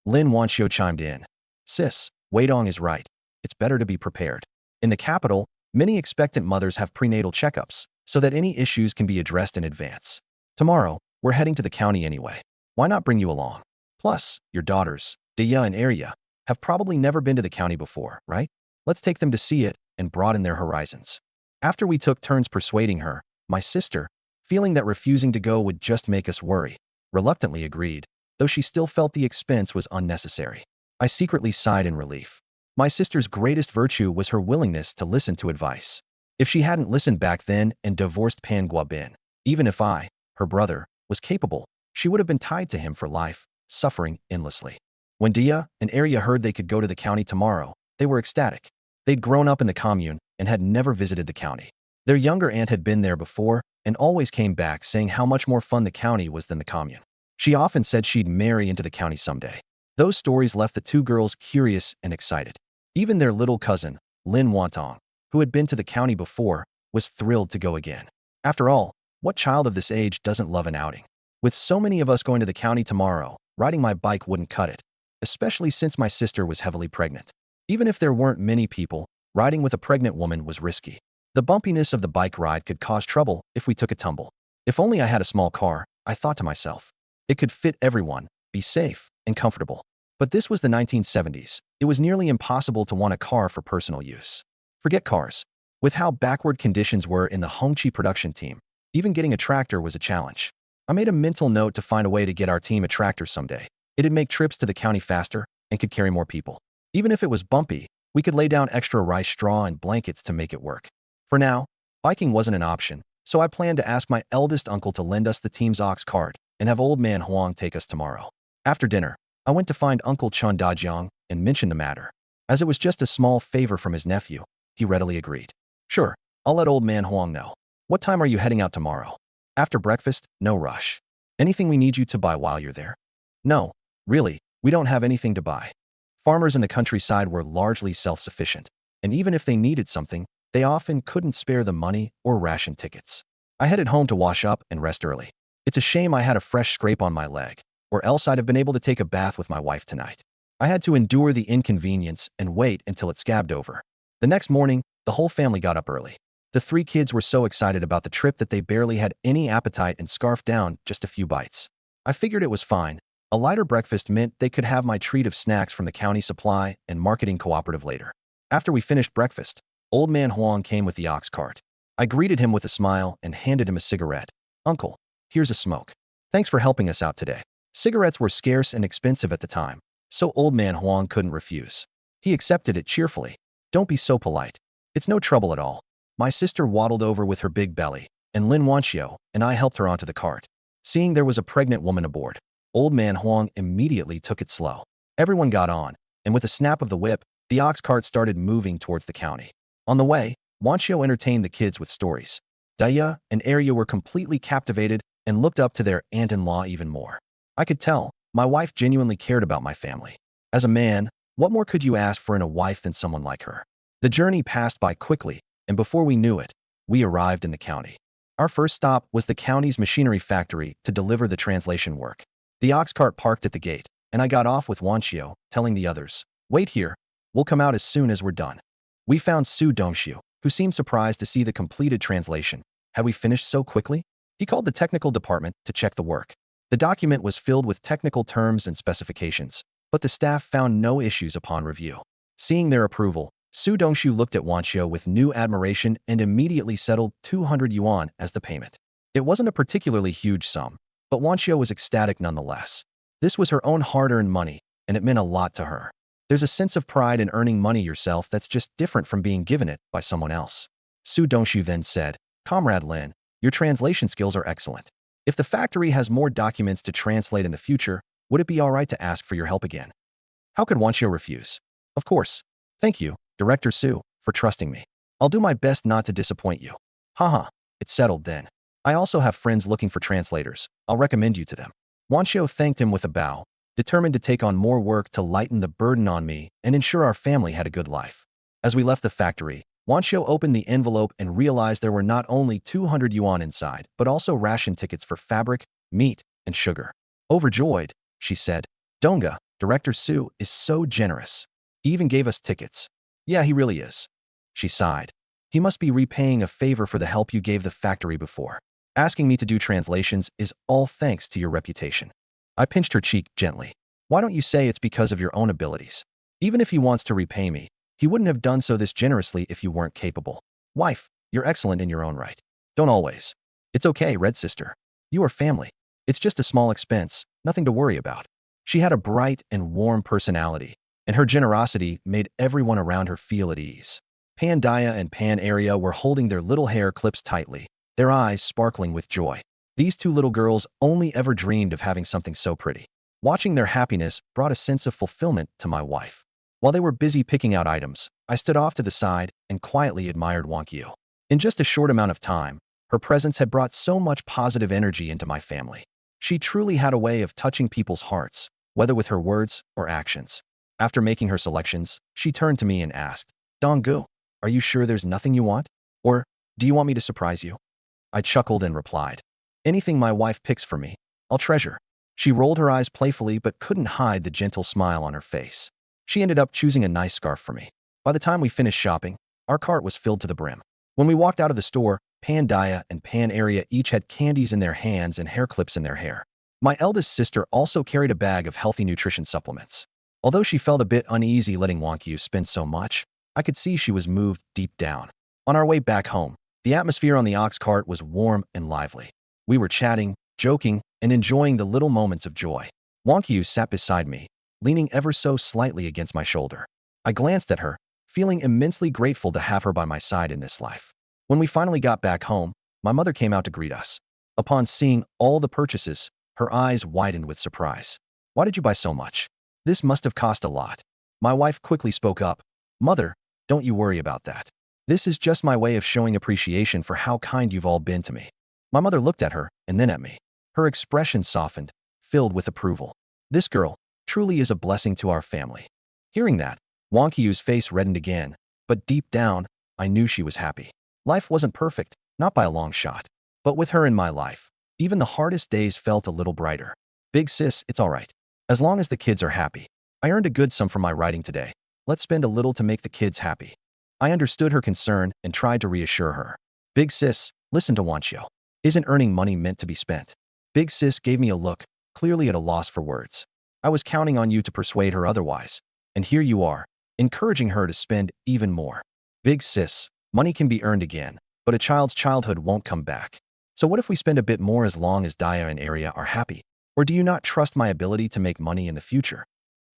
Lin Wanxiu chimed in. Sis, Wei Dong is right. It's better to be prepared. In the capital, many expectant mothers have prenatal checkups, so that any issues can be addressed in advance. Tomorrow, we're heading to the county anyway. Why not bring you along? Plus, your daughters, Deya and Arya, have probably never been to the county before, right? Let's take them to see it and broaden their horizons. After we took turns persuading her, my sister, feeling that refusing to go would just make us worry, reluctantly agreed, though she still felt the expense was unnecessary. I secretly sighed in relief. My sister's greatest virtue was her willingness to listen to advice. If she hadn't listened back then and divorced Pan Guobin, even if I, her brother, was capable, she would have been tied to him for life, suffering endlessly. When Dia and Arya heard they could go to the county tomorrow, they were ecstatic. They'd grown up in the commune and had never visited the county. Their younger aunt had been there before and always came back saying how much more fun the county was than the commune. She often said she'd marry into the county someday. Those stories left the 2 girls curious and excited. Even their little cousin, Lin Wantong, who had been to the county before, was thrilled to go again. After all, what child of this age doesn't love an outing? With so many of us going to the county tomorrow, riding my bike wouldn't cut it, especially since my sister was heavily pregnant. Even if there weren't many people, riding with a pregnant woman was risky. The bumpiness of the bike ride could cause trouble if we took a tumble. If only I had a small car, I thought to myself. It could fit everyone, be safe, and comfortable. But this was the 1970s. It was nearly impossible to want a car for personal use. Forget cars. With how backward conditions were in the Hongqi production team, even getting a tractor was a challenge. I made a mental note to find a way to get our team a tractor someday. It'd make trips to the county faster and could carry more people. Even if it was bumpy, we could lay down extra rice straw and blankets to make it work. For now, biking wasn't an option, so I planned to ask my eldest uncle to lend us the team's ox cart and have old man Huang take us tomorrow. After dinner, I went to find Uncle Chun Dajiang and mentioned the matter. As it was just a small favor from his nephew, he readily agreed. Sure, I'll let old man Huang know. What time are you heading out tomorrow? After breakfast, no rush. Anything we need you to buy while you're there? No, really, we don't have anything to buy. Farmers in the countryside were largely self-sufficient, and even if they needed something, they often couldn't spare the money or ration tickets. I headed home to wash up and rest early. It's a shame I had a fresh scrape on my leg, or else I'd have been able to take a bath with my wife tonight. I had to endure the inconvenience and wait until it scabbed over. The next morning, the whole family got up early. The 3 kids were so excited about the trip that they barely had any appetite and scarfed down just a few bites. I figured it was fine. A lighter breakfast meant they could have my treat of snacks from the county supply and marketing cooperative later. After we finished breakfast, old man Huang came with the ox cart. I greeted him with a smile and handed him a cigarette. Uncle, here's a smoke. Thanks for helping us out today. Cigarettes were scarce and expensive at the time, so old man Huang couldn't refuse. He accepted it cheerfully. Don't be so polite. It's no trouble at all. My sister waddled over with her big belly, and Lin Wanxiu and I helped her onto the cart. Seeing there was a pregnant woman aboard, old man Huang immediately took it slow. Everyone got on, and with a snap of the whip, the ox cart started moving towards the county. On the way, Wanxiu entertained the kids with stories. Daya and Arya were completely captivated and looked up to their aunt-in-law even more. I could tell my wife genuinely cared about my family. As a man, what more could you ask for in a wife than someone like her? The journey passed by quickly, and before we knew it, we arrived in the county. Our first stop was the county's machinery factory to deliver the translation work. The ox cart parked at the gate, and I got off with Wanxiu, telling the others, "Wait here. We'll come out as soon as we're done." We found Su Dongxiu, who seemed surprised to see the completed translation. Had we finished so quickly? He called the technical department to check the work. The document was filled with technical terms and specifications, but the staff found no issues upon review. Seeing their approval, Su Dongxiu looked at Wanxiu with new admiration and immediately settled 200 yuan as the payment. It wasn't a particularly huge sum, but Wanxiu was ecstatic nonetheless. This was her own hard-earned money, and it meant a lot to her. There's a sense of pride in earning money yourself that's just different from being given it by someone else. Su Dongxiu then said, "Comrade Lin, your translation skills are excellent. If the factory has more documents to translate in the future, would it be all right to ask for your help again?" How could Wanxiu refuse? Of course. Thank you, Director Su, for trusting me. I'll do my best not to disappoint you. Haha, it's settled then. I also have friends looking for translators. I'll recommend you to them. Wanxiu thanked him with a bow, determined to take on more work to lighten the burden on me and ensure our family had a good life. As we left the factory, Wanxiu opened the envelope and realized there were not only 200 yuan inside, but also ration tickets for fabric, meat, and sugar. Overjoyed, she said, "Donga, Director Su is so generous. He even gave us tickets." "Yeah, he really is." She sighed. "He must be repaying a favor for the help you gave the factory before. Asking me to do translations is all thanks to your reputation." I pinched her cheek gently. "Why don't you say it's because of your own abilities? Even if he wants to repay me, he wouldn't have done so this generously if you weren't capable. Wife, you're excellent in your own right. Don't always. It's okay, Red Sister. You are family. It's just a small expense, nothing to worry about." She had a bright and warm personality, and her generosity made everyone around her feel at ease. Pandaya and Pan Arya were holding their little hair clips tightly, their eyes sparkling with joy. These 2 little girls only ever dreamed of having something so pretty. Watching their happiness brought a sense of fulfillment to my wife. While they were busy picking out items, I stood off to the side and quietly admired Wanxiu. In just a short amount of time, her presence had brought so much positive energy into my family. She truly had a way of touching people's hearts, whether with her words or actions. After making her selections, she turned to me and asked, "Donggu, are you sure there's nothing you want? Or do you want me to surprise you?" I chuckled and replied, "Anything my wife picks for me, I'll treasure." She rolled her eyes playfully but couldn't hide the gentle smile on her face. She ended up choosing a nice scarf for me. By the time we finished shopping, our cart was filled to the brim. When we walked out of the store, Pandaya and Pan Arya each had candies in their hands and hair clips in their hair. My eldest sister also carried a bag of healthy nutrition supplements. Although she felt a bit uneasy letting Wanxiu spend so much, I could see she was moved deep down. On our way back home, the atmosphere on the ox cart was warm and lively. We were chatting, joking, and enjoying the little moments of joy. Wanxiu sat beside me, leaning ever so slightly against my shoulder. I glanced at her, feeling immensely grateful to have her by my side in this life. When we finally got back home, my mother came out to greet us. Upon seeing all the purchases, her eyes widened with surprise. "Why did you buy so much? This must have cost a lot." My wife quickly spoke up. "Mother, don't you worry about that. This is just my way of showing appreciation for how kind you've all been to me. My mother looked at her and then at me. Her expression softened, filled with approval. This girl truly is a blessing to our family. Hearing that, Wang Qiyu's face reddened again, but deep down, I knew she was happy. Life wasn't perfect, not by a long shot. But with her in my life, even the hardest days felt a little brighter. Big sis, it's all right. As long as the kids are happy. I earned a good sum from my writing today. Let's spend a little to make the kids happy. I understood her concern and tried to reassure her. Big sis, listen to Wanchio. Isn't earning money meant to be spent? Big sis gave me a look, clearly at a loss for words. I was counting on you to persuade her otherwise. And here you are, encouraging her to spend even more. Big sis, money can be earned again, but a child's childhood won't come back. So what if we spend a bit more as long as Daya and Arya are happy? Or do you not trust my ability to make money in the future?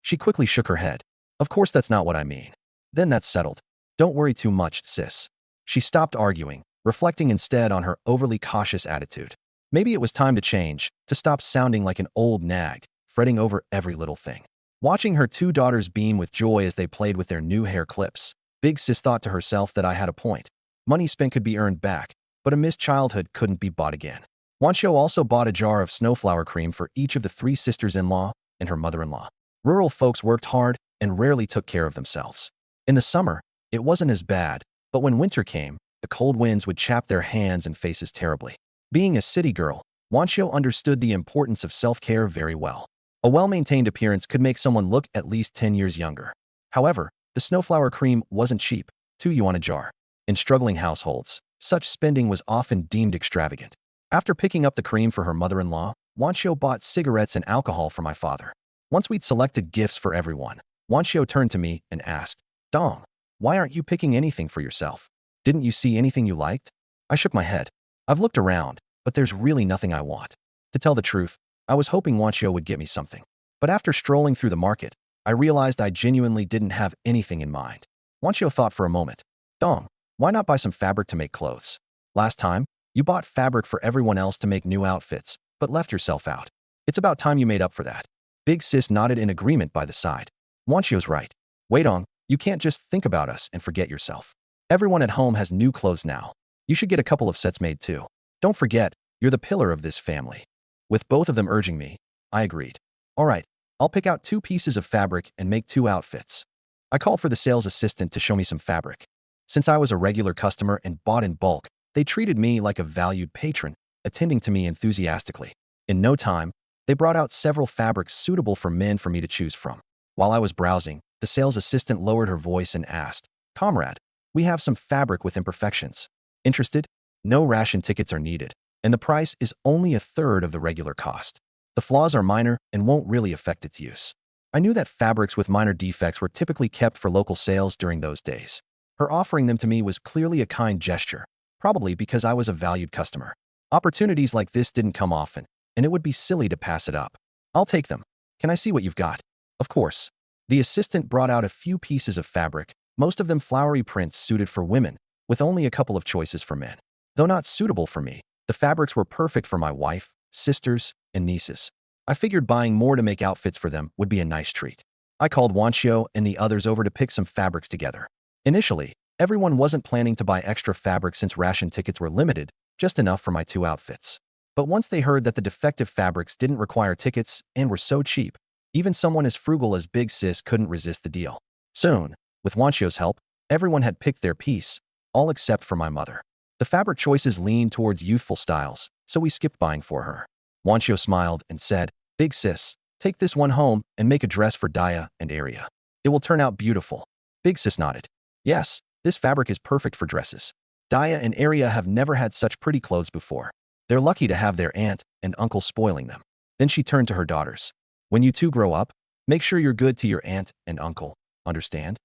She quickly shook her head. Of course that's not what I mean. Then that's settled. Don't worry too much, sis. She stopped arguing, reflecting instead on her overly cautious attitude. Maybe it was time to change, to stop sounding like an old nag, fretting over every little thing. Watching her two daughters beam with joy as they played with their new hair clips, Big Sis thought to herself that I had a point. Money spent could be earned back, but a missed childhood couldn't be bought again. Wanchio also bought a jar of snowflower cream for each of the three sisters-in-law and her mother-in-law. Rural folks worked hard and rarely took care of themselves. In the summer, it wasn't as bad, but when winter came, the cold winds would chap their hands and faces terribly. Being a city girl, Wanchio understood the importance of self-care very well. A well-maintained appearance could make someone look at least 10 years younger. However, the snowflower cream wasn't cheap, 2 yuan a jar. In struggling households, such spending was often deemed extravagant. After picking up the cream for her mother-in-law, Wanchio bought cigarettes and alcohol for my father. Once we'd selected gifts for everyone, Wanchio turned to me and asked, Dong, why aren't you picking anything for yourself? Didn't you see anything you liked? I shook my head. I've looked around, but there's really nothing I want. To tell the truth, I was hoping Wanchio would get me something. But after strolling through the market, I realized I genuinely didn't have anything in mind. Wanchio thought for a moment. Dong, why not buy some fabric to make clothes? Last time, you bought fabric for everyone else to make new outfits, but left yourself out. It's about time you made up for that. Big Sis nodded in agreement by the side. Wanchio's right. Wait, Dong, you can't just think about us and forget yourself. Everyone at home has new clothes now. You should get a couple of sets made too. Don't forget, you're the pillar of this family. With both of them urging me, I agreed. All right, I'll pick out 2 pieces of fabric and make 2 outfits. I called for the sales assistant to show me some fabric. Since I was a regular customer and bought in bulk, they treated me like a valued patron, attending to me enthusiastically. In no time, they brought out several fabrics suitable for men for me to choose from. While I was browsing, the sales assistant lowered her voice and asked, Comrade, we have some fabric with imperfections. Interested? No ration tickets are needed, and the price is only 1/3 of the regular cost. The flaws are minor and won't really affect its use. I knew that fabrics with minor defects were typically kept for local sales during those days. Her offering them to me was clearly a kind gesture, probably because I was a valued customer. Opportunities like this didn't come often, and it would be silly to pass it up. I'll take them. Can I see what you've got? Of course. The assistant brought out a few pieces of fabric, most of them flowery prints suited for women, with only a couple of choices for men. Though not suitable for me, the fabrics were perfect for my wife, sisters, and nieces. I figured buying more to make outfits for them would be a nice treat. I called Wanchio and the others over to pick some fabrics together. Initially, everyone wasn't planning to buy extra fabric since ration tickets were limited, just enough for my 2 outfits. But once they heard that the defective fabrics didn't require tickets and were so cheap, even someone as frugal as Big Sis couldn't resist the deal. Soon, with Wanchio's help, everyone had picked their piece, all except for my mother. The fabric choices leaned towards youthful styles, so we skipped buying for her. Wanchio smiled and said, Big Sis, take this one home and make a dress for Daya and Arya. It will turn out beautiful. Big Sis nodded. Yes, this fabric is perfect for dresses. Daya and Arya have never had such pretty clothes before. They're lucky to have their aunt and uncle spoiling them. Then she turned to her daughters. When you 2 grow up, make sure you're good to your aunt and uncle. Understand?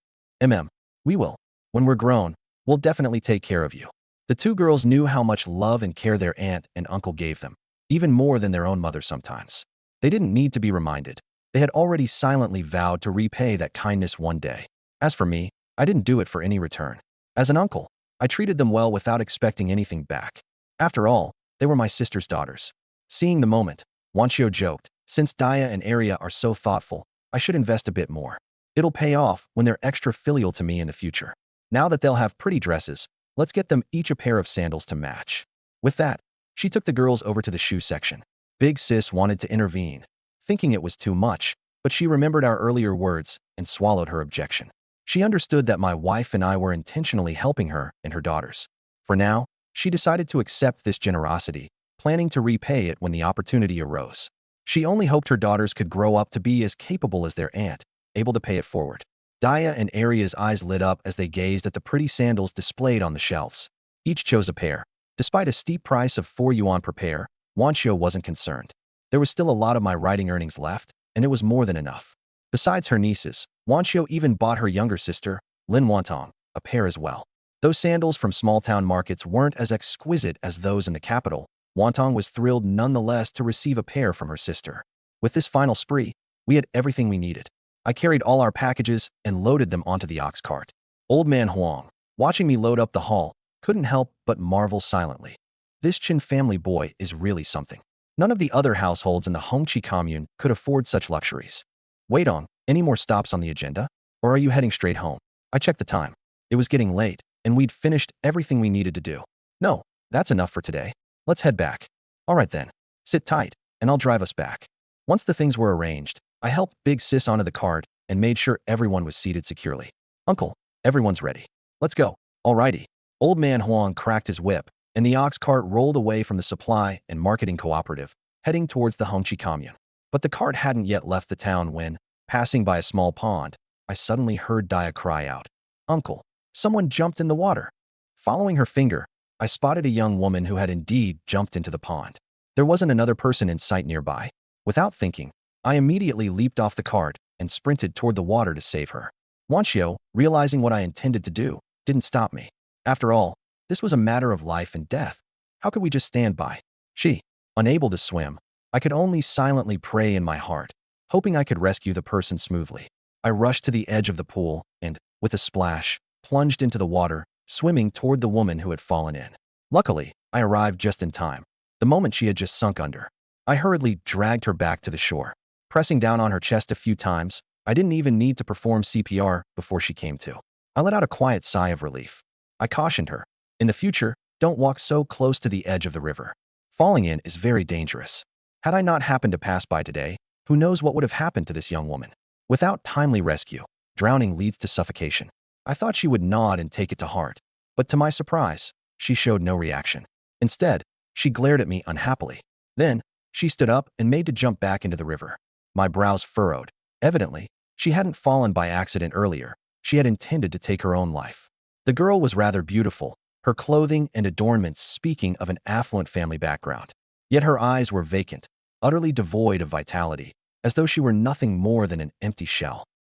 We will. When we're grown, we'll definitely take care of you. The 2 girls knew how much love and care their aunt and uncle gave them, even more than their own mother sometimes. They didn't need to be reminded. They had already silently vowed to repay that kindness one day. As for me, I didn't do it for any return. As an uncle, I treated them well without expecting anything back. After all, they were my sister's daughters. Seeing the moment, Wanchio joked, since Daya and Arya are so thoughtful, I should invest a bit more. It'll pay off when they're extra filial to me in the future. Now that they'll have pretty dresses, let's get them each a pair of sandals to match. With that, she took the girls over to the shoe section. Big Sis wanted to intervene, thinking it was too much, but she remembered our earlier words and swallowed her objection. She understood that my wife and I were intentionally helping her and her daughters. For now, she decided to accept this generosity, planning to repay it when the opportunity arose. She only hoped her daughters could grow up to be as capable as their aunt, able to pay it forward. Daya and Aria's eyes lit up as they gazed at the pretty sandals displayed on the shelves. Each chose a pair. Despite a steep price of 4 yuan per pair, Wanxiu wasn't concerned. There was still a lot of my writing earnings left, and it was more than enough. Besides her nieces, Wanxiu even bought her younger sister, Lin Wantong, a pair as well. Those sandals from small-town markets weren't as exquisite as those in the capital. Wantong was thrilled nonetheless to receive a pair from her sister. With this final spree, we had everything we needed. I carried all our packages and loaded them onto the ox cart. Old man Huang, watching me load up the haul, couldn't help but marvel silently. This Qin family boy is really something. None of the other households in the Hongqi commune could afford such luxuries. Wait on, any more stops on the agenda? Or are you heading straight home? I checked the time. It was getting late, and we'd finished everything we needed to do. No, that's enough for today. Let's head back. All right then. Sit tight, and I'll drive us back. Once the things were arranged, I helped Big Sis onto the cart and made sure everyone was seated securely. Uncle, everyone's ready. Let's go. Alrighty. Old man Huang cracked his whip, and the ox cart rolled away from the supply and marketing cooperative, heading towards the Hongqi commune. But the cart hadn't yet left the town when, passing by a small pond, I suddenly heard Daya cry out, "Uncle, someone jumped in the water." Following her finger, I spotted a young woman who had indeed jumped into the pond. There wasn't another person in sight nearby. Without thinking, I immediately leaped off the cart and sprinted toward the water to save her. Wanxiu, realizing what I intended to do, didn't stop me. After all, this was a matter of life and death. How could we just stand by? She, unable to swim, I could only silently pray in my heart, hoping I could rescue the person smoothly. I rushed to the edge of the pool and, with a splash, plunged into the water, swimming toward the woman who had fallen in. Luckily, I arrived just in time, the moment she had just sunk under. I hurriedly dragged her back to the shore. Pressing down on her chest a few times, I didn't even need to perform CPR before she came to. I let out a quiet sigh of relief. I cautioned her, in the future, don't walk so close to the edge of the river. Falling in is very dangerous. Had I not happened to pass by today, who knows what would have happened to this young woman? Without timely rescue, drowning leads to suffocation. I thought she would nod and take it to heart, but to my surprise, she showed no reaction. Instead, she glared at me unhappily. Then, she stood up and made to jump back into the river. My brows furrowed. Evidently, she hadn't fallen by accident earlier. She had intended to take her own life. The girl was rather beautiful, her clothing and adornments speaking of an affluent family background. Yet her eyes were vacant, utterly devoid of vitality, as though she were nothing more than an empty shell.